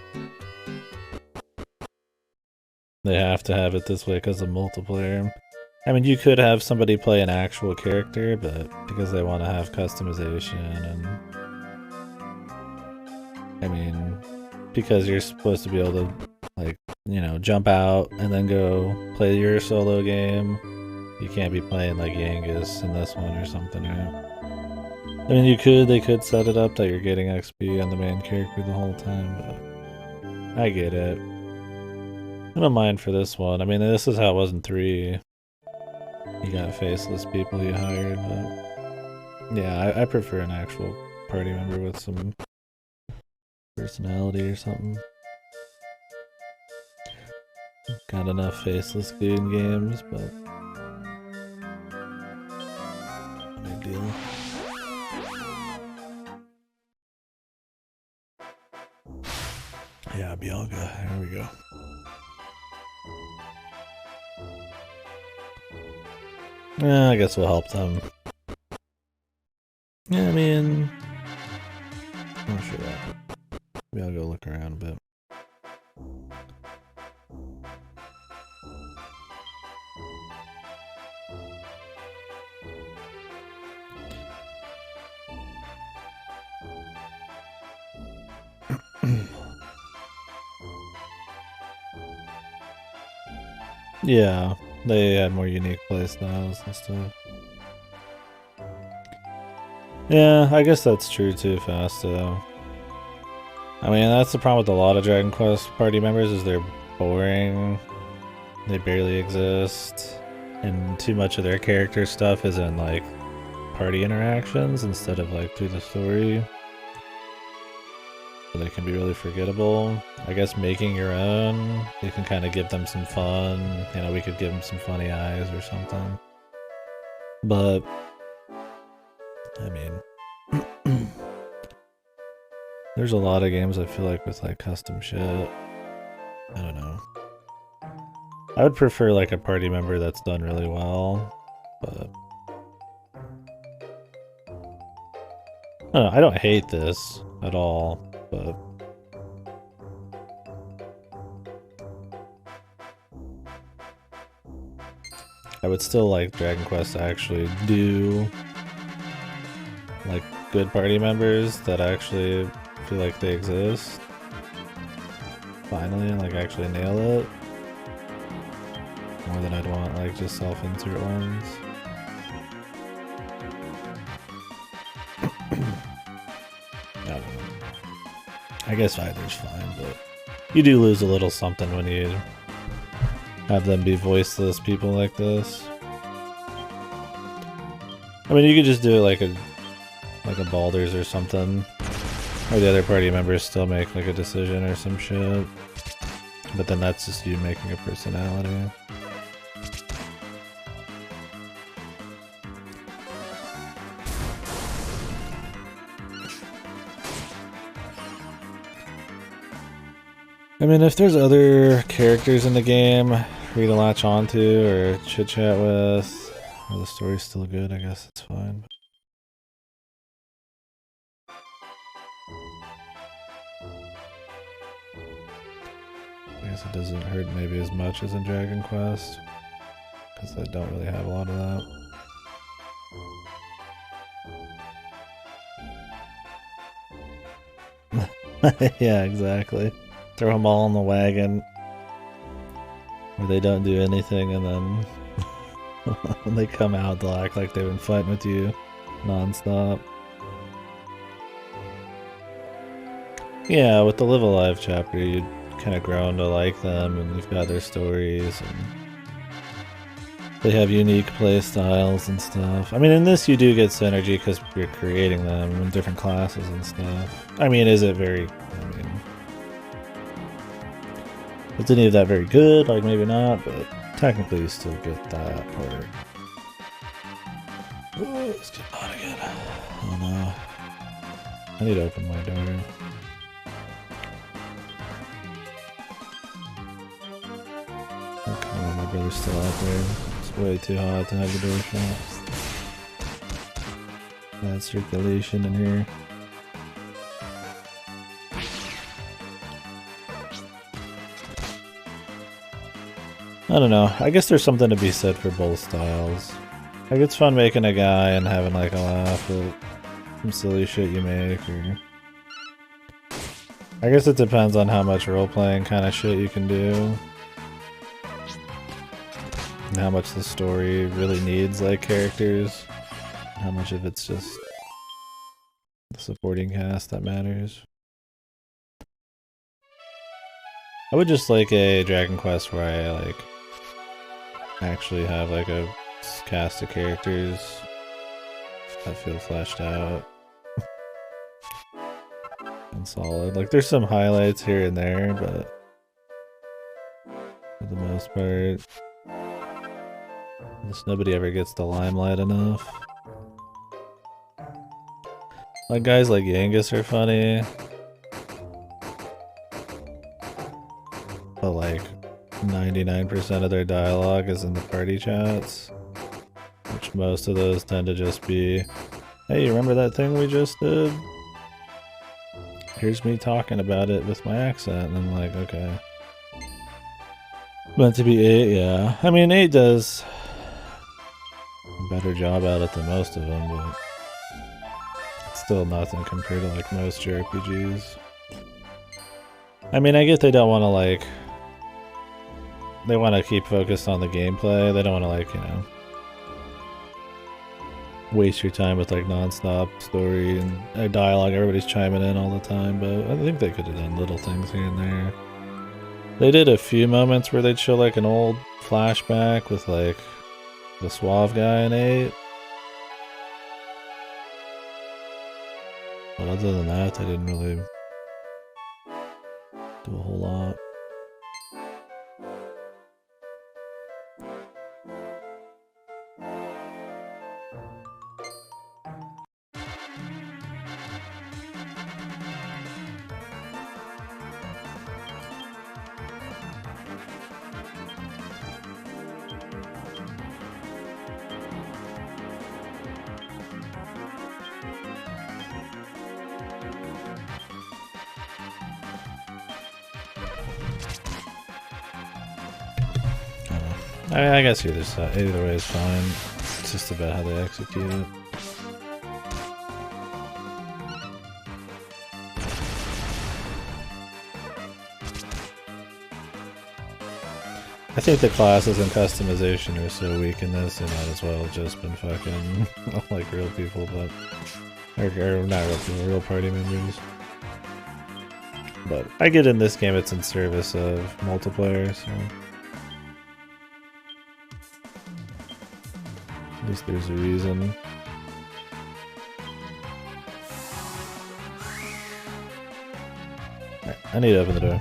They have to have it this way because of multiplayer. I mean, you could have somebody play an actual character, but because they want to have customization and... I mean, because you're supposed to be able to, like, you know, jump out and then go play your solo game. You can't be playing like Yangus in this one or something, right? I mean, they could set it up that you're getting XP on the main character the whole time, but I get it. I don't mind for this one. I mean, this is how it was in 3. you got faceless people you hired, but yeah, I prefer an actual party member with some personality or something. Got enough faceless dude in games, but no big deal. Yeah, Bianca, there we go. Yeah, I guess we'll help them. Yeah, I mean, I'm not sure that. Maybe I'll go look around a bit. Yeah, they had more unique playstyles and stuff. Yeah, I guess that's true too, Fasto. I mean, that's the problem with a lot of Dragon Quest party members is they're boring. They barely exist. And too much of their character stuff is in, like, party interactions instead of, like, through the story. So they can be really forgettable. I guess making your own, you can kind of give them some fun. You know, we could give them some funny eyes or something. But, I mean, there's a lot of games I feel like with like custom shit. I don't know. I would prefer like a party member that's done really well, but I don't hate this at all, but I would still like Dragon Quest to actually do like good party members that actually feel like they exist. Finally, and like actually nail it. More than I'd want like just self-insert ones. I don't know. I guess either's fine, but you do lose a little something when you have them be voiceless people like this. I mean, you could just do it like a Baldur's or something, or the other party members still make like a decision or some shit. But then that's just you making a personality. I mean, if there's other characters in the game for you to latch onto or chit chat with, or the story's still good, I guess it's fine. I guess it doesn't hurt maybe as much as in Dragon Quest, because I don't really have a lot of that. Yeah, exactly. Throw them all in the wagon where they don't do anything, and then when they come out, they'll act like they've been fighting with you non-stop. Yeah, with the Live Alive chapter, you'd kind of grown to like them, and you've got their stories, and they have unique play styles and stuff. I mean, in this you do get synergy because you're creating them in different classes and stuff. I mean, is it very... I mean... Is any of that very good? Like, maybe not, but technically you still get that part. Oh, it's getting hot again. Oh no. I need to open my door. Okay, my brother's still out there. It's way too hot to have the door shut. Bad circulation in here. I don't know. I guess there's something to be said for both styles. Like, it's fun making a guy and having like a laugh at some silly shit you make, or... I guess it depends on how much role-playing kind of shit you can do. And how much the story really needs, like, characters. How much of it's just the supporting cast that matters. I would just like a Dragon Quest where I, like, actually have, like, a cast of characters that feel fleshed out and solid. Like there's some highlights here and there, but for the most part, just nobody ever gets the limelight enough. Like guys like Yangus are funny, but like 99% of their dialogue is in the party chats, which most of those tend to just be, hey, you remember that thing we just did? Here's me talking about it with my accent, and I'm like, okay. But to be 8, yeah. I mean, 8 does a better job at it than most of them, but it's still nothing compared to like most JRPGs. I mean, I get they don't want to like, they want to keep focused on the gameplay. They don't want to like, you know, waste your time with like non-stop story and dialogue. Everybody's chiming in all the time, but I think they could have done little things here and there. They did a few moments where they'd show like an old flashback with like the suave guy in 8. But other than that, they didn't really do a whole lot. I guess either way is fine. It's just about how they execute it. I think the classes and customization are so weak in this, they might as well have just been fucking like real people, but or not real people, real party members. But I get in this game it's in service of multiplayer, so at least there's a reason. Right, I need to open the door.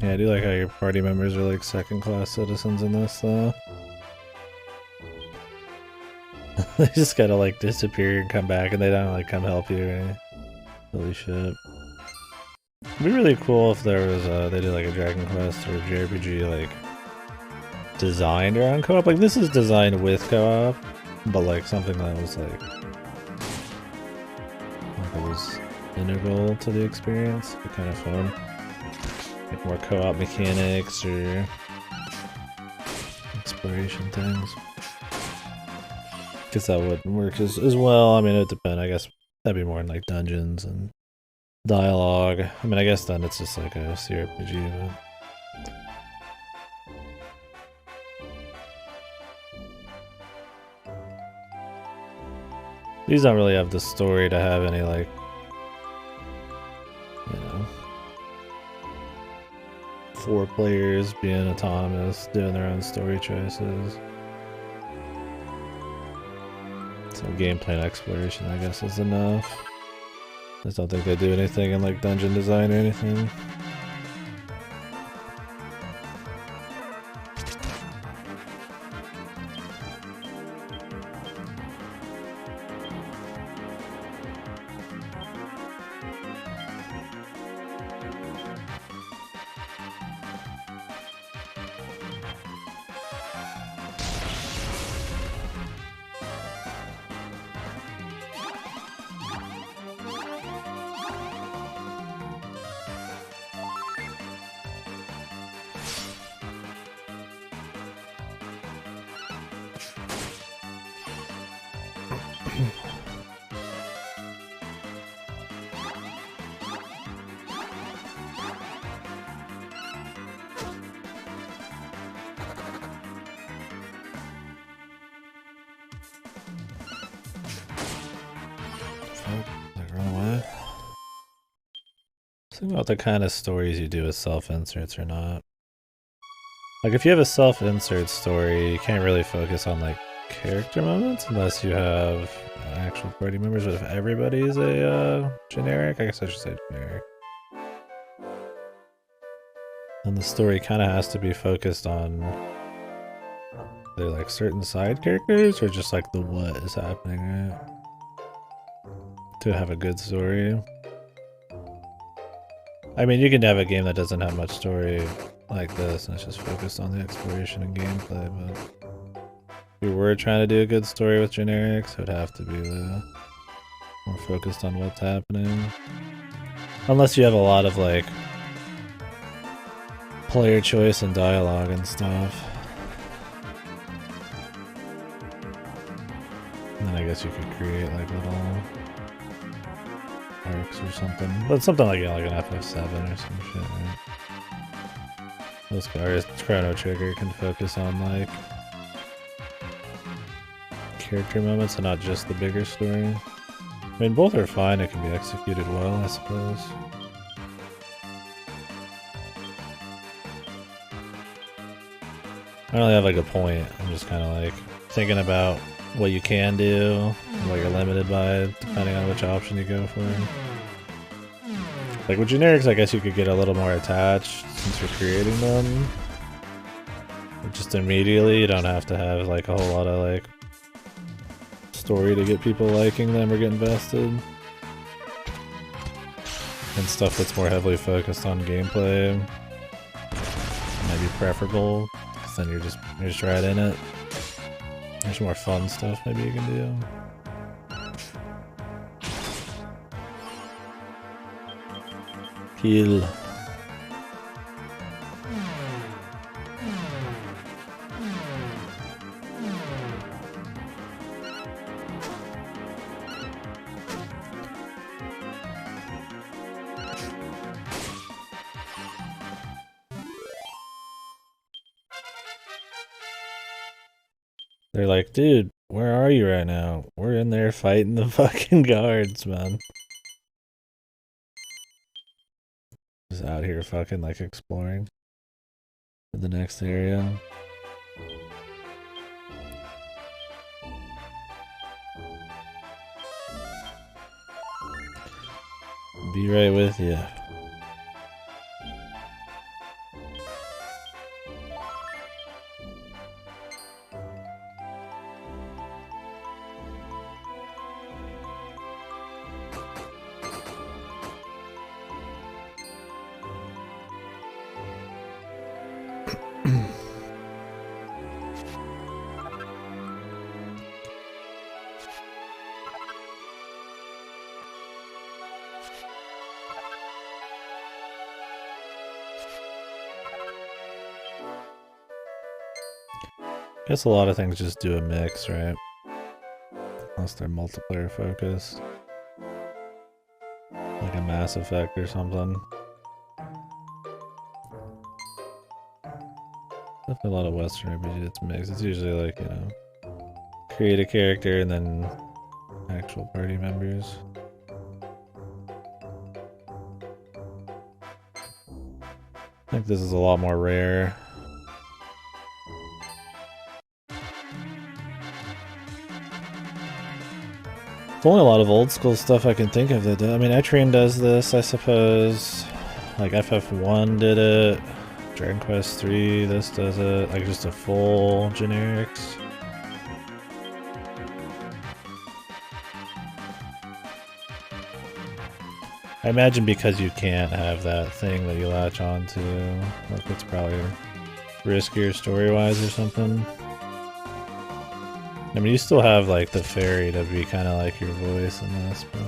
Yeah, I do like how your party members are like second-class citizens in this, though. They just gotta like disappear and come back, and they don't like come help you or anything. Holy shit. It'd be really cool if there was they did like a Dragon Quest or a JRPG like designed around co-op. Like this is designed with co-op, but like something that was like it was integral to the experience. It'd be kind of fun. Like more co-op mechanics or exploration things. Guess that wouldn't work as well. I mean, it would depend. I guess that'd be more in like dungeons and dialogue. I mean, I guess then it's just like a CRPG, but These don't really have the story to have any, like, you know, 4 players being autonomous, doing their own story choices. So gameplay and exploration, I guess, is enough. I just don't think they do anything in, like, dungeon design or anything. Like, run away. Think about the kind of stories you do with self-inserts or not. Like, if you have a self-insert story, you can't really focus on, like, character moments unless you have actual party members. But if everybody is a generic, I guess I should say generic, then the story kind of has to be focused on either, like, certain side characters or just, like, the what is happening, right? To have a good story. I mean, you can have a game that doesn't have much story like this, and it's just focused on the exploration and gameplay, but if you were trying to do a good story with generics, it would have to be the more focused on what's happening. Unless you have a lot of, like, player choice and dialogue and stuff. And then I guess you could create, like, little arcs or something. But something like, like an FF7 or some shit, right? Most Chrono Trigger can focus on, like, character moments and not just the bigger story. I mean, both are fine, it can be executed well, I suppose. I don't really have, like, a point. I'm just kind of, like, thinking about what you can do, what you're limited by, depending on which option you go for. Like, with generics, I guess you could get a little more attached since you're creating them. But just immediately, you don't have to have, like, a whole lot of, like, story to get people liking them or get invested. And stuff that's more heavily focused on gameplay might be preferable, because then you're just right in it. There's more fun stuff maybe you can do. Kill. They're like, dude, where are you right now? We're in there fighting the fucking guards, man. Just out here fucking, like, exploring the next area. Be right with you. Guess a lot of things just do a mix, right? Unless they're multiplayer focused. Like a Mass Effect or something. Definitely a lot of Western RPG that's mixed. It's usually like, you know, create a character and then actual party members. I think this is a lot more rare. There's only a lot of old school stuff I can think of that. I mean, Etrian does this, I suppose. Like FF1 did it. Dragon Quest 3, this does it. Like just a full generics. I imagine because you can't have that thing that you latch on to. Like it's probably riskier story-wise or something. I mean, you still have like the fairy to be kind of like your voice in this, but...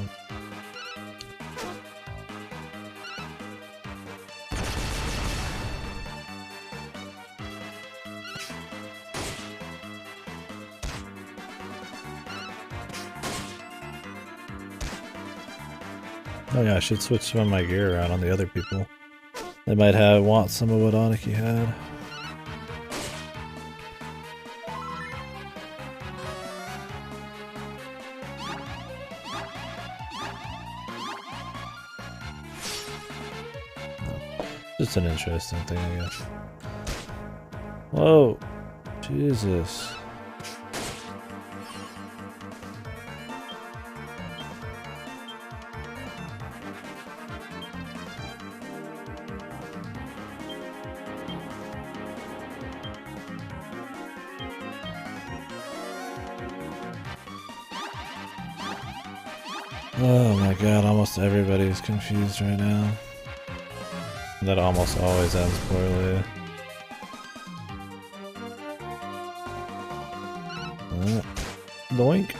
Oh yeah, I should switch some of my gear around on the other people. They might want some of what Aniki had. Just an interesting thing, I guess. Whoa! Jesus. Oh my god, almost everybody's confused right now. That almost always ends poorly. Doink.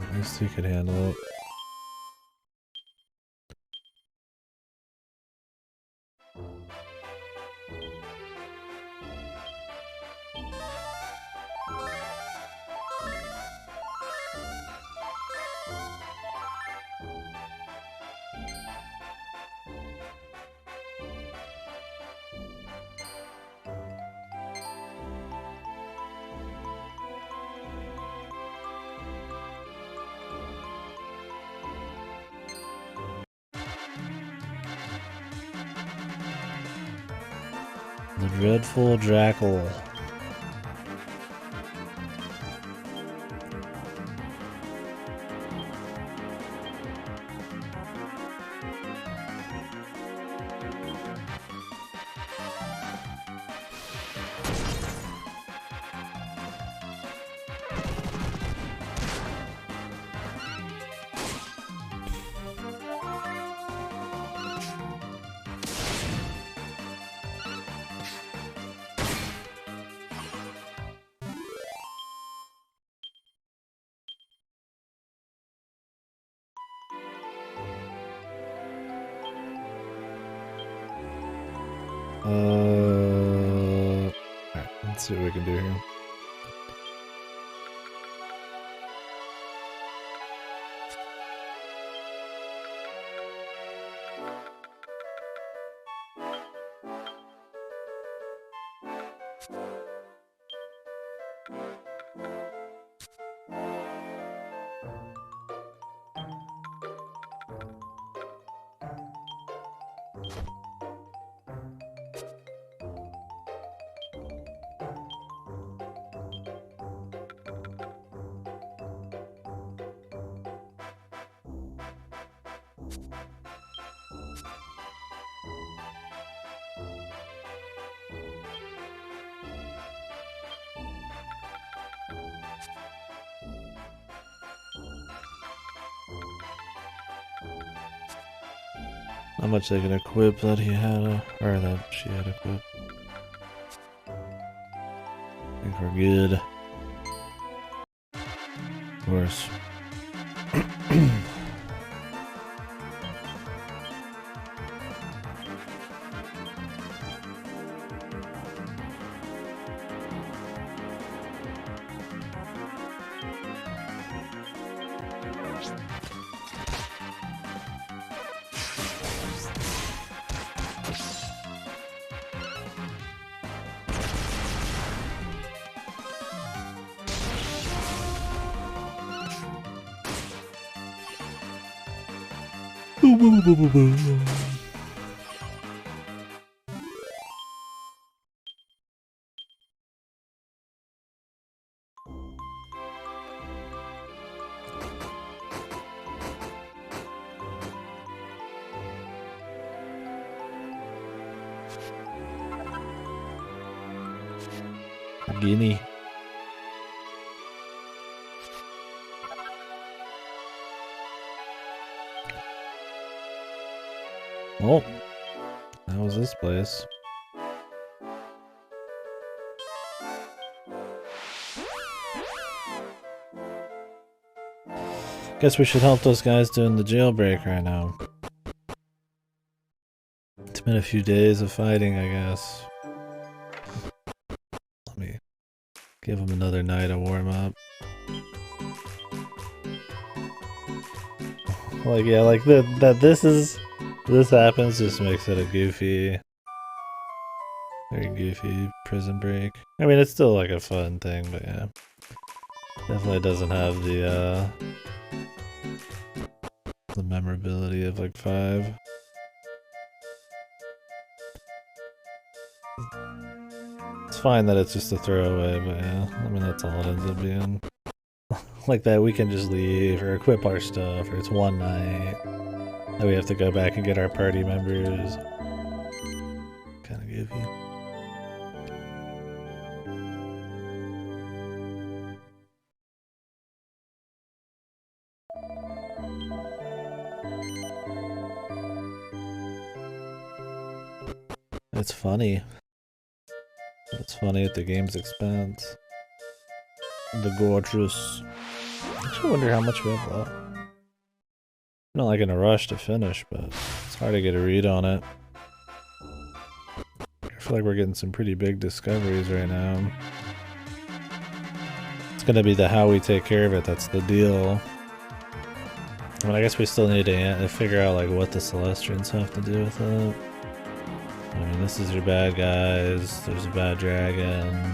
At least he could handle it. The dreadful jackal. Alright, let's see what we can do here. How much they can equip that he had, or that she had equipped. I think we're good. Of course. Guinea. Oh, that was this place. Guess we should help those guys doing the jailbreak right now. It's been a few days of fighting, I guess. Let me give them another night of warm up. Like, yeah, like this happens just makes it a very goofy prison break. I mean, it's still like a fun thing, but yeah. Definitely doesn't have the memorability of like 5. It's fine that it's just a throwaway, but yeah, I mean that's all it ends up being. Like that we can just leave or equip our stuff, or it's one night. Then we have to go back and get our party members. Kinda goofy. It's funny. It's funny at the game's expense. The gorgeous. I actually wonder how much we have left. I'm not like in a rush to finish, but it's hard to get a read on it. I feel like we're getting some pretty big discoveries right now. It's gonna be the how we take care of it, that's the deal. I mean, I guess we still need to figure out like what the Celestians have to do with it. I mean, this is your bad guys, there's a bad dragon.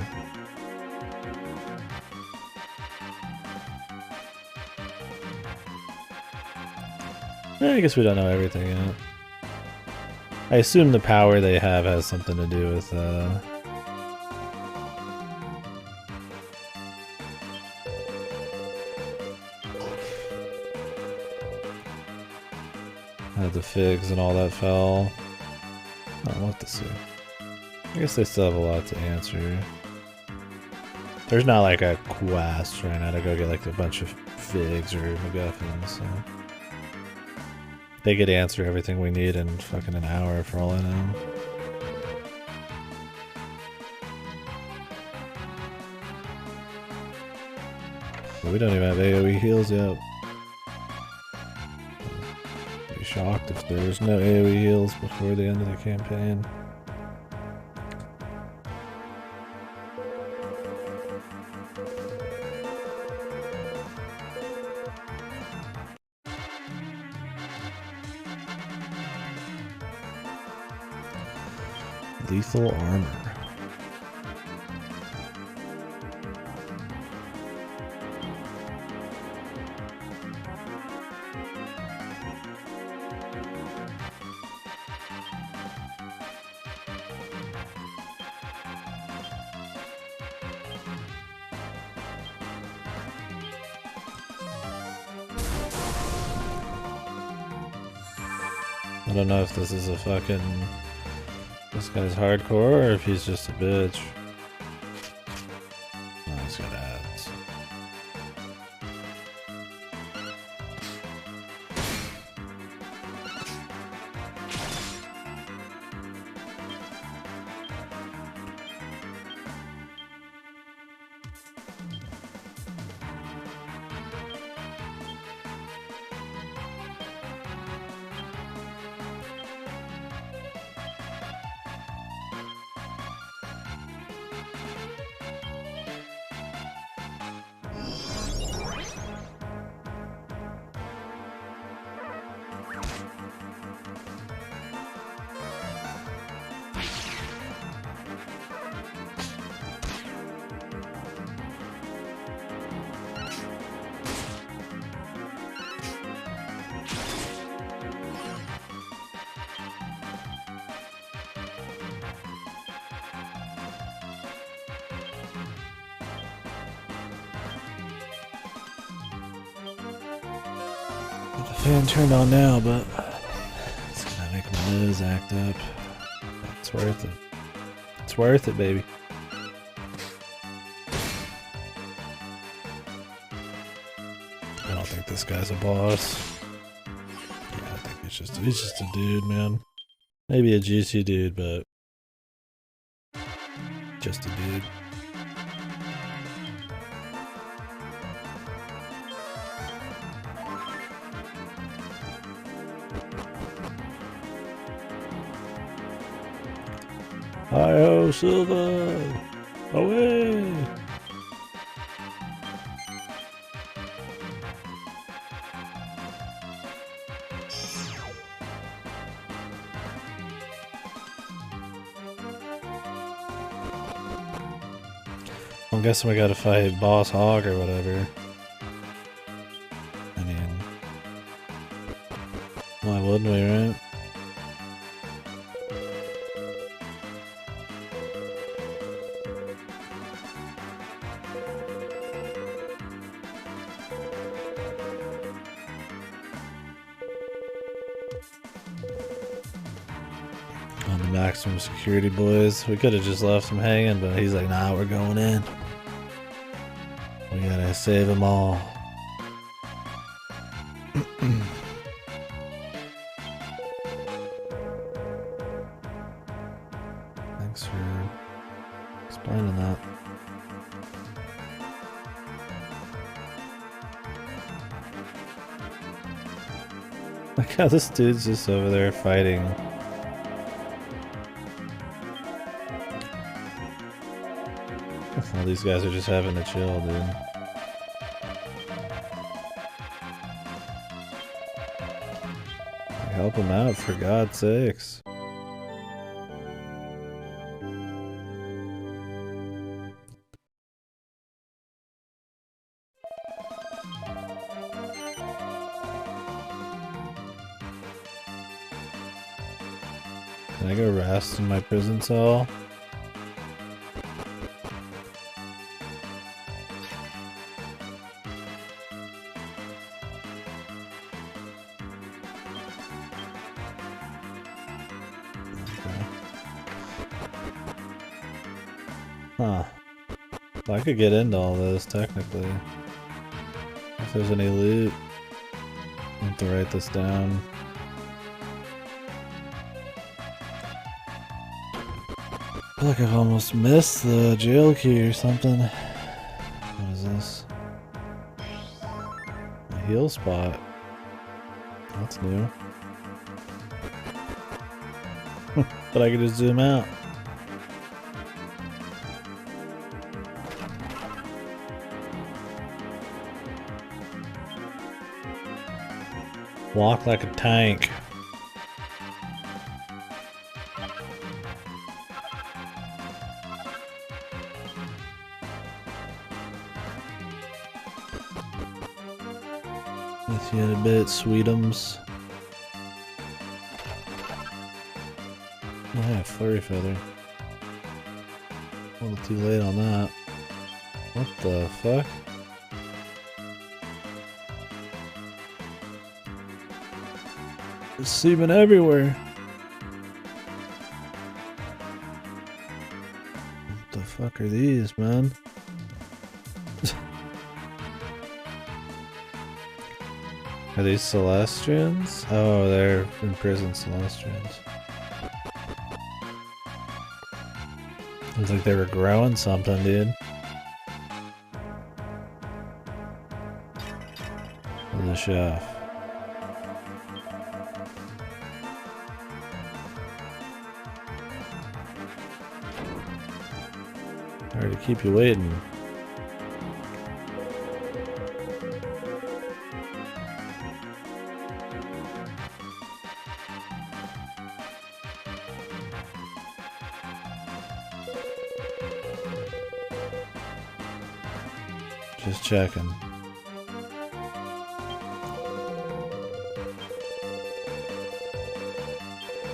I guess we don't know everything yet. I assume the power they have has something to do with how the figs and all that fell. I don't know what to see. I guess they still have a lot to answer. There's not like a quest right now to go get like a bunch of figs or MacGuffins, so they could answer everything we need in fucking an hour for all I know. But we don't even have AoE heals yet. I'd be shocked if there was no AoE heals before the end of the campaign. Lethal armor. I don't know if this is a fucking... This guy's hardcore, or if he's just a bitch. Oh, he's got ads. The fan turned on now, but it's gonna make my nose act up. It's worth it. It's worth it, baby. I don't think this guy's a boss. Yeah, I think he's just a dude, man. Maybe a juicy dude, but just a dude. Hi-ho, Silva! Away! I'm guessing we gotta fight Boss Hog or whatever. I mean, why wouldn't we, right? On the maximum security, boys. We could have just left him hanging, but he's like, nah, we're going in. We gotta save them all. Thanks for explaining that. Look how this dude's just over there fighting. All these guys are just having to chill, dude. Help them out, for God's sakes. Can I go rest in my prison cell? Huh. Well, I could get into all this, technically. If there's any loot. I have to write this down. I feel like I've almost missed the jail key or something. What is this? A heal spot. That's new. But I could just zoom out. Walk like a tank. Miss you in a bit, sweetums. Oh yeah, flurry feather. A little too late on that. What the fuck? There's semen everywhere. What the fuck are these, man? Are these Celestians? Oh, they're imprisoned Celestians. Looks like they were growing something, dude. The chef. Sorry to keep you waiting. Just checking.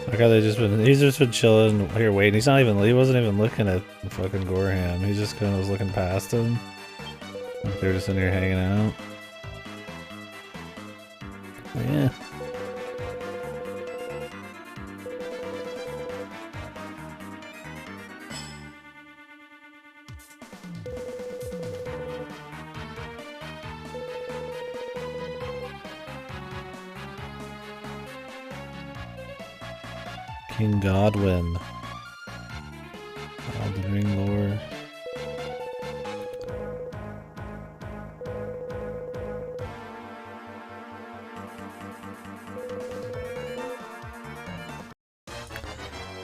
Like how he's just been chilling here waiting. He wasn't even looking at fucking Gorham. He just kind of was looking past him. Like they're just in here hanging out. Yeah. King Godwin. Elden Ring lore.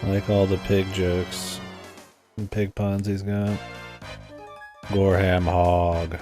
I like all the pig jokes and pig puns he's got. Gorham Hog.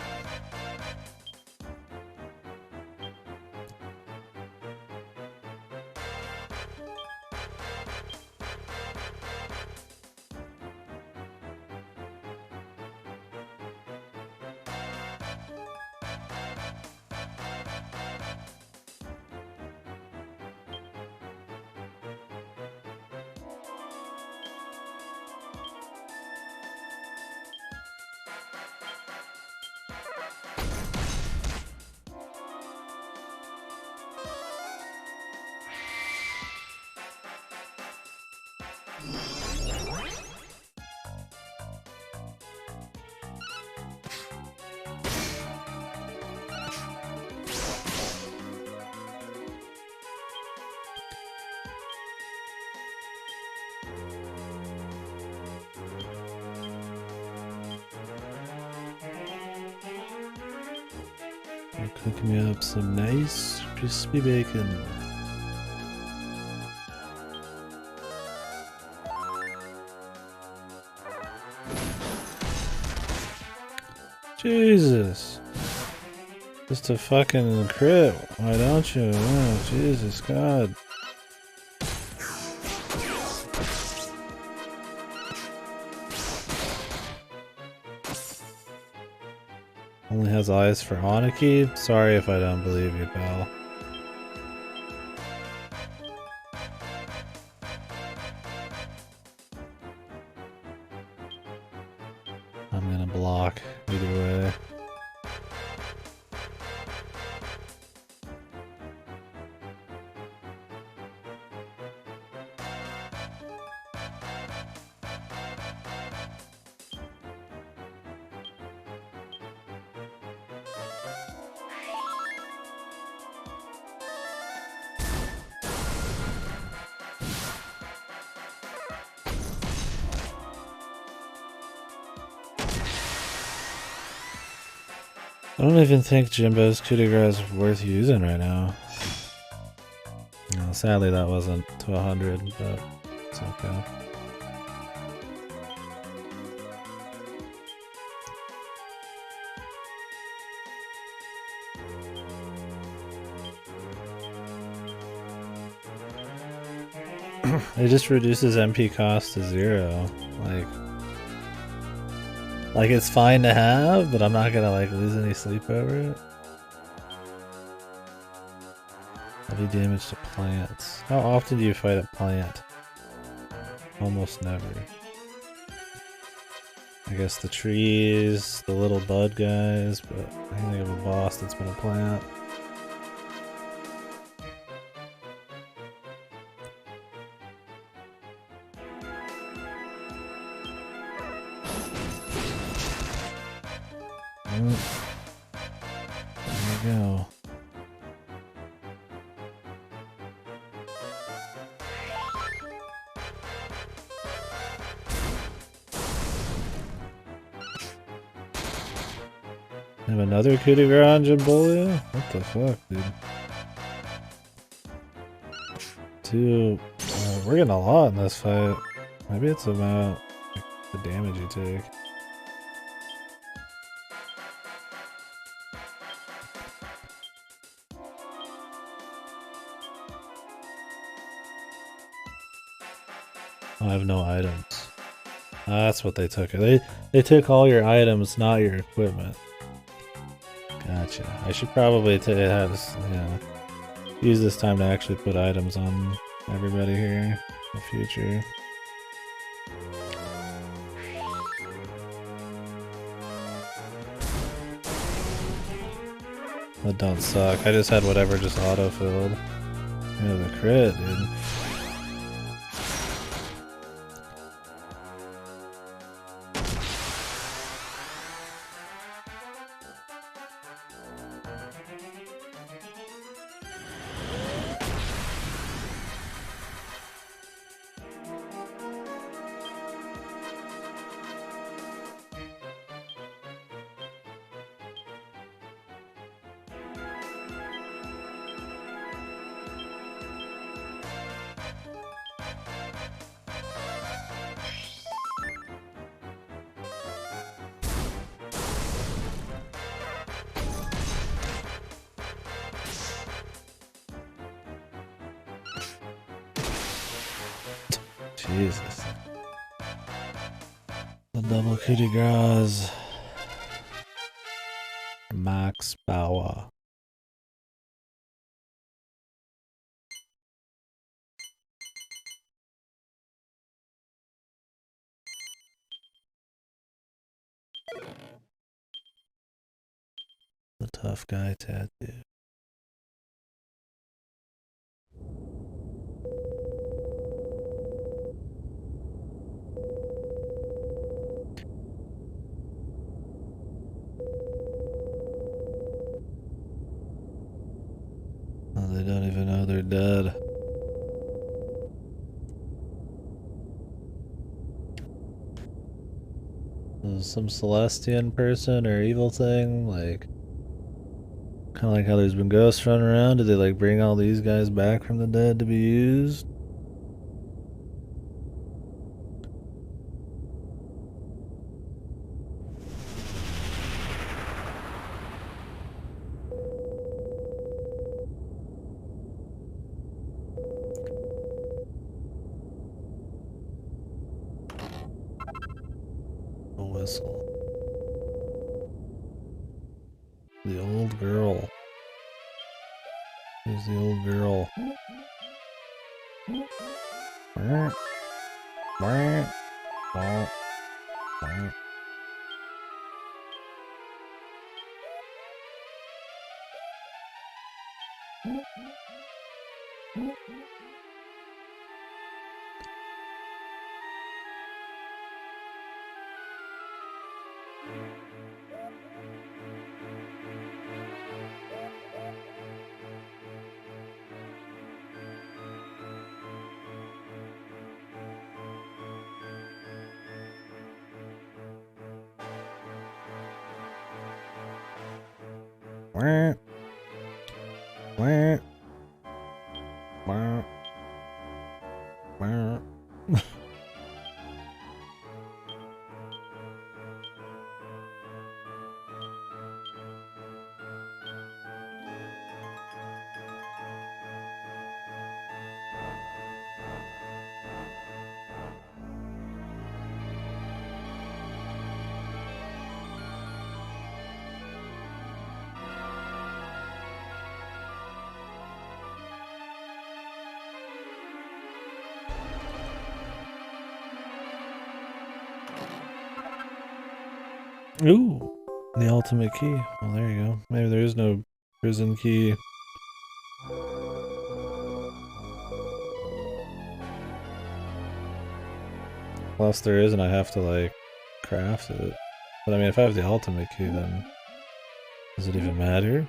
Cook me up some nice crispy bacon. Jesus. Just a fucking crit. Why don't you? Oh, Jesus God. Only has eyes for Aniki? Sorry if I don't believe you, pal. I'm gonna block either way. I don't even think Jimbo's coup de grace is worth using right now. No, sadly that wasn't to 100, but it's okay. It just reduces MP cost to 0. Like it's fine to have, but I'm not gonna like lose any sleep over it. Heavy damage to plants. How often do you fight a plant? Almost never. I guess the trees, the little bud guys, but I can think of a boss that's been a plant. There we go. Have another coup de grace on Jimbolia? What the fuck, dude? We're getting a lot in this fight. Maybe it's about the damage you take. I have no items. That's what they took. They took all your items, not your equipment. Gotcha. I should probably use this time to actually put items on everybody here in the future. That don't suck. I just had whatever just auto-filled. Yeah, the crit, dude. Jesus. The double kitty grass. Max Bauer. The tough guy tattoo. Oh, they don't even know they're dead. Some Celestian person or evil thing, like, kind of like how there's been ghosts running around. Did they like bring all these guys back from the dead to be used? A whistle. The old girl. Who's the old girl? Ooh, the ultimate key. Well, there you go. Maybe there is no prison key. Plus there is, and I have to like craft it. But I mean, if I have the ultimate key, then does it even matter?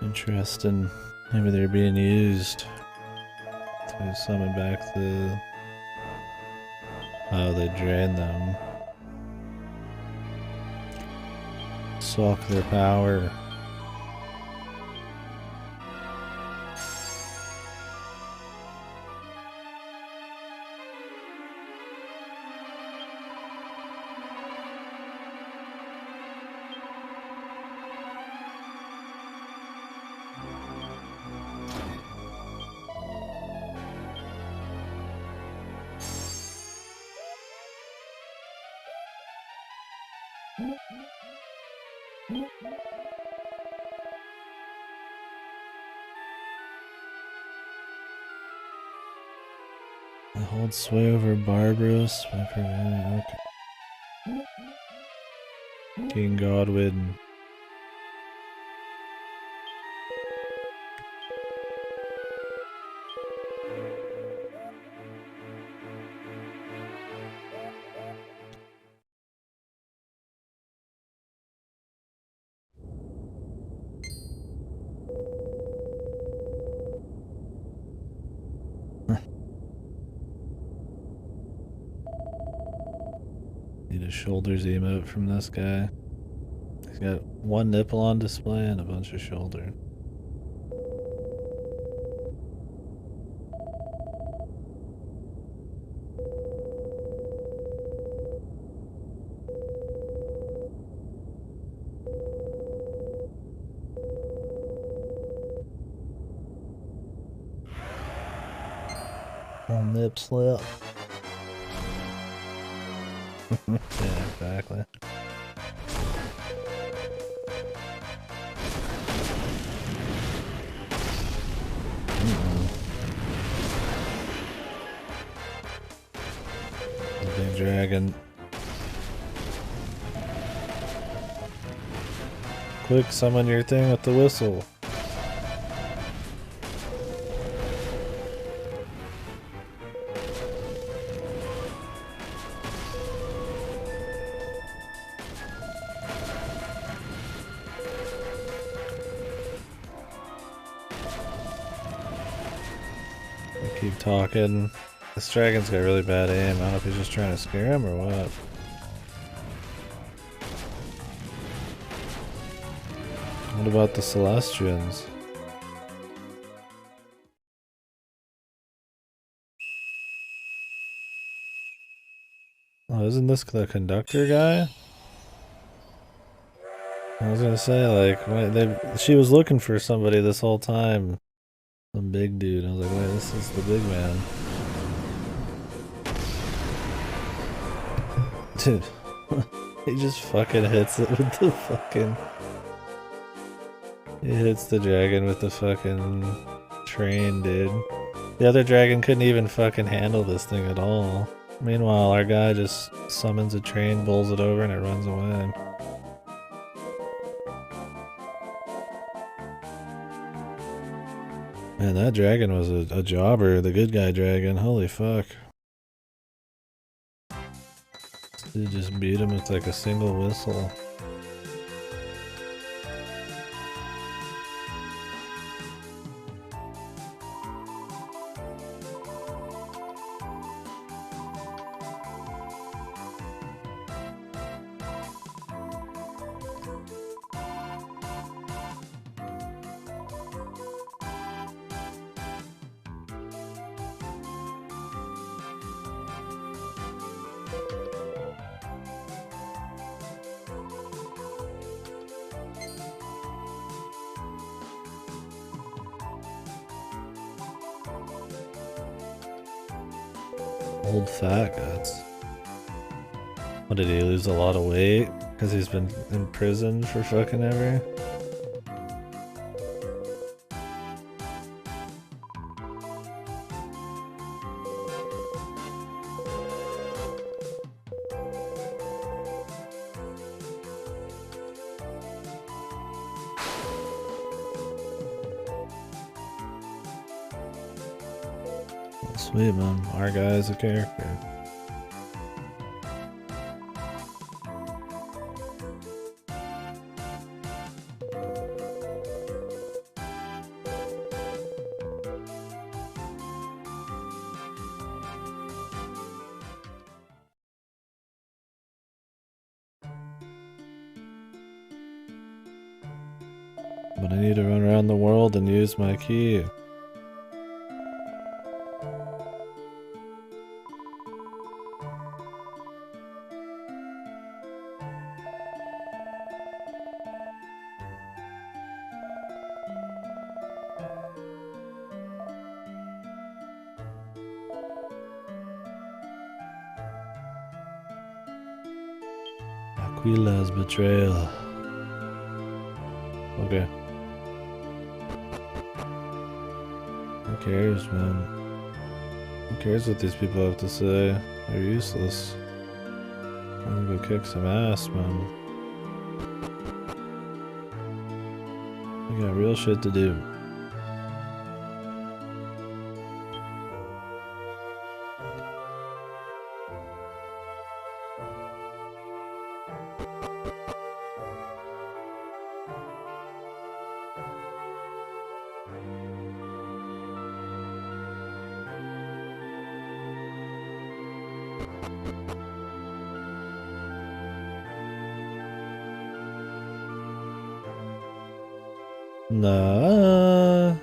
Interesting. Maybe they're being used to summon back the Oh, they drain them. Suck their power. I hold sway over Barbaros. Okay. King Godwin. Need a shoulders emote from this guy. He's got one nipple on display and a bunch of shoulder. One nip slip. Yeah, exactly. Big dragon. Quick, summon your thing with the whistle. I keep talking. This dragon's got really bad aim. I don't know if he's just trying to scare him or what. What about the Celestians? Oh, isn't this the conductor guy? I was gonna say, like, she was looking for somebody this whole time. Some big dude. I was like, wait, this is the big man. Dude, he just fucking hits it with the fucking... He hits the dragon with the fucking train, dude. The other dragon couldn't even fucking handle this thing at all. Meanwhile, our guy just summons a train, bowls it over, and it runs away. Man, that dragon was a jobber, the good guy dragon. Holy fuck. Dude just beat him with like a single whistle. Old fat guts. What, did he lose a lot of weight? Because he's been in prison for fucking ever? Sweet, man. Our guy's a character. But I need to run around the world and use my key. Aquila's betrayal. Okay. Who cares, man? Who cares what these people have to say? They're useless. I'm gonna go kick some ass, man. We got real shit to do. Nah.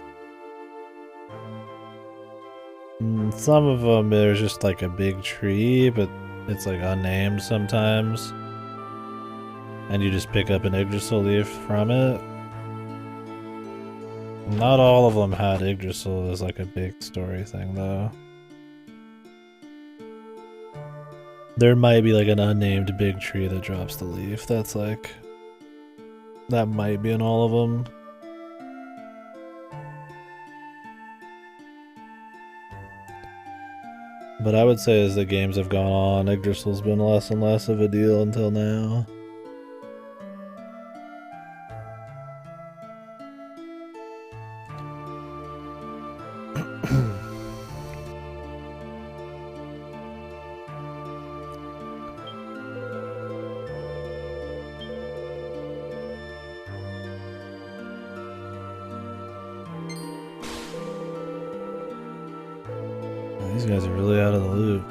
Some of them there's just like a big tree, but it's like unnamed sometimes. And you just pick up an Yggdrasil leaf from it. Not all of them had Yggdrasil as like a big story thing though. There might be like an unnamed big tree that drops the leaf. That's like... that might be in all of them. But I would say as the games have gone on, Yggdrasil's been less and less of a deal until now. These guys are really out of the loop.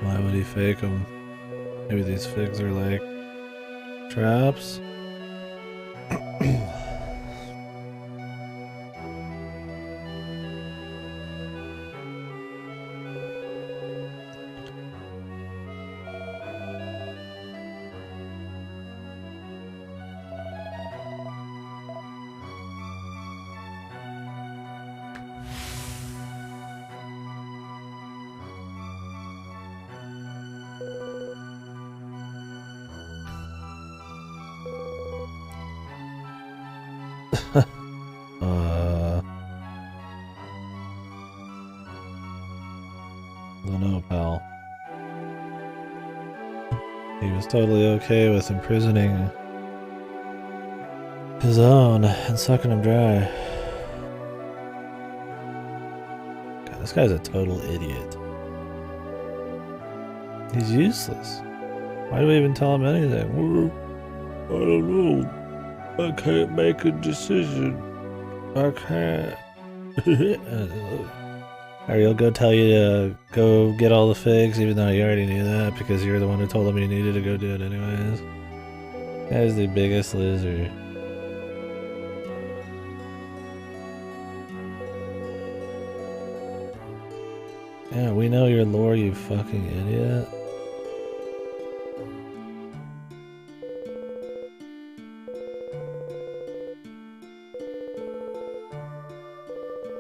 Why would he fake them? Maybe these figs are like traps? Don't know, pal. He was totally okay with imprisoning his own and sucking him dry. God, this guy's a total idiot. He's useless. Why do we even tell him anything? I don't know. I can't make a decision. I can't. Ariel go tell you to go get all the figs, even though you already knew that because you're the one who told him he needed to go do it anyways. Guy's the biggest loser. Yeah, we know your lore, you fucking idiot.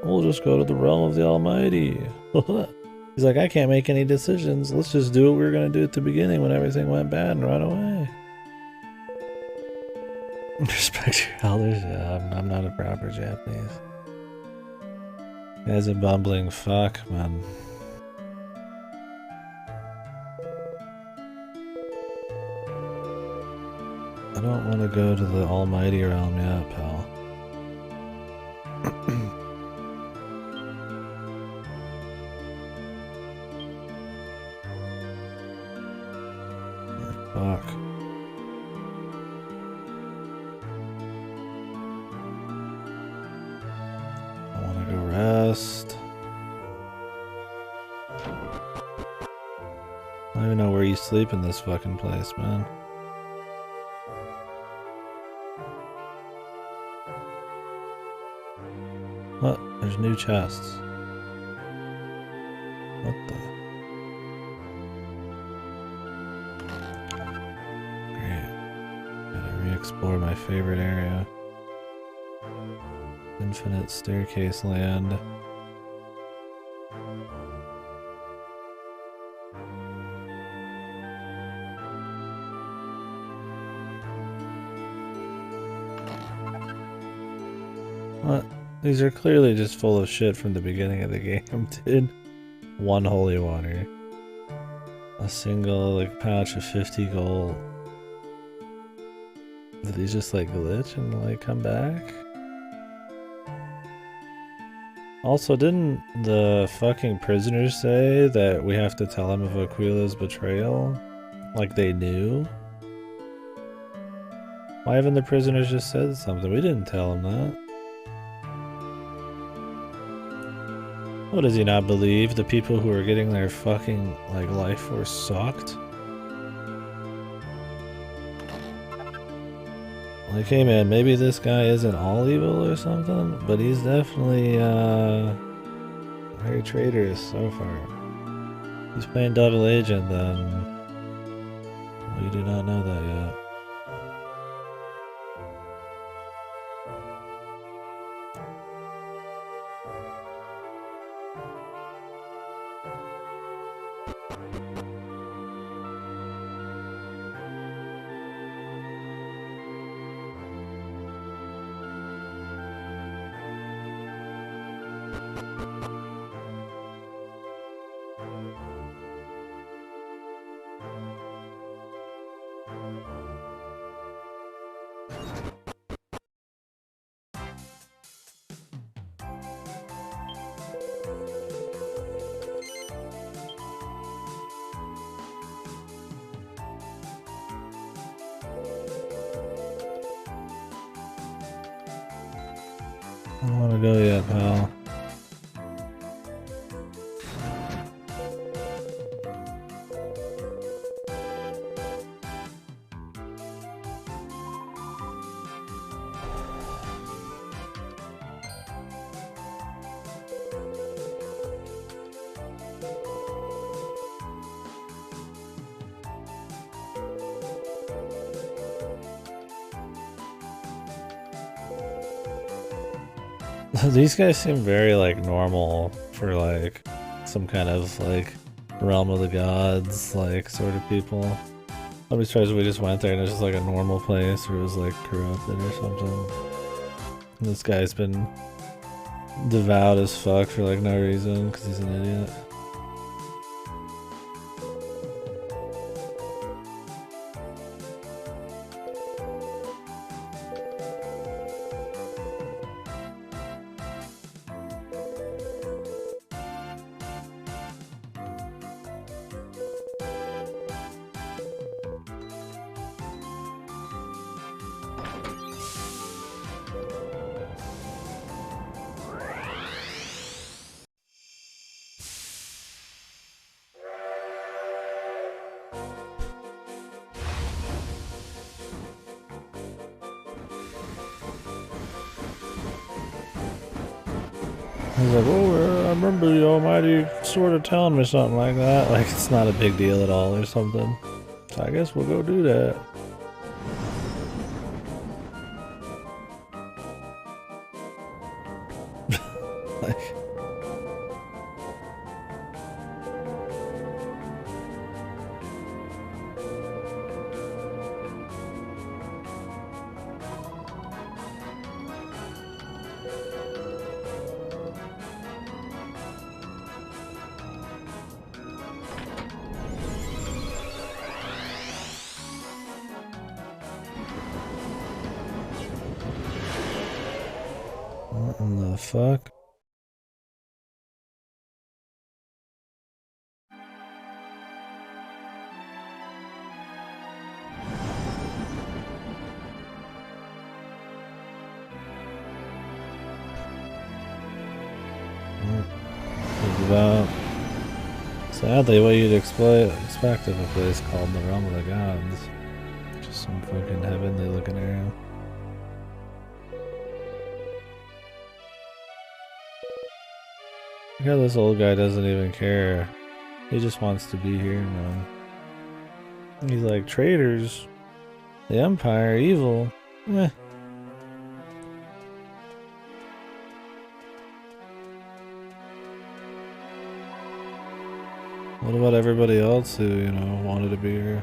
We'll just go to the realm of the Almighty. He's like, I can't make any decisions. Let's just do what we were gonna do at the beginning when everything went bad and run away. Respect your elders. Yeah, I'm not a proper Japanese. Guy's a bumbling fuck, man. I don't want to go to the almighty realm yet, pal. Fuck. I want to go rest. I don't even know where you sleep in this fucking place, man. What? There's new chests. What the? Great. Gotta re-explore my favorite area. Infinite staircase land. What? These are clearly just full of shit from the beginning of the game, dude. 1 holy water. A single, like, pouch of 50 gold. Did these just, like, glitch and, like, come back? Also, didn't the fucking prisoners say that we have to tell them of Aquila's betrayal? Like they knew? Why haven't the prisoners just said something? We didn't tell them that. What, does he not believe the people who are getting their fucking, like, life force sucked? Like, hey man, maybe this guy isn't all evil or something, but he's definitely, very traitorous so far. He's playing double agent then. We do not know that yet. I don't want to go yet, pal. These guys seem very, like, normal for, like, some kind of, like, realm of the gods, like, sort of people. I'll be surprised if we just went there and it's just, like, a normal place or it was, like, corrupted or something. And this guy's been devout as fuck for, like, no reason because he's an idiot. He's like, oh, I remember the almighty sort of telling me something like that. Like, it's not a big deal at all or something. So I guess we'll go do that. like, What the fuck? It's about sadly what you'd expect of a place called the Realm of the Gods. Just some fucking heavenly looking area. Look how this old guy doesn't even care. He just wants to be here, man. He's like, traitors, the Empire, evil. Eh. What about everybody else who, you know, wanted to be here?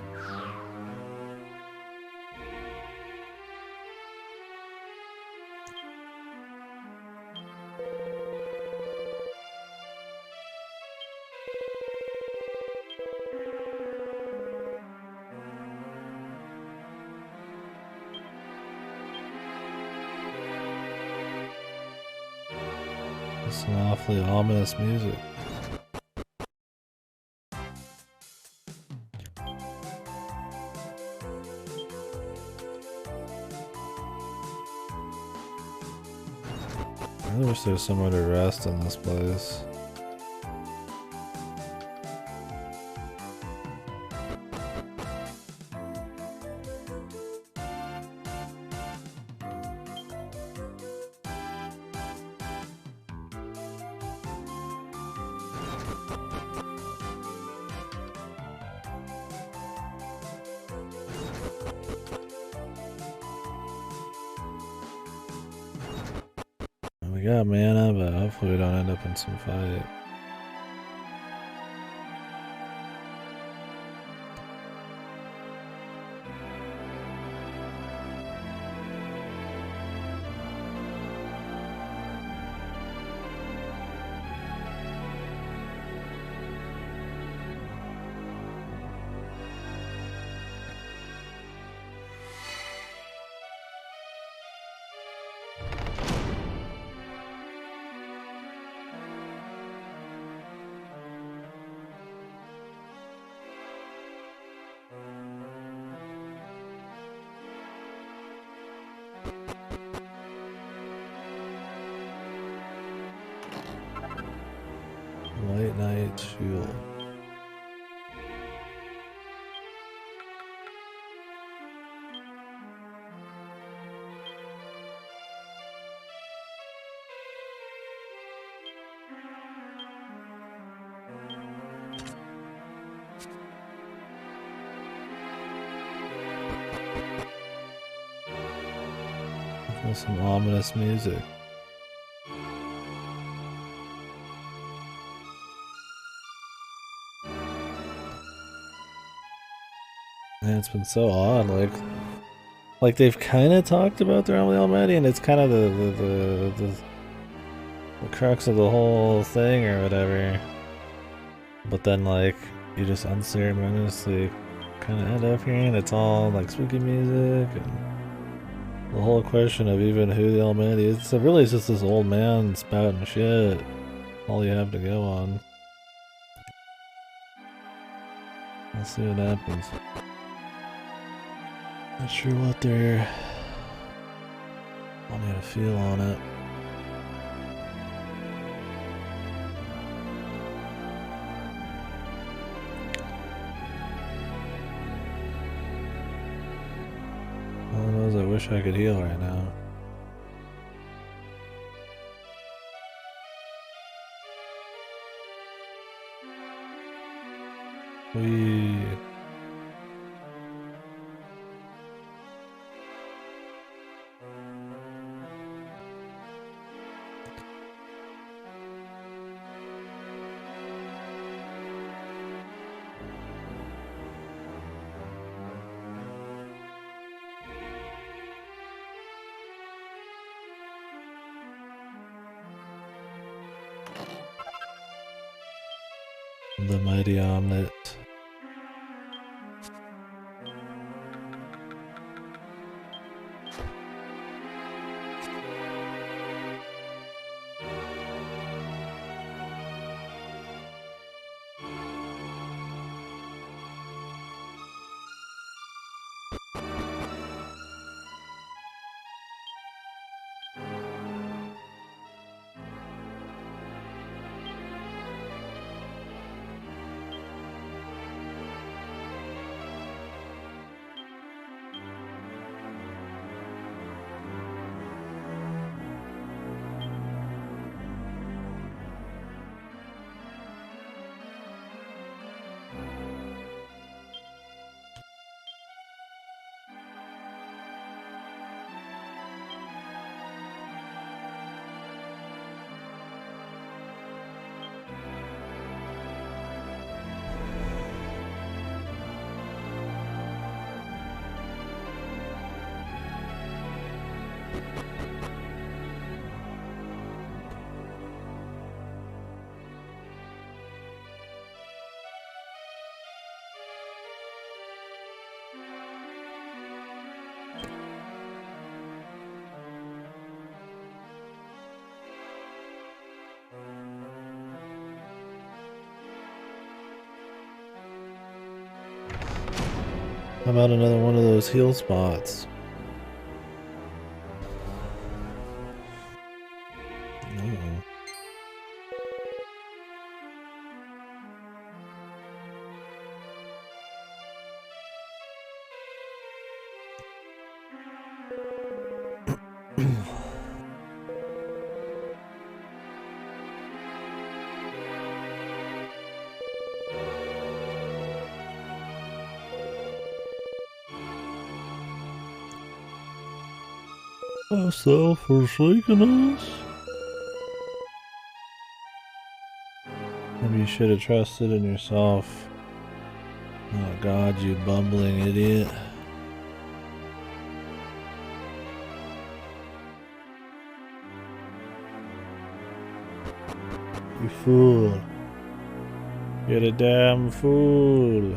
Some awfully ominous music. I wish there was somewhere to rest in this place. We got mana, but hopefully we don't end up in some fight. Late night shield. With some ominous music. Man, it's been so odd, like they've kind of talked about the Realm of the Almighty, and it's kind of the crux of the whole thing or whatever. But then, like, you just unceremoniously kind of end up hearing it's all like spooky music and the whole question of even who the Almighty is. So really, it's just this old man spouting shit. All you have to go on. We'll see what happens. Not sure what they're wanting to feel on it. All I know is I wish I could heal right now. The mighty omelet. How about another one of those heal spots? No. Hast thou forsaken us? Maybe you should have trusted in yourself. Oh God, you bumbling idiot. You fool. You're a damn fool.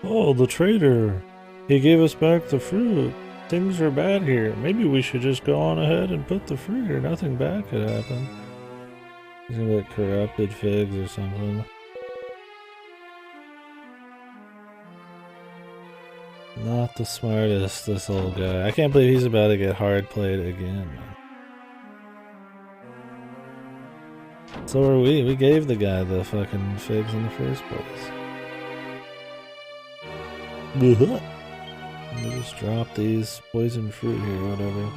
Oh, the traitor. He gave us back the fruit. Things are bad here. Maybe we should just go on ahead and put the fruit here. Nothing bad could happen. He's gonna get corrupted figs or something. Not the smartest, this old guy. I can't believe he's about to get hard played again, man. So are we. We gave the guy the fucking figs in the first place. Let me just drop these poison fruit here, whatever.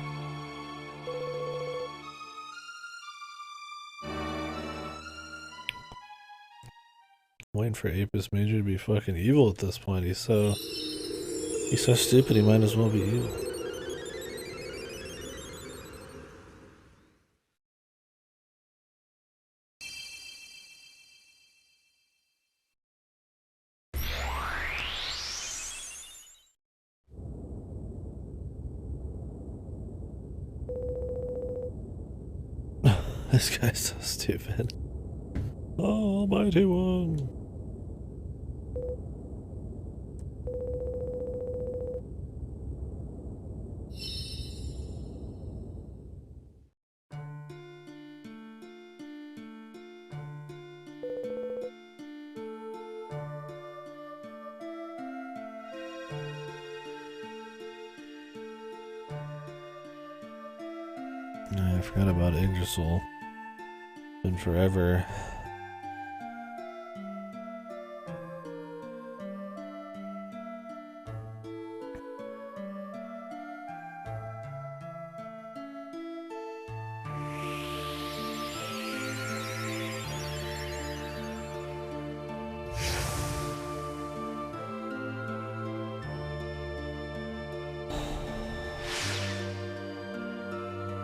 Waiting for Apis Major to be fucking evil at this point. He's so stupid he might as well be evil. This guy's so stupid. Oh, almighty one. I forgot about Yggdrasil. Been forever.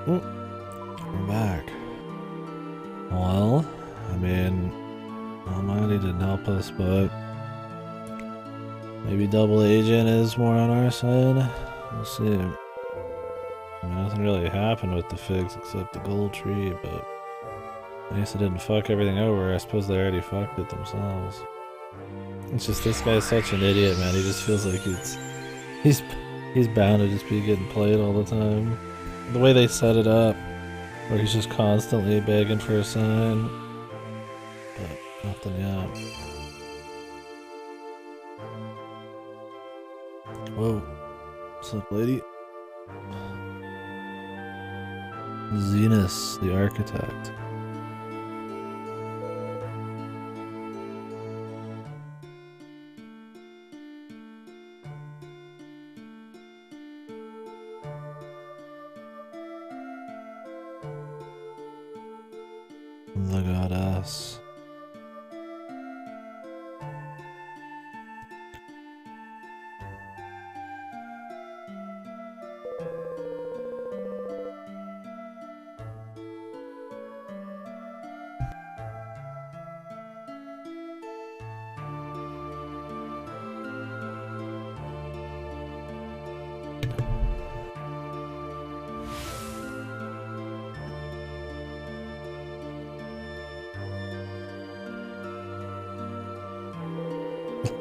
We're back. Well, I mean, Almighty didn't help us, but maybe Double Agent is more on our side. We'll see. I mean, nothing really happened with the figs except the gold tree, but I guess it didn't fuck everything over. I suppose they already fucked it themselves. It's just this guy's such an idiot, man. He just feels like he's bound to just be getting played all the time. The way they set it up, where he's just constantly begging for a sign, but nothing yet. Whoa, what's up, lady? Zenus, the architect. The goddess.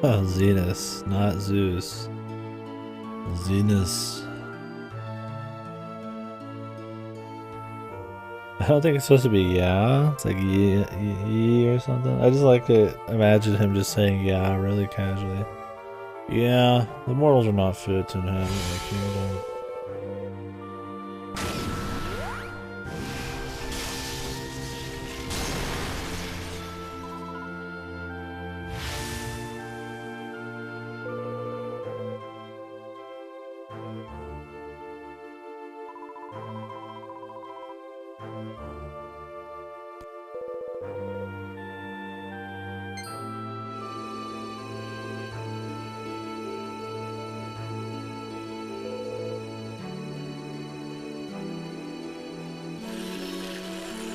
Oh, Zenus, not Zeus. Zenus. I don't think it's supposed to be yeah. It's like ye or something. I just like to imagine him just saying yeah really casually. Yeah, the mortals are not fit to inhabit my kingdom.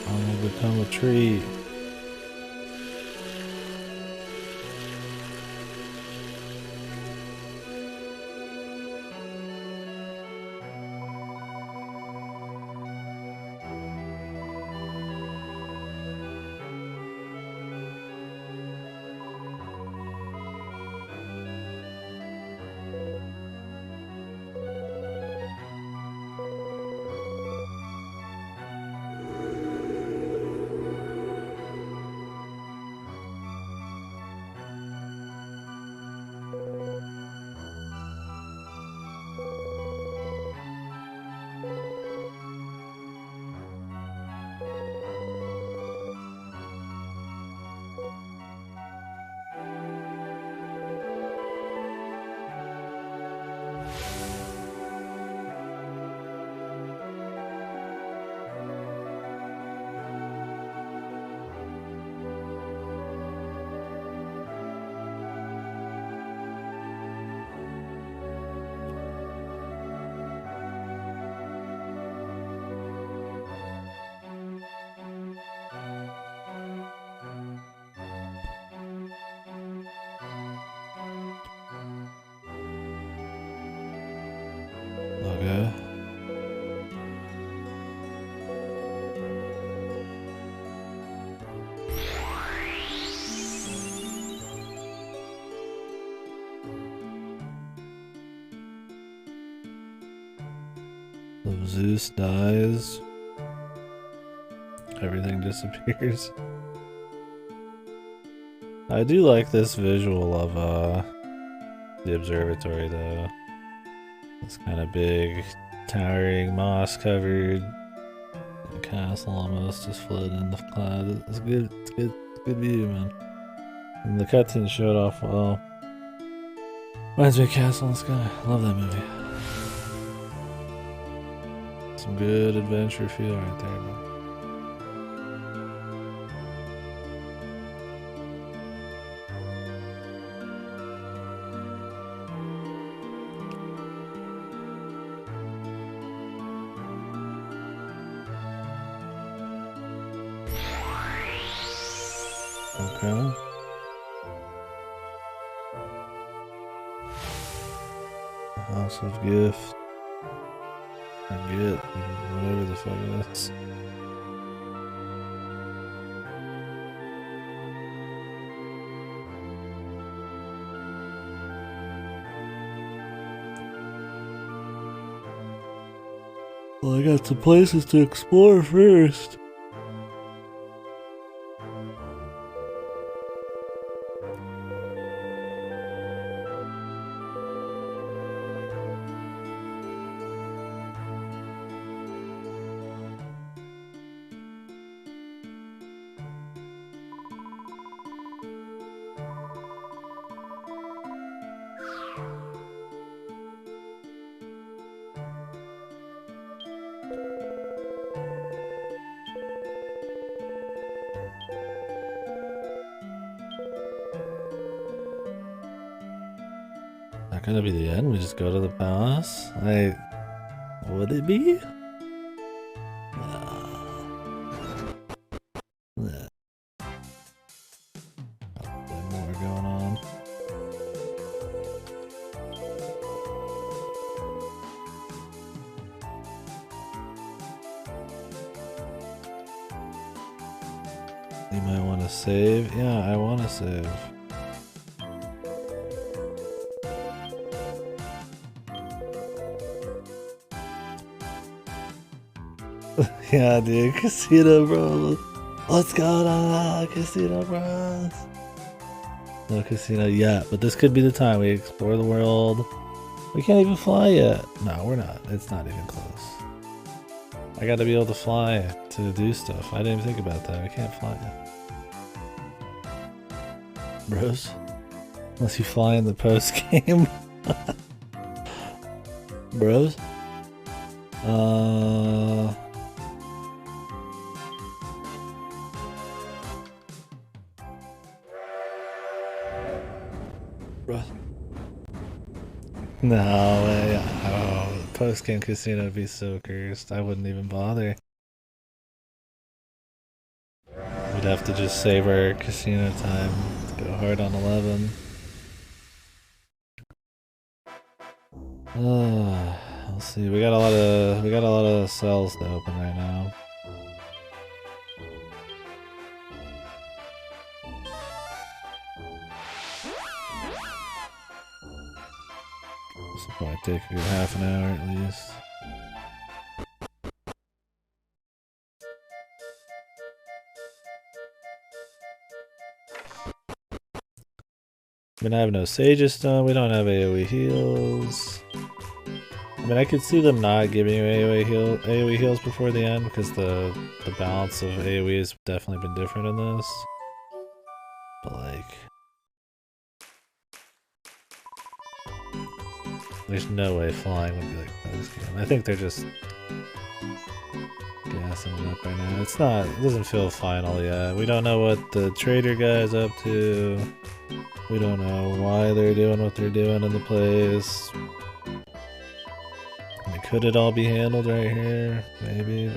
I'll become a tree. Okay. If Zeus dies, everything disappears. I do like this visual of the observatory though. It's kind of big, towering, moss-covered castle almost just floating in the clouds. It's good. It's good. It's good view, man. And the cutscene showed off well. Reminds me of Castle in the Sky. Love that movie. Some good adventure feel right there, man. Okay. House of Gift. Forget whatever the fuck it is. Well, I got some places to explore first. Not gonna be the end. We just go to the palace. Would it be? Nah. Probably more going on. You might want to save. Yeah, I want to save. Yeah, dude, Casino Bros. What's going on, Casino Bros? No casino yet, but this could be the time we explore the world. We can't even fly yet. No, we're not. It's not even close. I gotta be able to fly to do stuff. I didn't even think about that. I can't fly yet. Bros? Unless you fly in the post game. Bros? Bros? No way. Oh, post game casino would be so cursed. I wouldn't even bother. We'd have to just save our casino time. Go hard on 11. We'll see. We got a lot of cells to open right now. This will probably take a good half an hour at least. I mean, I have no Sage Stone. We don't have AoE heals. I mean, I could see them not giving you AoE heals before the end because the balance of AoE has definitely been different in this. But like, there's no way flying would be like this game. I think they're just gassing it up right now. It's not. It doesn't feel final yet. We don't know what the trader guy's up to. We don't know why they're doing what they're doing in the place. Could it all be handled right here? Maybe.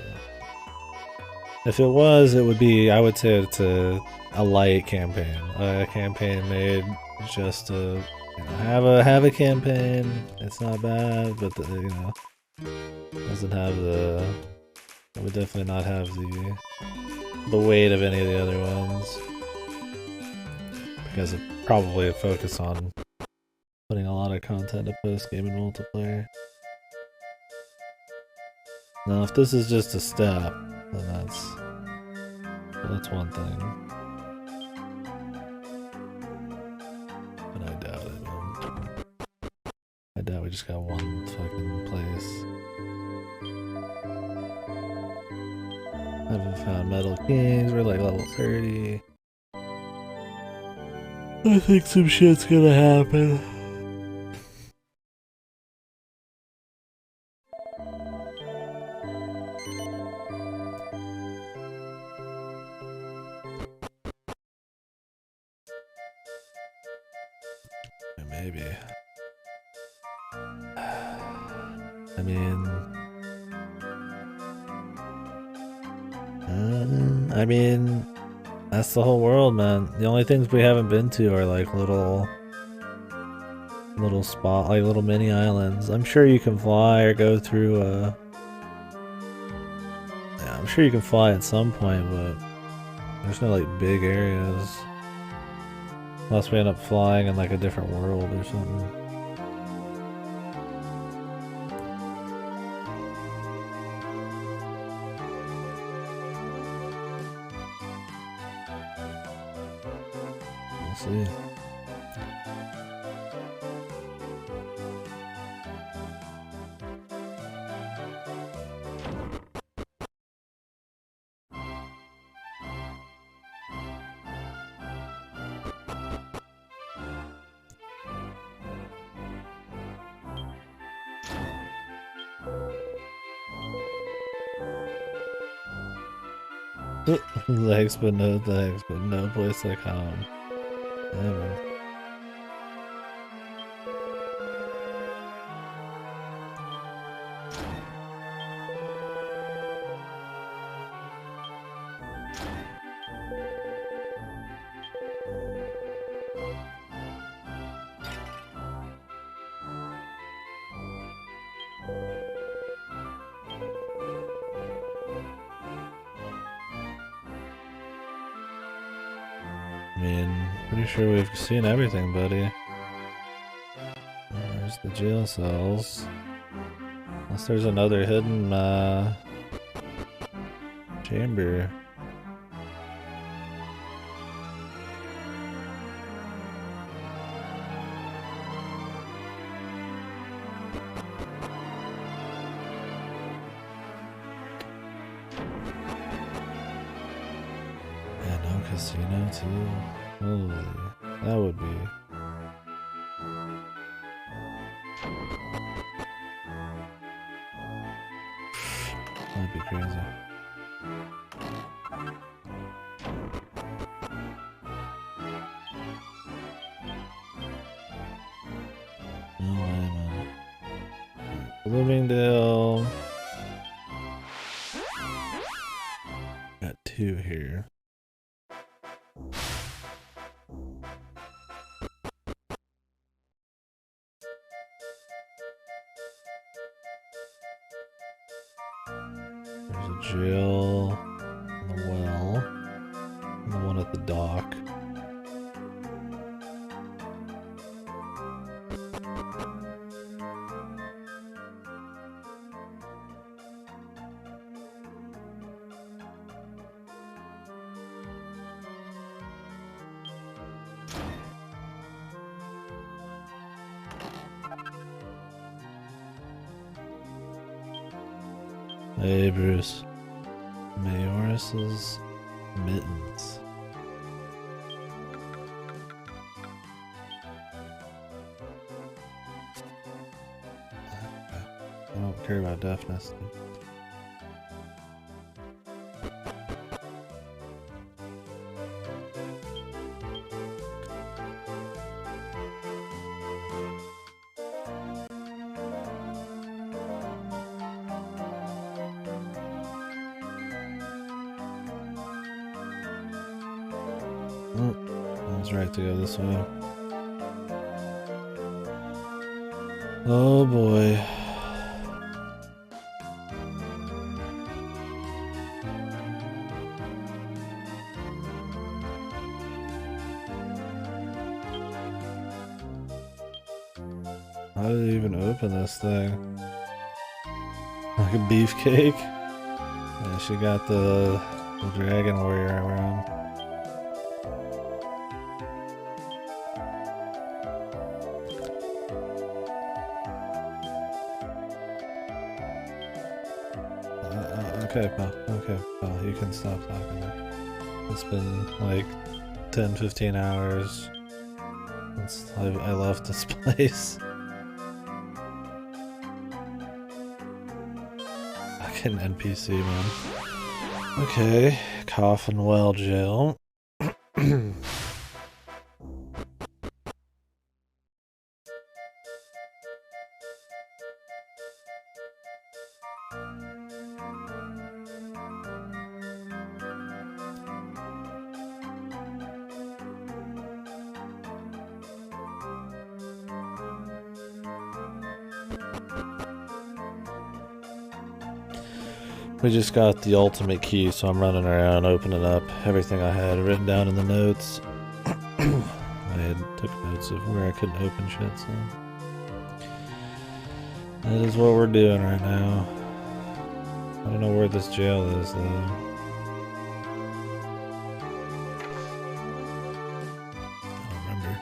If it was, it would be, I would say it's a light campaign. A campaign made just to have a campaign. It's not bad, but doesn't have the. It would definitely not have the weight of any of the other ones. Because it probably a focus on putting a lot of content to post game and multiplayer. Now, if this is just a step, then that's one thing. But I doubt it, man. I doubt we just got one fucking place. Haven't found Metal Kings, we're like level 30. I think some shit's gonna happen. Maybe. I mean, that's the whole world, man. The only things we haven't been to are like little spot, like little mini islands. I'm sure you can fly or go through. Yeah, I'm sure you can fly at some point, but there's no like big areas. Unless we end up flying in like a different world or something. We'll see. Thanks, but no thanks, but no place like home. Ever. I mean, pretty sure we've seen everything, buddy. There's the jail cells. Unless there's another hidden Chamber. Yeah, no casino too. Holy, that would be. That'd be crazy. No way, man. Bloomingdale. Got 2 here. There's a jail, and a well, and the one at the dock. Hey, Bruce. Mayoris's mittens. I don't care about deafness. I was right to go this way. Oh boy. How did it even open this thing? Like a beefcake? Yeah, she got the dragon warrior around. Okay, pal. Okay, pal. You can stop talking now. It's been like 10-15 hours since I left this place. Fucking NPC, man. Okay, Coffin Well Jail. We just got the ultimate key, so I'm running around opening up everything I had written down in the notes. I took notes of where I couldn't open shit, so that is what we're doing right now. I don't know where this jail is, though. I don't remember.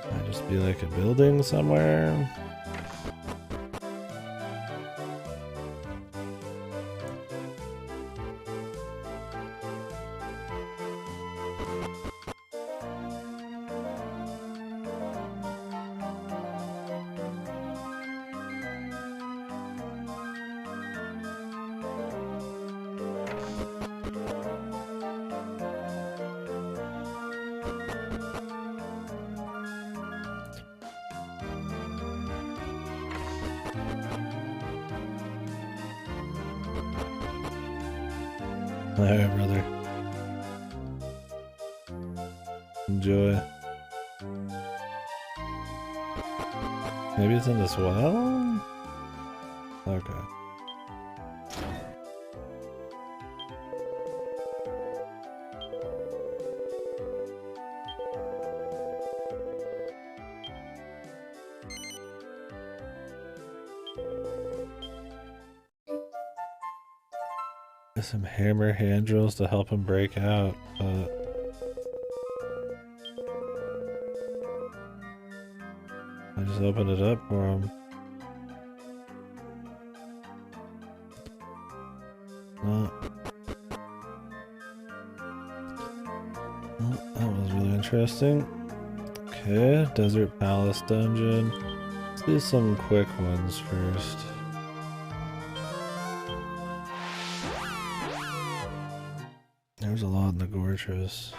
Might just be like a building somewhere. Alright, brother. Enjoy. Maybe it's in this well? Okay. There's some hammer hand drills to help him break out, but I just opened it up for him. Oh, that was really interesting. Okay, Desert Palace Dungeon. Let's do some quick ones first. There's a lot in the Gortress.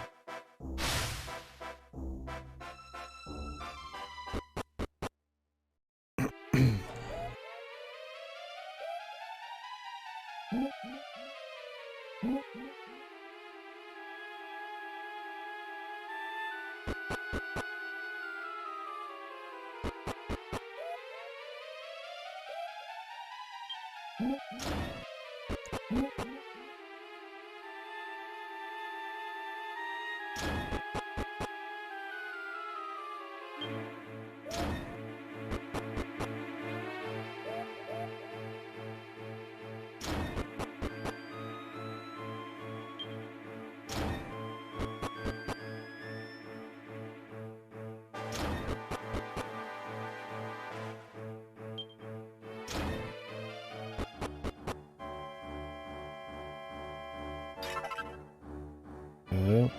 Okay.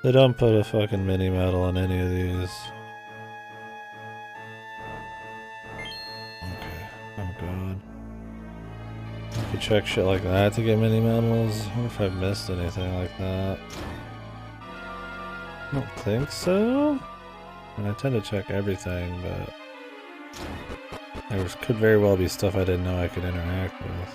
They don't put a fucking mini medal on any of these. Okay. Oh god. You could check shit like that to get mini medals. I wonder if I've missed anything like that. I don't think so. I mean, I tend to check everything, but there could very well be stuff I didn't know I could interact with.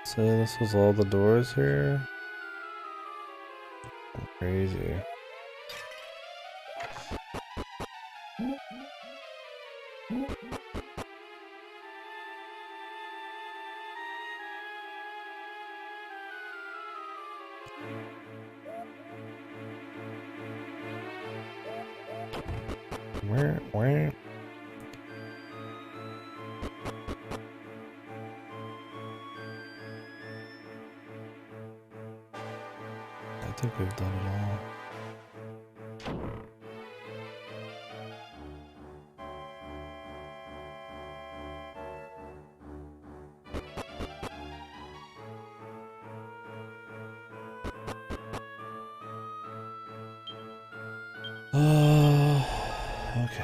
So this was all the doors here? Crazy. Where? I think we've done it all. Okay.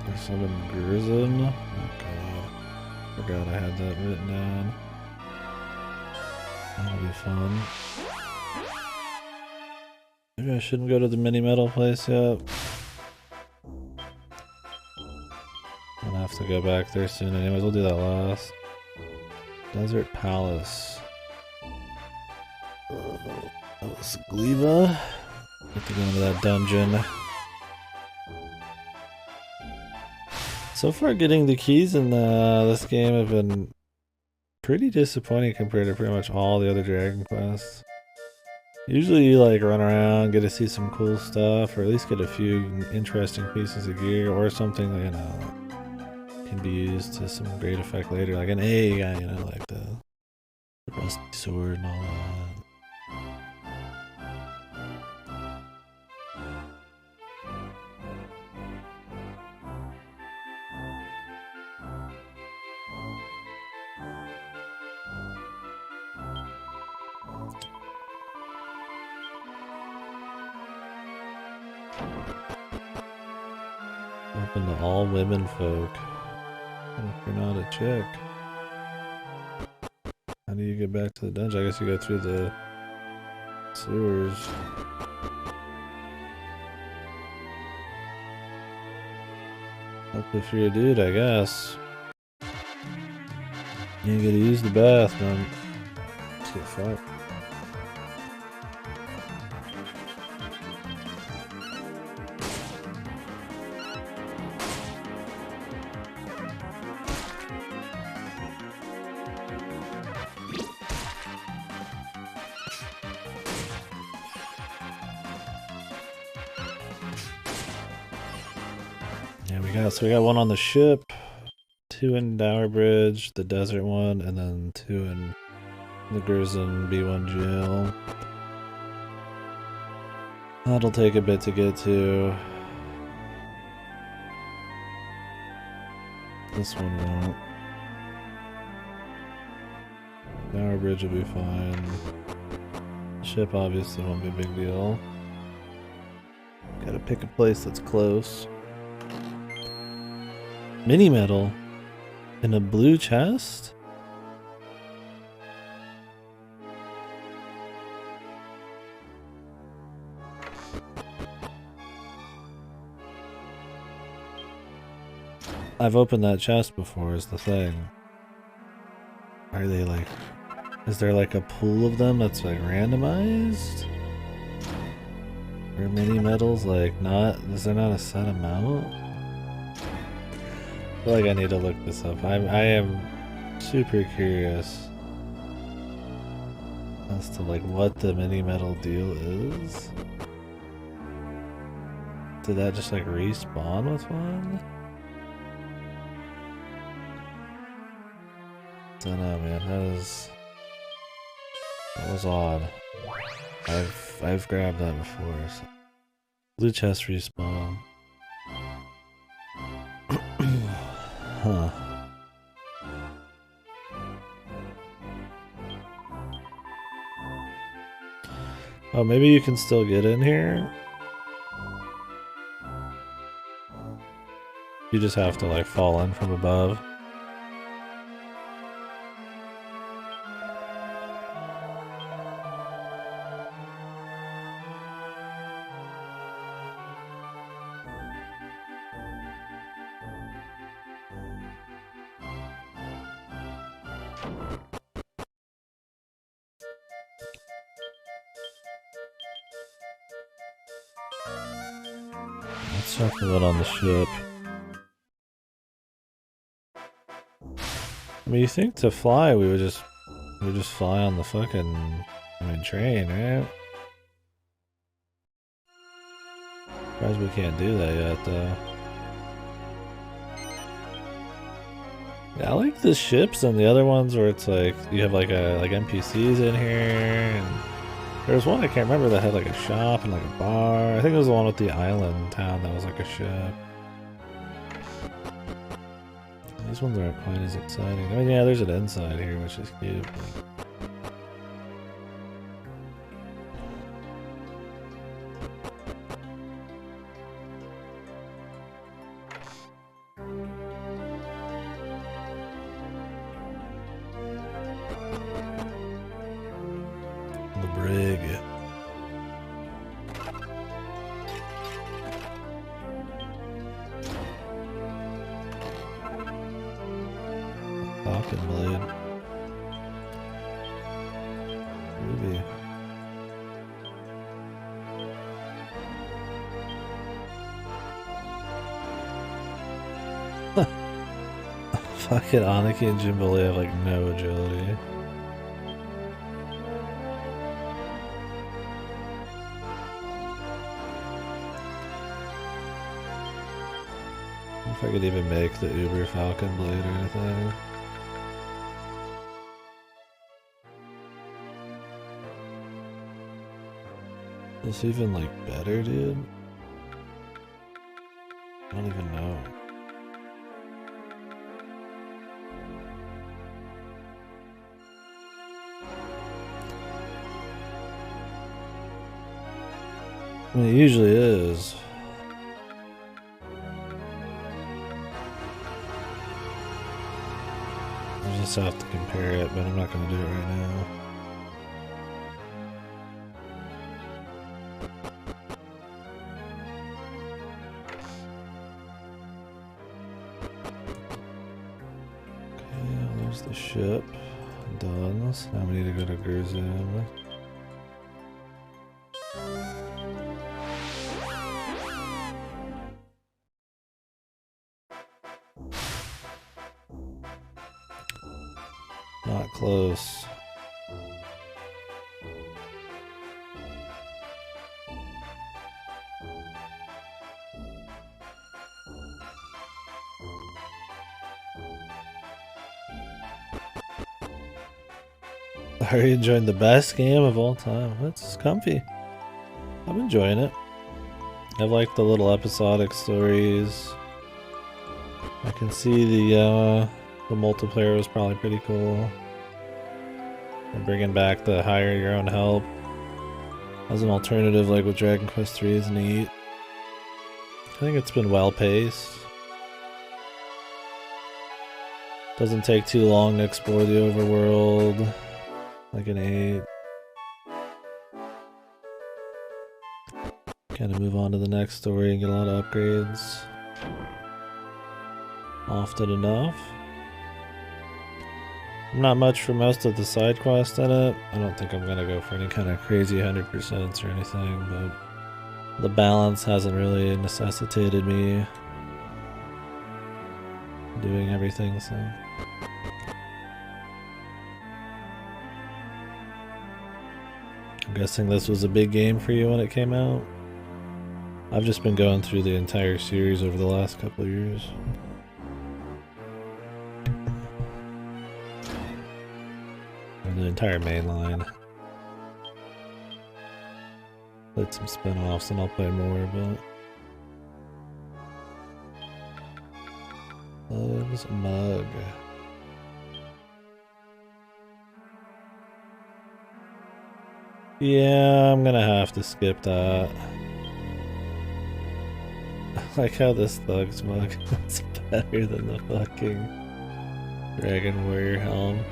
There's some in Grusin. Oh god. Forgot I had that written down. That'll be fun. Maybe I shouldn't go to the mini metal place yet. I'm gonna have to go back there soon anyways, we'll do that last. Desert Palace. That was Gleva. Get to go into that dungeon. So far getting the keys in this game have been pretty disappointing compared to pretty much all the other Dragon Quests. Usually you like run around, get to see some cool stuff, or at least get a few interesting pieces of gear, or something that, you know, can be used to some great effect later, like an A guy, you know, like the rusty sword and all that. Open to all women folk. If you're not a chick. How do you get back to the dungeon? I guess you go through the sewers. Up if you're a dude, I guess. You ain't gotta use the bath, man. Let's get fucked. Yeah, so we got one on the ship, 2 in Dower Bridge, the desert one, and then 2 in the Gurzen B1 jail. That'll take a bit to get to. This one won't. Dower Bridge will be fine. Ship obviously won't be a big deal. Gotta pick a place that's close. Mini metal in a blue chest? I've opened that chest before is the thing. Are they like... Is there like a pool of them that's like randomized? Or mini metals like not... Is there not a set amount? I feel like I need to look this up. I am super curious as to like what the mini metal deal is. Did that just like respawn with one? I don't know, man. That was odd. I've grabbed that before. So. Blue chest respawn. Huh. Oh, maybe you can still get in here? You just have to like fall in from above. Let's check the one on the ship. I mean, you think to fly we would just fly on the fucking train, right? Surprised we can't do that yet, though. Yeah, I like the ships and the other ones where it's like you have like NPCs in here, and there was one I can't remember that had like a shop and like a bar. I think it was the one with the island town that was like a ship. These ones aren't quite as exciting. I mean, yeah, there's an inside here, which is cute. The brig. Falcon blade. Ruby. Fucking Aniki and Jimboli have like no agility. If I could even make the Uber Falcon blade or anything. Is this even like better, dude? I don't even know. I mean, it usually is. I just have to compare it, but I'm not going to do it right now. Okay, there's the ship done. So now we need to go to Gerzim. Not close. Are you enjoying the best game of all time? It's comfy. I'm enjoying it. I like the little episodic stories. I can see the multiplayer was probably pretty cool. And bringing back the hire your own help as an alternative, like with Dragon Quest III, is neat. I think it's been well paced. Doesn't take too long to explore the overworld, like an 8. Kind of move on to the next story and get a lot of upgrades. Often enough. Not much for most of the side quests in it. I don't think I'm gonna go for any kind of crazy 100% or anything, but the balance hasn't really necessitated me doing everything, so. I'm guessing this was a big game for you when it came out. I've just been going through the entire series over the last couple of years. Or the entire main line. Played some spin-offs and I'll play more, but... Loves Mug. Yeah, I'm gonna have to skip that. I like how this Thug's Mug is better than the fucking Dragon Warrior helm.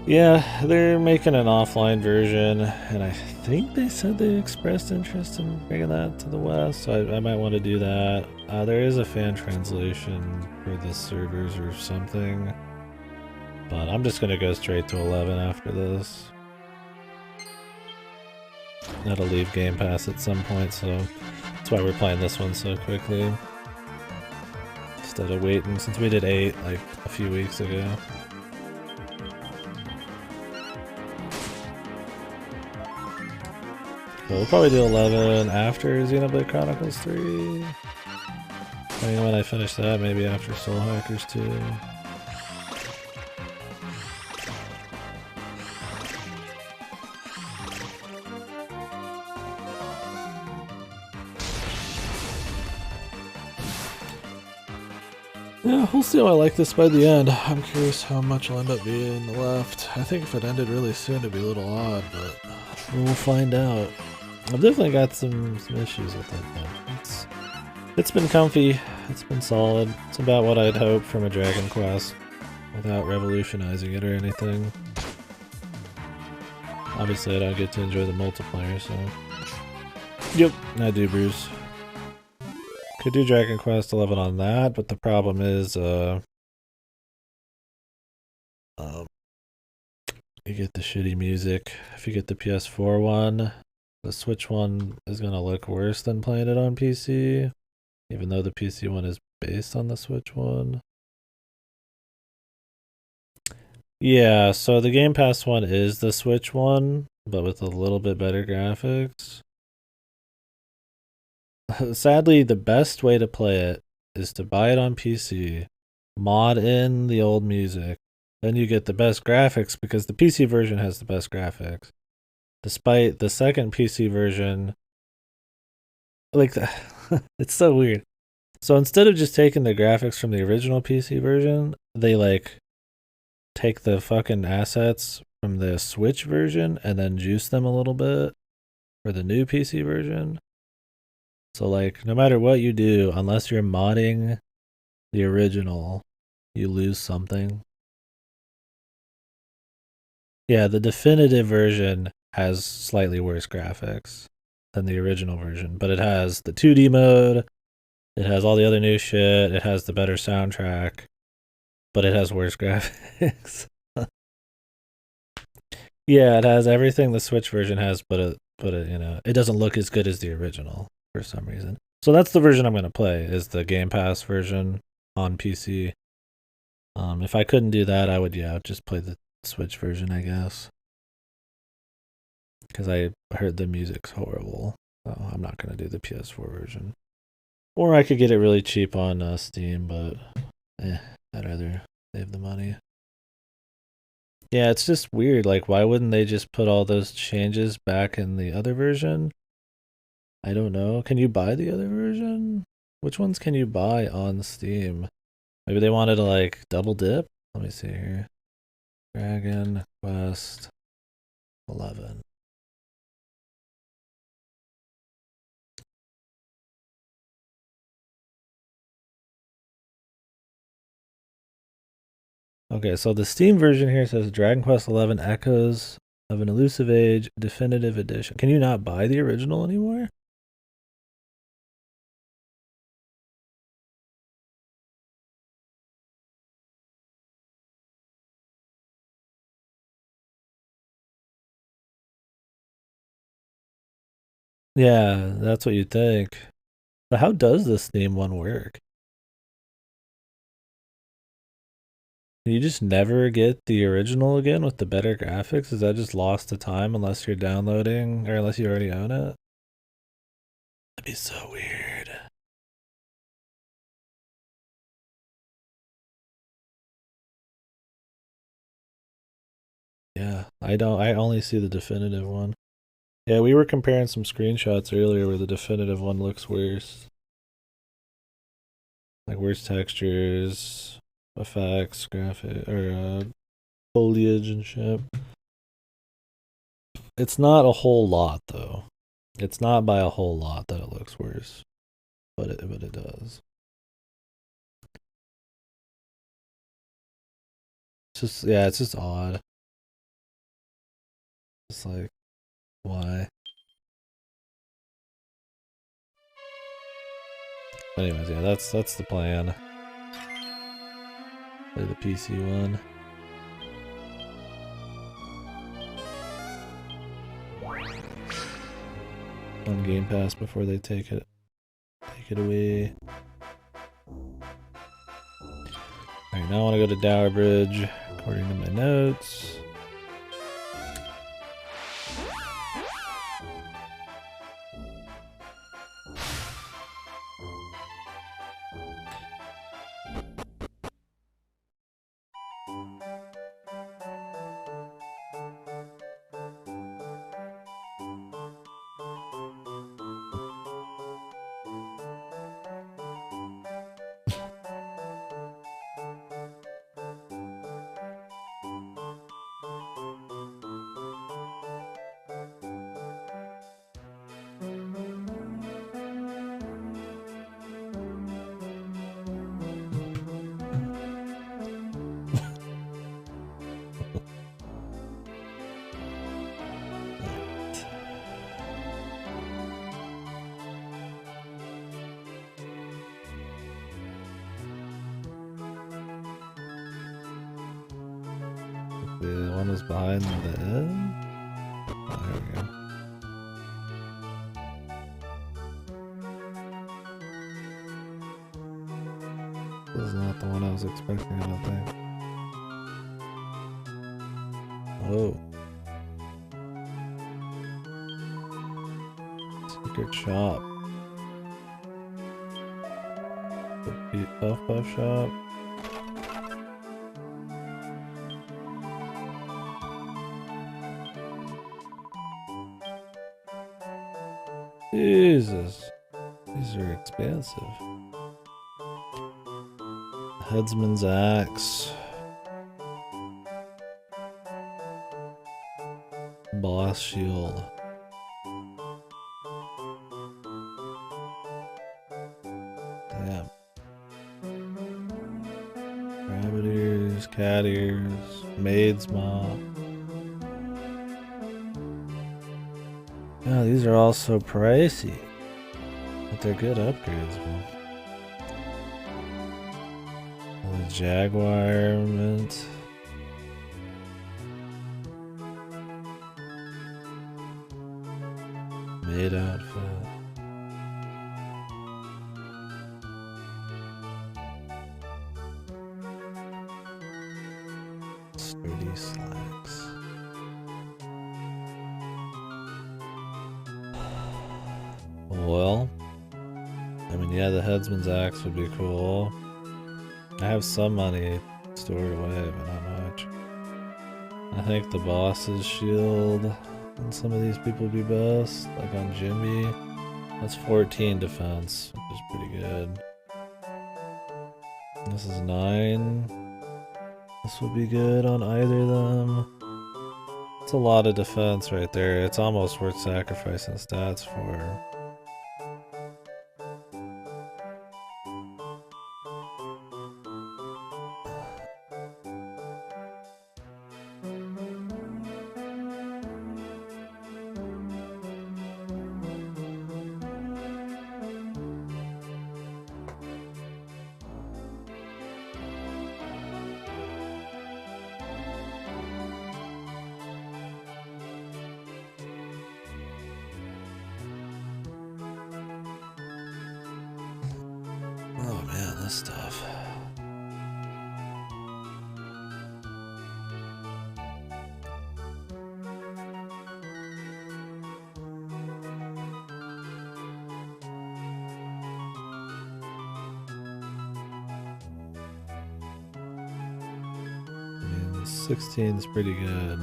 Yeah, they're making an offline version, and I think they said they expressed interest in bringing that to the West, so I might want to do that. There is a fan translation for the servers or something, but I'm just gonna go straight to 11 after this. That'll leave Game Pass at some point, so that's why we're playing this one so quickly. Instead of waiting, since we did 8 like a few weeks ago. But we'll probably do 11 after Xenoblade Chronicles 3. Depending on when I finish that, maybe after Soul Hackers 2. Yeah, we'll see how I like this by the end. I'm curious how much will end up being left. I think if it ended really soon it'd be a little odd, but we'll find out. I've definitely got some issues with it, but it's been comfy, it's been solid. It's about what I'd hope from a Dragon Quest without revolutionizing it or anything. Obviously I don't get to enjoy the multiplayer, so... Yep, I do, Bruce. Could do Dragon Quest 11 on that, but the problem is, you get the shitty music. If you get the PS4 one, the Switch one is gonna look worse than playing it on PC, even though the PC one is based on the Switch one. Yeah, so the Game Pass one is the Switch one, but with a little bit better graphics. Sadly, the best way to play it is to buy it on PC, mod in the old music, then you get the best graphics because the PC version has the best graphics. Despite the second PC version, like, it's so weird. So instead of just taking the graphics from the original PC version, they like take the fucking assets from the Switch version and then juice them a little bit for the new PC version. So like, no matter what you do, unless you're modding the original, you lose something. Yeah, the definitive version has slightly worse graphics than the original version, but it has the 2D mode, it has all the other new shit, it has the better soundtrack, but it has worse graphics. Yeah, it has everything the Switch version has, but it doesn't look as good as the original for some reason. So that's the version I'm gonna play, is the Game Pass version on PC. If I couldn't do that, I would just play the Switch version, I guess. Because I heard the music's horrible, so I'm not gonna do the PS4 version. Or I could get it really cheap on Steam, but I'd rather save the money. Yeah, it's just weird. Like, why wouldn't they just put all those changes back in the other version? I don't know. Can you buy the other version? Which ones can you buy on Steam? Maybe they wanted to like double dip? Let me see here. Dragon Quest 11. Okay, so the Steam version here says Dragon Quest 11 Echoes of an Elusive Age Definitive Edition. Can you not buy the original anymore? Yeah, that's what you'd think. But how does the Steam one work? Can you just never get the original again with the better graphics? Is that just lost to time unless you're downloading or unless you already own it? That'd be so weird. Yeah, I only see the definitive one. Yeah, we were comparing some screenshots earlier where the definitive one looks worse. Like worse textures, effects, graphic, or foliage and shit. It's not a whole lot though. It's not by a whole lot that it looks worse, but it does. It's just odd. It's like, why? Anyways, yeah, that's the plan. Play the PC one. On Game Pass before they take it away. Alright, now I want to go to Dower Bridge, according to my notes. The one was behind the end? Oh, here we go. This is not the one I was expecting, I don't think. Oh. Secret shop. The Puff shop. Jesus. These are expensive. Headsman's Axe. Boss Shield. Damn. Rabbit ears, cat ears, maid's mop. Yeah, these are all so pricey. But they're good upgrades, man. Oh, Jaguar mint. Maid outfit. Sturdy slacks. Well, I mean, yeah, the headsman's axe would be cool. I have some money stored away, but not much. I think the boss's shield on some of these people would be best, like on Jimmy. That's 14 defense, which is pretty good. This is 9. This would be good on either of them. It's a lot of defense right there. It's almost worth sacrificing stats for. Oh man, this stuff. I mean, 16 is pretty good.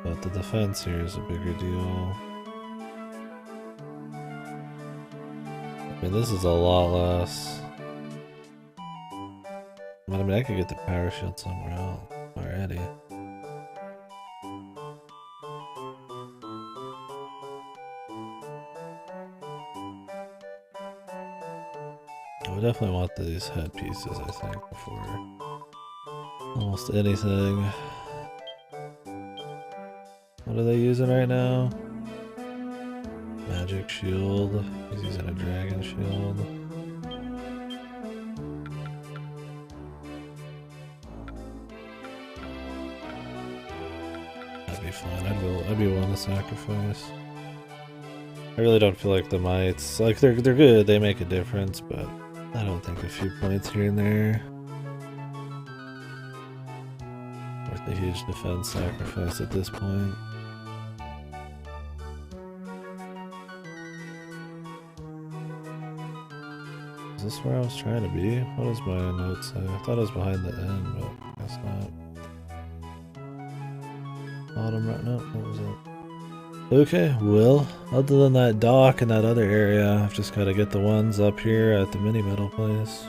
But the defense here is a bigger deal. I mean, this is a lot less. But I mean, I could get the power shield somewhere else already. I would definitely want these headpieces, I think, before almost anything. What are they using right now? Magic shield. He's using a dragon shield. That'd be fine. I'd be willing to sacrifice. I really don't feel like the mites, like they're good. They make a difference, but I don't think a few points here and there worth a huge defense sacrifice at this point. Is this where I was trying to be? What does my note say? I thought I was behind the end, but I guess not. Bottom right now, what was it? Okay, well, other than that dock and that other area, I've just got to get the ones up here at the mini metal place.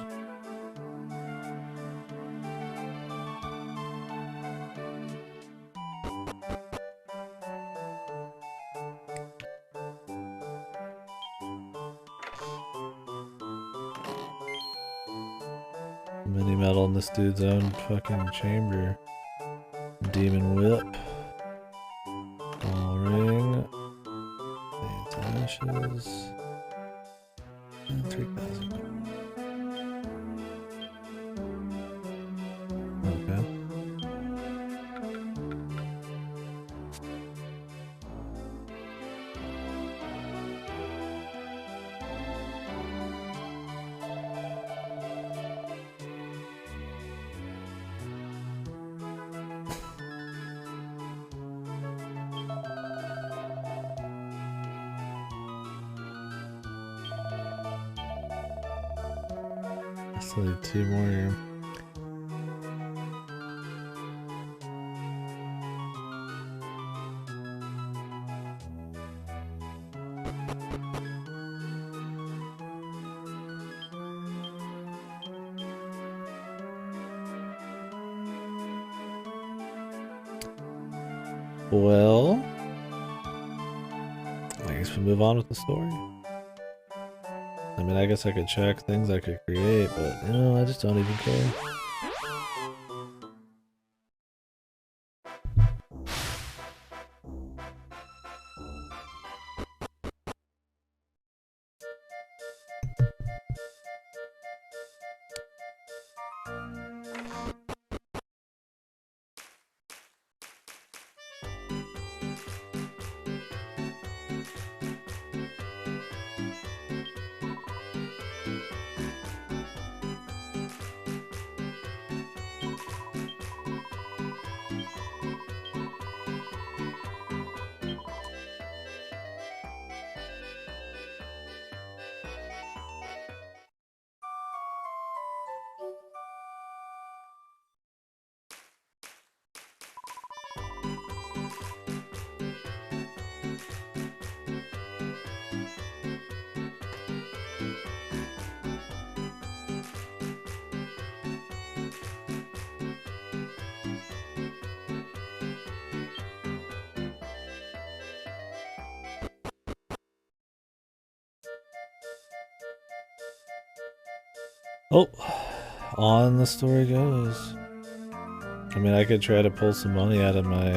Mini metal in this dude's own fucking chamber. Demon whip. Ball ring. Faint ashes. And 3,000. Okay. I still need 2 more here. Well, I guess we move on with the story. I mean, I guess I could check things I could create, but, you know, I just don't even care. Oh, on the story goes. I mean, I could try to pull some money out of my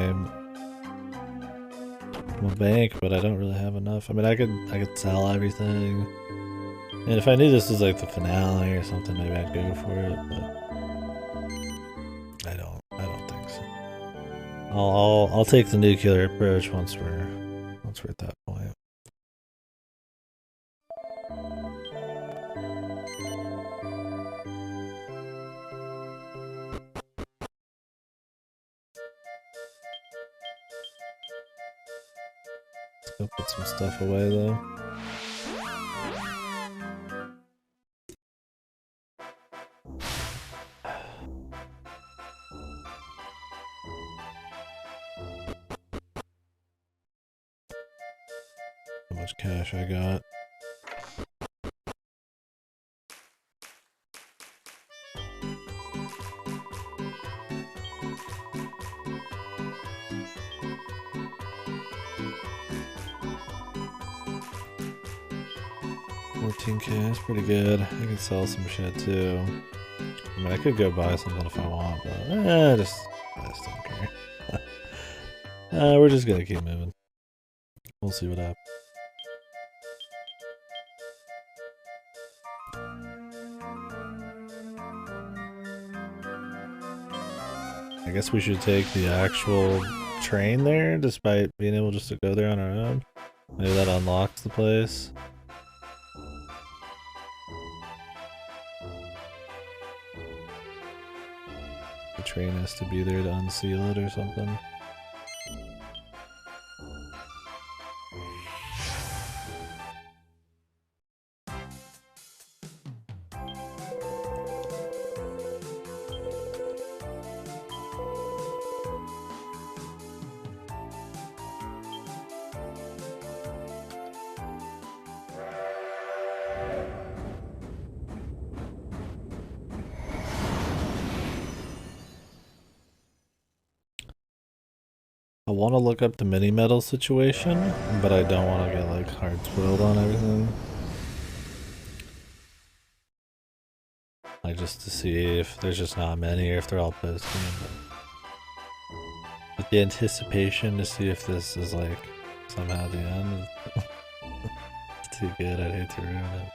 bank, but I don't really have enough. I mean, I could sell everything. And if I knew this was like the finale or something, maybe I'd go for it, but I don't think so. I'll take the nuclear approach once we're at that point. Let's go put some stuff away though. How much cash I got. $14K, that's pretty good. I could sell some shit too. I mean, I could go buy something if I want, but I just don't care. We're just gonna keep moving. We'll see what happens. I guess we should take the actual train there, despite being able just to go there on our own. Maybe that unlocks the place. The train has to be there to unseal it or something. I want to look up the mini metal situation, but I don't want to get like hard spoiled on everything. Like just to see if there's just not many or if they're all posted. But the anticipation to see if this is like somehow the end is too good. I'd hate to ruin it.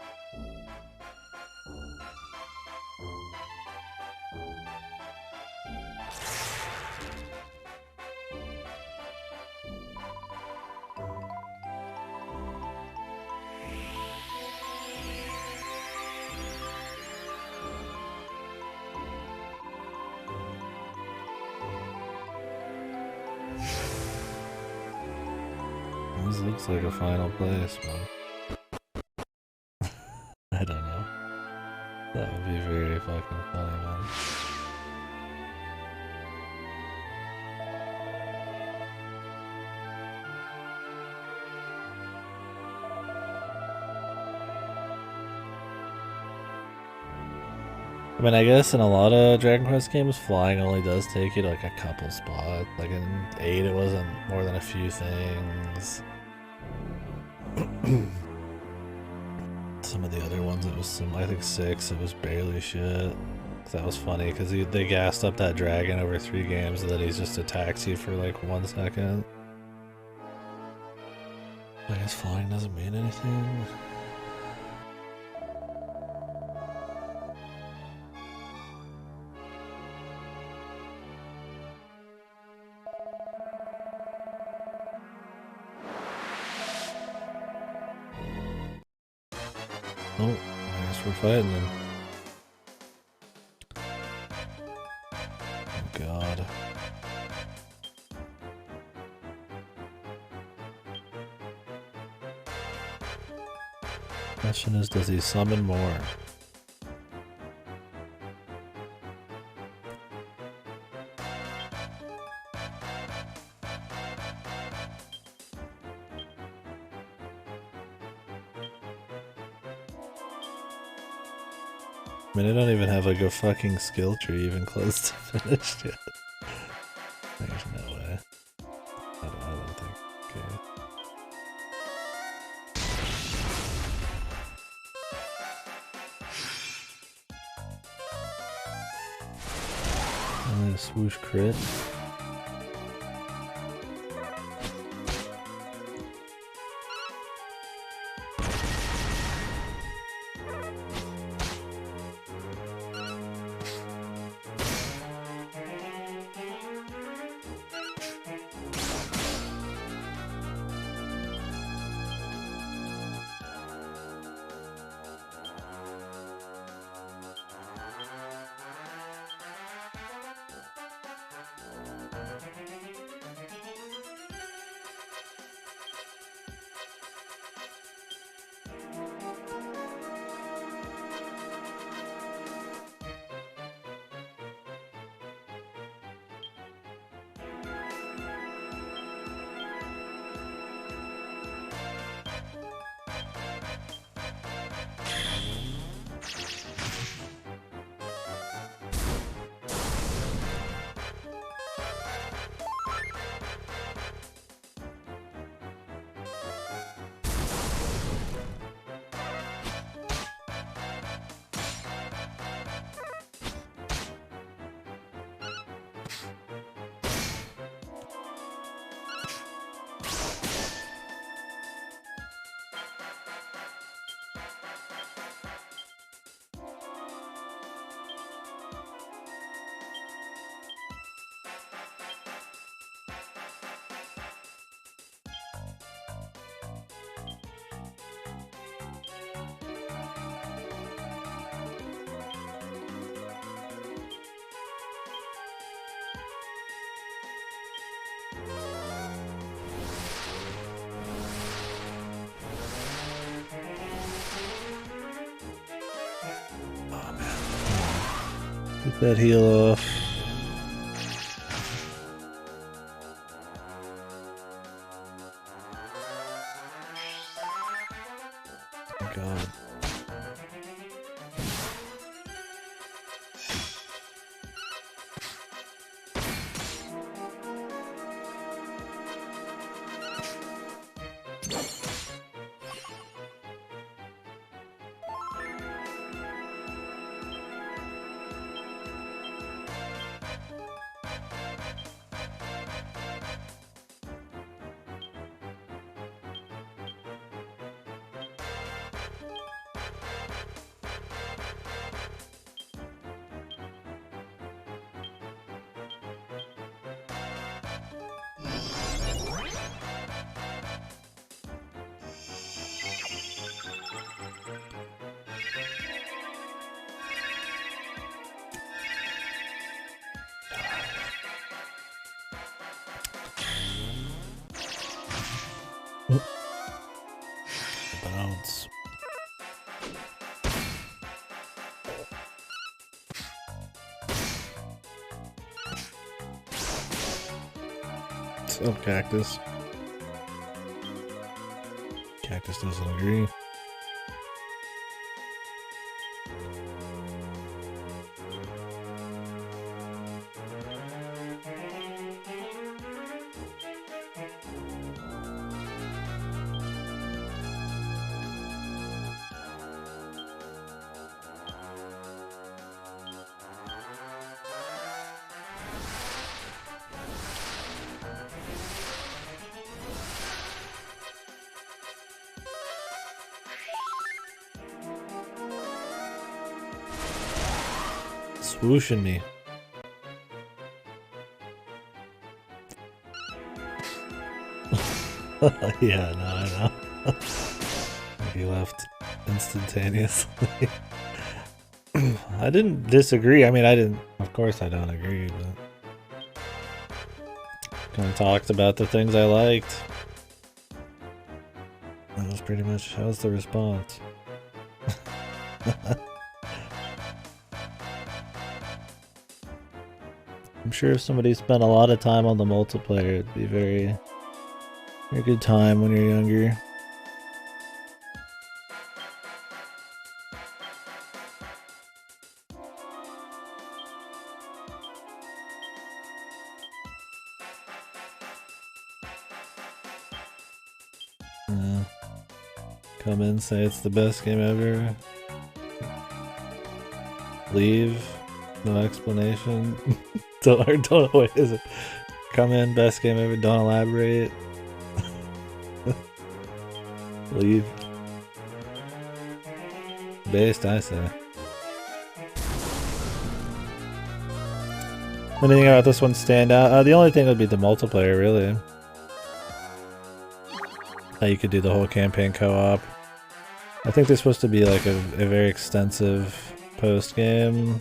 This looks like a final place, man. I don't know. That would be very fucking funny, man. I mean, I guess in a lot of Dragon Quest games, flying only does take you to like a couple spots. Like in 8, it wasn't more than a few things. Some of the other ones, it was some, I think 6, it was barely shit. That was funny, because they gassed up that dragon over 3 games, and then he just attacks you for like 1 second. I guess flying doesn't mean anything. Oh, I guess we're fighting then. Oh god. Question is, does he summon more? I mean, I don't even have like a fucking skill tree even close to finished yet. There's no way. I don't think. Okay. Nice swoosh crit. Get that heal off. Oh God. Bounce. Oh, Cactus. Cactus doesn't agree. Swooshing me. Yeah, no, I know. He left instantaneously. I didn't disagree. I mean, of course I don't agree, but kind of talked about the things I liked. That was pretty much, that was the response. I'm sure if somebody spent a lot of time on the multiplayer, it'd be very good time when you're younger. Come in, say it's the best game ever. Leave, no explanation. don't wait, is it? Come in, best game ever, don't elaborate. Leave. Based, I say. Anything about this one stand out? The only thing would be the multiplayer, really. How you could do the whole campaign co-op. I think there's supposed to be like a very extensive post-game.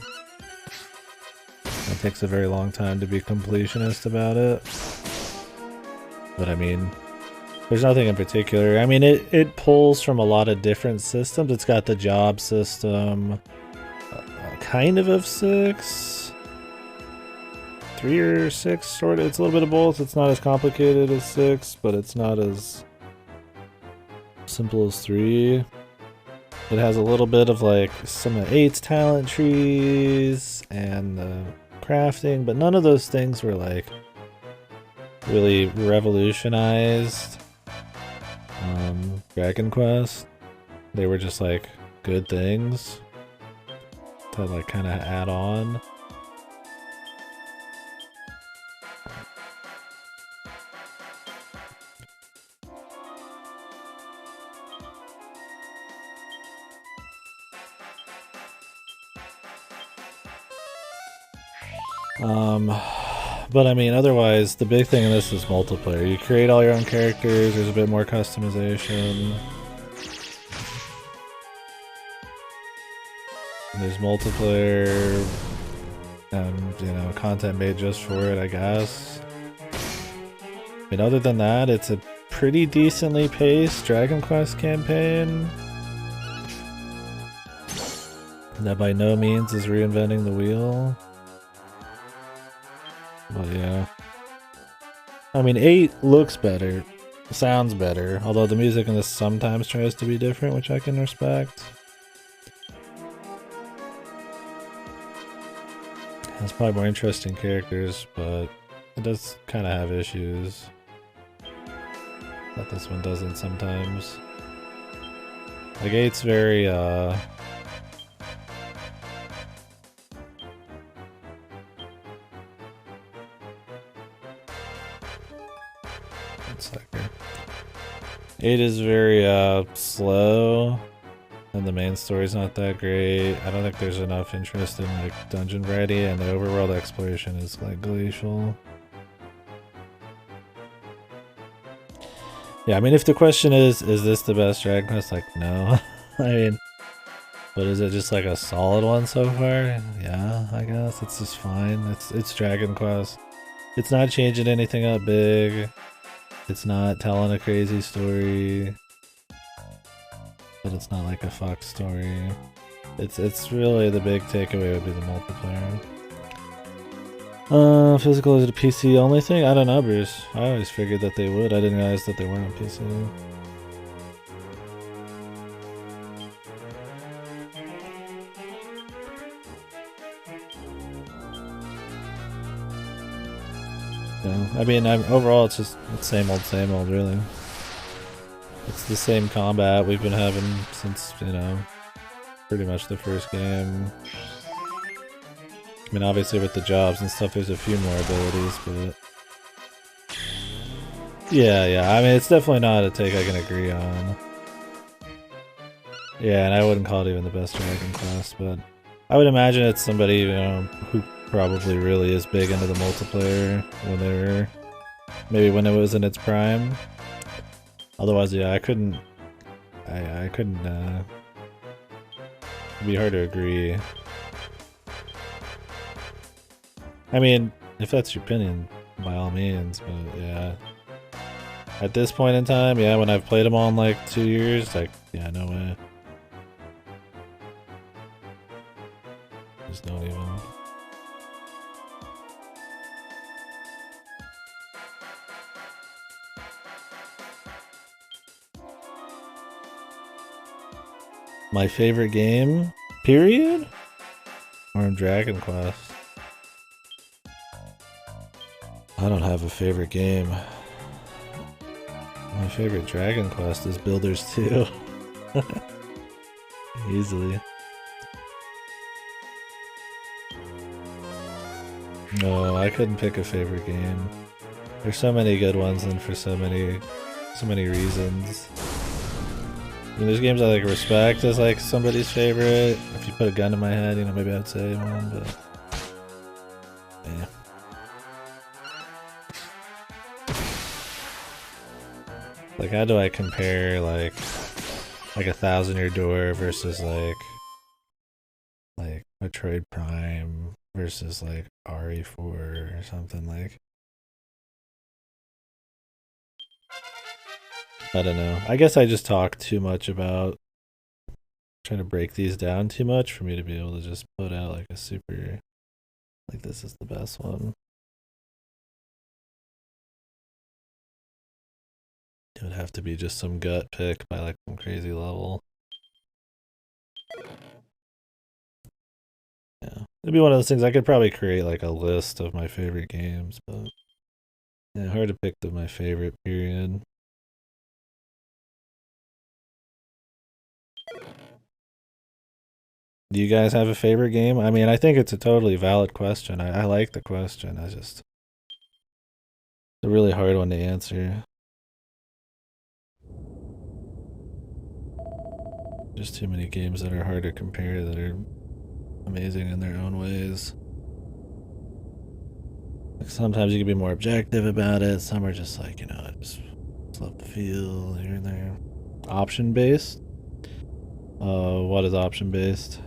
It takes a very long time to be completionist about it. But I mean, there's nothing in particular. I mean, it pulls from a lot of different systems. It's got the job system, kind of 6. 3 or 6, sort of. It's a little bit of both. It's not as complicated as 6, but it's not as simple as 3. It has a little bit of like some of 8's talent trees and crafting, but none of those things were like really revolutionized Dragon Quest. They were just like good things to like kind of add on. But I mean, otherwise, the big thing in this is multiplayer. You create all your own characters, there's a bit more customization. There's multiplayer, and, you know, content made just for it, I guess. I mean, other than that, it's a pretty decently paced Dragon Quest campaign. That by no means is reinventing the wheel. But yeah. I mean, 8 looks better, sounds better, although the music in this sometimes tries to be different, which I can respect. Has probably more interesting characters, but it does kind of have issues that this one doesn't sometimes. Like 8's very, one second. 8 is very, slow, and the main story's not that great. I don't think there's enough interest in, like, dungeon variety, and the overworld exploration is, like, glacial. Yeah, I mean, if the question is this the best Dragon Quest? Like, no. I mean, but is it just like a solid one so far? Yeah, I guess. It's just fine. It's Dragon Quest. It's not changing anything up big. It's not telling a crazy story. But it's not like a Fox story. It's really the big takeaway would be the multiplayer. Physical, is it a PC only thing? I don't know, Bruce. I always figured that they would. I didn't realize that they weren't on PC. Yeah, I mean, overall, it's just same old, really. It's the same combat we've been having since, you know, pretty much the first game. I mean, obviously with the jobs and stuff, there's a few more abilities, but... Yeah, I mean, it's definitely not a take I can agree on. Yeah, and I wouldn't call it even the best Dragon Quest, but... I would imagine it's somebody, you know, who probably really is big into the multiplayer when they were... Maybe when it was in its prime. Otherwise, yeah, I couldn't... I couldn't, it'd be hard to agree. I mean, if that's your opinion, by all means, but yeah. At this point in time, yeah, when I've played them all in like 2 years, like, yeah, no way. Just don't even. My favorite game, period? Or in Dragon Quest? I don't have a favorite game. My favorite Dragon Quest is Builders 2. Easily. No, I couldn't pick a favorite game. There's so many good ones and for so many reasons. I mean, there's games I like respect as like somebody's favorite. If you put a gun to my head, you know, maybe I'd say one, but yeah. Like, how do I compare like a 1,000-Year Door versus like Metroid Prime versus like RE4 or something like? I don't know. I guess I just talk too much about trying to break these down too much for me to be able to just put out like a super, like, this is the best one. It would have to be just some gut pick by like some crazy level. Yeah. It'd be one of those things I could probably create like a list of my favorite games, but yeah, hard to pick my favorite period. Do you guys have a favorite game? I mean, I think it's a totally valid question. I like the question. It's a really hard one to answer. Just too many games that are hard to compare that are amazing in their own ways. Like sometimes you can be more objective about it. Some are just like, you know, I just love the feel here and there. Option based? What is option based?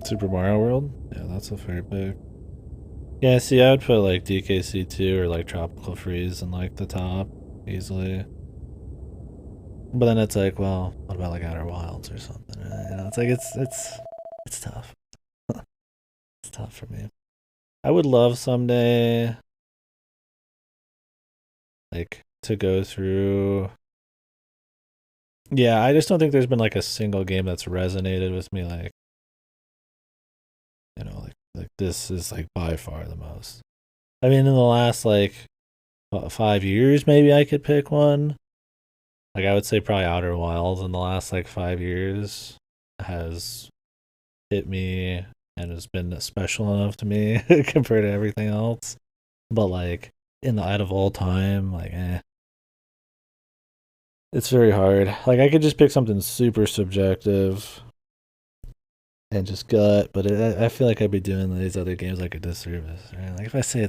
Super Mario World? Yeah, that's a fair pick. Yeah, see, I would put like DKC2 or like Tropical Freeze in like the top easily. But then it's like, well, what about like Outer Wilds or something? You know, it's like it's tough. It's tough for me. I would love someday like to go through. Yeah, I just don't think there's been like a single game that's resonated with me like, you know, like this is like by far the most. I mean, in the last like 5 years, maybe I could pick one. Like I would say probably Outer Wilds in the last like 5 years has hit me and has been special enough to me compared to everything else. But like in the out of all time, like it's very hard. Like I could just pick something super subjective and just gut, but I feel like I'd be doing these other games like a disservice. Right? Like if I say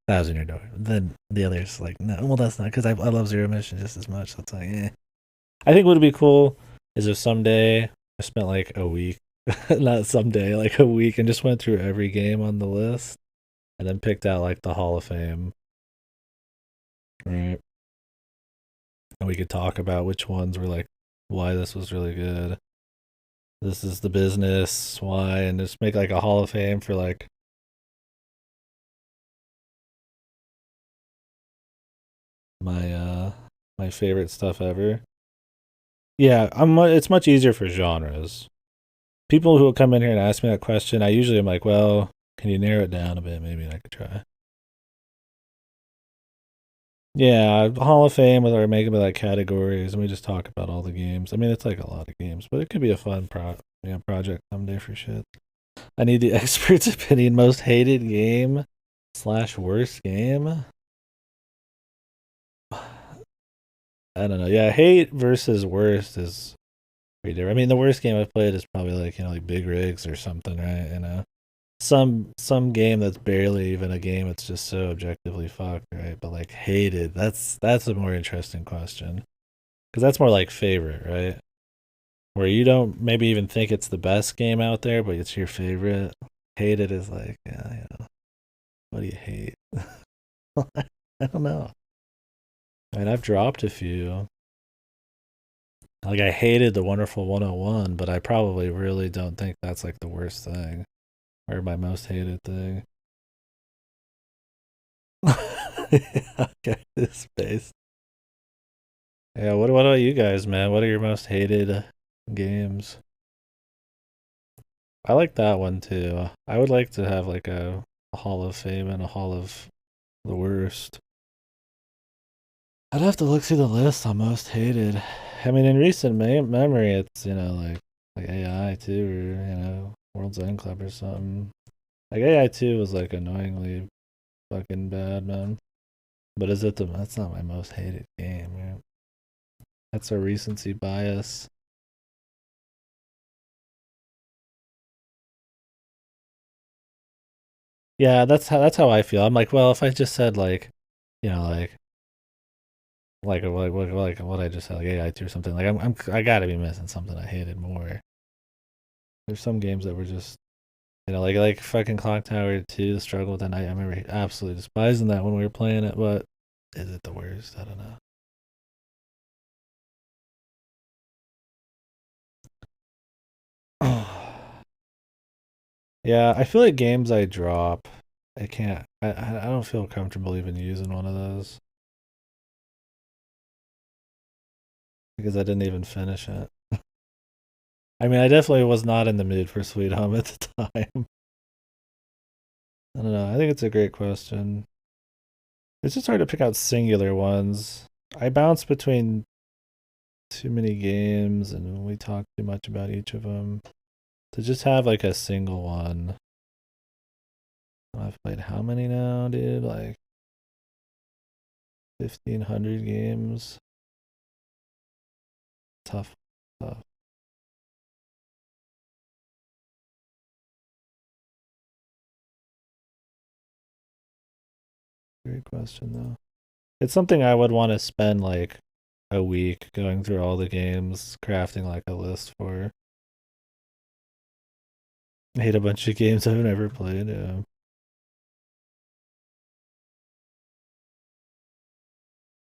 1,000-Year Door, then the others like no, well that's not because I love Zero Mission just as much. So it's like I think what would be cool is if someday I spent like a week, not someday, like a week, and just went through every game on the list and then picked out like the Hall of Fame. Right. And we could talk about which ones were like why this was really good. This is the business, why, and just make like a Hall of Fame for like my my favorite stuff ever. Yeah, it's much easier for genres. People who will come in here and ask me that question, I usually am like, well, can you narrow it down a bit? Maybe I could try. Yeah, Hall of Fame, or make it like categories, and we just talk about all the games. I mean, it's like a lot of games, but it could be a fun project someday for shit. I need the expert's opinion. Most hated game / worst game. I don't know. Yeah, hate versus worst is pretty different. I mean, the worst game I've played is probably like like Big Rigs or something, right? Some game that's barely even a game. It's just so objectively fucked, right? But like hated, that's a more interesting question because that's more like favorite, right? Where you don't maybe even think it's the best game out there, but it's your favorite. Hated is like, yeah, what do you hate? I don't know. I mean, I've dropped a few. Like I hated the Wonderful 101, but I probably really don't think that's like the worst thing or my most hated thing. Okay, this space. Yeah, what about you guys, man? What are your most hated games? I like that one too. I would like to have like a Hall of Fame and a Hall of The worst. I'd have to look through the list on most hated. I mean, in recent memory, it's like AI too, or World's End Club or something. Like AI 2 was like annoyingly fucking bad, man. But that's not my most hated game, man. That's a recency bias. Yeah, that's how I feel. I'm like, well, if I just said like, you know, like what I just said, like AI 2 or something, like I gotta be missing something I hated more. There's some games that were just like fucking Clock Tower 2, the struggle with the night. I remember absolutely despising that when we were playing it, but is it the worst? I don't know. Yeah, I feel like games I drop, I can't. I don't feel comfortable even using one of those because I didn't even finish it. I mean, I definitely was not in the mood for Sweet Home at the time. I don't know. I think it's a great question. It's just hard to pick out singular ones. I bounce between too many games and we talk too much about each of them. To just have like a single one. I've played how many now, dude? Like 1,500 games. Tough, tough. Great question, though. It's something I would want to spend like a week going through all the games, crafting like a list for. I hate a bunch of games I've never played. Yeah.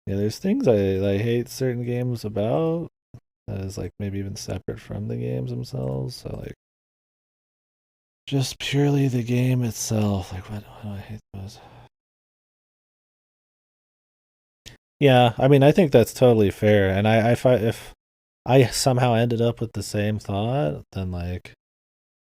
Yeah, there's things I hate certain games about that is like maybe even separate from the games themselves. So like just purely the game itself. Like what do I hate those? Yeah, I mean I think that's totally fair. And I if I somehow ended up with the same thought, then like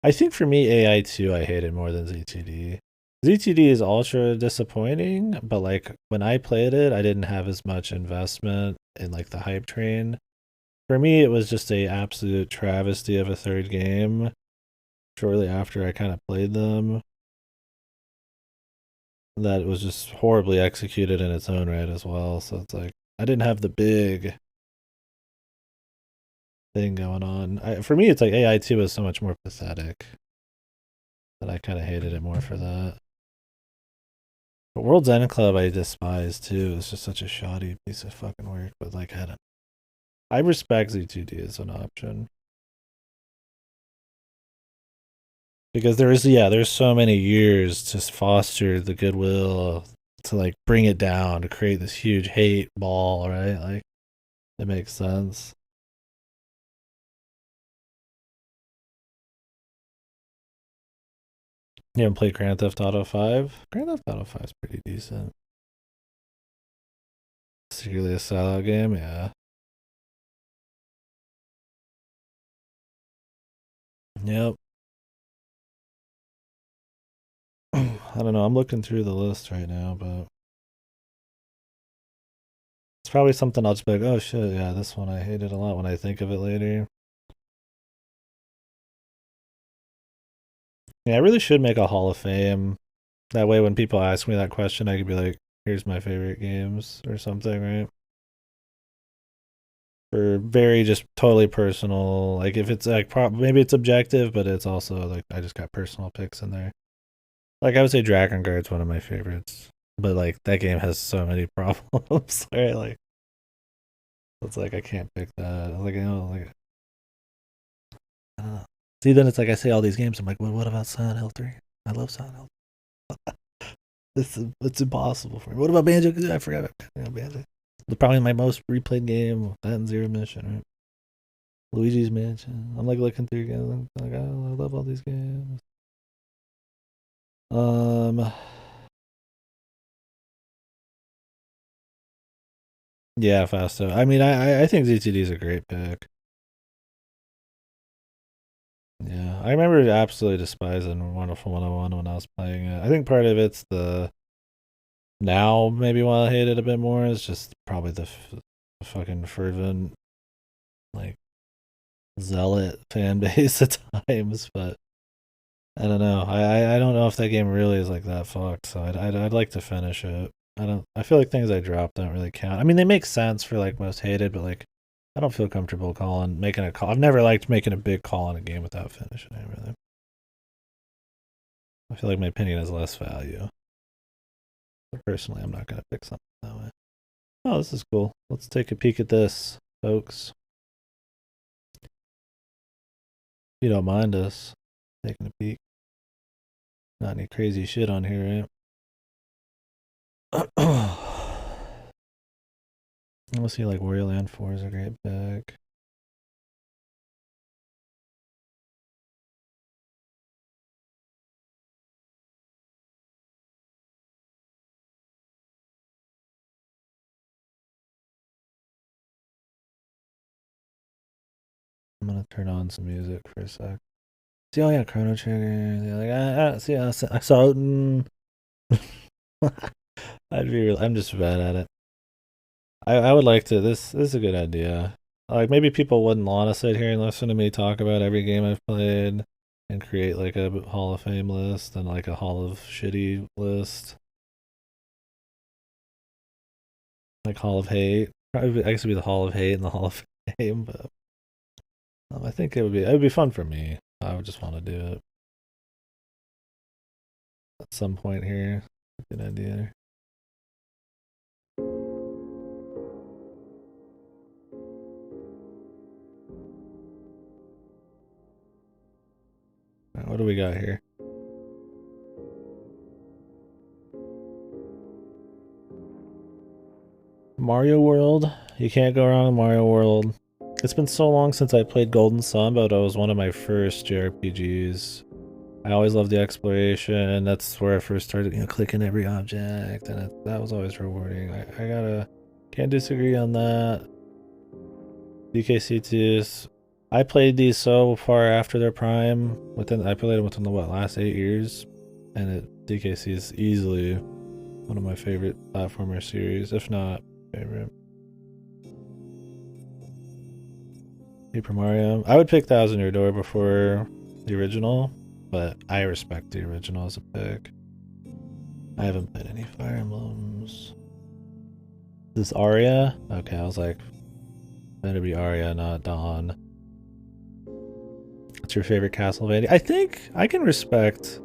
I think for me AI 2 I hated more than ZTD. ZTD is ultra disappointing, but like when I played it, I didn't have as much investment in like the hype train. For me, it was just a absolute travesty of a third game. Shortly after I kind of played them, that was just horribly executed in its own right as well. So it's like I didn't have the big thing going on. For me, it's like AI 2 is so much more pathetic that I kind of hated it more for that. But World's End Club I despise too. It's just such a shoddy piece of fucking work. But like I respect Z2D as an option. Because there's so many years to foster the goodwill to like bring it down to create this huge hate ball, right? Like it makes sense. You haven't played Grand Theft Auto 5? Grand Theft Auto 5 is pretty decent. Secretly a sellout game, yeah. Yep. I don't know. I'm looking through the list right now, but it's probably something I'll just be like, oh shit, yeah, this one I hated a lot when I think of it later. Yeah, I really should make a Hall of Fame. That way, when people ask me that question, I could be like, here's my favorite games or something, right? For very just totally personal. Like, if it's like, maybe it's objective, but it's also like, I just got personal picks in there. Like, I would say Dragon Guard's one of my favorites, but like, that game has so many problems, right? Like, it's like, I can't pick that. Like, I don't know. See, then it's like, I say all these games, I'm like, well, what about Silent Hill 3? I love Silent Hill. It's impossible for me. What about Banjo? I forgot about Banjo. Probably my most replayed game, that and Zero Mission, right? Luigi's Mansion. I'm like looking through again. I'm like, oh, I love all these games. Um, yeah, Fasto. I mean, I think ZTD is a great pick. Yeah, I remember absolutely despising Wonderful 101 when I was playing it. I think part of it's now maybe why I hate it a bit more is just probably the fucking fervent, like, zealot fan base at times, but I don't know. I don't know if that game really is like that fucked, so I'd like to finish it. I feel like things I drop don't really count. I mean, they make sense for like most hated, but like I don't feel comfortable making a call. I've never liked making a big call on a game without finishing it, really. I feel like my opinion has less value. But personally, I'm not gonna pick something that way. Oh, this is cool. Let's take a peek at this, folks. If you don't mind us taking a peek. Not any crazy shit on here, right? Let's see, like Warrior Land 4 is a great pick. I'm gonna turn on some music for a sec. See, oh yeah, Chrono Trigger. They're like, see, I saw it. I'm just bad at it. I would like to. This is a good idea. Like maybe people wouldn't want to sit here and listen to me talk about every game I've played and create like a Hall of Fame list and like a Hall of Shitty list, like Hall of Hate. Probably I guess it'd be the Hall of Hate and the Hall of Fame, but I think it would be fun for me. I would just want to do it at some point here. Good idea. Right, what do we got here? Mario World. You can't go wrong with Mario World. It's been so long since I played Golden Sun, but it was one of my first JRPGs. I always loved the exploration. That's where I first started, clicking every object, and that was always rewarding. Can't disagree on that. DKC2s. I played these so far after their prime. I played them within the last 8 years, and DKC is easily one of my favorite platformer series, if not favorite. Super Mario. I would pick Thousand Year Door before the original, but I respect the original as a pick. I haven't played any Fire Emblems. This Aria? Okay, I was like, better be Aria, not Dawn. What's your favorite Castlevania? I think I can respect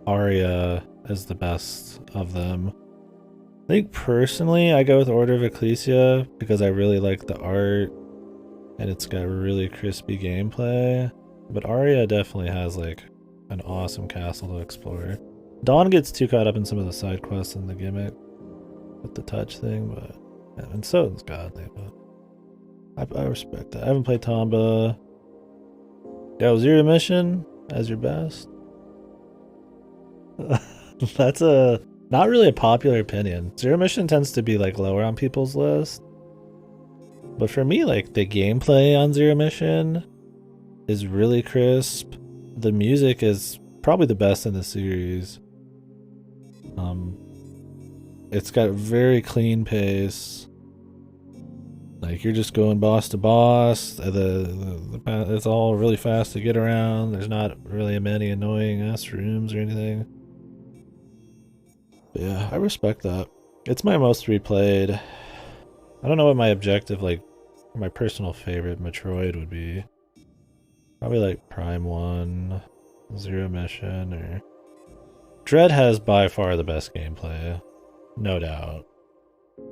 Aria as the best of them. I think personally, I go with Order of Ecclesia because I really like the art and it's got really crispy gameplay. But Aria definitely has like an awesome castle to explore. Dawn gets too caught up in some of the side quests and the gimmick with the touch thing, but and so is godly. But I respect that. I haven't played Tomba. Yo, Zero Mission as your best. That's not really a popular opinion. Zero Mission tends to be like lower on people's list. But for me, like the gameplay on Zero Mission is really crisp. The music is probably the best in the series. It's got a very clean pace. Like you're just going boss to boss. It's all really fast to get around. There's not really many annoying ass rooms or anything. But yeah, I respect that. It's my most replayed. I don't know what my objective, like, my personal favorite Metroid would be. Probably like Prime 1, Zero Mission, or... Dread has by far the best gameplay. No doubt.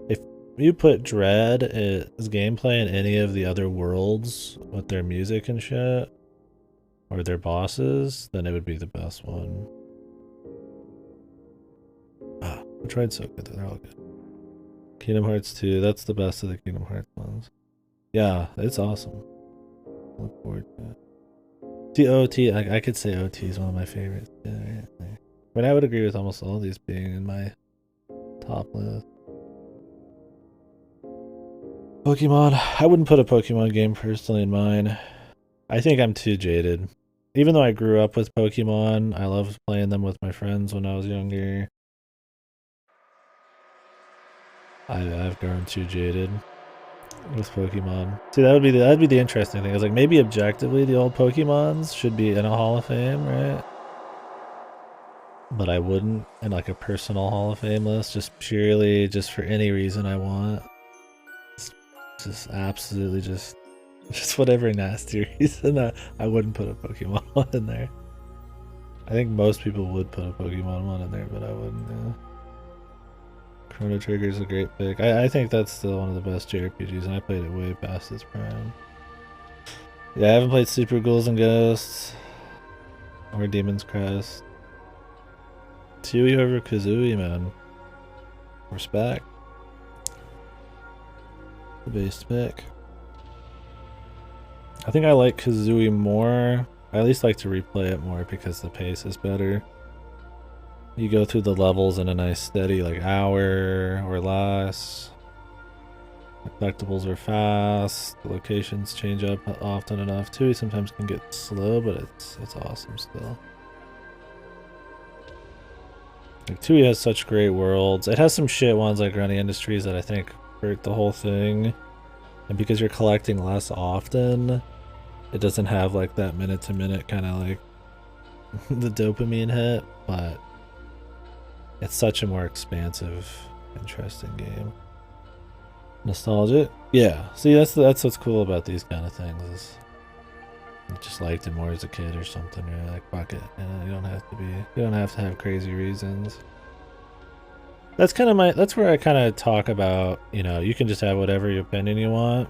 If you put Dread as gameplay in any of the other worlds with their music and shit, or their bosses, then it would be the best one. Ah, Metroid's so good, they're all good. Kingdom Hearts 2, that's the best of the Kingdom Hearts ones. Yeah, it's awesome. Look forward to it. OT, I could say OT is one of my favorites. Yeah, right. But I would agree with almost all of these being in my top list. Pokemon. I wouldn't put a Pokemon game personally in mine. I think I'm too jaded. Even though I grew up with Pokemon, I loved playing them with my friends when I was younger. I've grown too jaded with Pokemon. See, that'd be the interesting thing. Is like maybe objectively the old Pokemons should be in a Hall of Fame, right? But I wouldn't in like a personal Hall of Fame list, just purely just for any reason I want. Just absolutely just whatever nasty reason I wouldn't put a Pokemon in there. I think most people would put a Pokemon one in there, but I wouldn't. Yeah. Chrono Trigger is a great pick. I think that's still one of the best JRPGs, and I played it way past its prime. Yeah, I haven't played Super Ghouls and Ghosts or Demon's Crest. Tui over Kazooie, man. Respect. The base pick. I think I like Kazooie more. I at least like to replay it more because the pace is better. You go through the levels in a nice steady like hour or less. Collectibles are fast. The locations change up often enough too. Sometimes can get slow, but it's awesome still. Like Tui has such great worlds. It has some shit ones like Running Industries that I think hurt the whole thing. And because you're collecting less often, it doesn't have like that minute to minute kind of like the dopamine hit, but it's such a more expansive, interesting game. Nostalgic? Yeah. See, that's what's cool about these kind of things is you just liked it more as a kid or something. You're like, fuck it. You don't have to have crazy reasons. That's kind of that's where I kind of talk about, you know, you can just have whatever opinion you want.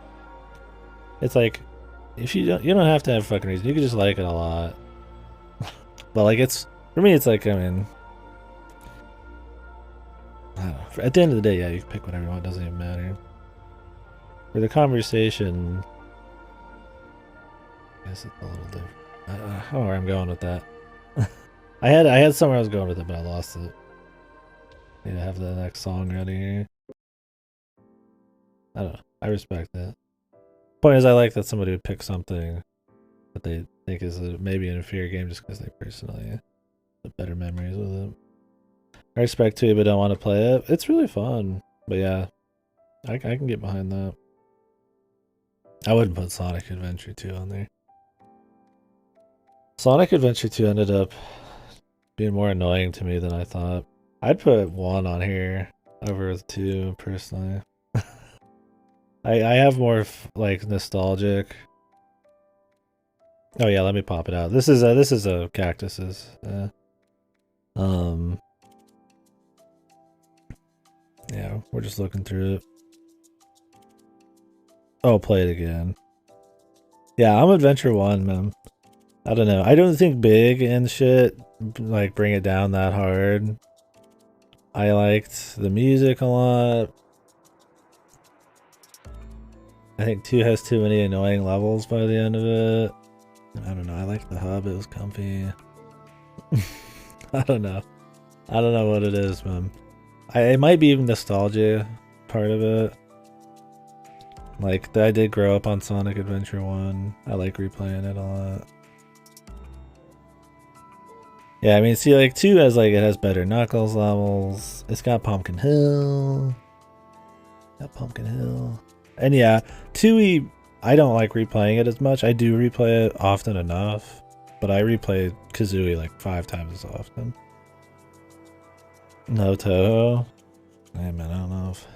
It's like, if you don't have to have fucking reason. You can just like it a lot. But like for me, it's like, I mean, I don't know. At the end of the day, yeah, you can pick whatever you want. It doesn't even matter. For the conversation, I guess it's a little different. I don't know where I'm going with that. I had somewhere I was going with it, but I lost it. Need to have the next song ready here. I don't know. I respect that. Point is, I like that somebody would pick something that they think is maybe an inferior game just because they personally have better memories with it. I respect to it, but don't want to play it. It's really fun. But yeah, I can get behind that. I wouldn't put Sonic Adventure 2 on there. Sonic Adventure 2 ended up being more annoying to me than I thought. I'd put 1 on here over 2 personally. I have more like nostalgic. Oh yeah, let me pop it out. This is a cactuses. Yeah, we're just looking through it. Oh, play it again. Yeah, I'm Adventure 1, man. I don't know. I don't think big and shit like bring it down that hard. I liked the music a lot. I think 2 has too many annoying levels by the end of it. I don't know. I like the hub. It was comfy. I don't know. I don't know what it is, man. It might be even nostalgia part of it. Like, I did grow up on Sonic Adventure 1. I like replaying it a lot. Yeah, I mean, see, like, 2 has, like, it has better Knuckles levels. It's got Pumpkin Hill. And yeah, 2E, I don't like replaying it as much. I do replay it often enough, but I replay Kazooie like 5 times as often. No Toho. Hey man, I don't know if...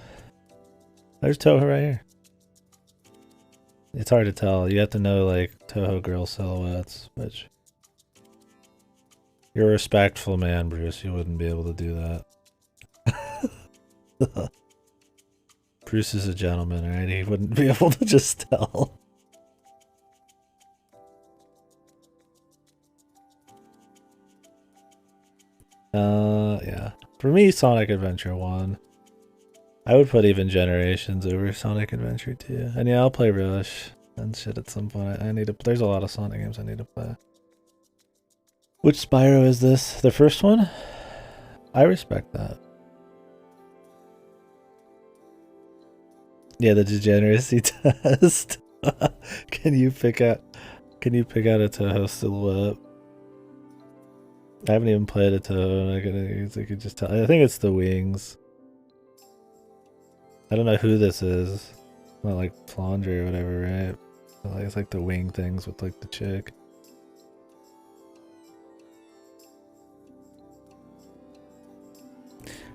There's Toho right here. It's hard to tell. You have to know like Toho girl silhouettes, which... You're a respectful man, Bruce. You wouldn't be able to do that. Bruce is a gentleman, right? He wouldn't be able to just tell. Yeah. For me, Sonic Adventure 1. I would put even Generations over Sonic Adventure 2. And yeah, I'll play Rush and shit at some point. I need to... There's a lot of Sonic games I need to play. Which Spyro is this? The first one? I respect that. Yeah, the degeneracy test. Can you pick out a Toho silhouette? I haven't even played a Toho, and I could just tell. I think it's the wings. I don't know who this is. Not like Flandre or whatever, right? It's like the wing things with like the chick.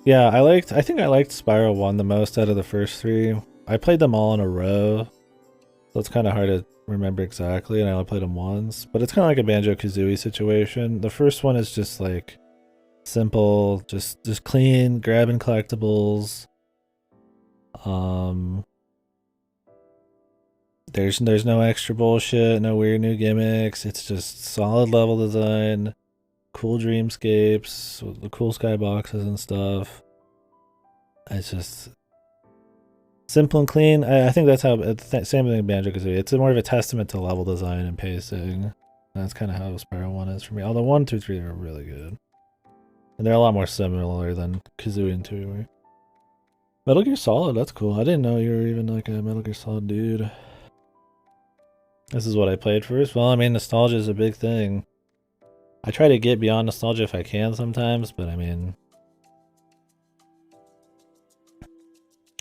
Yeah, I think I liked Spiral 1 the most out of the first three. I played them all in a row, so it's kind of hard to remember exactly, and I only played them once. But it's kind of like a Banjo-Kazooie situation. The first one is just like simple, just clean, grabbing collectibles. There's no extra bullshit, no weird new gimmicks. It's just solid level design, cool dreamscapes, the cool skyboxes and stuff. It's just simple and clean. I think that's how same thing in Banjo-Kazooie. It's more of a testament to level design and pacing. That's kind of how Spiral 1 is for me. Although 1, 2, 3 are really good. And they're a lot more similar than Kazooie and 2. Metal Gear Solid, that's cool. I didn't know you were even like a Metal Gear Solid dude. This is what I played first. Well, I mean, nostalgia is a big thing. I try to get beyond nostalgia if I can sometimes, but I mean...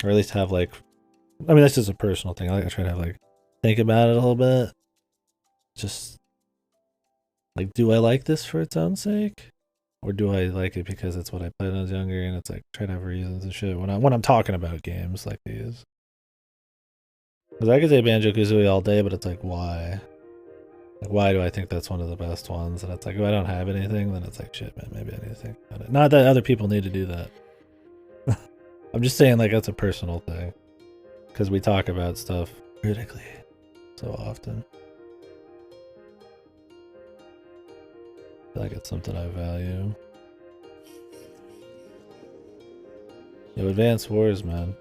Or at least have like... I mean, that's just a personal thing. I try to have like... Think about it a little bit. Just... Like, do I like this for its own sake? Or do I like it because it's what I played when I was younger and it's like, try to have reasons and shit when I'm talking about games like these. Because I could say Banjo-Kazooie all day, but it's like, why? Like, why do I think that's one of the best ones? And it's like, if I don't have anything, then it's like, shit, man, maybe I need to think about it. Not that other people need to do that. I'm just saying, like, that's a personal thing. Because we talk about stuff critically so often. I feel like it's something I value. Yo, Advance Wars, man.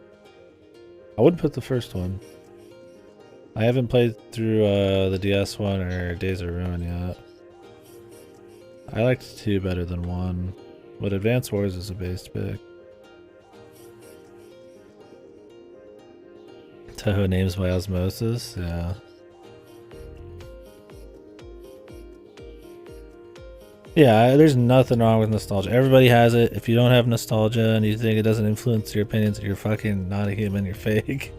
I wouldn't put the first one. I haven't played through the DS one or Days of Ruin yet. I liked 2 better than 1, but Advance Wars is a base pick. Toho names by osmosis, yeah. Yeah, there's nothing wrong with nostalgia. Everybody has it. If you don't have nostalgia and you think it doesn't influence your opinions, you're fucking not a human, you're fake.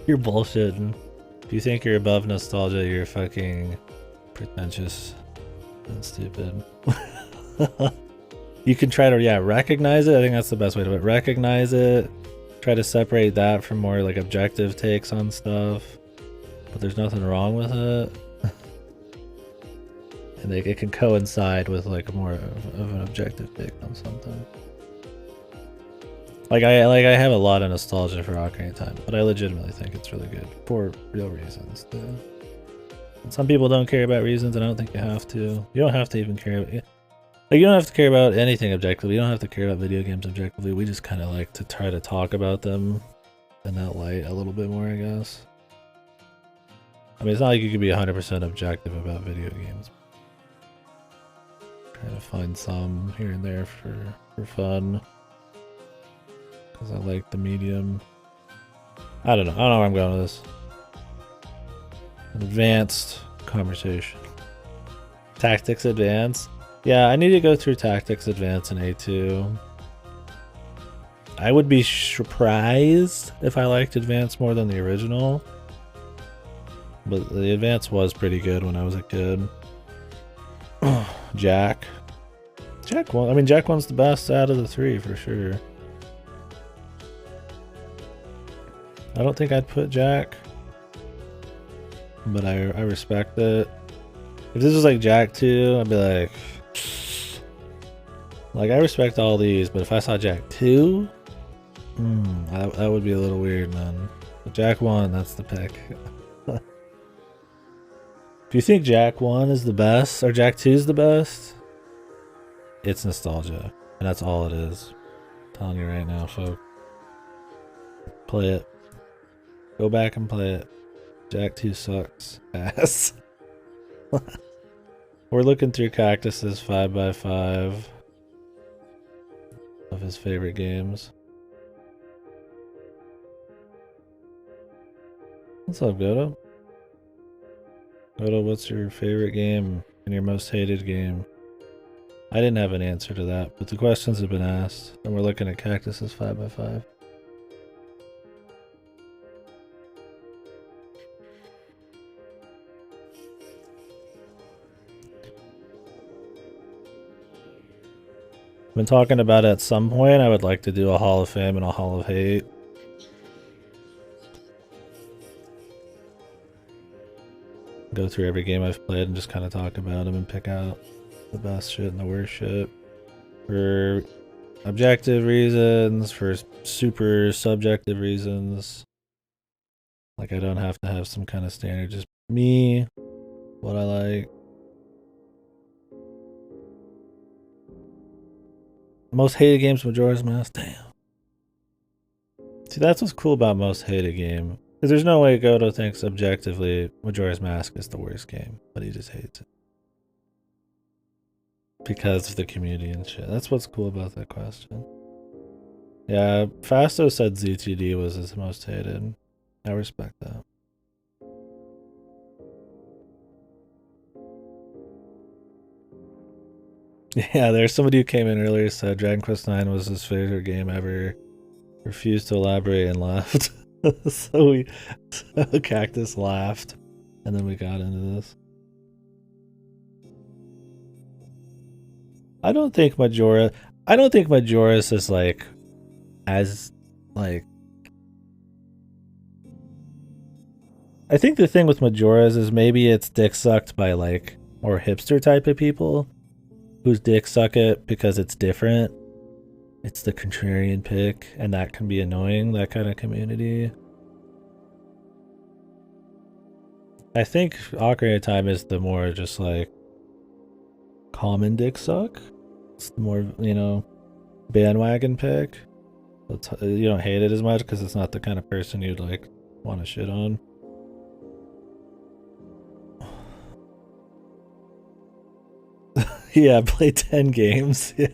You're bullshitting. If you think you're above nostalgia, you're fucking pretentious and stupid. You can try to, yeah, recognize it. I think that's the best way to do it. Recognize it. Try to separate that from more like objective takes on stuff. But there's nothing wrong with it. And it can coincide with like a more of an objective take on something. Like I have a lot of nostalgia for Ocarina of Time, but I legitimately think it's really good for real reasons too. And some people don't care about reasons, and I don't think you have to. You don't have to even care about it. Like, you don't have to care about anything objectively. You don't have to care about video games objectively. We just kind of like to try to talk about them in that light a little bit more, I guess. I mean, it's not like you could be 100% objective about video games. Trying to find some here and there for fun. Because I like the medium. I don't know where I'm going with this. An advanced conversation. Tactics Advance. Yeah, I need to go through Tactics Advance in A2. I would be surprised if I liked Advance more than the original. But the Advance was pretty good when I was a kid. Jack 1. I mean, Jack 1's the best out of the 3 for sure. I don't think I'd put Jack, but I respect it. If this was like Jack 2, I'd be like I respect all these, but if I saw Jack 2, that would be a little weird, man. But Jack 1, that's the pick. If you think Jack 1 is the best, or Jack 2 is the best, it's nostalgia. And that's all it is. I'm telling you right now, folks. Play it. Go back and play it. Jack 2 sucks ass. We're looking through Cactus's 5x5 of his favorite games. What's up, Goto? Goto, what's your favorite game and your most hated game? I didn't have an answer to that, but the questions have been asked, and we're looking at Cactus's 5x5. Been talking about at some point I would like to do a Hall of Fame and a Hall of Hate. Go through every game I've played and just kind of talk about them and pick out the best shit and the worst shit. For objective reasons, for super subjective reasons. Like I don't have to have some kind of standard, just me, what I like. Most hated games, Majora's Mask. Damn. See, that's what's cool about most hated game. Because there's no way Goto thinks objectively Majora's Mask is the worst game, but he just hates it. Because of the community and shit. That's what's cool about that question. Yeah, Fasto said ZTD was his most hated. I respect that. Yeah, there's somebody who came in earlier said Dragon Quest IX was his favorite game ever. Refused to elaborate and left. so Cactus laughed. And then we got into this. I don't think Majora's is like as like I think the thing with Majora's is maybe it's dick sucked by like more hipster type of people whose dick suck it because it's different. It's the contrarian pick, and that can be annoying, that kind of community. I think Ocarina of Time is the more just like common dick suck. It's the more, you know, bandwagon pick. You don't hate it as much because it's not the kind of person you'd like want to shit on. Yeah, play 10 games. Yeah,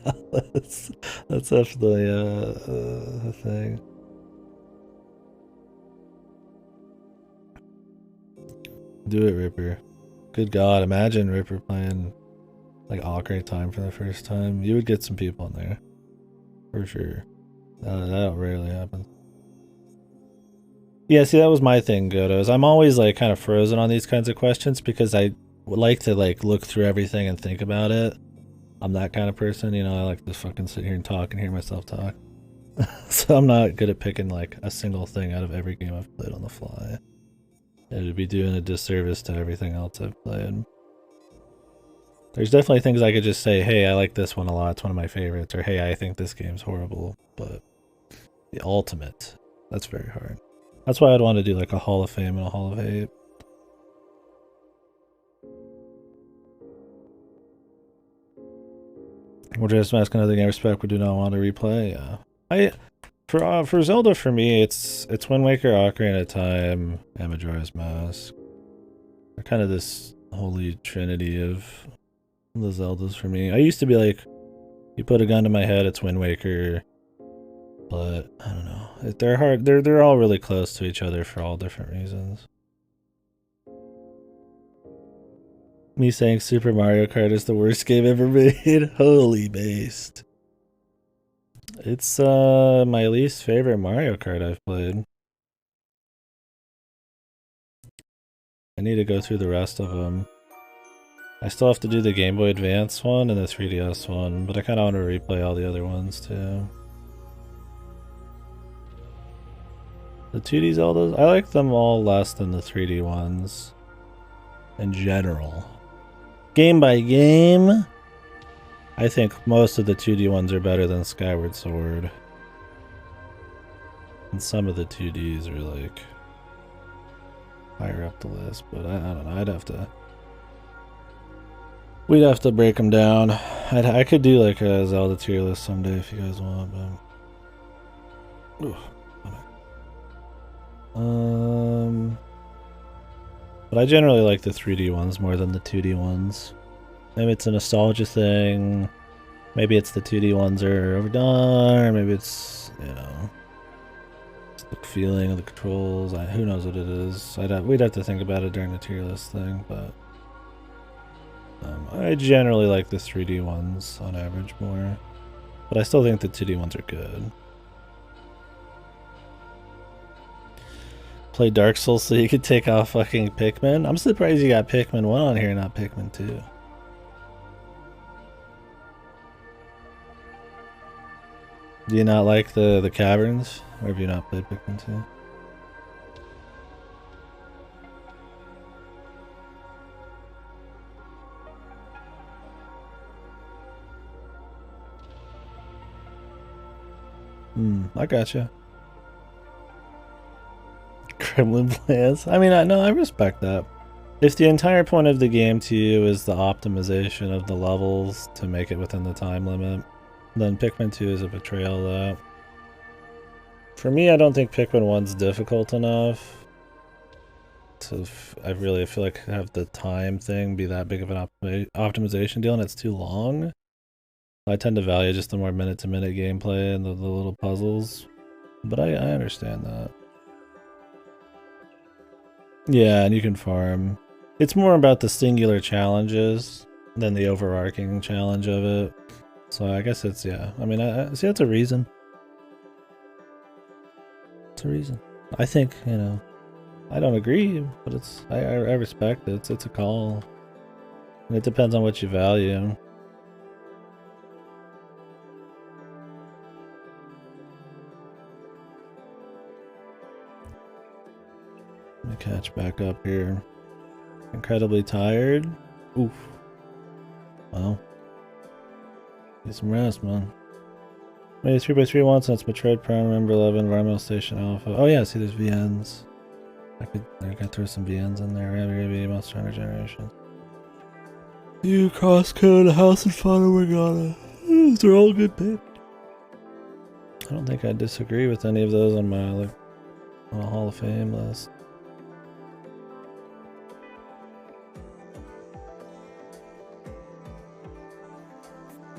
that's definitely a thing. Do it, Ripper. Good God, imagine Ripper playing like Ocarina of Time for the first time. You would get some people in there. For sure. That rarely happens. Yeah, see, that was my thing, Godos. I'm always like kind of frozen on these kinds of questions because I would like to like look through everything and think about it. I'm that kind of person, you know, I like to fucking sit here and talk and hear myself talk. So I'm not good at picking like a single thing out of every game I've played on the fly. It would be doing a disservice to everything else I've played. There's definitely things I could just say, hey, I like this one a lot, it's one of my favorites, or hey, I think this game's horrible, but the ultimate, that's very hard. That's why I'd want to do like a Hall of Fame and a Hall of Hate. We're just asking another game respect we do not want to replay. Yeah. For Zelda, for me, it's Wind Waker, Ocarina of Time, and Majora's Mask. They're kind of this holy trinity of the Zeldas for me. I used to be like, you put a gun to my head, it's Wind Waker. But I don't know. They're hard. They're all really close to each other for all different reasons. Me saying Super Mario Kart is the worst game ever made. Holy based. It's my least favorite Mario Kart I've played. I need to go through the rest of them. I still have to do the Game Boy Advance one and the 3DS one, but I kind of want to replay all the other ones too. The 2D Zeldas, I like them all less than the 3D ones. In general. Game by game, I think most of the 2D ones are better than Skyward Sword. And some of the 2Ds are like higher up the list, but I don't know, we'd have to break them down. I could do like a Zelda tier list someday if you guys want, but... Ooh. But I generally like the 3D ones more than the 2D ones. Maybe it's a nostalgia thing. Maybe it's the 2D ones are overdone, or maybe it's, you know, just the feeling of the controls. Who knows what it is. We'd have to think about it during the tier list thing, but I generally like the 3D ones on average more. But I still think the 2D ones are good. Play Dark Souls so you could take off fucking Pikmin. I'm surprised you got Pikmin 1 on here, not Pikmin 2. Do you not like the caverns? Or have you not played Pikmin 2? I gotcha. Kremlin plans. I mean, I respect that. If the entire point of the game to you is the optimization of the levels to make it within the time limit, then Pikmin 2 is a betrayal of that. For me, I don't think Pikmin 1's difficult enough to, I really feel like have the time thing be that big of an optimization deal, and it's too long. I tend to value just the more minute-to-minute gameplay and the little puzzles, but I understand that. Yeah, and you can farm. It's more about the singular challenges than the overarching challenge of it. So I guess it's, yeah. I mean, I see, that's a reason. It's a reason. I think, you know, I don't agree, but it's, I respect it. It's a call. And it depends on what you value. Let me catch back up here. Incredibly tired. Oof. Well. Get some rest, man. Maybe 3x3 once, and it's Metroid Prime, Number 11, Environmental Station Alpha. Oh yeah, see there's VNs. I could throw some VNs in there. Rabbit, Monster Hunter Generation. You Crosscode, House and Fun, we're gonna. Those are all good picks. I don't think I disagree with any of those on my on a Hall of Fame list.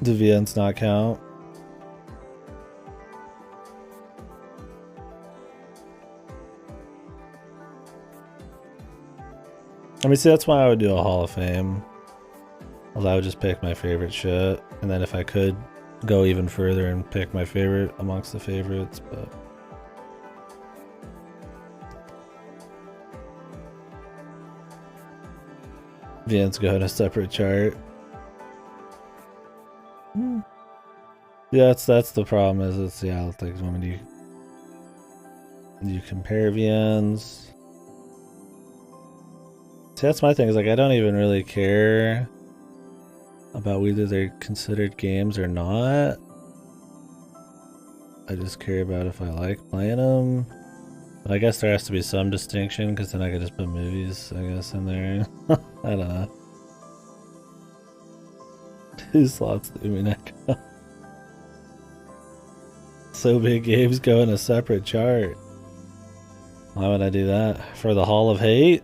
Do VNs not count? I mean, see, that's why I would do a Hall of Fame. I would just pick my favorite shit, and then if I could, go even further and pick my favorite amongst the favorites, but... VNs go in a separate chart. Yeah, that's the problem, is it's, yeah, like when you compare VNs. See, that's my thing, is like I don't even really care about whether they're considered games or not. I just care about if I like playing them. But I guess there has to be some distinction, because then I could just put movies, I guess, in there. I don't know. 2 slots to Umineko. So big games go in a separate chart. Why would I do that? For the Hall of Hate?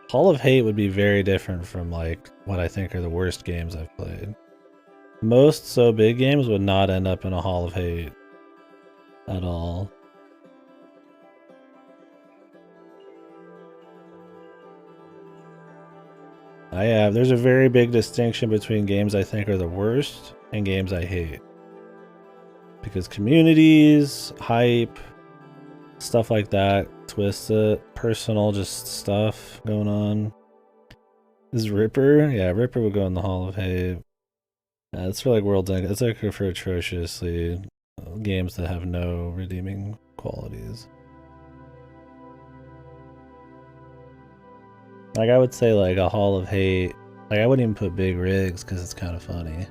Hall of Hate would be very different from like what I think are the worst games I've played. Most so big games would not end up in a Hall of Hate at all. There's a very big distinction between games I think are the worst and games I hate. Because communities, hype, stuff like that twists it. Personal just stuff going on. Is Ripper? Yeah, Ripper would go in the Hall of Hate. Yeah, it's for like World End. It's like for atrociously games that have no redeeming qualities. Like I would say like a Hall of Hate. Like I wouldn't even put Big Rigs because it's kind of funny.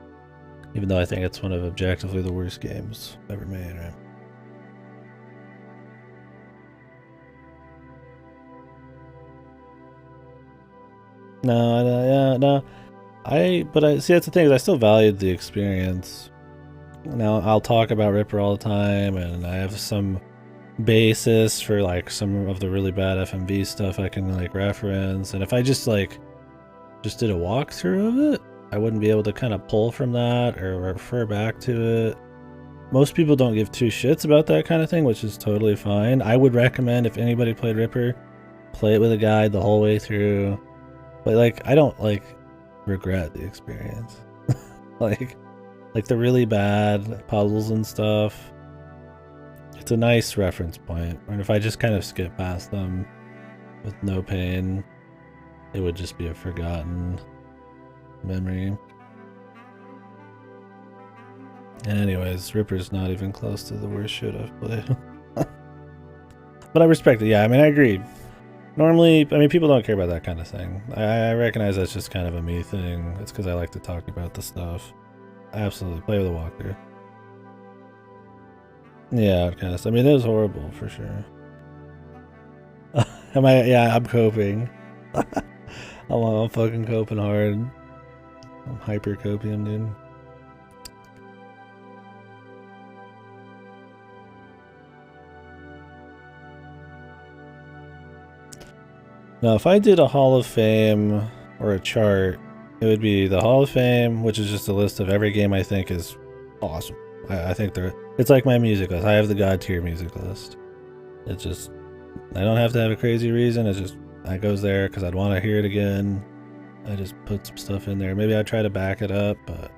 Even though I think it's one of objectively the worst games ever made, right? No. But I see, that's the thing, is I still valued the experience. Now I'll talk about Ripper all the time, and I have some basis for like some of the really bad FMV stuff I can like reference, and if I just did a walkthrough of it, I wouldn't be able to kind of pull from that or refer back to it. Most people don't give 2 shits about that kind of thing, which is totally fine. I would recommend, if anybody played Ripper, play it with a guide the whole way through. But like, I don't like regret the experience. like the really bad puzzles and stuff. It's a nice reference point. And if I just kind of skip past them with no pain, it would just be a forgotten memory. Anyways, Ripper's not even close to the worst shit I've played. But I respect it. Yeah, I mean, I agree. Normally, I mean, people don't care about that kind of thing. I recognize that's just kind of a me thing. It's because I like to talk about the stuff. Absolutely. Play with a walker. Yeah, Outcast. I mean, it was horrible for sure. Yeah, I'm coping. I'm fucking coping hard. I'm hyper copium, dude. Now, if I did a Hall of Fame or a chart, it would be the Hall of Fame, which is just a list of every game I think is awesome. I think it's like my music list. I have the God tier music list. It's just, I don't have to have a crazy reason. It's just, that goes there because I'd want to hear it again. I just put some stuff in there. Maybe I'd try to back it up, but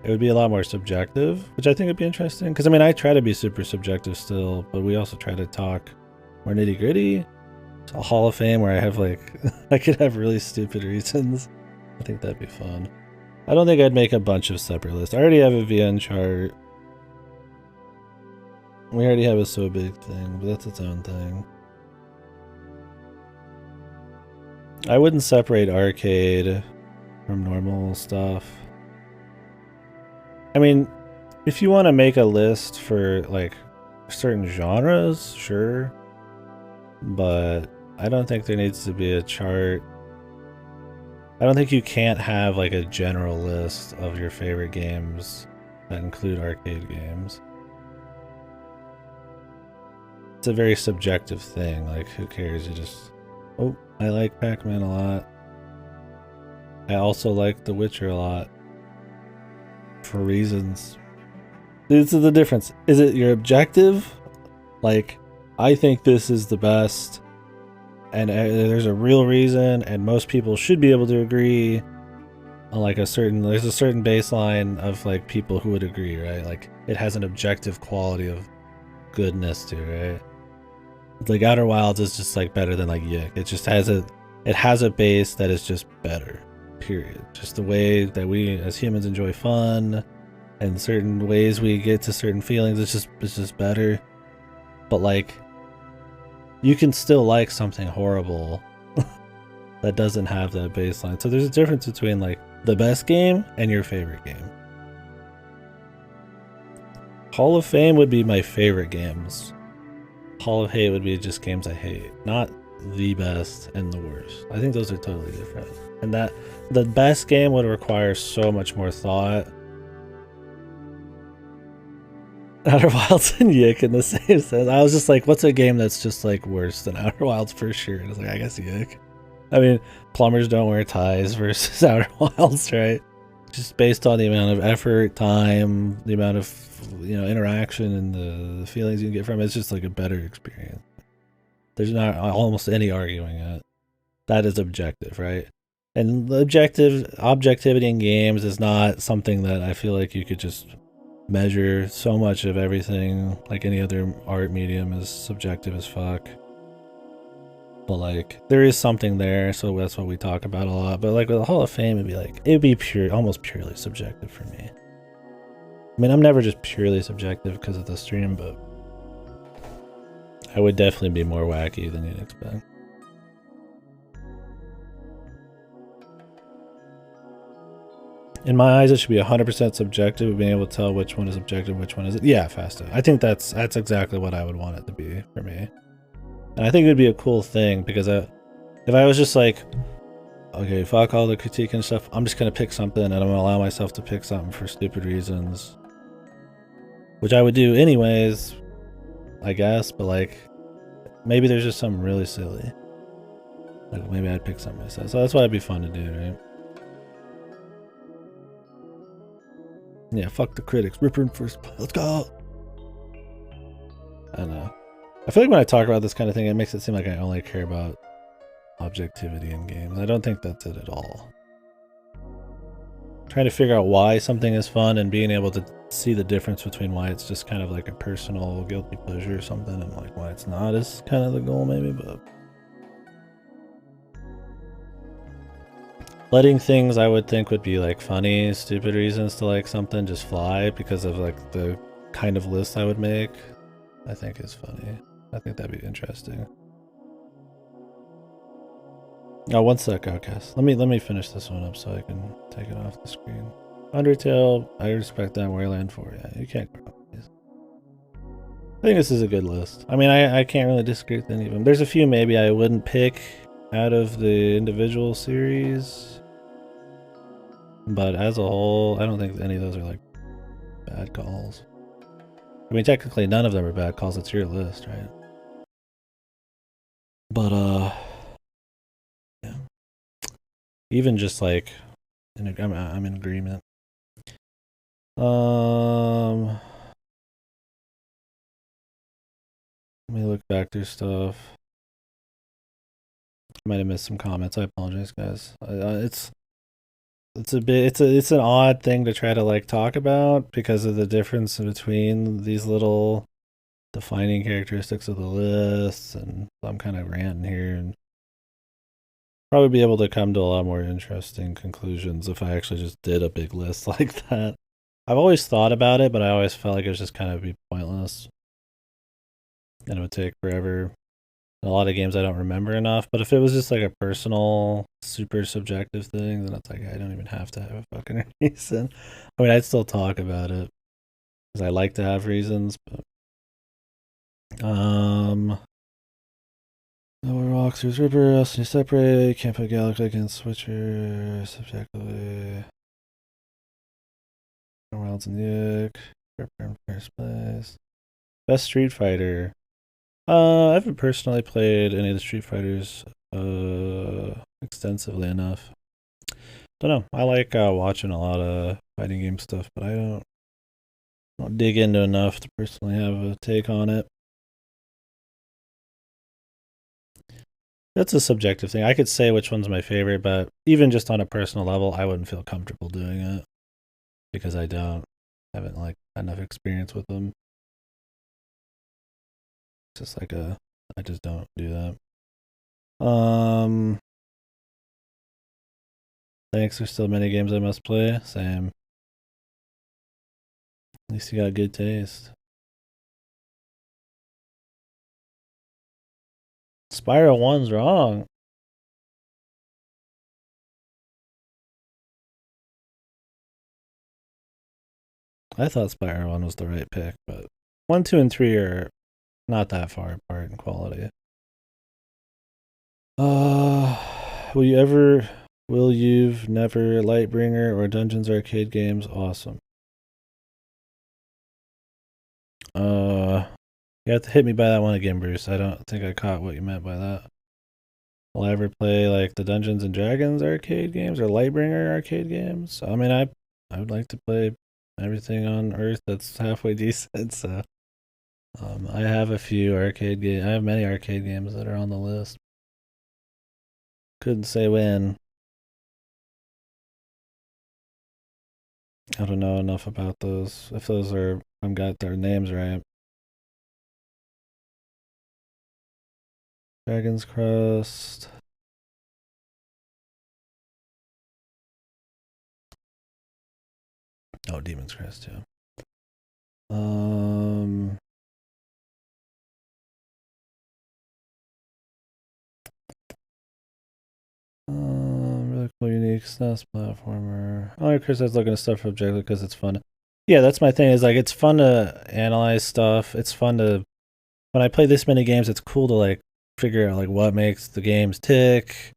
it would be a lot more subjective, which I think would be interesting. Because, I mean, I try to be super subjective still, but we also try to talk more nitty gritty. A Hall of Fame where I have like I could have really stupid reasons. I think that'd be fun. I don't think I'd make a bunch of separate lists. I already have a VN chart. We already have a So Big thing, but that's its own thing. I wouldn't separate arcade from normal stuff. I mean, if you want to make a list for like certain genres, sure. But I don't think there needs to be a chart. I don't think you can't have like a general list of your favorite games that include arcade games. It's a very subjective thing. Like, who cares? You just, oh, I like Pac-Man a lot. I also like The Witcher a lot. For reasons. This is the difference. Is it your objective? Like, I think this is the best, and there's a real reason, and most people should be able to agree on like there's a certain baseline of like people who would agree, right? Like, it has an objective quality of goodness to it, right? Like Outer Wilds is just like better than like Yick. It just has a base that is just better, period. Just the way that we as humans enjoy fun and certain ways we get to certain feelings, it's just better. But like, you can still like something horrible that doesn't have that baseline. So there's a difference between like the best game and your favorite game. Hall of Fame would be my favorite games. Hall of Hate would be just games I hate, not the best and the worst. I think those are totally different. And that the best game would require so much more thought. Outer Wilds and Yick in the same sense. I was just like, what's a game that's just like worse than Outer Wilds for sure? And I was like, I guess Yick. I mean, plumbers don't wear ties versus Outer Wilds, right? Just based on the amount of effort, time, the amount of, you know, interaction and the feelings you can get from it. It's just like a better experience. There's not almost any arguing it. That is objective, right? And the objectivity in games is not something that I feel like you could just measure. So much of everything, like any other art medium, is subjective as fuck. But like, there is something there, so that's what we talk about a lot. But like with the Hall of Fame, it'd be pure, almost purely subjective for me. I mean, I'm never just purely subjective because of the stream, but I would definitely be more wacky than you'd expect. In my eyes, it should be 100% subjective, of being able to tell which one is objective, which one isn't. Yeah, faster. I think that's exactly what I would want it to be for me. And I think it would be a cool thing, because if I was just like, okay, fuck all the critique and stuff, I'm just going to pick something, and I'm going to allow myself to pick something for stupid reasons. Which I would do anyways, I guess, but like, maybe there's just something really silly. Like, maybe I'd pick something myself. So that's why it'd be fun to do, right? Yeah, fuck the critics. Ripper in first place. Let's go! I don't know. I feel like when I talk about this kind of thing, it makes it seem like I only care about objectivity in games. I don't think that's it at all. Trying to figure out why something is fun and being able to see the difference between why it's just kind of like a personal guilty pleasure or something, and like why it's not is kind of the goal maybe, but letting things I would think would be like funny, stupid reasons to like something just fly because of like the kind of list I would make, I think is funny. I think that'd be interesting. Oh, one sec, Outcast. Let me finish this one up so I can take it off the screen. Undertale, I respect that. Wayland 4, yeah, you can't go. I think this is a good list. I mean, I can't really disagree with any of them. There's a few maybe I wouldn't pick out of the individual series, but as a whole, I don't think any of those are like bad calls. I mean, technically none of them are bad calls. It's your list, right? But yeah. Even just like, I'm in agreement. Let me look back through stuff. I might have missed some comments. I apologize, guys. It's a bit it's an odd thing to try to like talk about because of the difference between these little defining characteristics of the lists, and I'm kind of ranting here and probably be able to come to a lot more interesting conclusions if I actually just did a big list like that. I've always thought about it, but I always felt like it was just kind of be pointless and it would take forever. A lot of games I don't remember enough, but if it was just like a personal, super subjective thing, then it's like I don't even have to have a fucking reason. I mean, I'd still talk about it because I like to have reasons, but no Roxers, Ripper, else you separate, can't put Galaxy against Switcher, subjectively. Wilds and Yuck, Ripper in first place. Best Street Fighter. I haven't personally played any of the Street Fighters extensively enough. Don't know. I like watching a lot of fighting game stuff, but I don't dig into enough to personally have a take on it. That's a subjective thing. I could say which one's my favorite, but even just on a personal level, I wouldn't feel comfortable doing it because I haven't like enough experience with them. It's just like I just don't do that. Thanks. There's still many games I must play. Same. At least you got good taste. Spyro 1's wrong. I thought Spyro 1 was the right pick, but 1, 2, and 3 are not that far apart in quality. Will you've never Lightbringer or Dungeons Arcade games? Awesome. You have to hit me by that one again, Bruce. I don't think I caught what you meant by that. Will I ever play like the Dungeons and Dragons arcade games or Lightbringer arcade games? I mean, I would like to play everything on Earth that's halfway decent. So, I have a few arcade games. I have many arcade games that are on the list. Couldn't say when. I don't know enough about those. If those are, I've got their names right. Dragon's Crest. Oh, Demon's Crest too. Really cool, unique SNES platformer. Oh, Chris is looking at stuff for objectively because it's fun. Yeah, that's my thing. Is like it's fun to analyze stuff. It's fun to when I play this many games. It's cool to like figure out like what makes the games tick.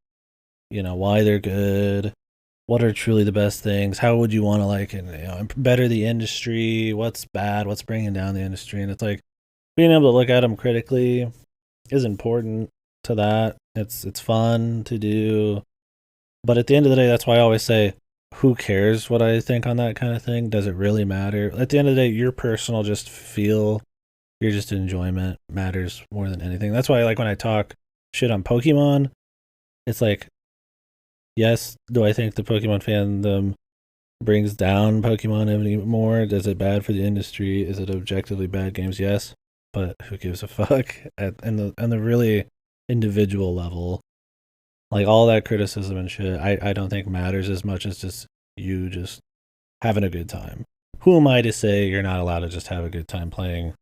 You know why they're good. What are truly the best things? How would you want to like better the industry? What's bad? What's bringing down the industry? And it's like being able to look at them critically is important to that. It's fun to do. But at the end of the day, that's why I always say, who cares what I think on that kind of thing? Does it really matter? At the end of the day, your personal just feel, your just enjoyment matters more than anything. That's why like when I talk shit on Pokemon, it's like, yes, do I think the Pokemon fandom brings down Pokemon any more? Is it bad for the industry? Is it objectively bad games? Yes, but who gives a fuck? On the really individual level, Like all that criticism and shit, I don't think matters as much as just you just having a good time. Who am I to say you're not allowed to just have a good time playing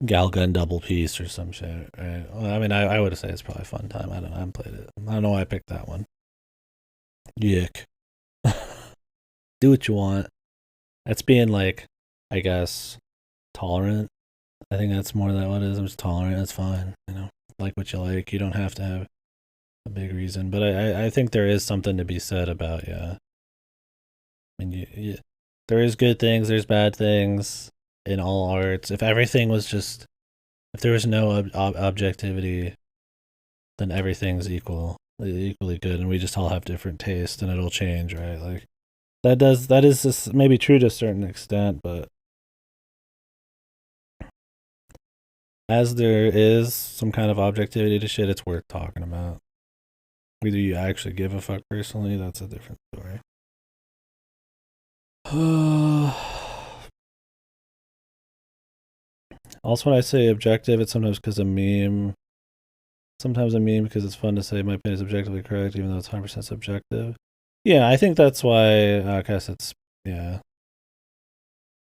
Galgun double piece or some shit? Right? Well, I mean, I would say it's probably a fun time. I don't know. I haven't played it. I don't know why I picked that one. Yick. Do what you want. That's being like, I guess, tolerant. I think that's more than what it is. I'm just tolerant. It's fine. You know, like what you like. You don't have to have a big reason. But I think there is something to be said about, yeah. I mean, there is good things, there's bad things in all arts. If everything was just, if there was no objectivity, then everything's equally good, and we just all have different tastes, and it'll change, right? Like that is just maybe true to a certain extent, but as there is some kind of objectivity to shit, it's worth talking about. Whether you actually give a fuck personally, that's a different story. Also, when I say objective, it's sometimes because a meme. Sometimes a meme because it's fun to say my opinion is objectively correct, even though it's 100% subjective. Yeah, I think that's why, I guess it's, yeah.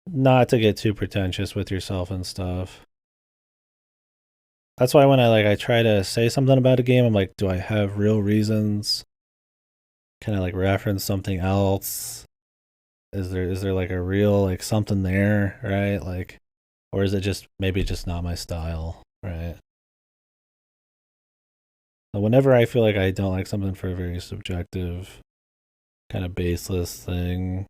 Not to get too pretentious with yourself and stuff. That's why when I try to say something about a game, I'm like, do I have real reasons? Can I like reference something else? Is there like a real like something there, right? Like, or is it just maybe just not my style, right? But whenever I feel like I don't like something for a very subjective, kind of baseless thing,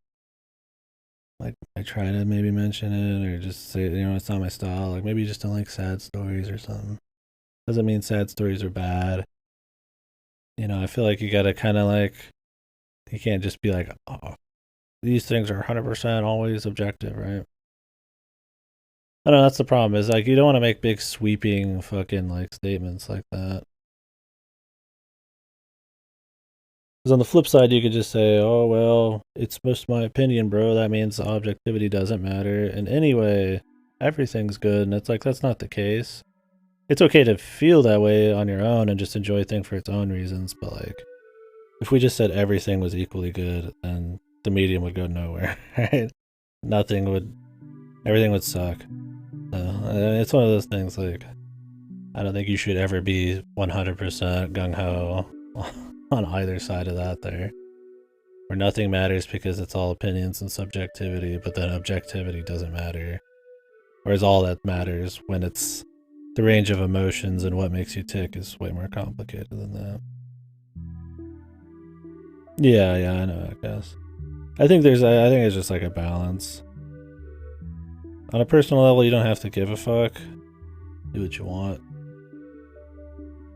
like I try to maybe mention it or just say, you know, it's not my style. Like maybe you just don't like sad stories or something. Doesn't mean sad stories are bad. You know, I feel like you gotta kind of like, you can't just be like, oh, these things are 100% always objective, right? I don't know, that's the problem is like, you don't want to make big sweeping fucking like statements like that. Because on the flip side, you could just say, oh, well, it's just my opinion, bro. That means the objectivity doesn't matter. And anyway, everything's good. And it's like, that's not the case. It's okay to feel that way on your own and just enjoy things for its own reasons. But like, if we just said everything was equally good, then the medium would go nowhere, right? Nothing would, everything would suck. It's one of those things like, I don't think you should ever be 100% gung ho on either side of that there. Where nothing matters because it's all opinions and subjectivity, but then objectivity doesn't matter. Whereas all that matters when it's the range of emotions and what makes you tick is way more complicated than that. Yeah, I know, I guess. I think it's just like a balance. On a personal level, you don't have to give a fuck. Do what you want.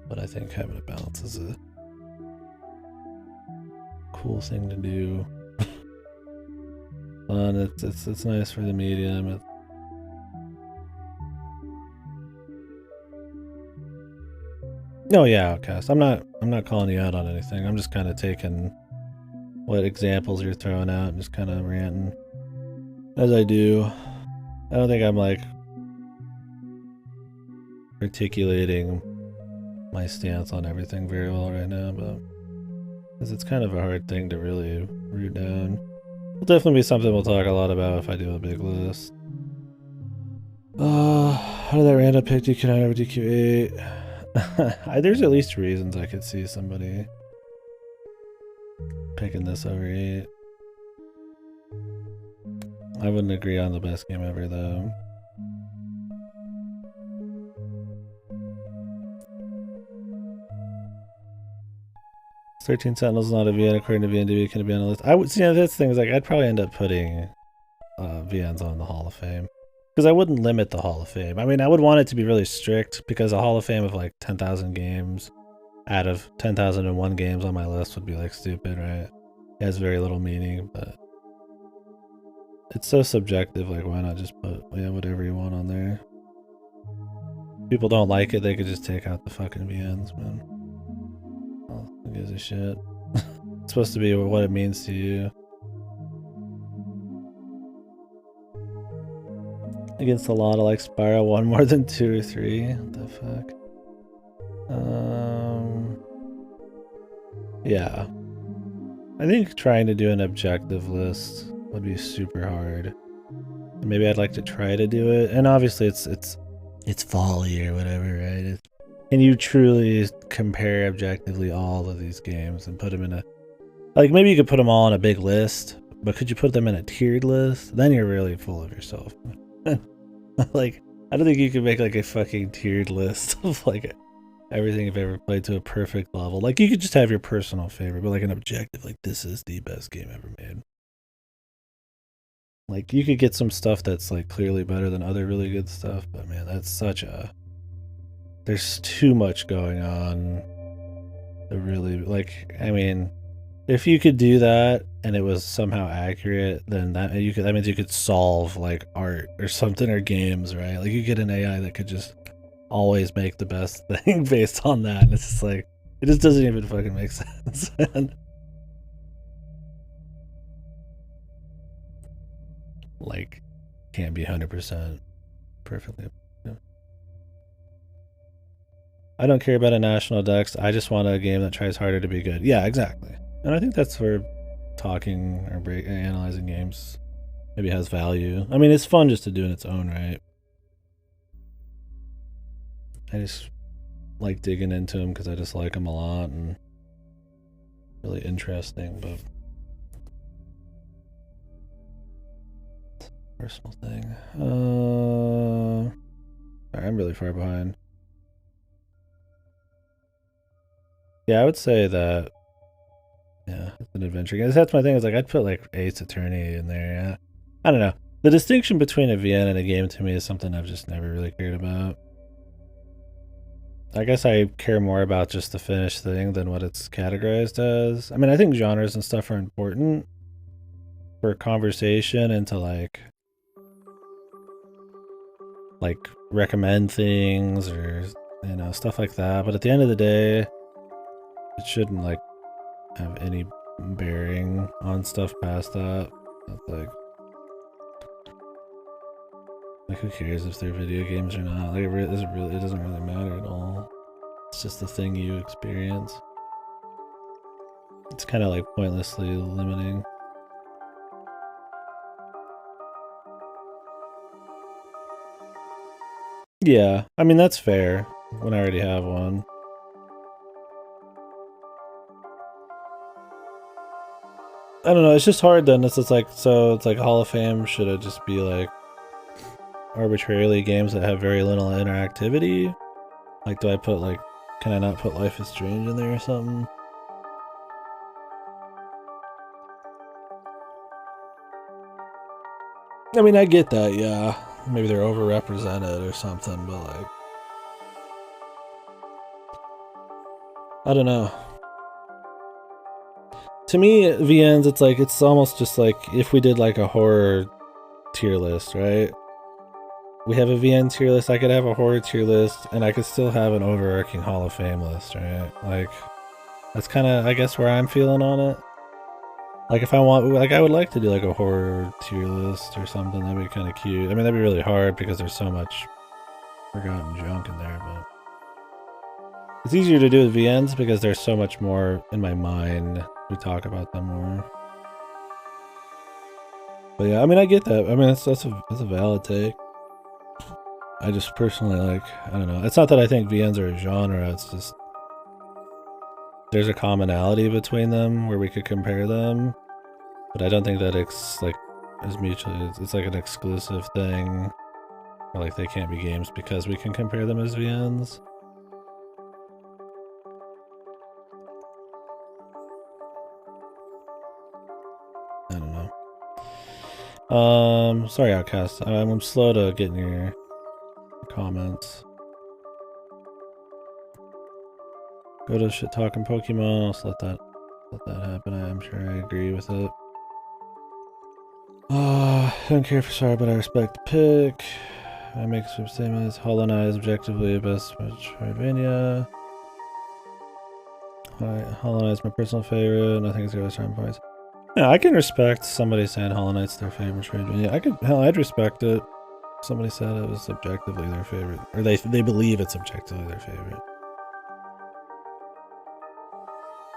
But I think having a balance is a cool thing to do. Fun. It's nice for the medium. No, yeah, Outcast. I'm not calling you out on anything. I'm just kind of taking what examples you're throwing out and just kind of ranting as I do. I don't think I'm like articulating my stance on everything very well right now, but because it's kind of a hard thing to really root down. It'll definitely be something we'll talk a lot about if I do a big list. How did that random pick DQ9 over DQ8? There's at least reasons I could see somebody picking this over 8. I wouldn't agree on the best game ever, though. "13 Sentinels not a VN according to VNDB. Can it be on a list?" I would see. That's the thing is like I'd probably end up putting VNs on the Hall of Fame because I wouldn't limit the Hall of Fame. I mean, I would want it to be really strict because a Hall of Fame of like 10,000 games out of 10,001 games on my list would be like stupid, right? It has very little meaning, but it's so subjective. Like, why not just put whatever you want on there? People don't like it, they could just take out the fucking VNs, man. Oh, who gives a shit? It's supposed to be what it means to you. Against a lot of like Spyro 1 more than 2 or 3. What the fuck? Yeah. I think trying to do an objective list would be super hard. Maybe I'd like to try to do it. And obviously it's folly or whatever, right? Can you truly compare objectively all of these games and put them in a... Like, maybe you could put them all on a big list, but could you put them in a tiered list? Then you're really full of yourself. Like, I don't think you can make like a fucking tiered list of like everything you've ever played to a perfect level. Like, you could just have your personal favorite, but like an objective, like this is the best game ever made. Like, you could get some stuff that's like clearly better than other really good stuff, but man, that's such a... There's too much going on. To really, like, I mean, if you could do that and it was somehow accurate, then that means you could solve like art or something or games, right? Like, you get an AI that could just always make the best thing based on that, and it's just like, it just doesn't even fucking make sense. Like, can't be 100% perfectly. Yeah. I don't care about a national dex. I just want a game that tries harder to be good. Yeah, exactly. And I think that's where talking or analyzing games maybe has value. I mean, it's fun just to do in its own right. I just like digging into them because I just like them a lot and really interesting, but personal thing. I'm really far behind. Yeah, I would say that. Yeah, it's an adventure game. That's my thing. Is like, I'd put like Ace Attorney in there. Yeah. I don't know. The distinction between a VN and a game to me is something I've just never really cared about. I guess I care more about just the finished thing than what it's categorized as. I mean, I think genres and stuff are important for conversation and to like recommend things or, you know, stuff like that. But at the end of the day, it shouldn't like have any bearing on stuff past that. It's like who cares if they're video games or not? Like, it doesn't really matter at all. It's just the thing you experience. It's kind of like pointlessly limiting. Yeah, I mean, that's fair when I already have one. I don't know, it's just hard then. It's like, so it's like Hall of Fame should it just be like arbitrarily games that have very little interactivity? Like, do I put like, can I not put Life is Strange in there or something? I mean, I get that, yeah. Maybe they're overrepresented or something, but like, I don't know. To me, VNs, it's like, it's almost just like if we did like a horror tier list, right? We have a VN tier list, I could have a horror tier list, and I could still have an overarching Hall of Fame list, right? Like, that's kind of, I guess, where I'm feeling on it. Like, if I want, like, I would like to do like a horror tier list or something. That'd be kind of cute. I mean, that'd be really hard because there's so much forgotten junk in there, but it's easier to do with VNs because there's so much more in my mind. We talk about them more. But yeah, I mean, I get that. I mean, that's a valid take. I just personally like, I don't know. It's not that I think VNs are a genre. It's just there's a commonality between them where we could compare them, but I don't think that it's like is mutually. It's like an exclusive thing. Or like they can't be games because we can compare them as VNs. I don't know. Sorry, Outcast. I'm slow to get in your comments. Go to shit talking Pokemon. I'll just let that happen. I'm sure I agree with it. I don't care for sorry, but I respect the pick. I make some statements. Hollow Knight is objectively the best Metroidvania. Hollow Knight is my personal favorite. Nothing is really charm points. Yeah, I can respect somebody saying Hollow Knight's their favorite Metroidvania. I'd respect it. Somebody said it was objectively their favorite, or they believe it's objectively their favorite.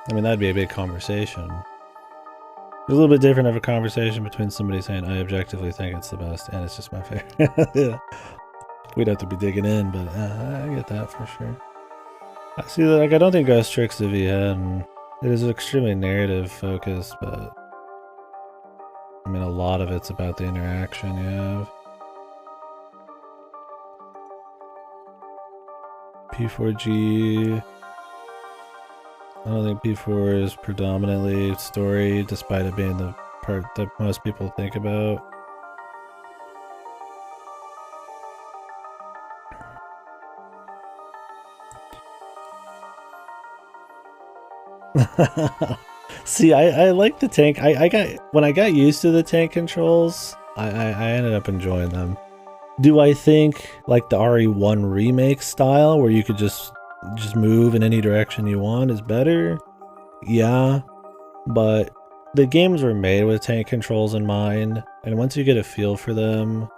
I mean, that'd be a big conversation. It's a little bit different of a conversation between somebody saying, I objectively think it's the best, and it's just my favorite. Yeah. We'd have to be digging in, but I get that for sure. I see that, like, I don't think Ghost Trick's a VN. It is extremely narrative focused, but I mean, a lot of it's about the interaction you have. P4G. I don't think P4 is predominantly story, despite it being the part that most people think about. See, I like the tank. When I got used to the tank controls, I ended up enjoying them. Do I think like the RE1 remake style, where you could just move in any direction you want, is better? Yeah, but the games were made with tank controls in mind, and once you get a feel for them,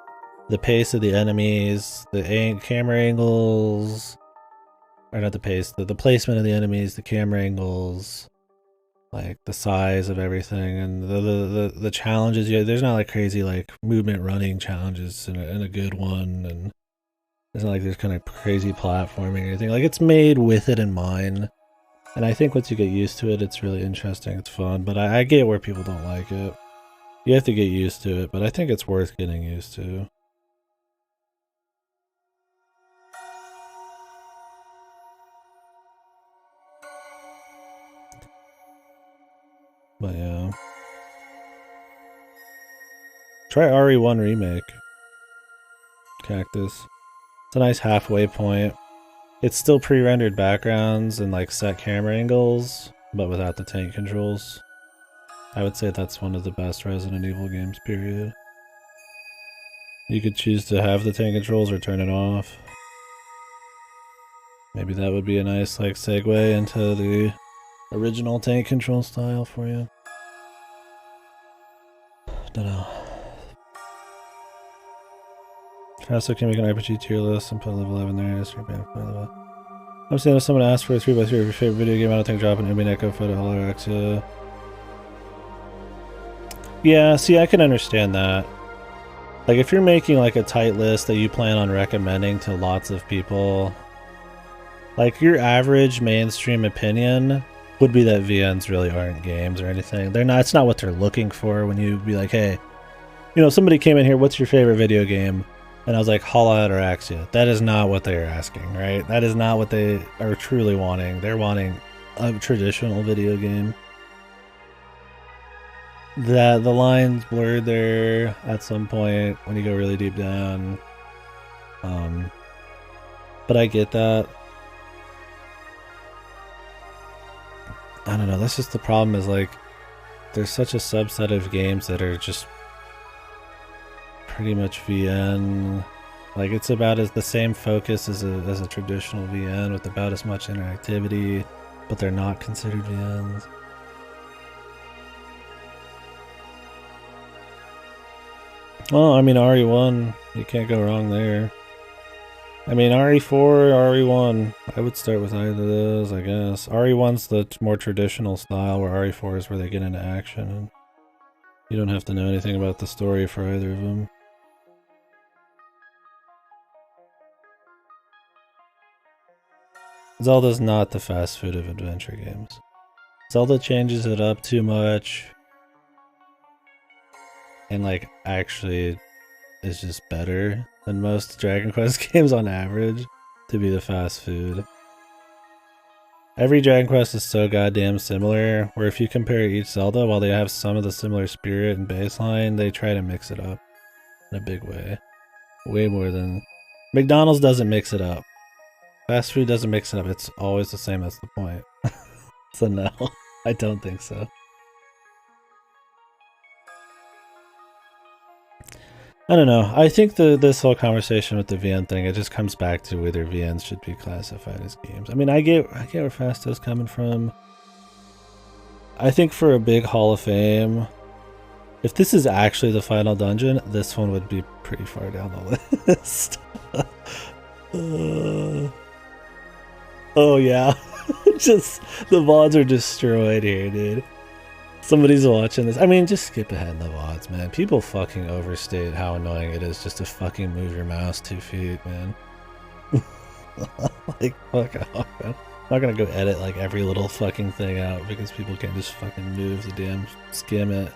the pace of the enemies, the camera angles, or not the pace, the placement of the enemies, the camera angles, like the size of everything, and the challenges. Yeah, there's not like crazy like movement running challenges in a good one, and it's not like there's kind of crazy platforming or anything. Like, it's made with it in mind, and I think once you get used to it, it's really interesting. It's fun, but I get where people don't like it. You have to get used to it, but I think it's worth getting used to. But yeah. Try RE1 Remake. Cactus. It's a nice halfway point. It's still pre-rendered backgrounds and like set camera angles, but without the tank controls. I would say that's one of the best Resident Evil games, period. You could choose to have the tank controls or turn it off. Maybe that would be a nice like segue into the original tank control style for you. Don't know. Also, can make an RPG tier list and put level 11 there. I'm saying if someone asked for a 3x3 of your favorite video game, I don't think dropping Ubi Neko Photo Holorexia. Yeah, see, I can understand that. Like, if you're making like a tight list that you plan on recommending to lots of people, like your average mainstream opinion would be that VNs really aren't games or anything. They're not. It's not what they're looking for when you be like, hey, you know, somebody came in here, what's your favorite video game? And I was like, Hollow Out or Axia. That is not what they're asking, right? That is not what they are truly wanting. They're wanting a traditional video game. The line's blurred there at some point when you go really deep down. But I get that. I don't know, that's just the problem, is like there's such a subset of games that are just pretty much VN. Like, it's about as the same focus as a traditional VN with about as much interactivity, but they're not considered VNs. Well, I mean, RE1, you can't go wrong there. I mean, RE4, RE1, I would start with either of those, I guess. RE1's the more traditional style, where RE4 is where they get into action, and you don't have to know anything about the story for either of them. Zelda's not the fast food of adventure games. Zelda changes it up too much, and like actually is just better than most Dragon Quest games on average to be the fast food. Every Dragon Quest is so goddamn similar, where if you compare each Zelda, while they have some of the similar spirit and baseline, they try to mix it up in a big way. Way more than... McDonald's doesn't mix it up. Fast food doesn't mix it up, it's always the same, that's the point. So no, I don't think so. I don't know. I think this whole conversation with the VN thing, it just comes back to whether VNs should be classified as games. I mean, I get where Fasto's coming from. I think for a big Hall of Fame, if this is actually the final dungeon, this one would be pretty far down the list. Oh yeah. Just the VODs are destroyed here, dude. Somebody's watching this. I mean, just skip ahead in the VODs, man. People fucking overstate how annoying it is just to fucking move your mouse 2 feet, man. Like, fuck off, man. I'm not gonna go edit like every little fucking thing out because people can't just fucking move the damn skim it.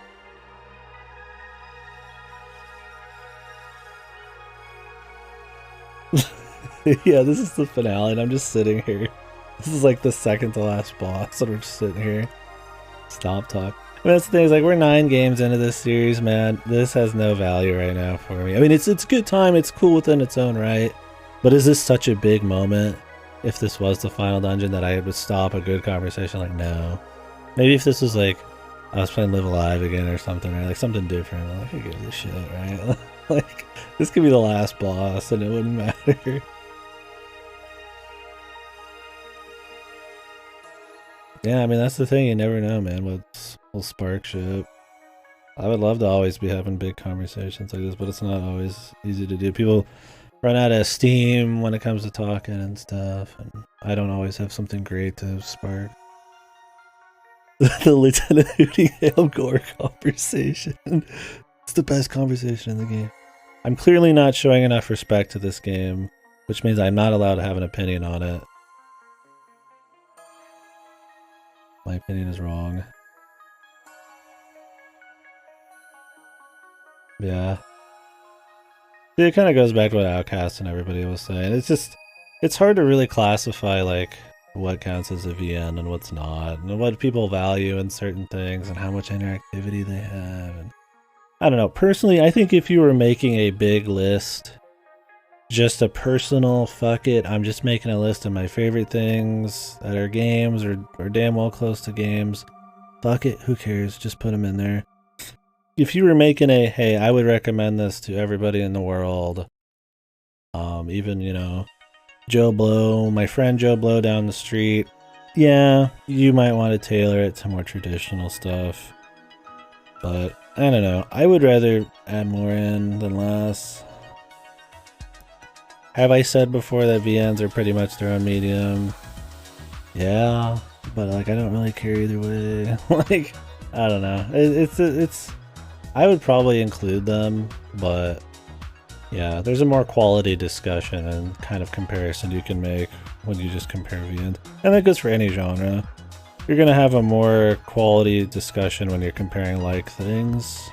Yeah, this is the finale and I'm just sitting here. This is like the second to last boss and we're just sitting here. Stop talk. I mean, that's the thing, is like we're 9 games into this series, man. This has no value right now for me. I mean, it's a good time, it's cool within its own right. But is this such a big moment? If this was the final dungeon that I would stop a good conversation? Like, no. Maybe if this was like, I was playing Live Alive again or something, right? Like something different. I'm like, who gives a shit, right? Like, this could be the last boss and it wouldn't matter. Yeah, I mean, that's the thing. You never know, man, what's will spark shit. I would love to always be having big conversations like this, but it's not always easy to do. People run out of steam when it comes to talking and stuff, and I don't always have something great to spark. The Lieutenant Hootie Hail Gore conversation. It's the best conversation in the game. I'm clearly not showing enough respect to this game, which means I'm not allowed to have an opinion on it. My opinion is wrong. Yeah. It kind of goes back to what Outcast and everybody was saying. It's just, it's hard to really classify like what counts as a VN and what's not, and what people value in certain things and how much interactivity they have. And I don't know. Personally, I think if you were making a big list, just a personal fuck it, I'm just making a list of my favorite things that are games or damn well close to games. Fuck it, who cares? Just put them in there. If you were making a, hey, I would recommend this to everybody in the world, even, you know, Joe Blow, my friend Joe Blow down the street, yeah, you might want to tailor it to more traditional stuff. But, I don't know, I would rather add more in than less. Have I said before that VNs are pretty much their own medium? Yeah, but like I don't really care either way. Like, I don't know. It's I would probably include them, but yeah, there's a more quality discussion and kind of comparison you can make when you just compare VNs. And that goes for any genre. You're gonna have a more quality discussion when you're comparing like things.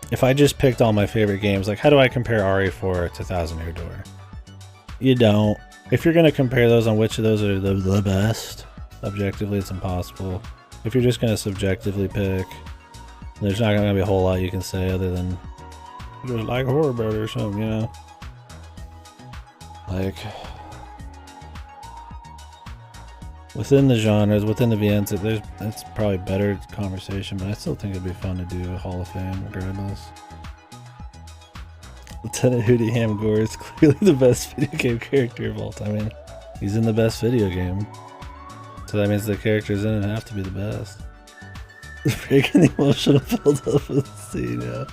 If I just picked all my favorite games, like how do I compare RE4 to Thousand Year Door? You don't. If you're gonna compare those on which of those are the best, objectively it's impossible. If you're just gonna subjectively pick, there's not gonna be a whole lot you can say other than just like horror better or something, you know? Like, within the genres, within the VNs, it's probably better conversation, but I still think it'd be fun to do a Hall of Fame regardless. Lieutenant Hootie Ham Gore is clearly the best video game character of all time. I mean, he's in the best video game. So that means the characters in it have to be the best. Breaking the emotional build up of the scene, yeah.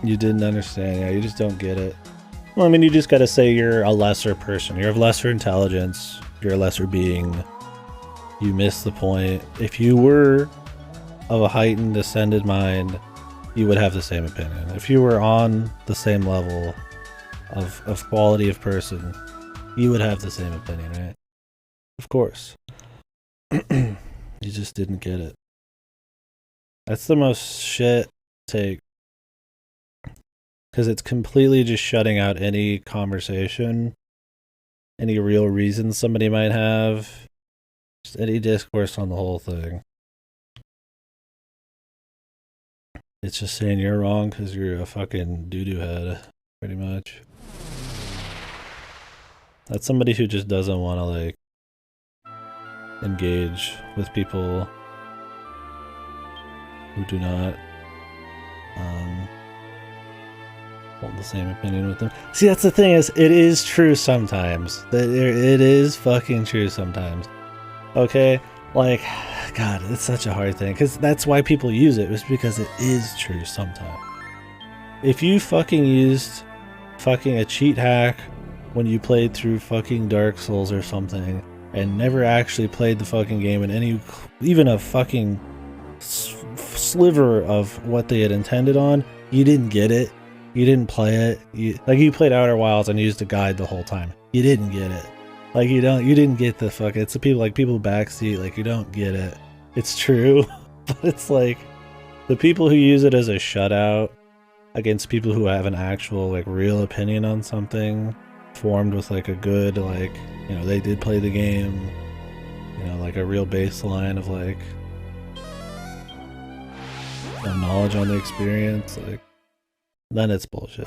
You didn't understand, yeah, you just don't get it. Well, I mean, you just gotta say you're a lesser person. You're of lesser intelligence. You're a lesser being. You missed the point. If you were of a heightened, ascended mind, you would have the same opinion. If you were on the same level of quality of person, you would have the same opinion, right? Of course. You just didn't get it. That's the most shit take. Because it's completely just shutting out any conversation, any real reason somebody might have, just any discourse on the whole thing. It's just saying you're wrong because you're a fucking doo-doo head, pretty much. That's somebody who just doesn't want to, like, engage with people who do not, hold the same opinion with them. See, that's the thing, is it is true sometimes. It is fucking true sometimes. Okay? Like, God, it's such a hard thing, because that's why people use it, is because it is true sometimes. If you fucking used fucking a cheat hack when you played through fucking Dark Souls or something, and never actually played the fucking game in any, even a fucking sliver of what they had intended on, you didn't get it. You didn't play it. You played Outer Wilds and used a guide the whole time. You didn't get it. Like, you didn't get the fuck. It's the people, like, people backseat, like, you don't get it. It's true, but it's like, the people who use it as a shutout against people who have an actual, like, real opinion on something, formed with, like, a good, like, you know, they did play the game, you know, like, a real baseline of, like, knowledge on the experience, like, then it's bullshit.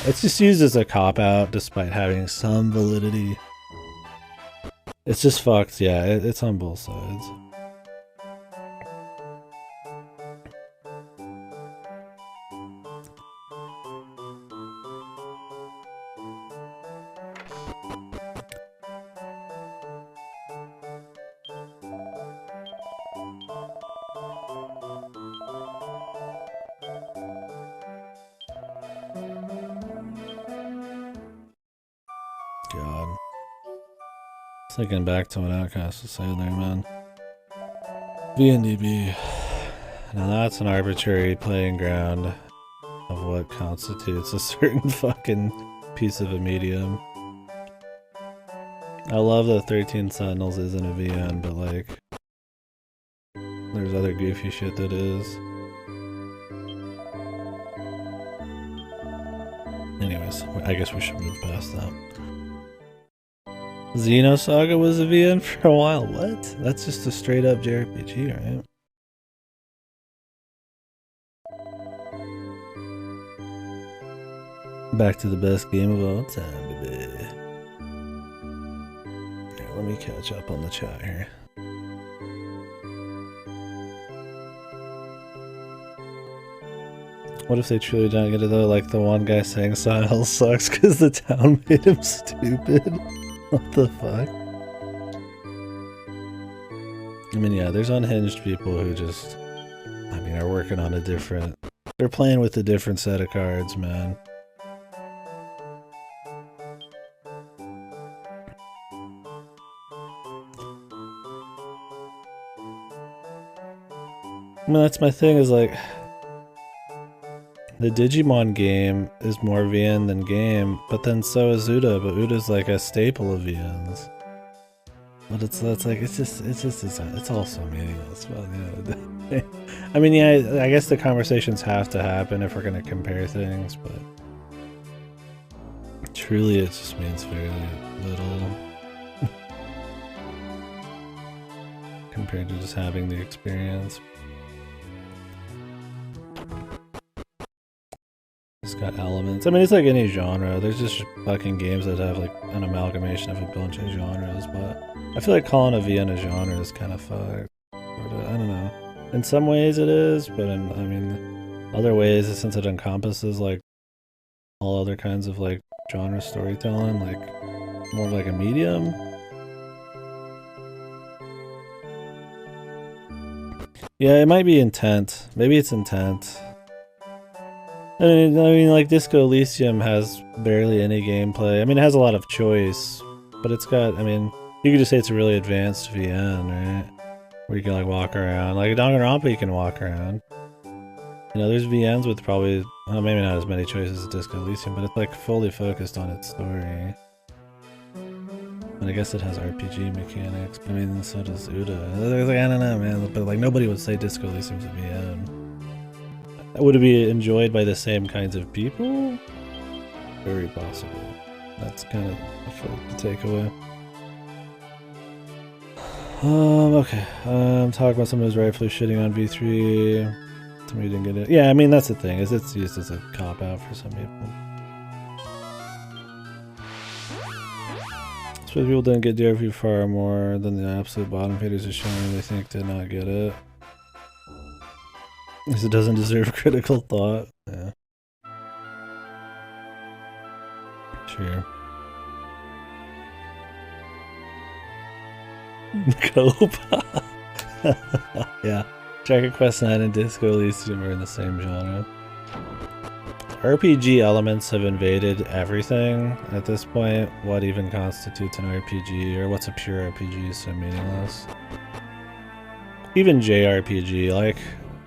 It's just used as a cop-out despite having some validity. It's just fucked, yeah, it's on both sides. God. Thinking back to what Outcast was saying there, man. VNDB. Now that's an arbitrary playing ground of what constitutes a certain fucking piece of a medium. I love that 13 Sentinels isn't a VN, but like, there's other goofy shit that is. Anyways, I guess we should move past that. Xenosaga was a VN for a while. What? That's just a straight up JRPG, right? Back to the best game of all time, baby. Here, let me catch up on the chat here. What if they truly don't get it though? Like the one guy saying Silent Hill sucks because the town made him stupid. What the fuck? I mean, yeah, there's unhinged people who just, I mean, are working on a different, they're playing with a different set of cards, man. I mean, that's my thing, is like, the Digimon game is more VN than game, but then so is Uda, but Uda's like a staple of VNs. But it's like, it's all so meaningless. Well, yeah. I mean, yeah, I guess the conversations have to happen if we're gonna compare things, but truly it just means very little compared to just having the experience. It's got elements. I mean, it's like any genre. There's just fucking games that have like an amalgamation of a bunch of genres, but I feel like calling a VN a genre is kind of fucked. I don't know. In some ways it is, but I mean, other ways, since it encompasses like all other kinds of like genre storytelling, like more like a medium. Yeah, it might be intent. Maybe it's intent. I mean, like Disco Elysium has barely any gameplay. I mean, it has a lot of choice, but it's got, I mean, you could just say it's a really advanced VN, right? Where you can like walk around. Like Danganronpa, you can walk around. You know, there's VNs with probably, well, maybe not as many choices as Disco Elysium, but it's like fully focused on its story. And I guess it has RPG mechanics. I mean, so does Uda. Like, I don't know, man, but like nobody would say Disco Elysium's a VN. Would it be enjoyed by the same kinds of people? Very possible. That's kind of, I feel like, the takeaway. Okay. Talk about someone who's rightfully shitting on V3. Somebody didn't get it. Yeah, I mean, that's the thing, is it's used as a cop-out for some people. So people didn't get DRP far more than the absolute bottom feeders are showing they think did not get it. Because it doesn't deserve critical thought. Yeah. sure. Cope. Yeah. Dragon Quest 9 and Disco Elysium are in the same genre. RPG elements have invaded everything at this point. What even constitutes an RPG, or what's a pure RPG is so meaningless. Even JRPG, like,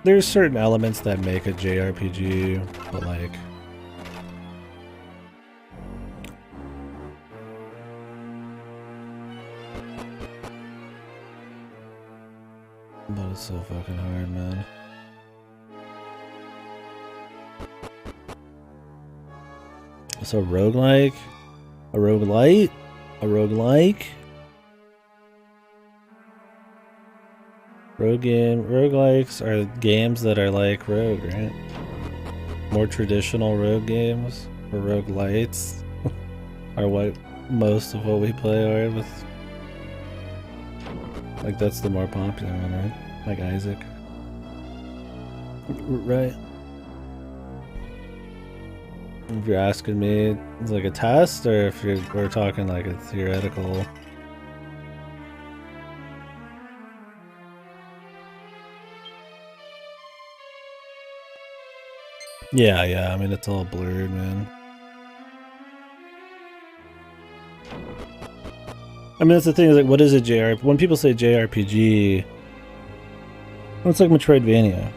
there's certain elements that make a JRPG, but like... But it's so fucking hard, man. So roguelike? A roguelite? A roguelike? Roguelikes are games that are like Rogue, right? More traditional Rogue games, or roguelites, are what most of what we play are with. Like, that's the more popular one, right? Like Isaac. Right. If you're asking me, it's like a test, or if we're talking like a theoretical... Yeah, I mean, it's all blurred, man. I mean, that's the thing, is like, what is a JRPG? When people say JRPG, well, it's like Metroidvania.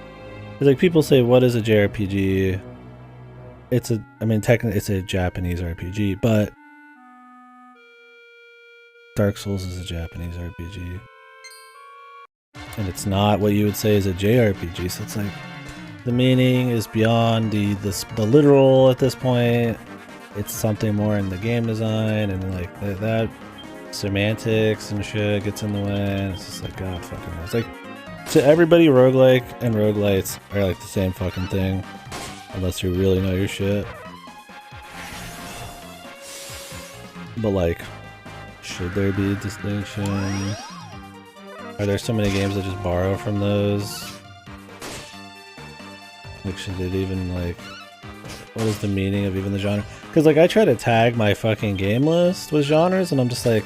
It's like, people say, what is a JRPG? It's a, I mean, technically, it's a Japanese RPG, but Dark Souls is a Japanese RPG. And it's not what you would say is a JRPG, so it's like, the meaning is beyond the literal at this point. It's something more in the game design, and like that semantics and shit gets in the way. And it's just like, God fucking knows. It's like, to everybody, roguelike and roguelites are like the same fucking thing, unless you really know your shit. But like, should there be a distinction? Are there so many games that just borrow from those? Like, should it even, like, what is the meaning of even the genre? Because, like, I try to tag my fucking game list with genres, and I'm just like,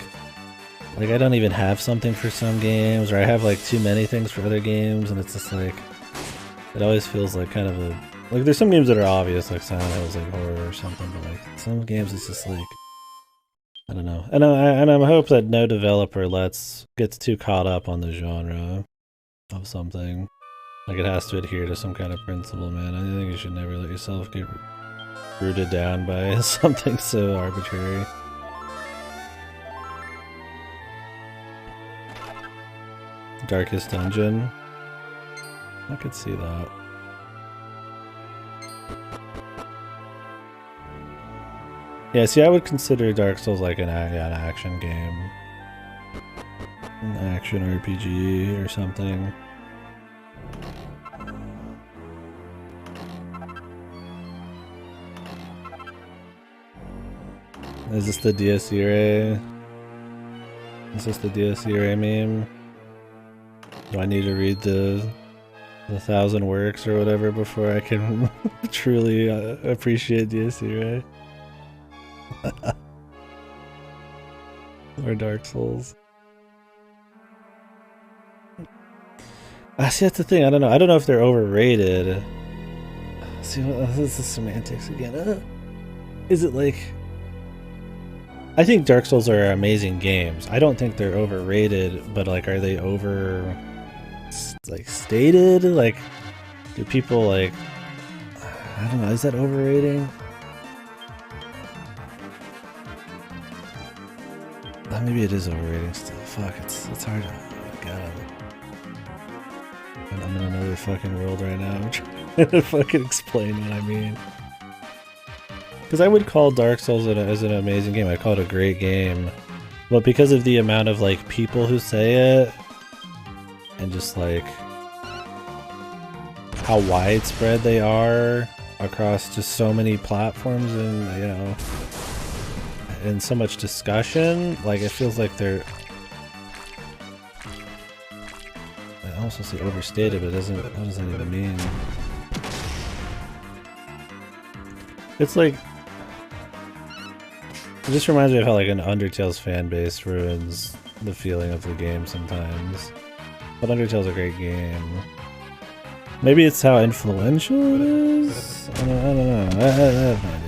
I don't even have something for some games, or I have, like, too many things for other games, and it's just, like, it always feels like kind of a, like, there's some games that are obvious, like Silent Hill's, like, horror or something, but, like, some games it's just, like, I don't know. And I hope that no developer gets too caught up on the genre of something. Like, it has to adhere to some kind of principle, man. I think you should never let yourself get rooted down by something so arbitrary. Darkest Dungeon? I could see that. Yeah, see, I would consider Dark Souls like an action game. An action RPG or something. Is this the DSC array? Is this the DSC array meme? Do I need to read the 1,000 works or whatever before I can truly appreciate DSC array? Or Dark Souls? See, that's the thing. I don't know. I don't know if they're overrated. See, this is semantics again. Is it like... I think Dark Souls are amazing games. I don't think they're overrated, but like, are they over, like, stated? Like, do people like, I don't know, is that overrating? Maybe it is overrating still. Fuck, it's hard to, oh God. I'm in another fucking world right now. I'm trying to fucking explain what I mean. Because I would call Dark Souls as an amazing game. I'd call it a great game. But because of the amount of, like, people who say it, and just, like, how widespread they are across just so many platforms and, you know, and so much discussion, like, it feels like they're... I almost want to say overstated, but it doesn't, what does that even mean? It's like... It just reminds me of how like an Undertale's fan base ruins the feeling of the game sometimes. But Undertale's a great game. Maybe it's how influential it is? I don't know. I have no idea.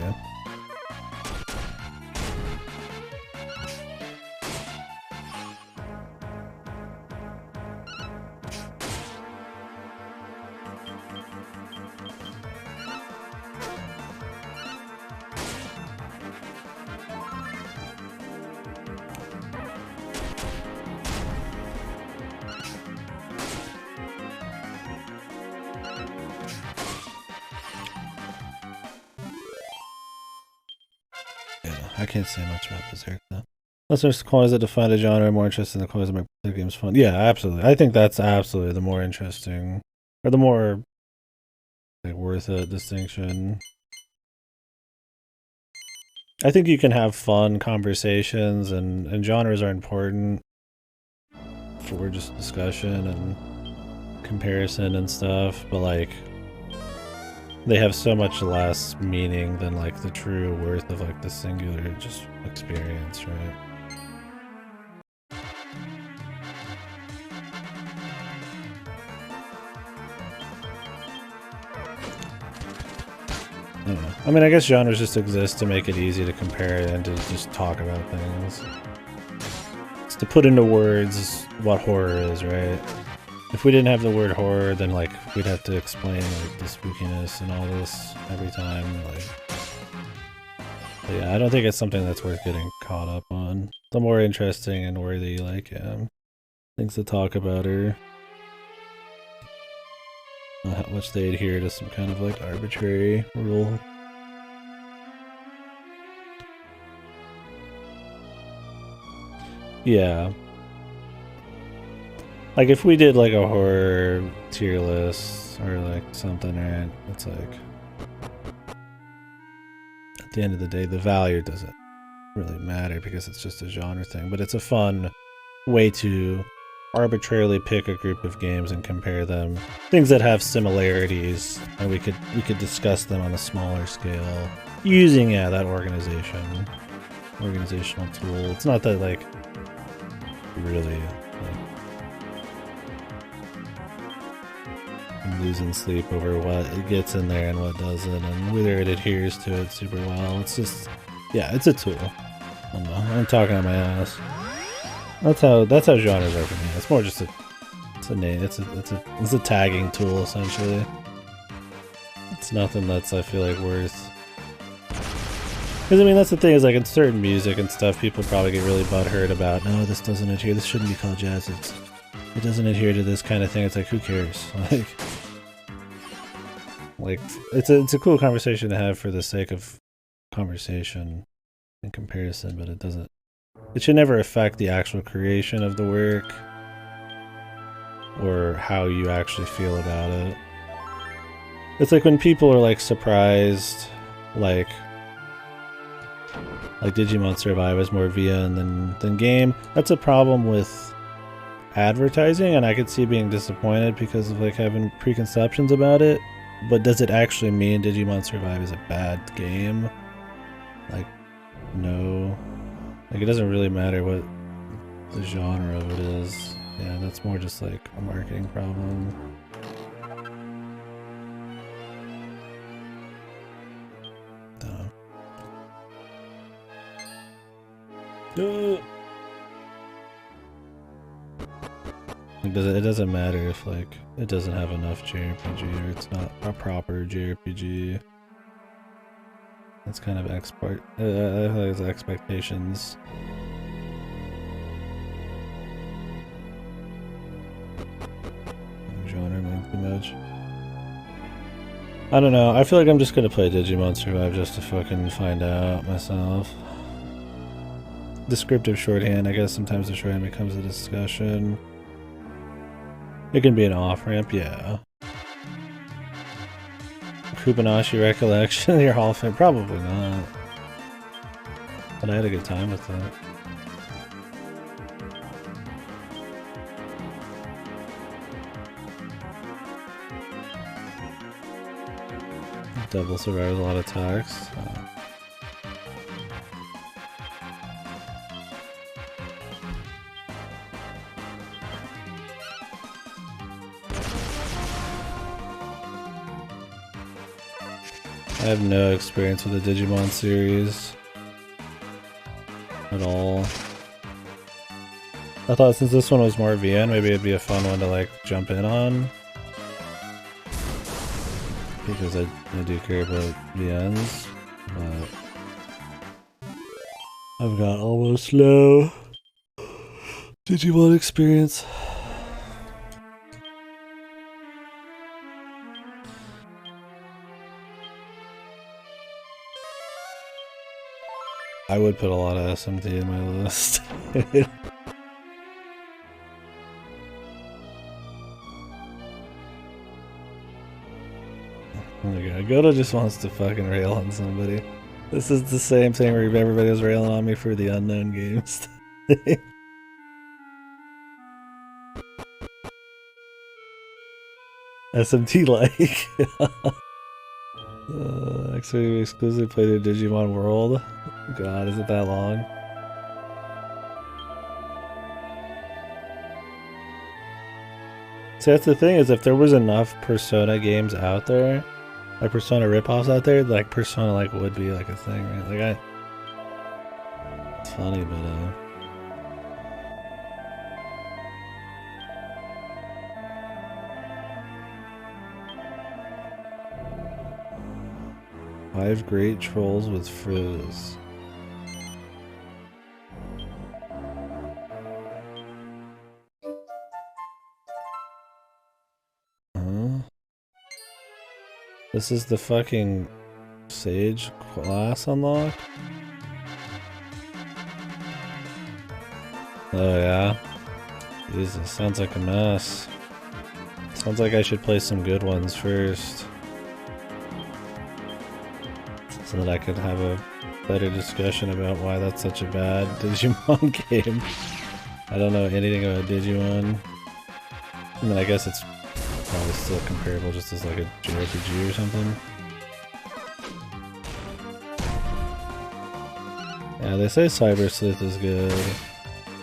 I can't say much about Berserk though. Unless there's coins that define a genre, I'm more interested in the coins that make the games fun. Yeah, absolutely. I think that's absolutely the more interesting, or the more like, worth it distinction. I think you can have fun conversations, and genres are important for just discussion and comparison and stuff, but like they have so much less meaning than like the true worth of like the singular just experience, right? I don't know. I mean, I guess genres just exist to make it easy to compare and to just talk about things. It's to put into words what horror is, right? If we didn't have the word horror, then like we'd have to explain like the spookiness and all this every time. Like, but yeah, I don't think it's something that's worth getting caught up on. The more interesting and worthy like things to talk about are how much they adhere to some kind of like arbitrary rule. Yeah. Like if we did like a horror tier list or like something, right? It's like at the end of the day, the value doesn't really matter because it's just a genre thing. But it's a fun way to arbitrarily pick a group of games and compare them. Things that have similarities, and we could discuss them on a smaller scale using that organizational tool. It's not that like really like I'm losing sleep over what it gets in there and what doesn't, and whether it adheres to it super well. It's just, yeah, it's a tool. I don't know. I'm talking on my ass. That's how genres are for me. It's more just it's a tagging tool essentially. It's nothing that's I feel like worth. Because I mean that's the thing is like in certain music and stuff, people probably get really butthurt about no, this doesn't adhere. This shouldn't be called jazz. It doesn't adhere to this kind of thing. It's like who cares? Like it's a cool conversation to have for the sake of conversation and comparison, but it doesn't. It should never affect the actual creation of the work or how you actually feel about it. It's like when people are like surprised, like Digimon Survive is more VIA than game. That's a problem with advertising, and I could see being disappointed because of like having preconceptions about it. But does it actually mean Digimon Survive is a bad game? Like, no. Like, it doesn't really matter what the genre of it is. Yeah, that's more just like a marketing problem. It doesn't matter if like it doesn't have enough JRPG or it's not a proper JRPG. That's kind of export. I feel like it's expectations. Genre means too much. I don't know. I feel like I'm just gonna play Digimon Survive just to fucking find out myself. Descriptive shorthand. I guess sometimes the shorthand becomes a discussion. It can be an off-ramp, yeah. Kubanashi recollection, your Hall of Fame? Probably not. But I had a good time with it. Devil Survivor, a lot of attacks. I have no experience with the Digimon series at all. I thought since this one was more VN, maybe it'd be a fun one to like jump in on. Because I do care about VNs, but I've got almost no Digimon experience. I would put a lot of SMT in my list. Oh my god, Goto just wants to fucking rail on somebody. This is the same thing where everybody was railing on me for the unknown games. SMT like. Actually, we exclusively play the Digimon World. God, is it that long? See, that's the thing, is if there was enough Persona games out there, like Persona ripoffs out there, like Persona like would be like a thing, right? Like it's funny, but 5 great trolls with frizz. This is the fucking Sage class unlock? Oh yeah? Jesus, sounds like a mess. Sounds like I should play some good ones first. So that I could have a better discussion about why that's such a bad Digimon game. I don't know anything about Digimon. I mean, I guess it's probably still comparable just as like a JRPG or something. Yeah, they say Cyber Sleuth is good.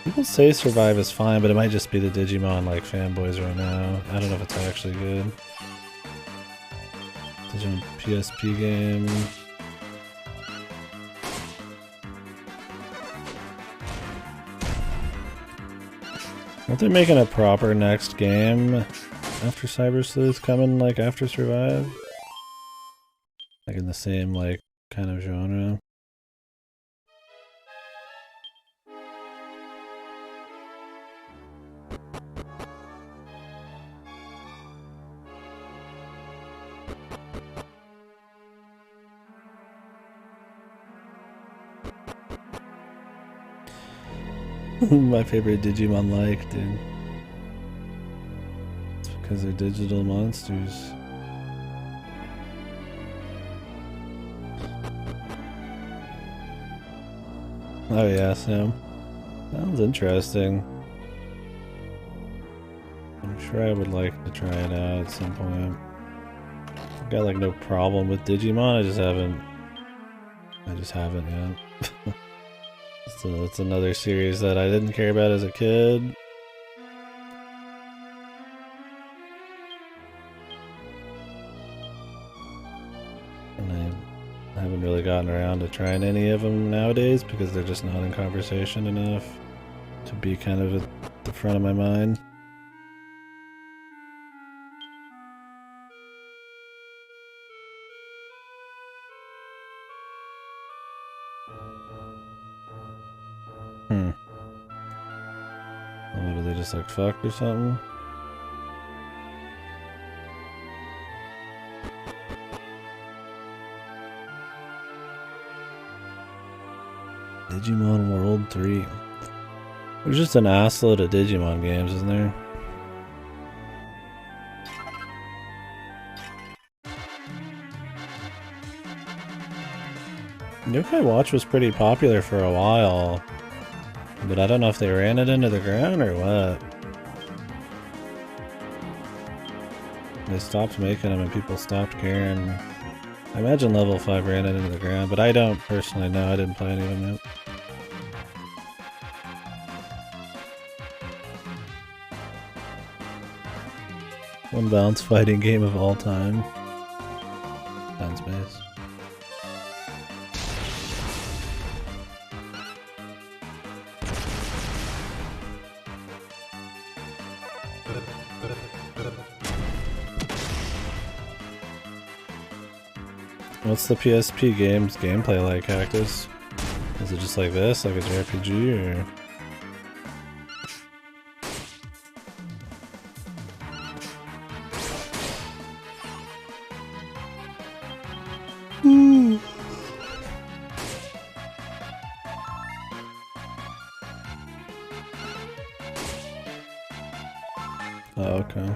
People say Survive is fine, but it might just be the Digimon like fanboys right now. I don't know if it's actually good. Digimon PSP game. Aren't they making a proper next game after Cyber Sleuth coming like after Survive? Like in the same like kind of genre? My favorite Digimon like, dude. It's because they're digital monsters. Oh yeah, Sam. Sounds interesting. I'm sure I would like to try it out at some point. I've got like no problem with Digimon, I just haven't yet. So it's another series that I didn't care about as a kid. And I haven't really gotten around to trying any of them nowadays because they're just not in conversation enough to be kind of at the front of my mind. What, are they just like fucked or something? Digimon World 3. There's just an assload of Digimon games, isn't there? Yokai Watch was pretty popular for a while, but I don't know if they ran it into the ground or what. They stopped making them and people stopped caring. I imagine level 5 ran it into the ground, but I don't personally know. I didn't play any of them yet. One bounce fighting game of all time. Bounce base. What's the PSP game's gameplay like, Cactus? Is it just like this, like a JRPG, or...? Oh, okay.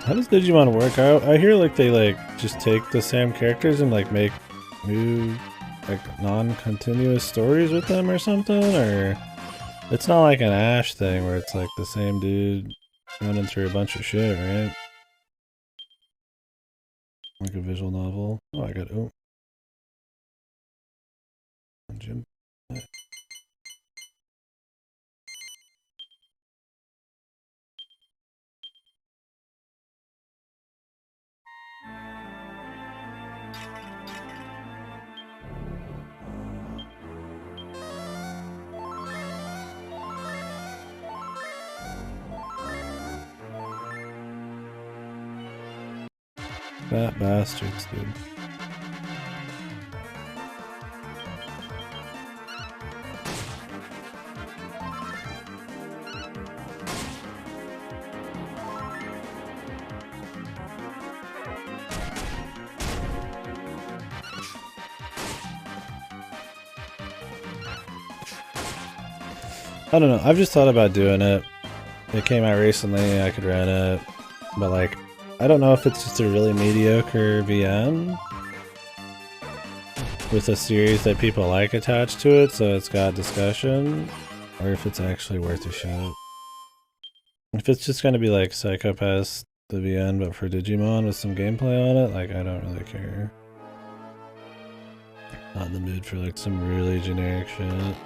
How does Digimon work? I hear like they like just take the same characters and like make new like non-continuous stories with them or something, or it's not like an Ash thing where it's like the same dude running through a bunch of shit, right? Like a visual novel. Oh, I got Jim. Fat bastards, dude. I don't know, I've just thought about doing it. It came out recently, I could run it, but like, I don't know if it's just a really mediocre VN with a series that people like attached to it, so it's got discussion, or if it's actually worth a shot. If it's just gonna be like Psychopath the VN but for Digimon with some gameplay on it, like I don't really care. Not in the mood for like some really generic shit.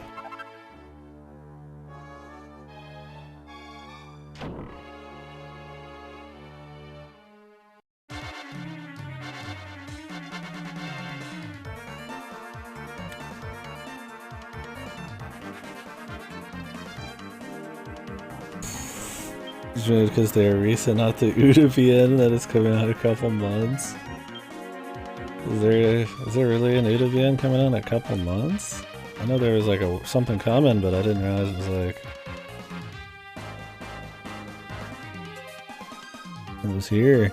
Because they're recent, not the Uda VN that is coming out in a couple months. Is there really an Uda VN coming out in a couple months? I know there was like something coming, but I didn't realize it was like... It was here.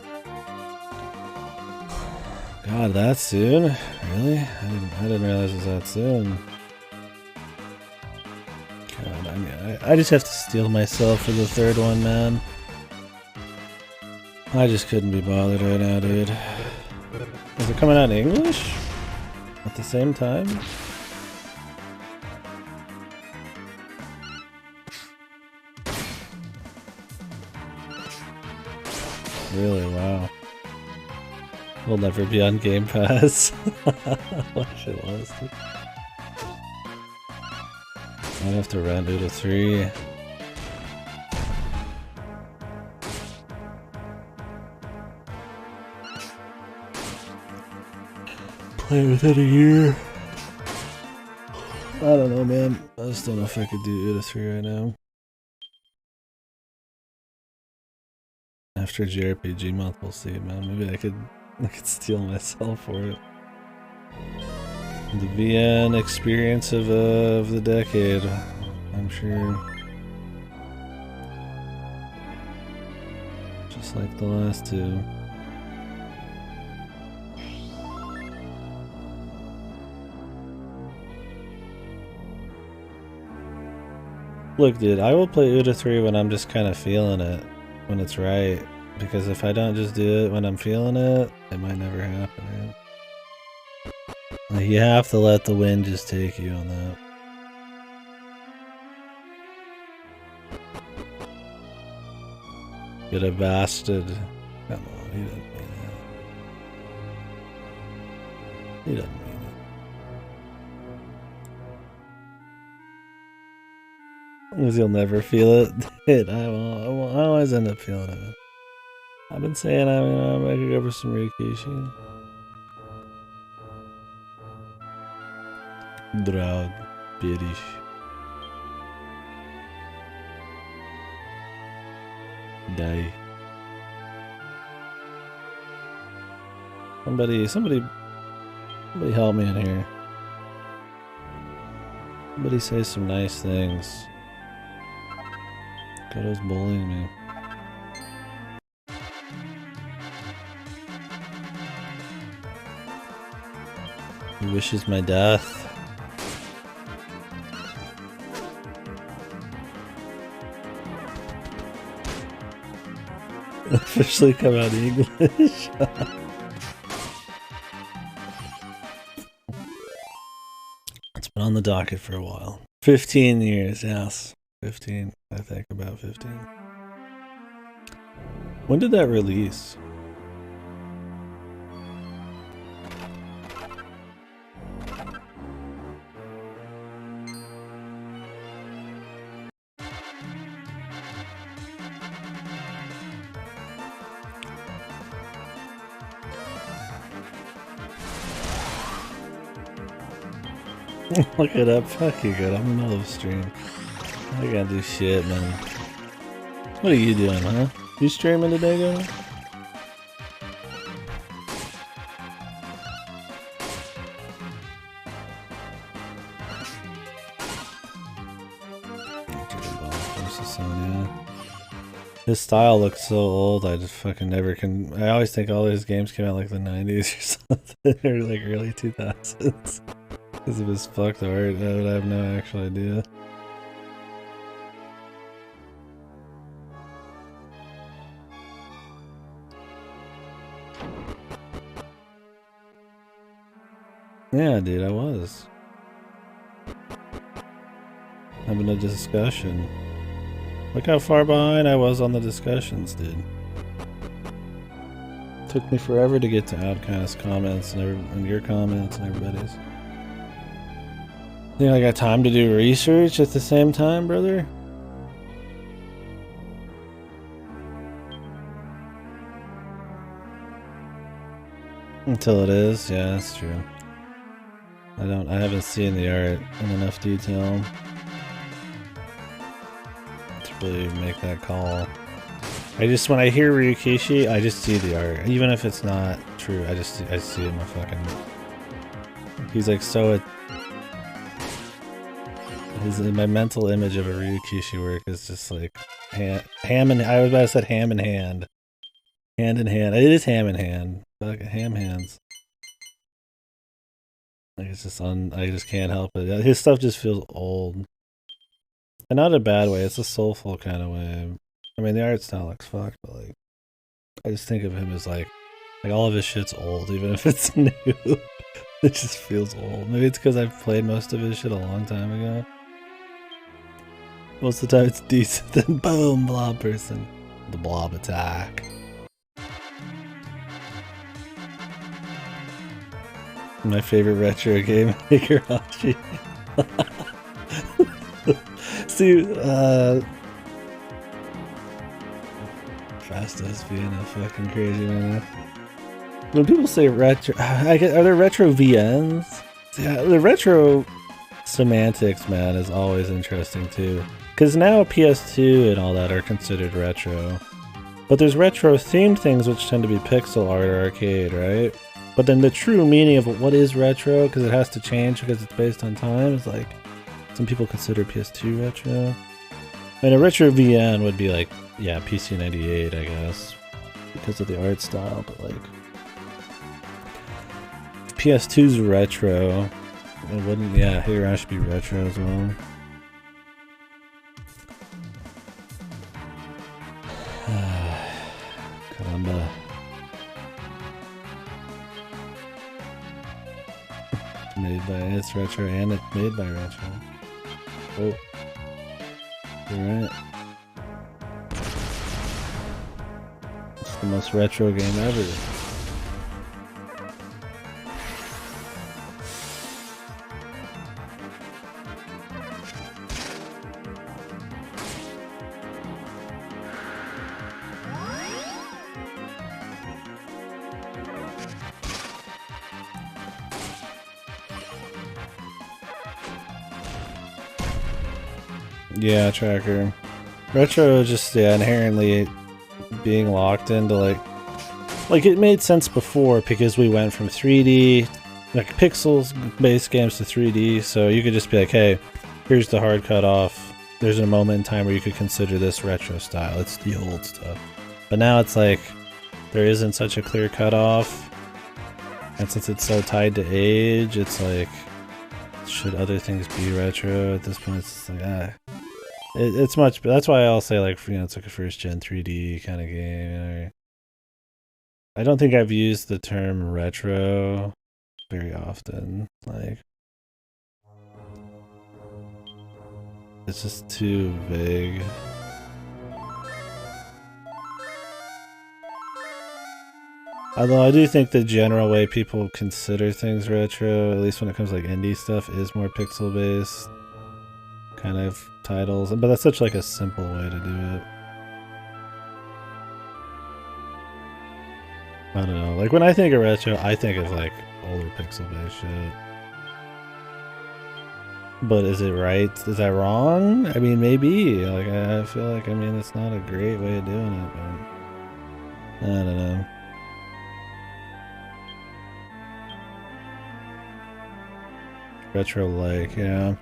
God, that soon? Really? I didn't realize it was that soon. God, I just have to steel myself for the third one, man. I just couldn't be bothered right now, dude. Is it coming out in English? At the same time? Really? Wow. We'll never be on Game Pass. What shit was it? I'd have to rent Uda 3. Play within a year. I don't know, man. I just don't know if I could do Uda 3 right now. After JRPG month, we'll see, man. Maybe I could steal myself for it. The VN experience of the decade, I'm sure. Just like the last two. Look, dude, I will play Uda 3 when I'm just kind of feeling it, when it's right. Because if I don't just do it when I'm feeling it, it might never happen, right? Like, you have to let the wind just take you on that. Get a bastard. Come on, he doesn't mean it. He doesn't mean it. Because you'll never feel it. Dude, I always end up feeling it. I've been saying I could go for some Rikishi. Droud. Birish. Die. Somebody help me in here. Somebody say some nice things. Goto's bullying me. He wishes my death. Officially come out English. It's been on the docket for a while. 15 years, yes. 15, I think, about 15. When did that release? Look it up. Fuck you, good. I'm in the middle of a stream. I gotta do shit, man. What are you doing, huh? You streaming today, guys? His style looks so old, I just fucking never can. I always think all his games came out like the 90s or something, or like early 2000s. Because of his fucked art, I have no actual idea. Yeah, dude, I was having a discussion. Look how far behind I was on the discussions, dude. Took me forever to get to Outcast comments and your comments and everybody's. You know, I got time to do research at the same time, brother? Until it is, yeah, that's true. I haven't seen the art in enough detail to really make that call. When I hear Ryukishi, I just see the art. Even if it's not true, I see it in my fucking... He's like so... my mental image of a Ryukishi work is just like ham in hand. Hand in hand. It is ham in hand. Like ham hands. Like it's just I just can't help it. His stuff just feels old. And not in a bad way, it's a soulful kind of way. I mean the art style looks fucked, but like I just think of him as like all of his shit's old, even if it's new. It just feels old. Maybe it's because I've played most of his shit a long time ago. Most of the time it's decent, then boom, blob person. The blob attack. My favorite retro game, Higurashi. See, Fastest being a fucking crazy man. When people say retro, are there retro VNs? Yeah, the retro semantics, man, is always interesting too. Because now PS2 and all that are considered retro. But there's retro themed things which tend to be pixel art or arcade, right? But then the true meaning of what is retro, because it has to change because it's based on time, is like, some people consider PS2 retro. And a retro VN would be like, yeah, PC 98, I guess, because of the art style, but like, PS2's retro, it wouldn't, yeah, Higurashi should be retro as well. Caramba. Made by it's retro and it's made by retro. Oh, you're right. It's the most retro game ever. Yeah, tracker. Retro just, yeah, inherently being locked into like it made sense before because we went from 3D, like pixels based games to 3D, so you could just be like, hey, here's the hard cutoff. There's a moment in time where you could consider this retro style. It's the old stuff. But now it's like, there isn't such a clear cutoff. And since it's so tied to age, it's like, should other things be retro at this point? It's like, it's much, that's why I'll say like, you know, it's like a first gen 3D kind of game. You know? I don't think I've used the term retro very often. Like, it's just too vague. Although I do think the general way people consider things retro, at least when it comes to like indie stuff, is more pixel based kind of titles. But that's such like a simple way to do it. I don't know. Like when I think of retro, I think of like older pixel based shit. But is it right? Is that wrong? I mean, maybe. Like I feel like, I mean, it's not a great way of doing it, but I don't know. Retro like, yeah.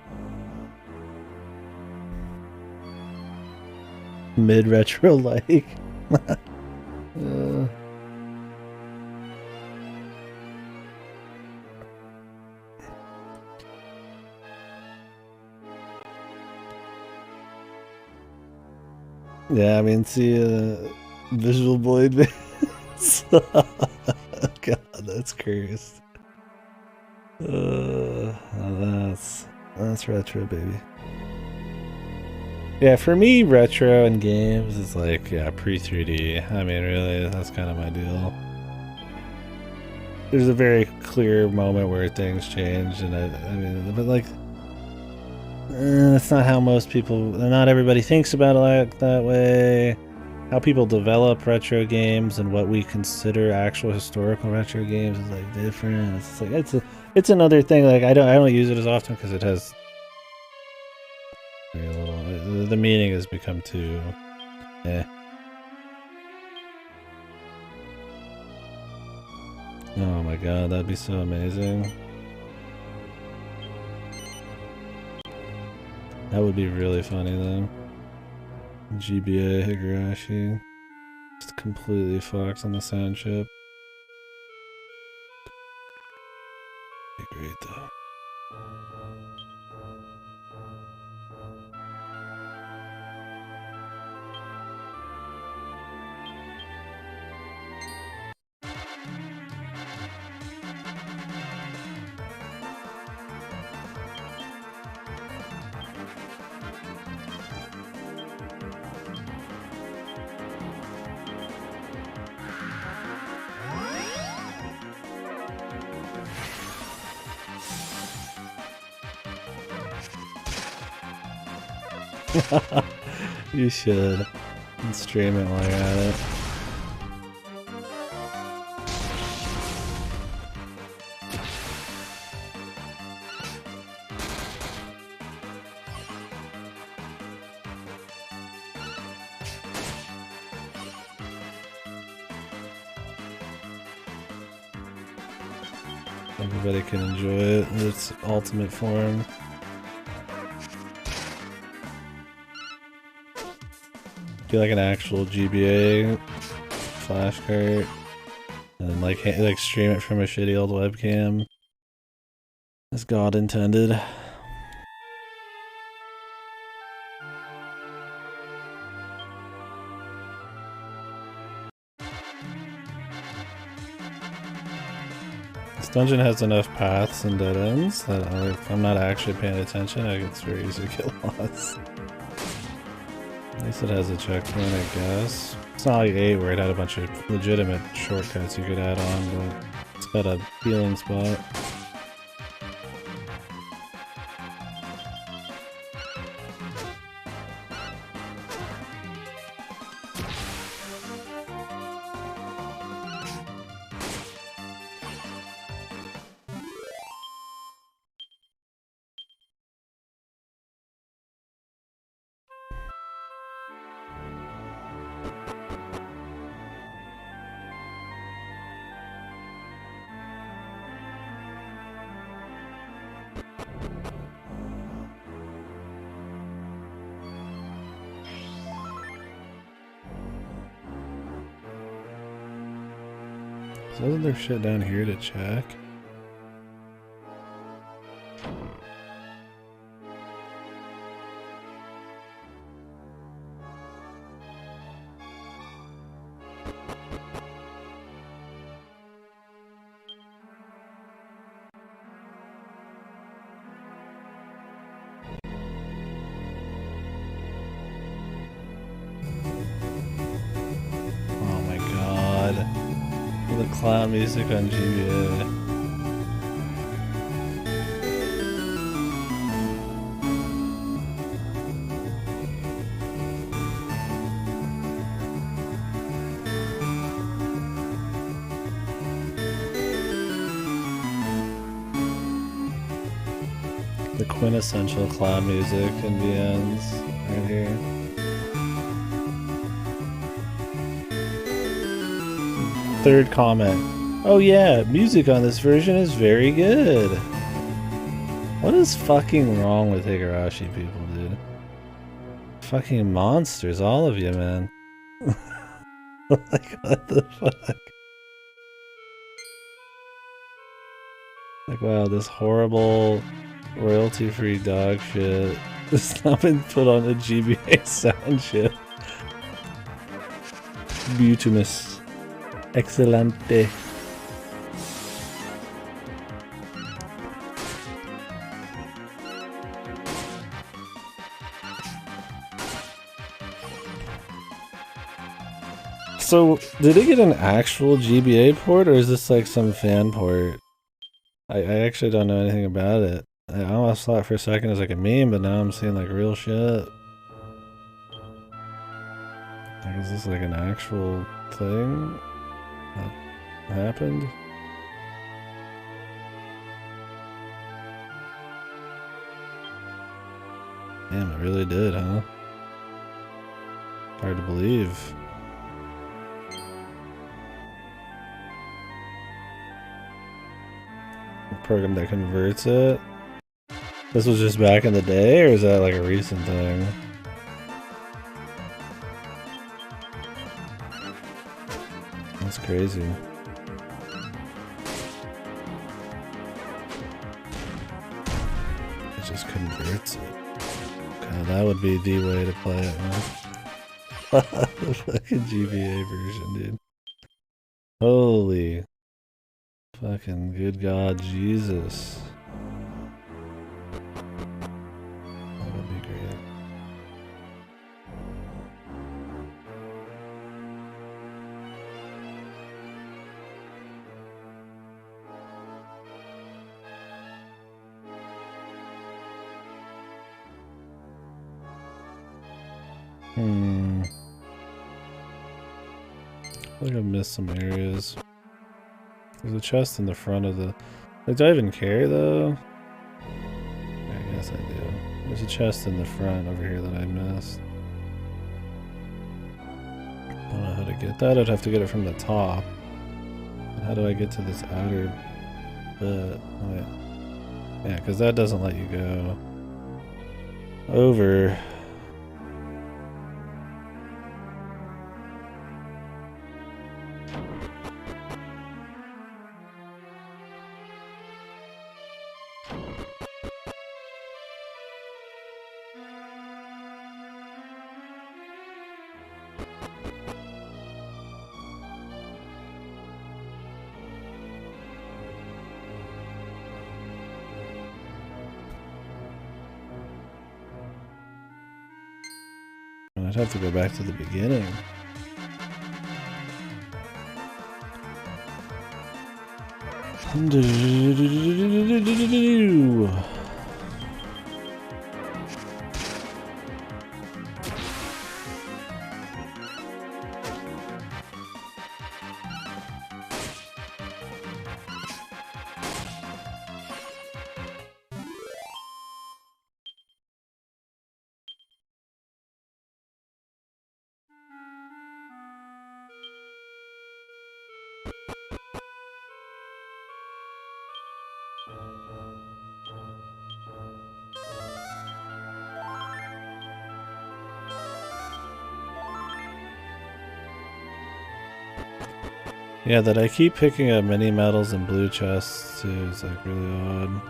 Mid retro like. Yeah, I mean, see, Visual Blade Base. God, that's cursed. That's retro, baby. Yeah, for me, retro in games is like, yeah, pre-3D. I mean, really, that's kind of my deal. There's a very clear moment where things change, and I mean, but like, that's not how most people, not everybody thinks about it that way. How people develop retro games and what we consider actual historical retro games is like different. It's like it's another thing. Like I don't use it as often because it has very little. The meaning has become too, eh. Oh my god, that'd be so amazing. That would be really funny though. GBA Higurashi. Just completely fucked on the sound chip. Be great though. You should. And stream it while you're at it. Everybody can enjoy it in its ultimate form. Do like an actual GBA flash cart and like stream it from a shitty old webcam as God intended. This dungeon has enough paths and dead ends that if I'm not actually paying attention, it's very easy to get lost. At least it has a checkpoint, I guess. It's not like 8 where it had a bunch of legitimate shortcuts you could add on, but it's got a healing spot. So isn't there shit down here to check? The clown music on GBA. The quintessential clown music in VNs right here. Third comment. Oh yeah, music on this version is very good. What is fucking wrong with Higurashi people, dude? Fucking monsters, all of you, man. Like, what the fuck? Like, wow, this horrible royalty-free dog shit has not been put on a GBA sound chip. Beautimus. Excelente. So, did it get an actual GBA port, or is this like some fan port? I actually don't know anything about it. I almost thought for a second it was like a meme, but now I'm seeing like real shit. Like, is this like an actual thing that happened? Damn, it really did, huh? Hard to believe. A program that converts it? This was just back in the day, or is that like a recent thing? That's crazy. It just converts it. God, that would be the way to play it, man. The fucking GBA version, dude. Holy fucking good God, Jesus. That would be great. I think I've missed some areas. There's a chest in the front of the... Like, do I even care, though? I guess I do. There's a chest in the front over here that I missed. I don't know how to get that. I'd have to get it from the top. But how do I get to this outer bit? Oh, yeah. Yeah, because that doesn't let you go over. I'd have to go back to the beginning. Yeah, that I keep picking up mini medals and blue chests too is like really odd.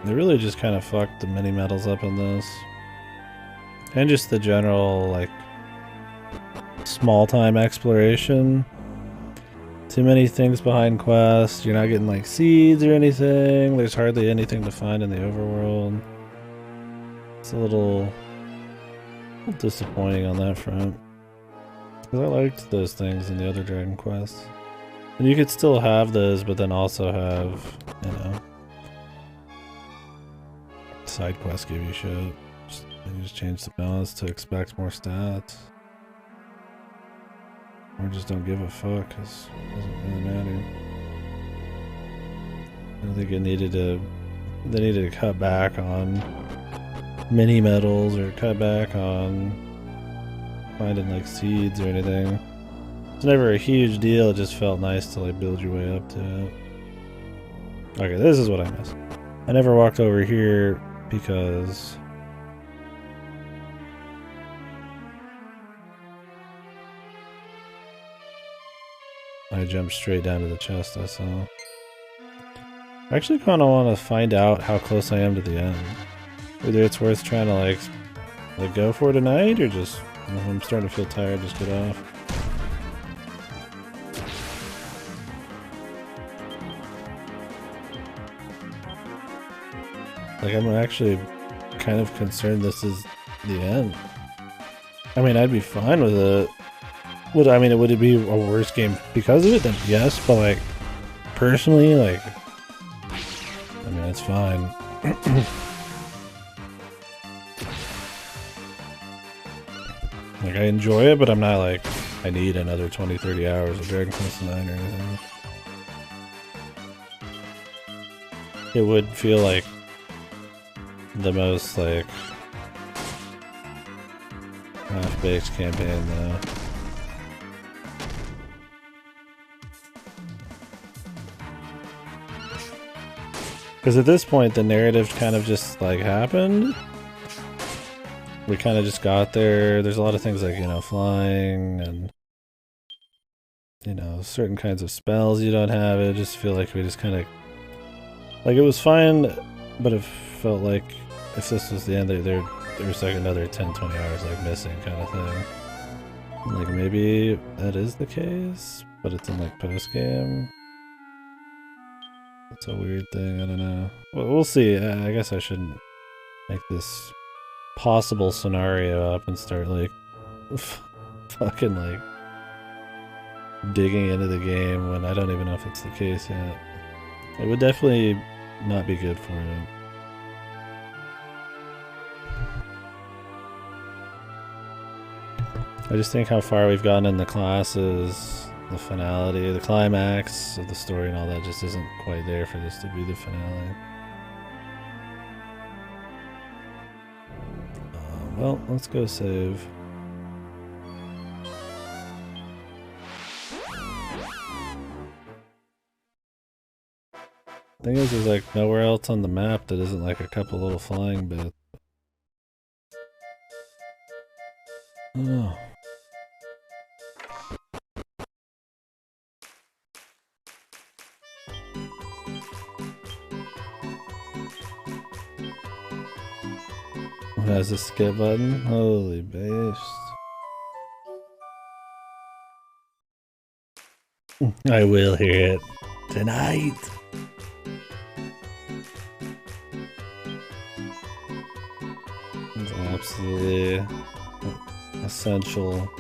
They really just kind of fucked the mini medals up in this. And just the general, like, small time exploration. Too many things behind quests. You're not getting, like, seeds or anything. There's hardly anything to find in the overworld. It's a little disappointing on that front. Because I liked those things in the other Dragon Quests. And you could still have those, but then also have, you know, side quests give you shit. You just change the balance to expect more stats. Or just don't give a fuck, because it doesn't really matter. I don't think they needed to cut back on mini medals or cut back on finding like seeds or anything. It's never a huge deal, it just felt nice to like build your way up to it. Okay, this is what I missed. I never walked over here because I jumped straight down to the chest I saw. I actually kind of want to find out how close I am to the end. Whether it's worth trying to like go for tonight, or just, if I'm starting to feel tired, just get off. Like, I'm actually kind of concerned this is the end. I mean, I'd be fine with it. Would it be a worse game because of it? Then yes, but like, personally, like, I mean, it's fine. Like, I enjoy it, but I'm not like, I need another 20-30 hours of Dragon Quest IX or anything. It would feel like the most, like, half-baked campaign, though. Because at this point, the narrative kind of just, like, happened. We kind of just got there. There's a lot of things like, you know, flying and, you know, certain kinds of spells you don't have. I just feel like we just kind of, like, it was fine, but it felt like if this was the end, there was like another 10-20 hours like missing kind of thing. Like, maybe that is the case, but it's in like post-game. It's a weird thing, I don't know. Well, we'll see. I guess I shouldn't make this possible scenario up and start like fucking like digging into the game when I don't even know if it's the case yet. It would definitely not be good for it. I just think how far we've gotten in the classes, the finality, the climax of the story and all that just isn't quite there for this to be the finale. Well, let's go save. Thing is, there's like nowhere else on the map that isn't like a couple little flying bits. Oh. It has a skip button? Holy based. I will hear it tonight. It's absolutely essential.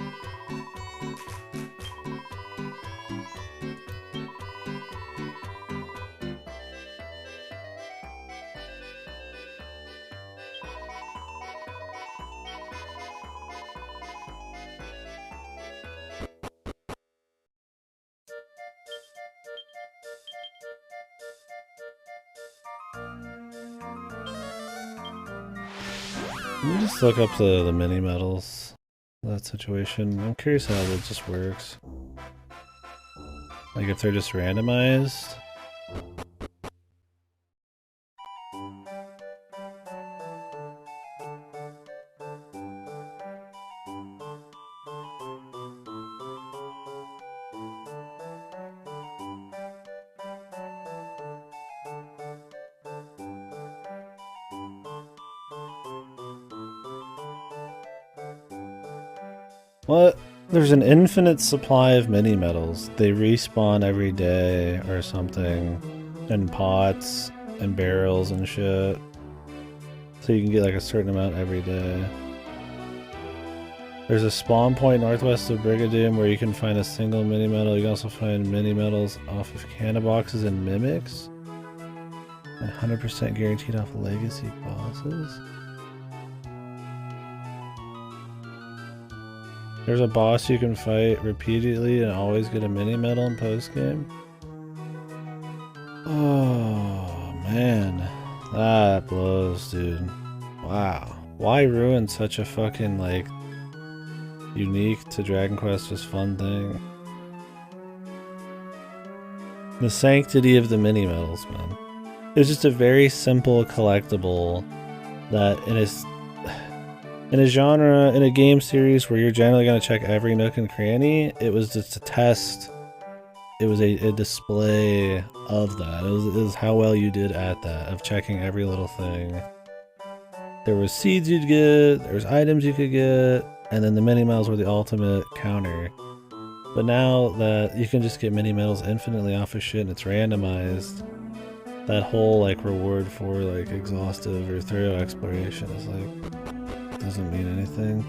Let me just look up the mini medals. That situation. I'm curious how that just works. Like if they're just randomized. What? There's an infinite supply of mini metals. They respawn every day or something. In pots and barrels and shit. So you can get like a certain amount every day. There's a spawn point northwest of Brigadoon where you can find a single mini metal. You can also find mini metals off of canna boxes and mimics. 100% guaranteed off legacy bosses. There's a boss you can fight repeatedly and always get a mini medal in post game. Oh man, that blows, dude. Wow, why ruin such a fucking like unique to Dragon Quest just fun thing? The sanctity of the mini medals, man. It was just a very simple collectible that in a genre, in a game series where you're generally going to check every nook and cranny, it was just a test. It was a display of that. It was how well you did at that, of checking every little thing. There was seeds you'd get, there was items you could get, and then the mini medals were the ultimate counter. But now that you can just get mini medals infinitely off of shit and it's randomized, that whole like reward for like exhaustive or thorough exploration is like doesn't mean anything.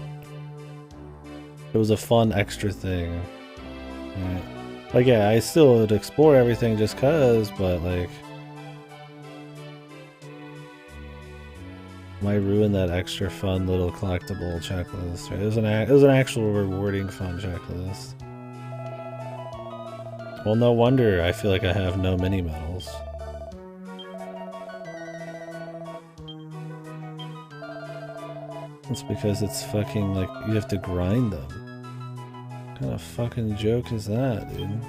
It was a fun extra thing. Right? Like yeah, I still would explore everything just cause, but like why ruin that extra fun little collectible checklist? Right? It was an actual rewarding fun checklist. Well, no wonder I feel like I have no mini medals. It's because it's fucking like you have to grind them. What kind of fucking joke is that, dude?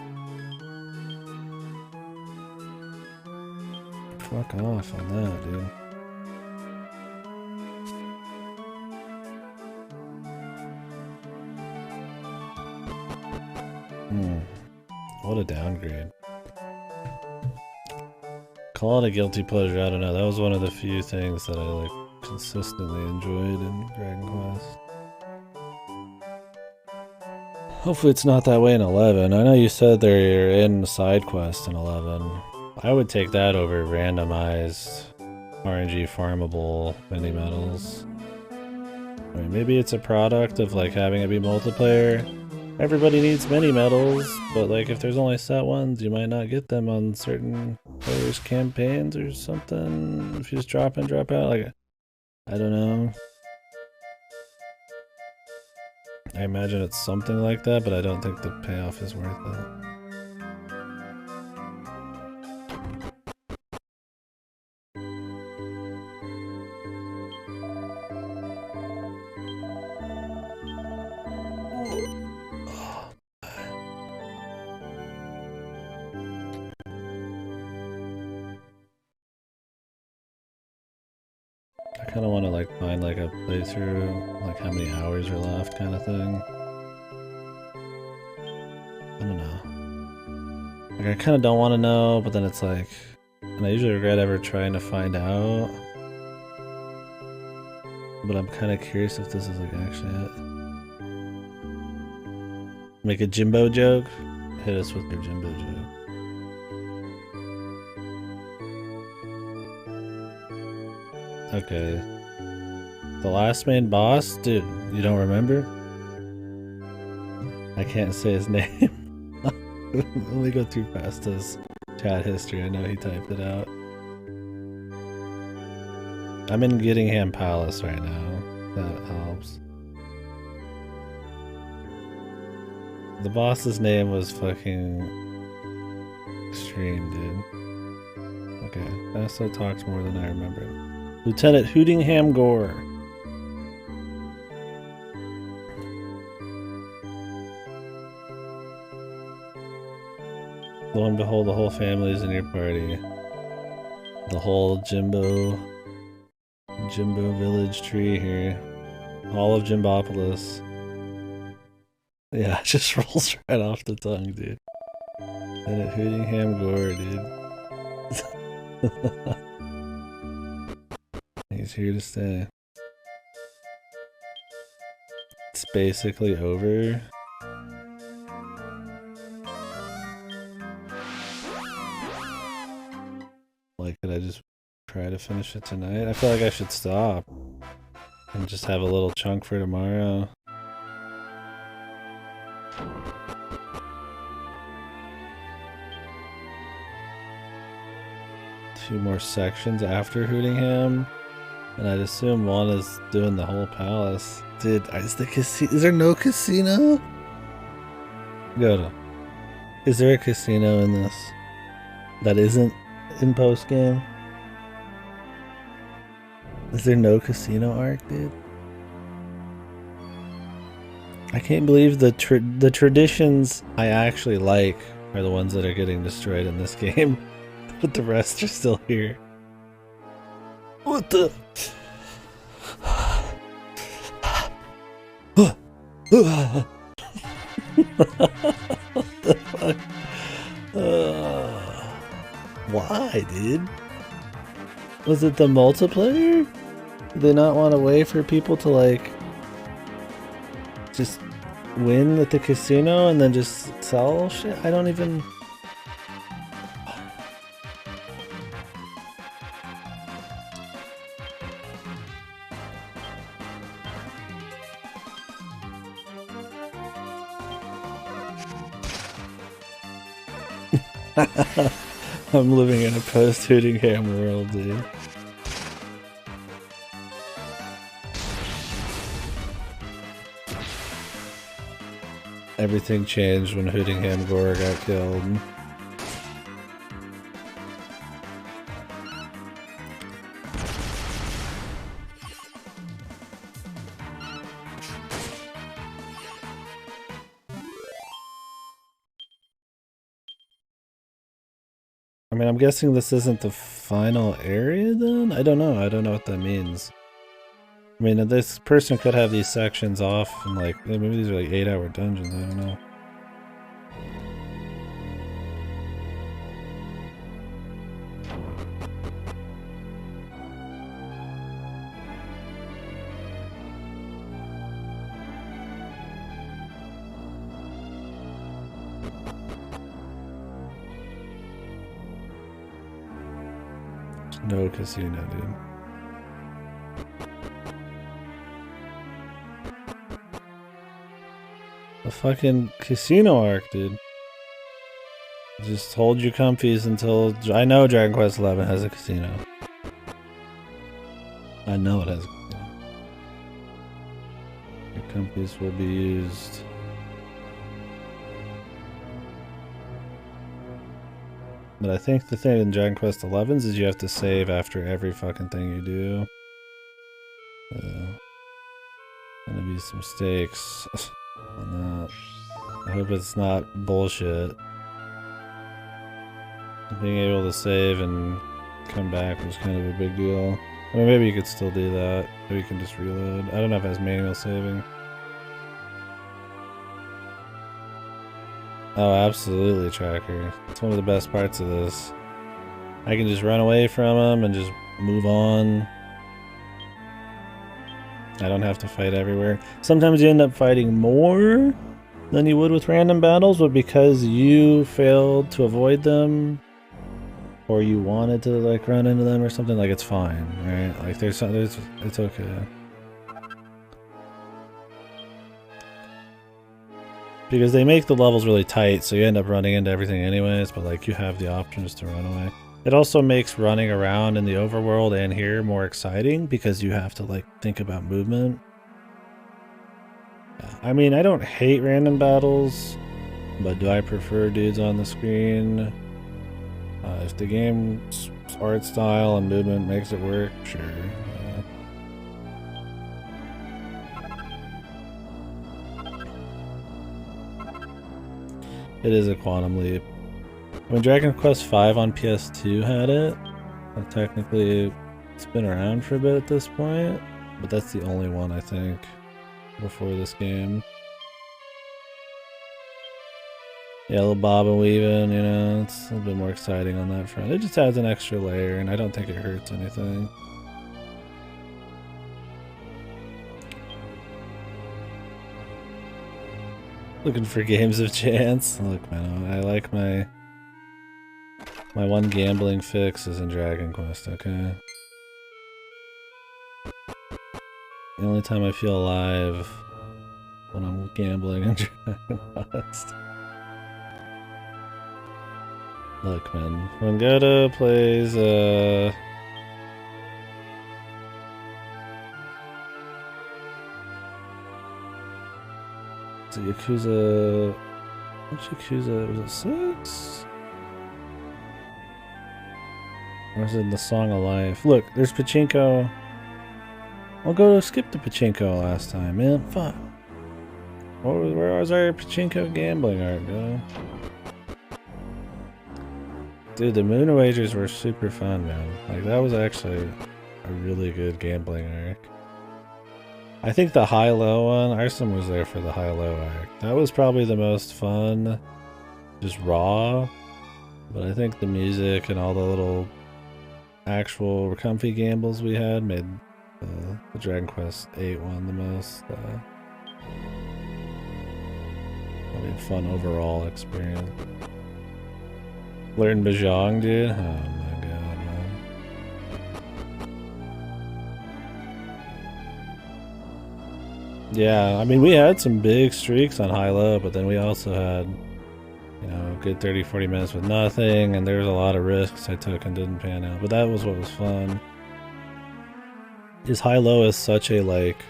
Fuck off on that, dude. What a downgrade. Call it a guilty pleasure, I don't know. That was one of the few things that I like consistently enjoyed in Dragon Quest. Hopefully it's not that way in 11. I know you said they're in side quest in 11. I would take that over randomized RNG farmable mini medals. I mean, maybe it's a product of like having it be multiplayer. Everybody needs mini medals, but like if there's only set ones, you might not get them on certain players' campaigns or something. If you just drop in, drop out, like I don't know. I imagine it's something like that, but I don't think the payoff is worth it. I kind of want to like find like a playthrough, like how many hours are left kind of thing. I don't know. Like I kind of don't want to know, but then it's like, and I usually regret ever trying to find out. But I'm kind of curious if this is like actually it. Make a Jimbo joke? Hit us with your Jimbo joke. Okay. The last main boss? Dude, you don't remember? I can't say his name. Let me go through past his chat history. I know he typed it out. I'm in Gittingham Palace right now. That helps. The boss's name was fucking extreme, dude. Okay, Basso talks more than I remember. Lieutenant Hootingham Gore. Lo and behold, the whole family is in your party. The whole Jimbo village tree here. All of Jimbopolis. Yeah, it just rolls right off the tongue, dude. Lieutenant Hootingham Gore, dude. He's here to stay. It's basically over. Like, could I just try to finish it tonight? I feel like I should stop and just have a little chunk for tomorrow. Two more sections after Hootingham, and I'd assume one is doing the whole palace. Dude, is there no casino? Go to. Is there a casino in this that isn't in post game? Is there no casino arc, dude? I can't believe the traditions I actually like are the ones that are getting destroyed in this game. But the rest are still here. What the? What the fuck? Why, dude? Was it the multiplayer? Did they not want to wait for people to, like, just win at the casino and then just sell shit? I don't even... I'm living in a post-Hootingham world, dude. Everything changed when Hootingham Gore got killed. I mean, I'm guessing this isn't the final area then? I don't know. I don't know what that means. I mean, this person could have these sections off and, like, maybe these are like 8-hour dungeons. I don't know. No casino, dude. The fucking casino arc, dude. Just hold your comfies until... I know Dragon Quest XI has a casino. I know it has a casino. Your comfies will be used. But I think the thing in Dragon Quest XI's is you have to save after every fucking thing you do. Gonna be some mistakes on that. I hope it's not bullshit. Being able to save and come back was kind of a big deal. I mean, maybe you could still do that. Maybe you can just reload. I don't know if it has manual saving. Oh, absolutely, Tracker. It's one of the best parts of this. I can just run away from them and just move on. I don't have to fight everywhere. Sometimes you end up fighting more than you would with random battles, but because you failed to avoid them, or you wanted to, like, run into them or something, like, it's fine, right? Like, it's okay. Because they make the levels really tight, so you end up running into everything anyways, but, like, you have the options to run away. It also makes running around in the overworld and here more exciting, because you have to, like, think about movement. Yeah. I mean, I don't hate random battles, but do I prefer dudes on the screen? If the game's art style and movement makes it work, sure. It is a quantum leap. When Dragon Quest V on PS2 had it, technically it's been around for a bit at this point, but that's the only one, I think, before this game. Yeah, a little bob and weaving, you know, it's a little bit more exciting on that front. It just adds an extra layer, and I don't think it hurts anything. Looking for games of chance. Look, man, I like my one gambling fix is in Dragon Quest, okay? The only time I feel alive when I'm gambling in Dragon Quest. Look, man, when Goto plays, it's a Yakuza... Which Yakuza? Was it 6? Or was it in the Song of Life? Look, there's Pachinko. I'll go skip the Pachinko last time, man. Fuck. Where was our Pachinko gambling art, go? Dude, the Moon Wagers were super fun, man. Like, that was actually a really good gambling arc. I think the high-low one, Arson was there for the high-low arc. That was probably the most fun, just raw. But I think the music and all the little actual comfy gambles we had made the Dragon Quest 8 one the most. Fun overall experience. Learn Mahjong, dude? Oh my god, man. Yeah, I mean, we had some big streaks on high-low, but then we also had, you know, a good 30-40 minutes with nothing, and there was a lot of risks I took and didn't pan out. But that was what was fun. His high-low is such a, like,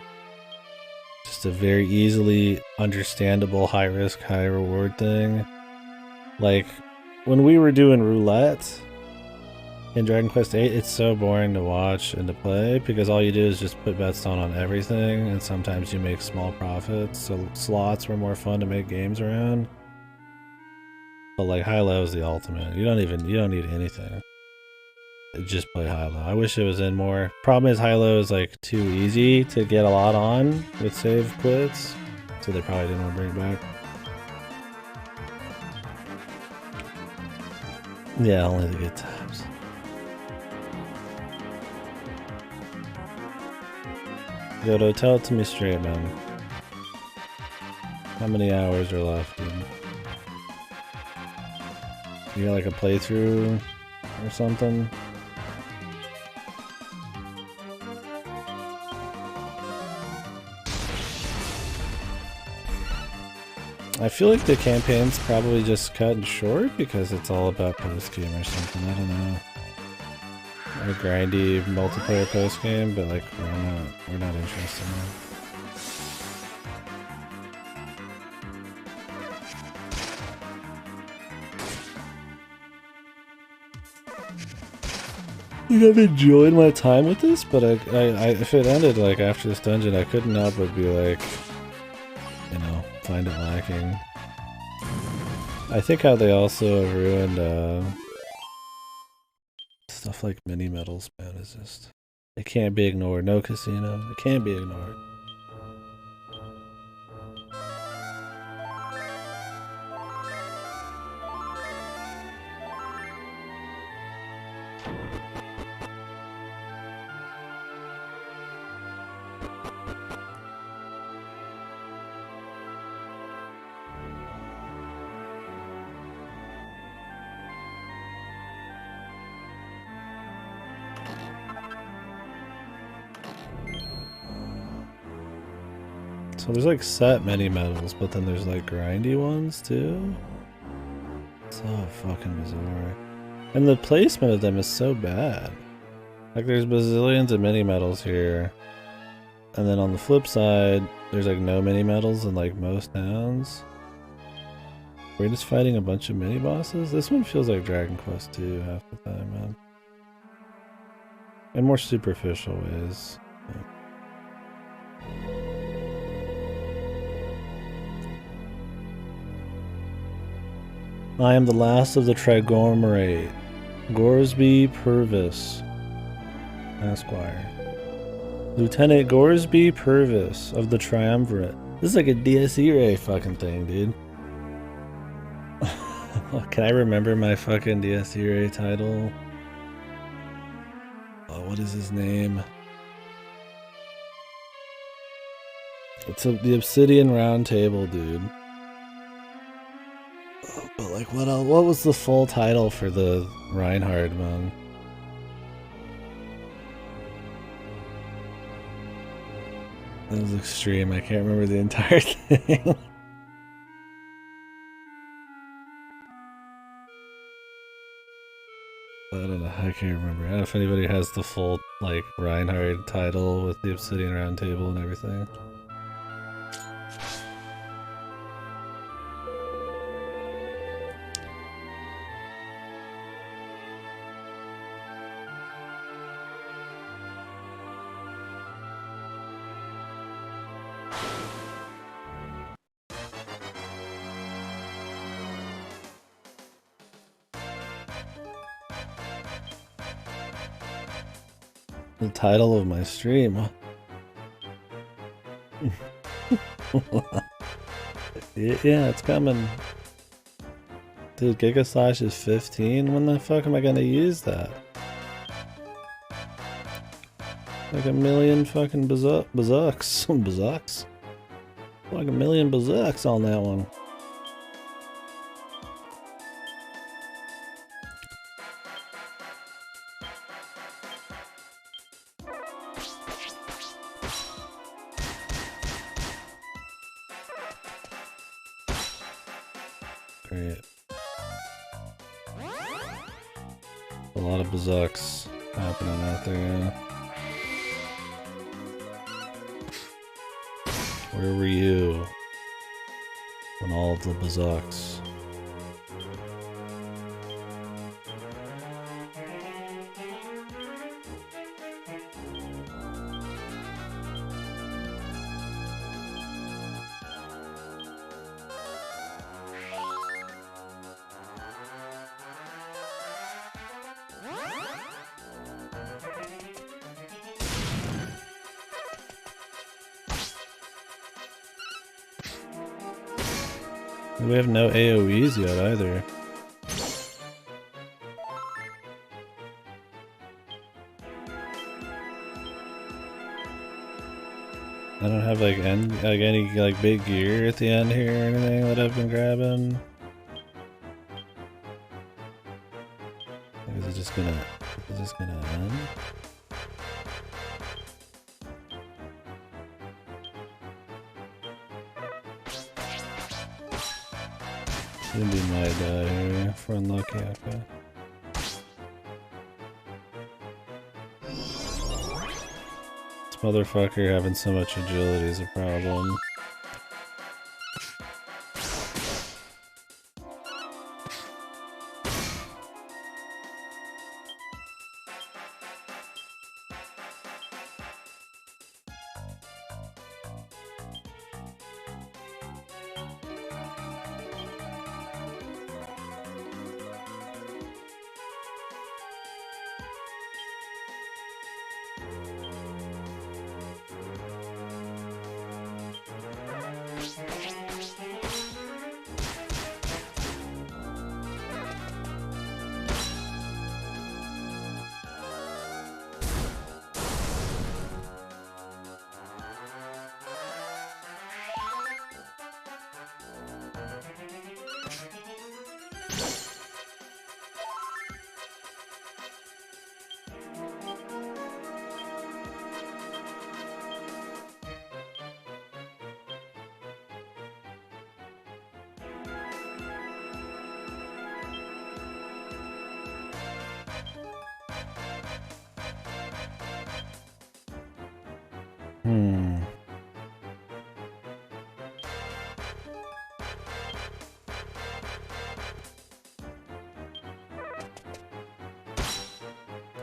just a very easily understandable high-risk, high-reward thing. Like, when we were doing roulette in Dragon Quest VIII, it's so boring to watch and to play because all you do is just put bets down on everything, and sometimes you make small profits. So slots were more fun to make games around. But like high-low is the ultimate. You don't need anything. Just play high-low. I wish it was in more. Problem is high-low is like too easy to get a lot on with save quits, so they probably didn't want to bring it back. Yeah, only the good times. Goto, tell it to me straight, man. How many hours are left, dude? You got like a playthrough or something? I feel like the campaign's probably just cut short because it's all about post-game or something, I don't know. A grindy multiplayer post-game, but like we're not interested in that. I've enjoyed my time with this, but I if it ended like after this dungeon, I couldn't help but be like, you know, find it lacking. I think how they also ruined stuff like mini medals, man, is just, it can't be ignored. No casino, it can't be ignored. So there's like set mini medals, but then there's like grindy ones too. So fucking bizarre. And the placement of them is so bad. Like there's bazillions of mini medals here. And then on the flip side, there's like no mini medals in like most towns. We're just fighting a bunch of mini bosses. This one feels like Dragon Quest 2 half the time, man. In more superficial ways. I am the last of the Triumvirate. Goresby Purvis, Esquire. Lieutenant Goresby Purvis of the Triumvirate. This is like a DSE fucking thing, dude. Can I remember my fucking DSE title? Oh, what is his name? It's the Obsidian Round Table, dude. But like, what else? What was the full title for the Reinhardt one? That was extreme. I can't remember the entire thing. I don't know. I can't remember. I don't know if anybody has the full like Reinhardt title with the Obsidian Round Table and everything. The title of my stream. Yeah, it's coming. Dude, Gigaslash is 15? When the fuck am I gonna use that? Like a million fucking bazooks. Bazooks? Like a million bazooks on that one. Great. A lot of bazooks happening out there, yeah. Where were you when all of the bazooks? We have no AoEs yet either. I don't have like any like big gear at the end here or anything that I've been grabbing. Or is it just gonna end? Maybe might die here if we're unlucky, okay. This motherfucker having so much agility is a problem.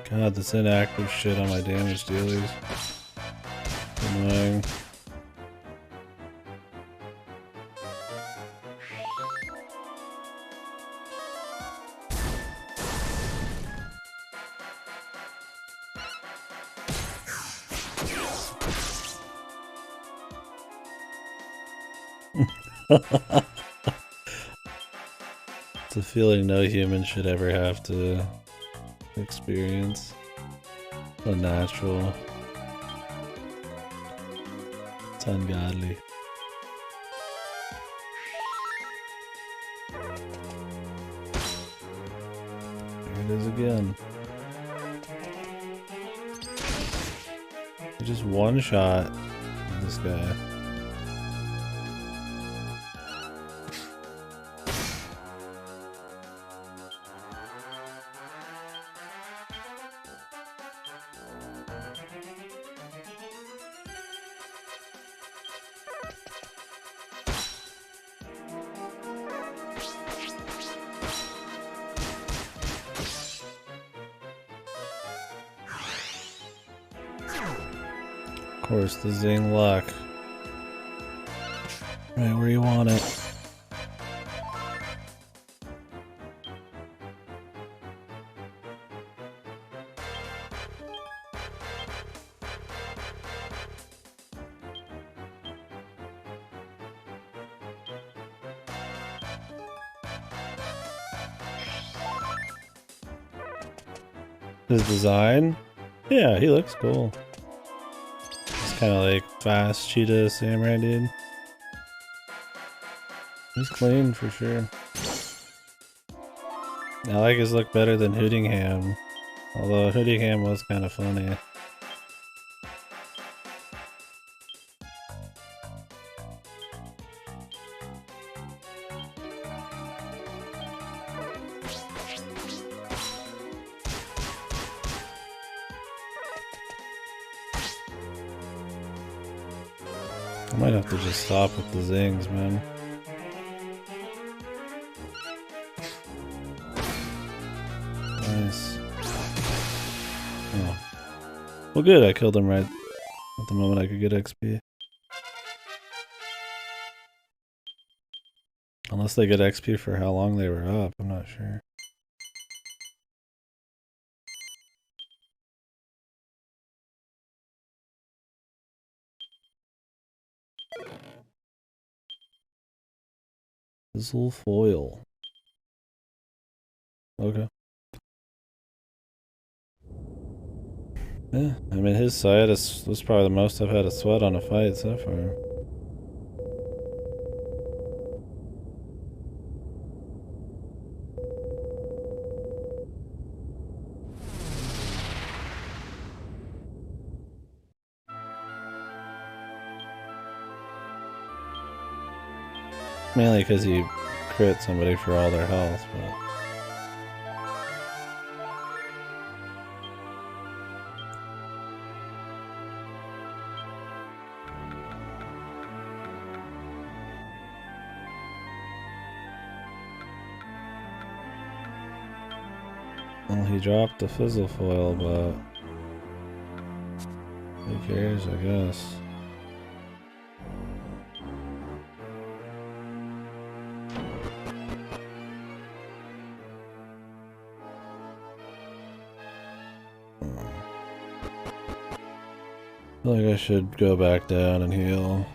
God, this inactive shit on my damage dealers. Annoying. It's a feeling no human should ever have to experience. Unnatural. It's ungodly. There it is again. Just one shot this guy. Of course, the zing luck. Right where you want it. His design? Yeah, he looks cool. He's kind of like fast cheetah samurai dude. He's clean for sure. I like his look better than Hootingham. Although Hootingham was kind of funny. I might have to just stop with the zings, man. Nice. Oh. Well, good. I killed him right at the moment I could get XP. Unless they get XP for how long they were up, I'm not sure. Fizzle foil. Okay. Yeah, I mean his side was probably the most I've had a sweat on a fight so far. Mainly because you crit somebody for all their health, but... Well, he dropped the fizzle foil, but... who cares, I guess. I feel like I should go back down and heal.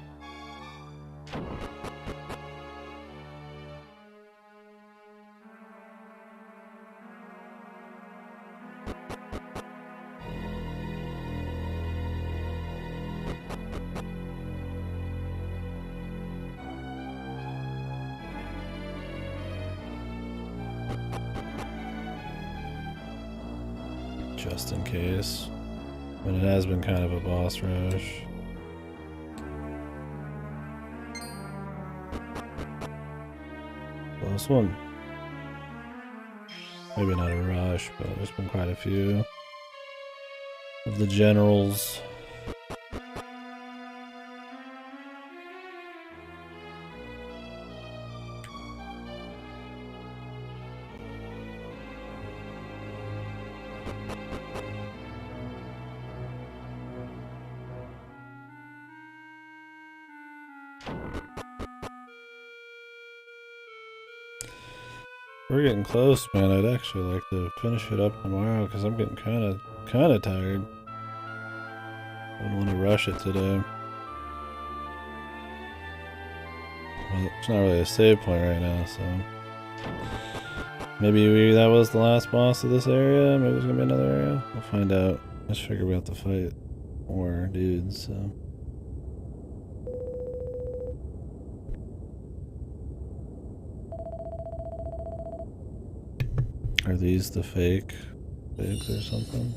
Just in case. But it has been kind of a boss rush. Close one. Maybe not a rush, but there's been quite a few of the generals. We're getting close, man. I'd actually like to finish it up tomorrow because I'm getting kind of tired. I don't want to rush it today. Well, it's not really a save point right now, so maybe that was the last boss of this area. Maybe there's gonna be another area. We'll find out. I just figure we have to fight more dudes, so. Are these the fake pigs or something?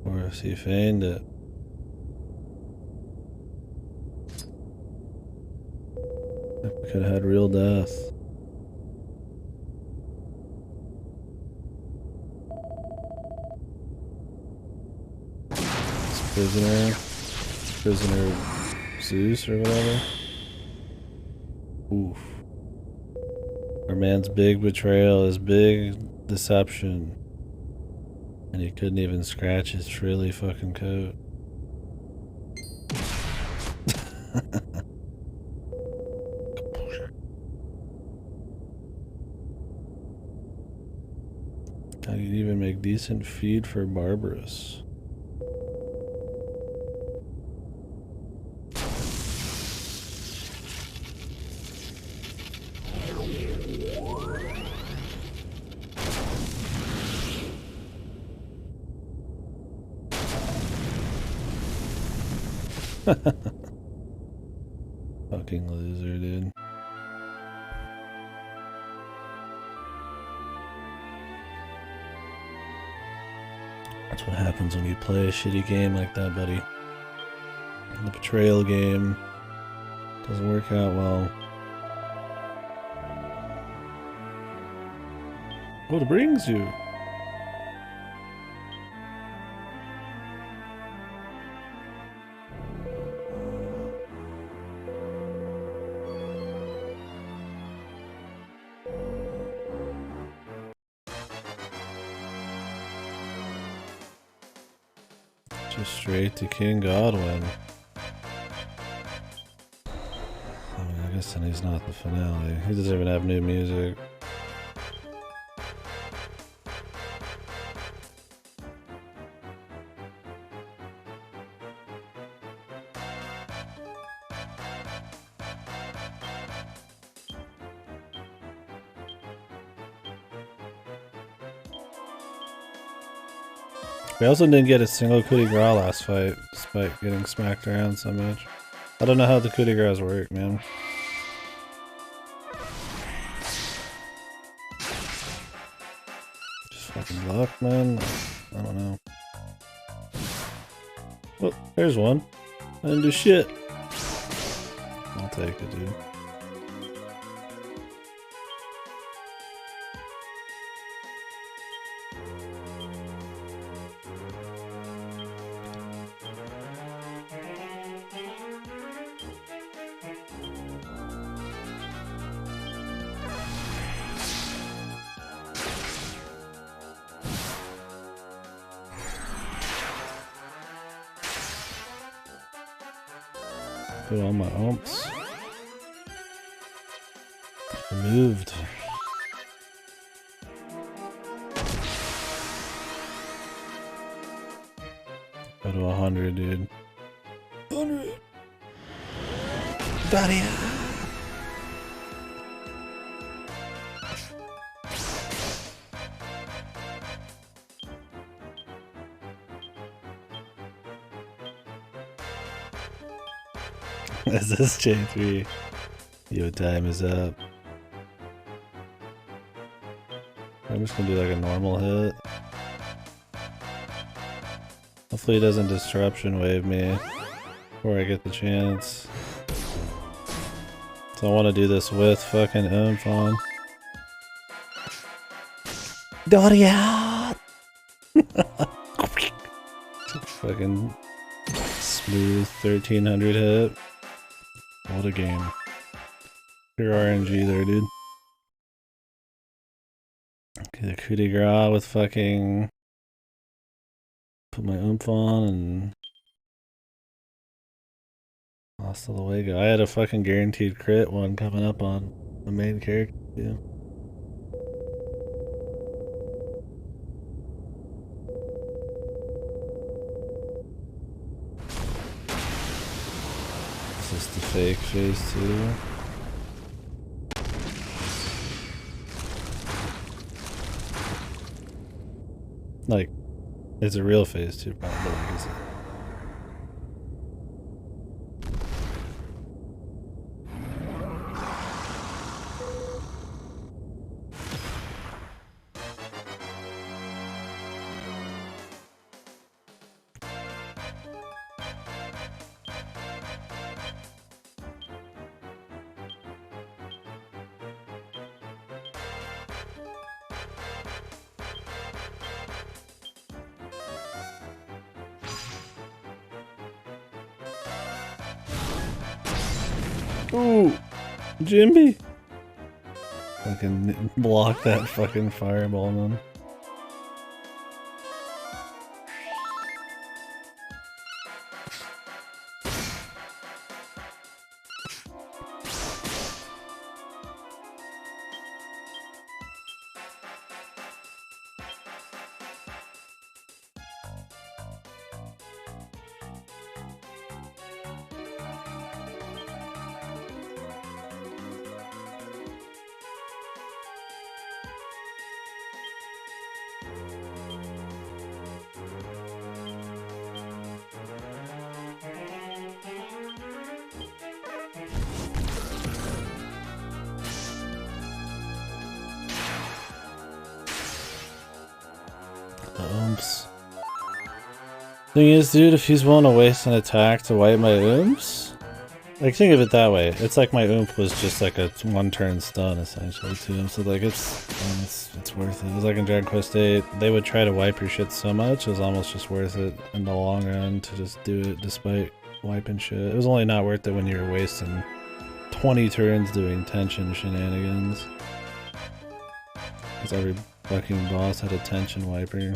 Or if he feigned it. We could have had real death. Prisoner Zeus or whatever. Oof. Our man's big betrayal, his big deception. And he couldn't even scratch his frilly fucking coat. How do you even make decent feed for Barbarous? Fucking loser, dude. That's what happens when you play a shitty game like that, buddy. The betrayal game doesn't work out well. What brings you? Just straight to King Godwin. I mean, I guess then he's not the finale. He doesn't even have new music. We also didn't get a single coup de grace last fight, despite getting smacked around so much. I don't know how the coup de grace work, man. Just fucking luck, man. I don't know. Well, there's one. I didn't do shit. I'll take it, dude. Do all my umps. Removed. Go to 100, dude. 100. Daddy. Is this J3? Yo, time is up. I'm just gonna do like a normal hit. Hopefully he doesn't disruption wave me before I get the chance. So I want to do this with fucking Umfon. Doria! Fucking smooth 1300 hit. What a game. Pure RNG there, dude. Okay, the coup de grace with fucking... Put my oomph on and... Hasta luego. I had a fucking guaranteed crit one coming up on the main character, too. Is this the fake phase 2? Like, It's a real phase 2 problem, is it? Ooh, Jimmy! Fucking block that fucking fireball, man. Oomph. Thing is, dude, if he's willing to waste an attack to wipe my oomps, like, think of it that way. It's like my oomp was just like a one-turn stun, essentially, to him. So, like, it's worth it. It's like in Dragon Quest VIII, they would try to wipe your shit so much, it was almost just worth it in the long run to just do it despite wiping shit. It was only not worth it when you were wasting 20 turns doing tension shenanigans. Because every fucking boss had a tension wiper.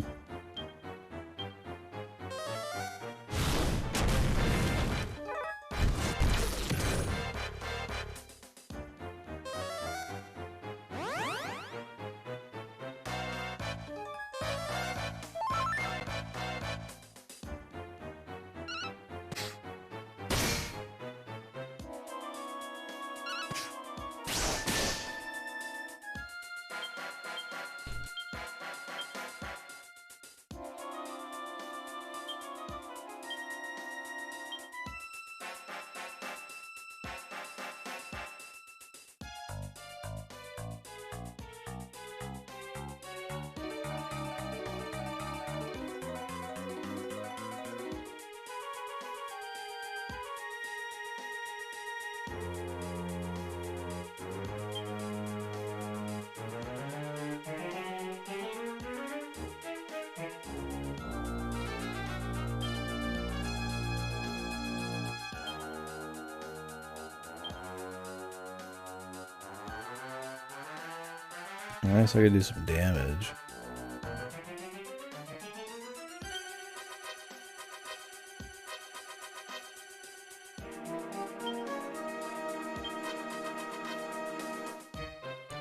Alright, so I could do some damage.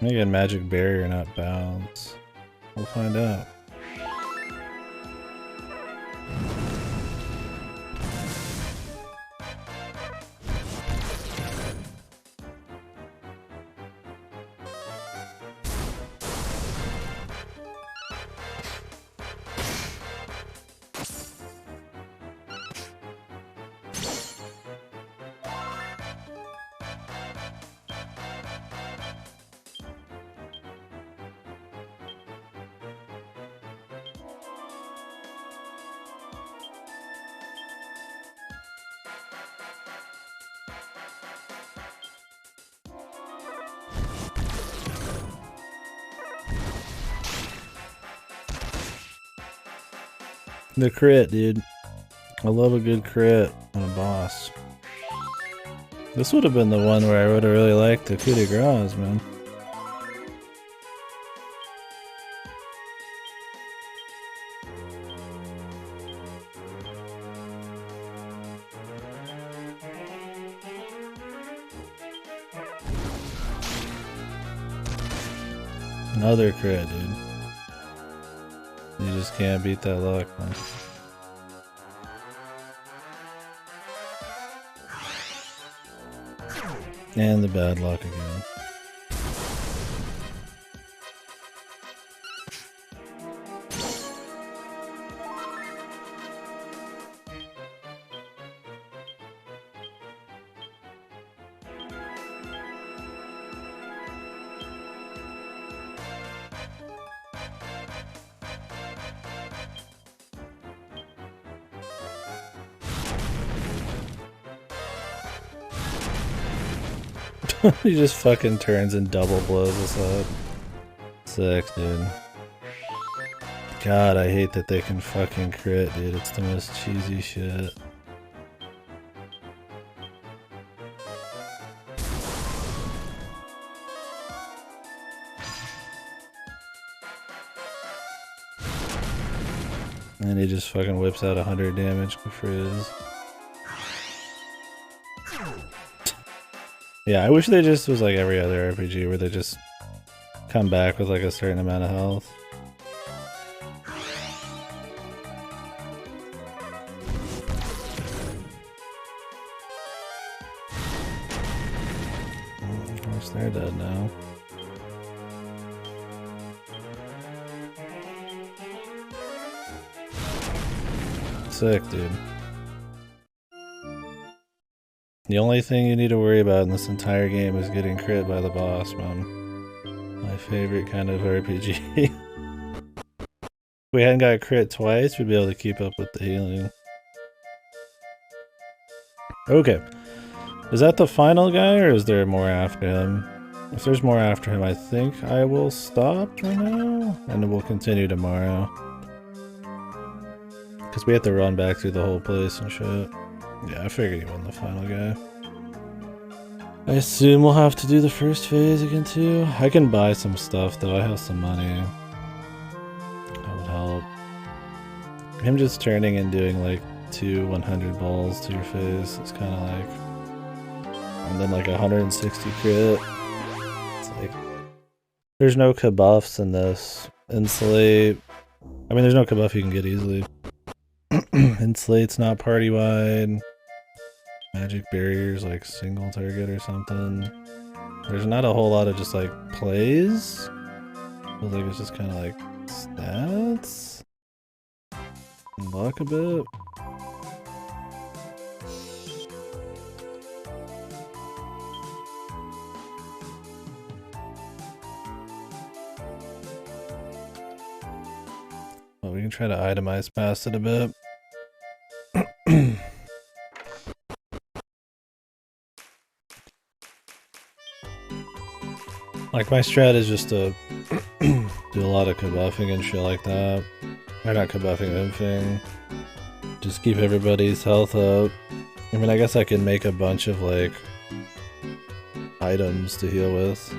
Maybe a magic barrier, not bounce. We'll find out. The crit, dude. I love a good crit on a boss. This would have been the one where I would have really liked the coup de grace, man. Another crit, dude. You just can't beat that luck, man. And the bad luck again. He just fucking turns and double blows us up. Sick, dude. God, I hate that they can fucking crit, dude. It's the most cheesy shit. And he just fucking whips out 100 damage for his. Yeah, I wish they just was like every other RPG where they just come back with like a certain amount of health. Of course, they're dead now. Sick, dude. The only thing you need to worry about in this entire game is getting crit by the boss, man. My favorite kind of RPG. If we hadn't got crit twice, we'd be able to keep up with the healing. Okay. Is that the final guy, or is there more after him? If there's more after him, I think I will stop for now, and then we'll continue tomorrow. Because we have to run back through the whole place and shit. Yeah, I figured he wasn't the final guy. I assume we'll have to do the first phase again too. I can buy some stuff though, I have some money. That would help. Him just turning and doing like 2 100 balls to your face is kind of like... And then like 160 crit. It's like... There's no kabuffs in this. Insulate... I mean, there's no kabuff you can get easily. Insulate's not party-wide. Magic barriers like single target or something. There's not a whole lot of just like plays. Feels like it's just kind of like stats. And luck a bit. Well, we can try to itemize past it a bit. Like, my strat is just to do a lot of kabuffing and shit like that. Or not kabuffing, infing. Just keep everybody's health up. I mean, I guess I can make a bunch of, like, items to heal with.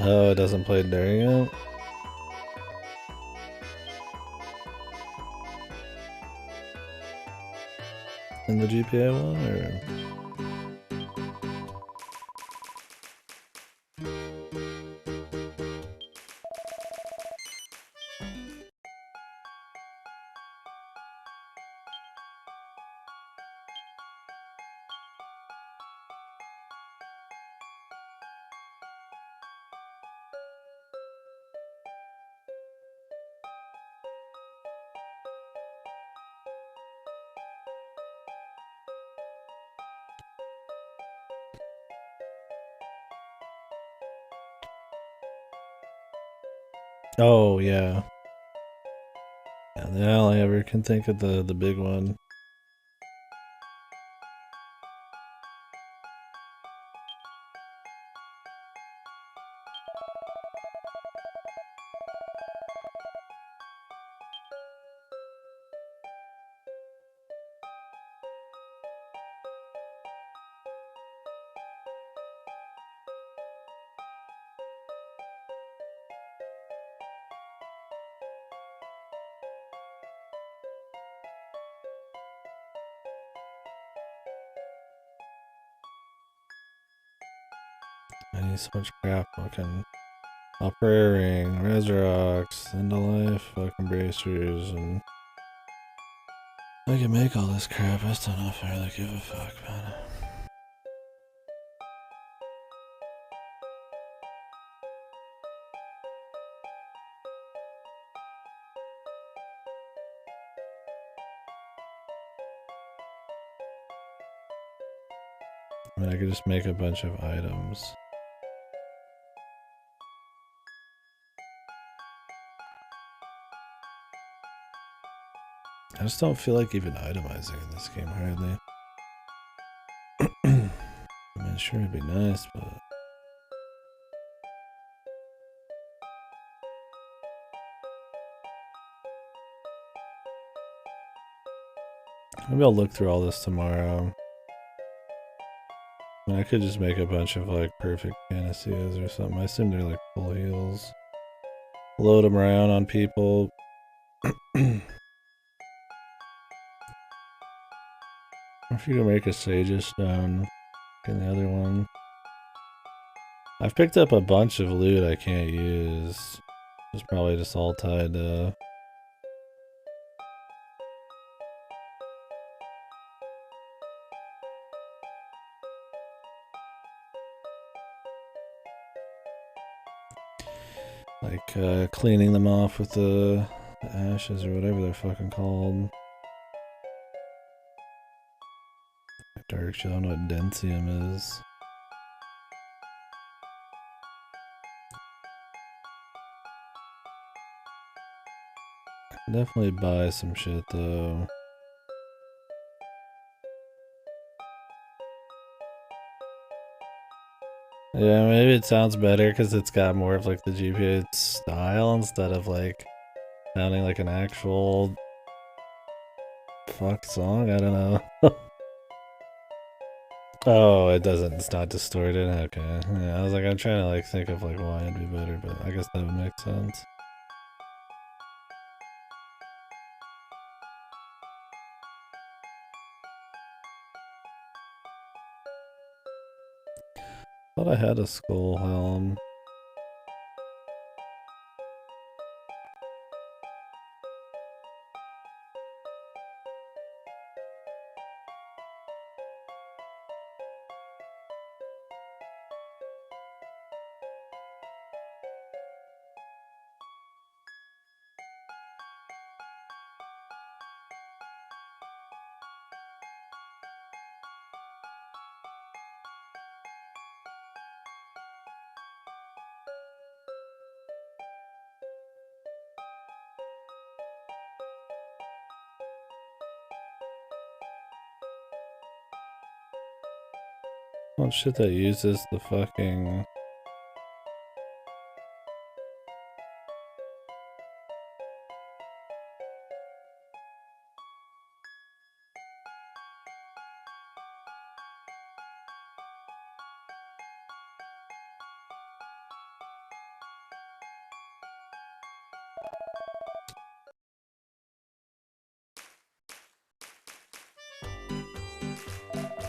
Oh, it doesn't play during it? In the GPA one, or...? Oh, yeah. Yeah, all I ever can think of the big one. I need so much crap. Fucking Upper Ring, Resurrects, End of Life, fucking Bracers, and I can make all this crap. I just don't know if I really give a fuck, man. I mean, I could just make a bunch of items. I just don't feel like even itemizing in this game, hardly. Sure, it'd be nice, but maybe I'll look through all this tomorrow. I could just make a bunch of like perfect panaceas or something. I assume they're like full heals. Load them around on people. If you can make a Sage's Stone in the other one. I've picked up a bunch of loot I can't use. It's probably just all tied to... like, cleaning them off with the ashes or whatever they're fucking called. Dark Shell, I don't know what Densium is. Definitely buy some shit though. Yeah, maybe it sounds better because it's got more of like the GPA style instead of like sounding like an actual fuck song. I don't know. Oh, it doesn't. It's not distorted. Okay. Yeah, I was like, I'm trying to like think of like why it'd be better, but I guess that would make sense. Thought I had a skull helm. Oh shit, that uses the fucking...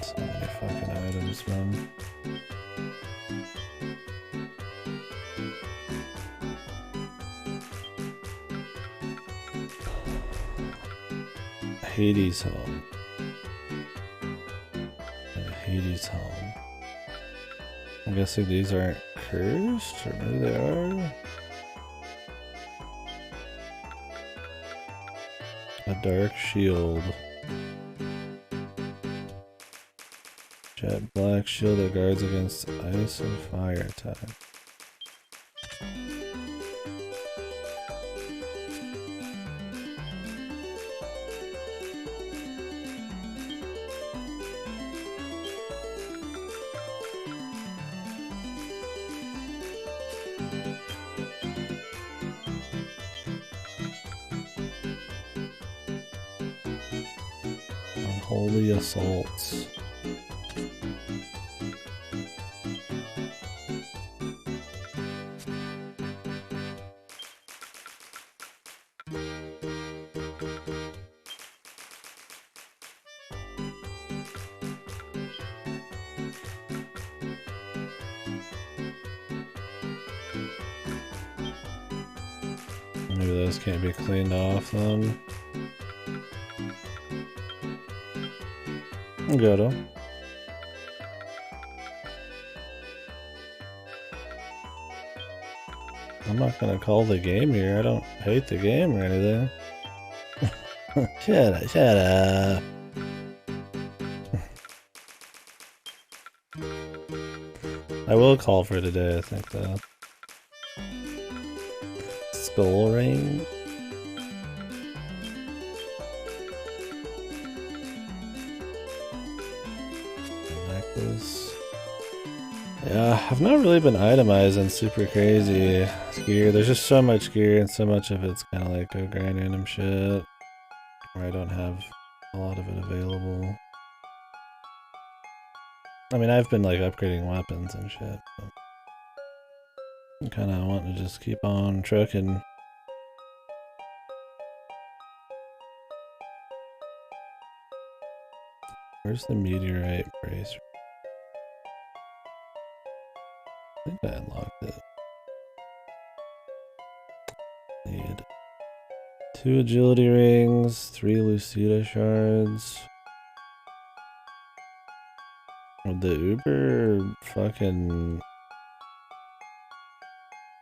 So many fucking items, man. Hades home. Hades home. I'm guessing these aren't cursed, or maybe they are. A dark shield. Jet black shield that guards against ice and fire attack. Unholy assaults. Maybe those can't be cleaned off then. Got him. I'm not gonna call the game here. I don't hate the game or anything. Shut up, shut up. I will call for today, I think, though. Skull ring. Necklace. Yeah, I've not really been itemizing super crazy gear. There's just so much gear and so much of it's kind of like go grind random shit where I don't have a lot of it available. I mean, I've been like upgrading weapons and shit, but I'm kind of wanting to just keep on trucking. Where's the meteorite bracer? I think I unlocked it. Need 2 agility rings, 3 Lucida shards. Would the Uber fucking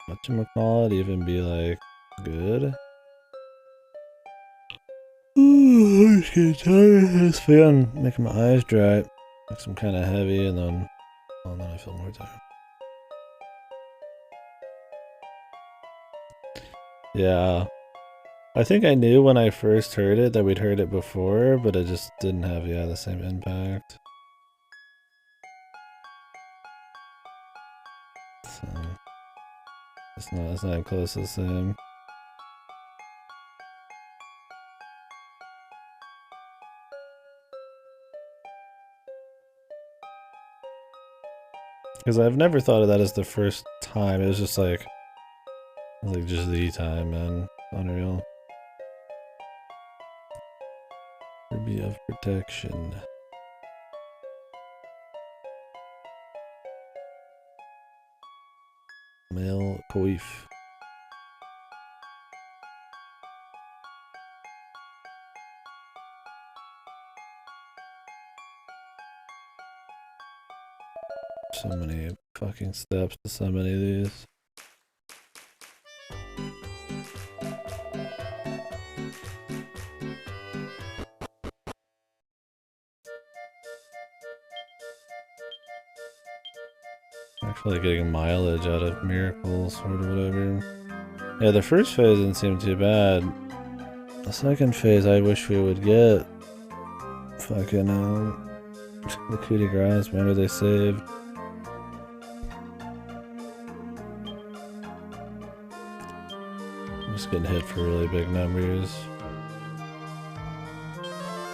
whatchamacallit even be like good? I'm just getting tired of this fan, making my eyes dry. Makes them kind of heavy, and then I feel more tired. Yeah, I think I knew when I first heard it that we'd heard it before, but it just didn't have the same impact. So it's not close to the same. Because I've never thought of that as the first time. It was just like just the time, man. Unreal. Ruby of protection. Male coif. So many fucking steps to so many of these. Actually getting mileage out of miracles or whatever. Yeah, the first phase didn't seem too bad. The second phase I wish we would get. Fucking the coup de grace, when are they saved? I'm just getting hit for really big numbers.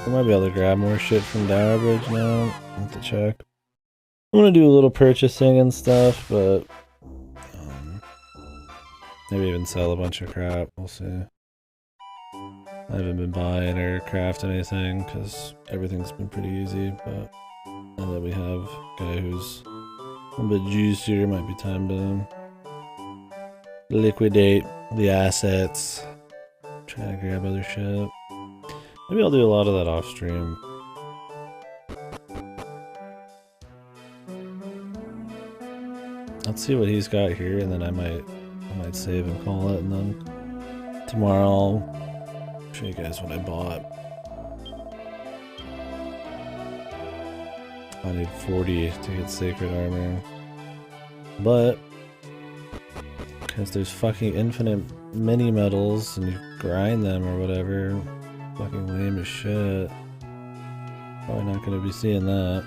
I might be able to grab more shit from Dower Bridge now. I have to check. I'm gonna do a little purchasing and stuff, but maybe even sell a bunch of crap. We'll see. I haven't been buying or crafting anything because everything's been pretty easy, but now that we have a guy who's a bit juicier, might be time to liquidate the assets. Try to grab other shit. Maybe I'll do a lot of that off stream. Let's see what he's got here, and then I might save and call it, and then tomorrow I'll show you guys what I bought. I need 40 to get sacred armor, but because there's fucking infinite mini metals and you grind them or whatever, fucking lame as shit. Probably not gonna be seeing that.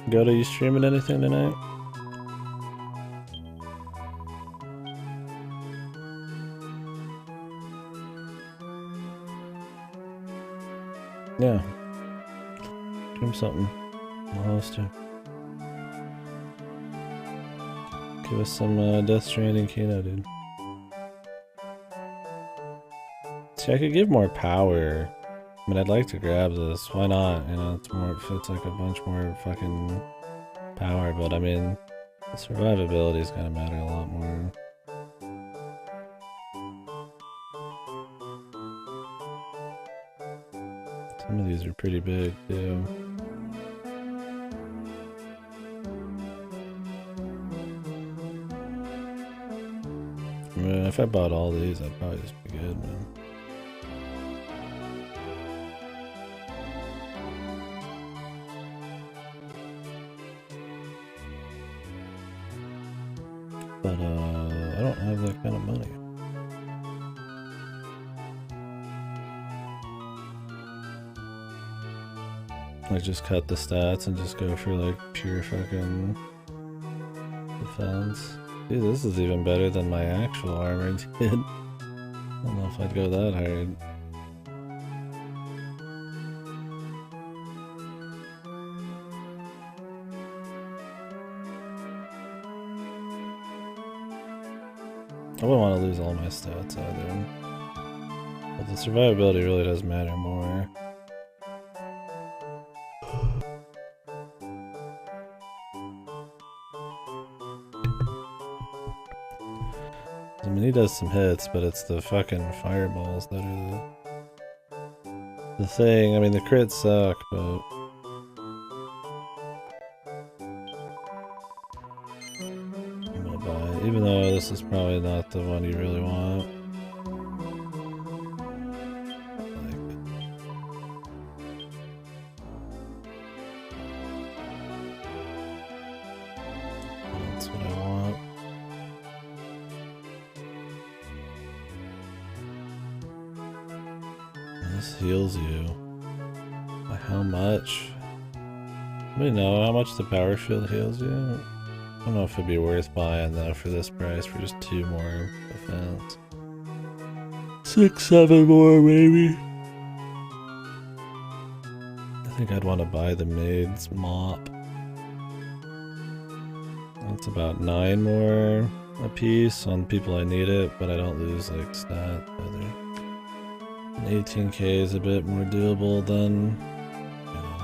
Goto, you streaming anything tonight? Yeah. Stream something. I'll host you. Give us some Death Stranding Kino, dude. See, I could give more power. I mean, I'd like to grab this. Why not? You know, it's more. It's like a bunch more fucking power, but I mean, the survivability is gonna matter a lot more. Some of these are pretty big too. I mean, if I bought all these, I'd probably just be good, man. But I don't have that kind of money. Like just cut the stats and just go for like pure fucking defense. Dude, this is even better than my actual armor did. I don't know if I'd go that hard. I wouldn't want to lose all my stats either. But the survivability really does matter more. I mean, he does some hits, but it's the fucking fireballs that are the thing. I mean, the crits suck, but... I'm gonna buy it, even though this is probably not the one you really want. That's what I want. This heals you. By how much? We know how much the power shield heals you. I don't know if it'd be worth buying though for this price for just 2 more defense. 6, 7 more maybe. I think I'd want to buy the maid's mop. That's about 9 more a piece on people I need it, but I don't lose like stat either. 18k is a bit more doable than, you know,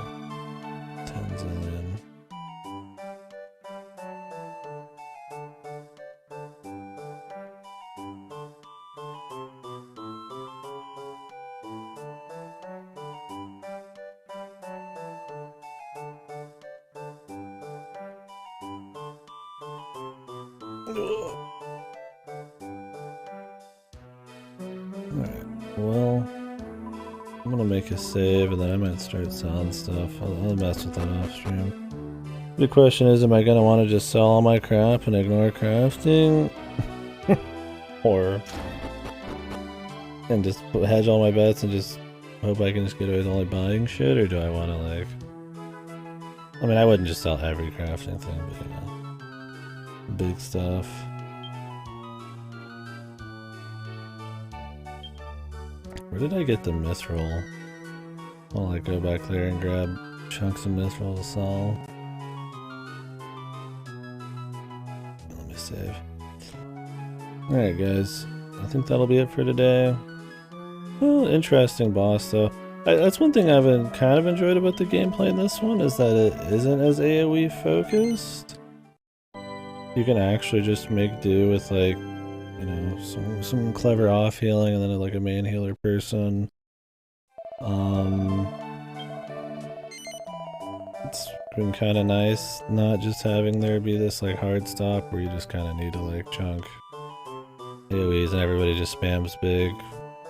10 zillion. Alright, well, I'm gonna make a save and then I might start selling stuff. I'll mess with that off stream. The question is, am I gonna want to just sell all my crap and ignore crafting? Or... and just hedge all my bets and just hope I can just get away with only buying shit? Or do I want to like... I mean, I wouldn't just sell every crafting thing, but you know... big stuff. Where did I get the mithril? I'll like go back there and grab chunks of mithril to sell. Let me save. Alright guys, I think that'll be it for today. Well, interesting boss though. That's one thing I've kind of enjoyed about the gameplay in this one, is that it isn't as AoE focused. You can actually just make do with like, you know, some clever off healing and then like a main healer person. It's been kind of nice not just having there be this like hard stop where you just kind of need to like chunk AoEs and everybody just spams big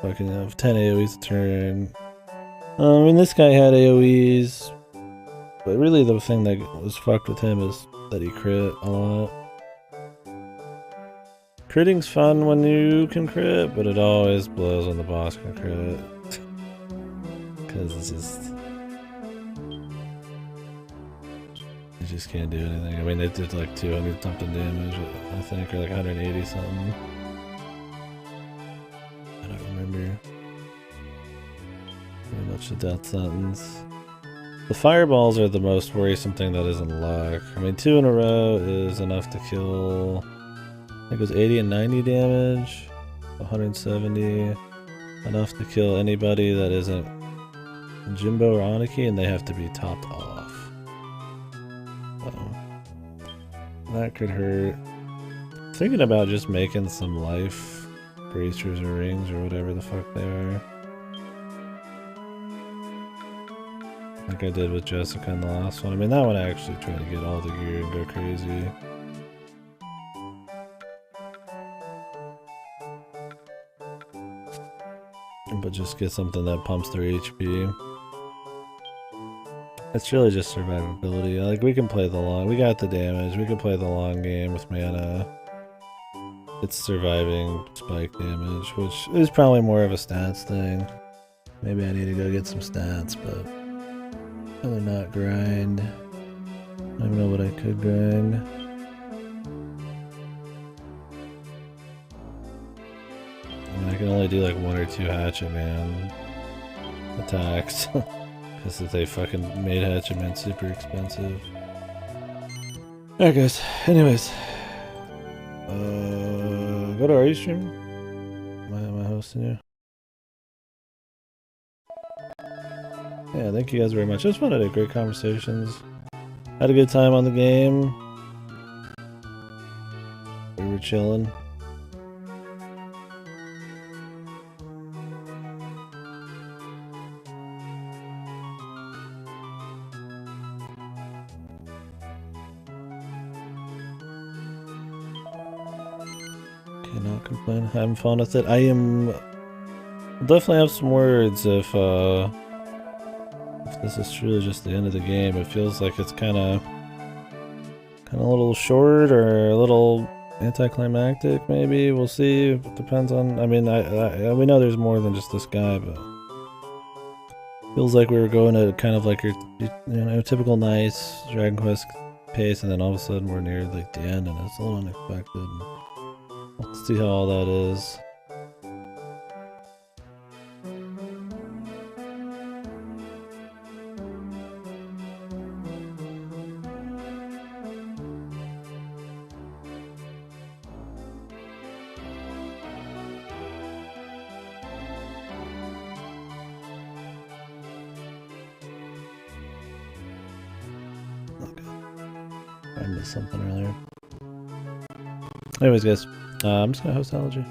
fucking 10 AoEs a turn. I mean, this guy had AoEs, but really the thing that was fucked with him is that he crit a lot. Critting's fun when you can crit, but it always blows when the boss can crit. Because it's just... you just can't do anything. I mean, they did like 200 something damage, I think, or like 180 something. I don't remember. Pretty much a death sentence. The fireballs are the most worrisome thing that isn't luck. I mean, 2 in a row is enough to kill... I think it was 80 and 90 damage, 170, enough to kill anybody that isn't Jimbo or Aniki, and they have to be topped off. So, that could hurt. Thinking about just making some life bracers or rings or whatever the fuck they are. Like I did with Jessica in the last one. I mean, that one I actually tried to get all the gear and go crazy. But just get something that pumps their HP. It's really just survivability. Like, we can play the long... we got the damage. We can play the long game with mana. It's surviving spike damage, which is probably more of a stats thing. Maybe I need to go get some stats, but... Rather not grind. I don't even know what I could grind. I mean, I can only do like 1 or 2 Hatchet Man attacks. Because they fucking made Hatchet Man super expensive. Alright guys, anyways. Go to our stream. Am I hosting you? Yeah, thank you guys very much. It was fun today, great conversations. Had a good time on the game. We were chilling. Cannot complain. Having fun with it. I am definitely have some words if this is truly just the end of the game. It feels like it's kind of a little short or a little anticlimactic. Maybe we'll see. It depends on. I mean, we know there's more than just this guy, but feels like we were going at kind of like your typical nice Dragon Quest pace, and then all of a sudden we're near like the end, and it's a little unexpected. We'll see how all that is. I missed something earlier. Anyways, guys, I'm just gonna host Allergy.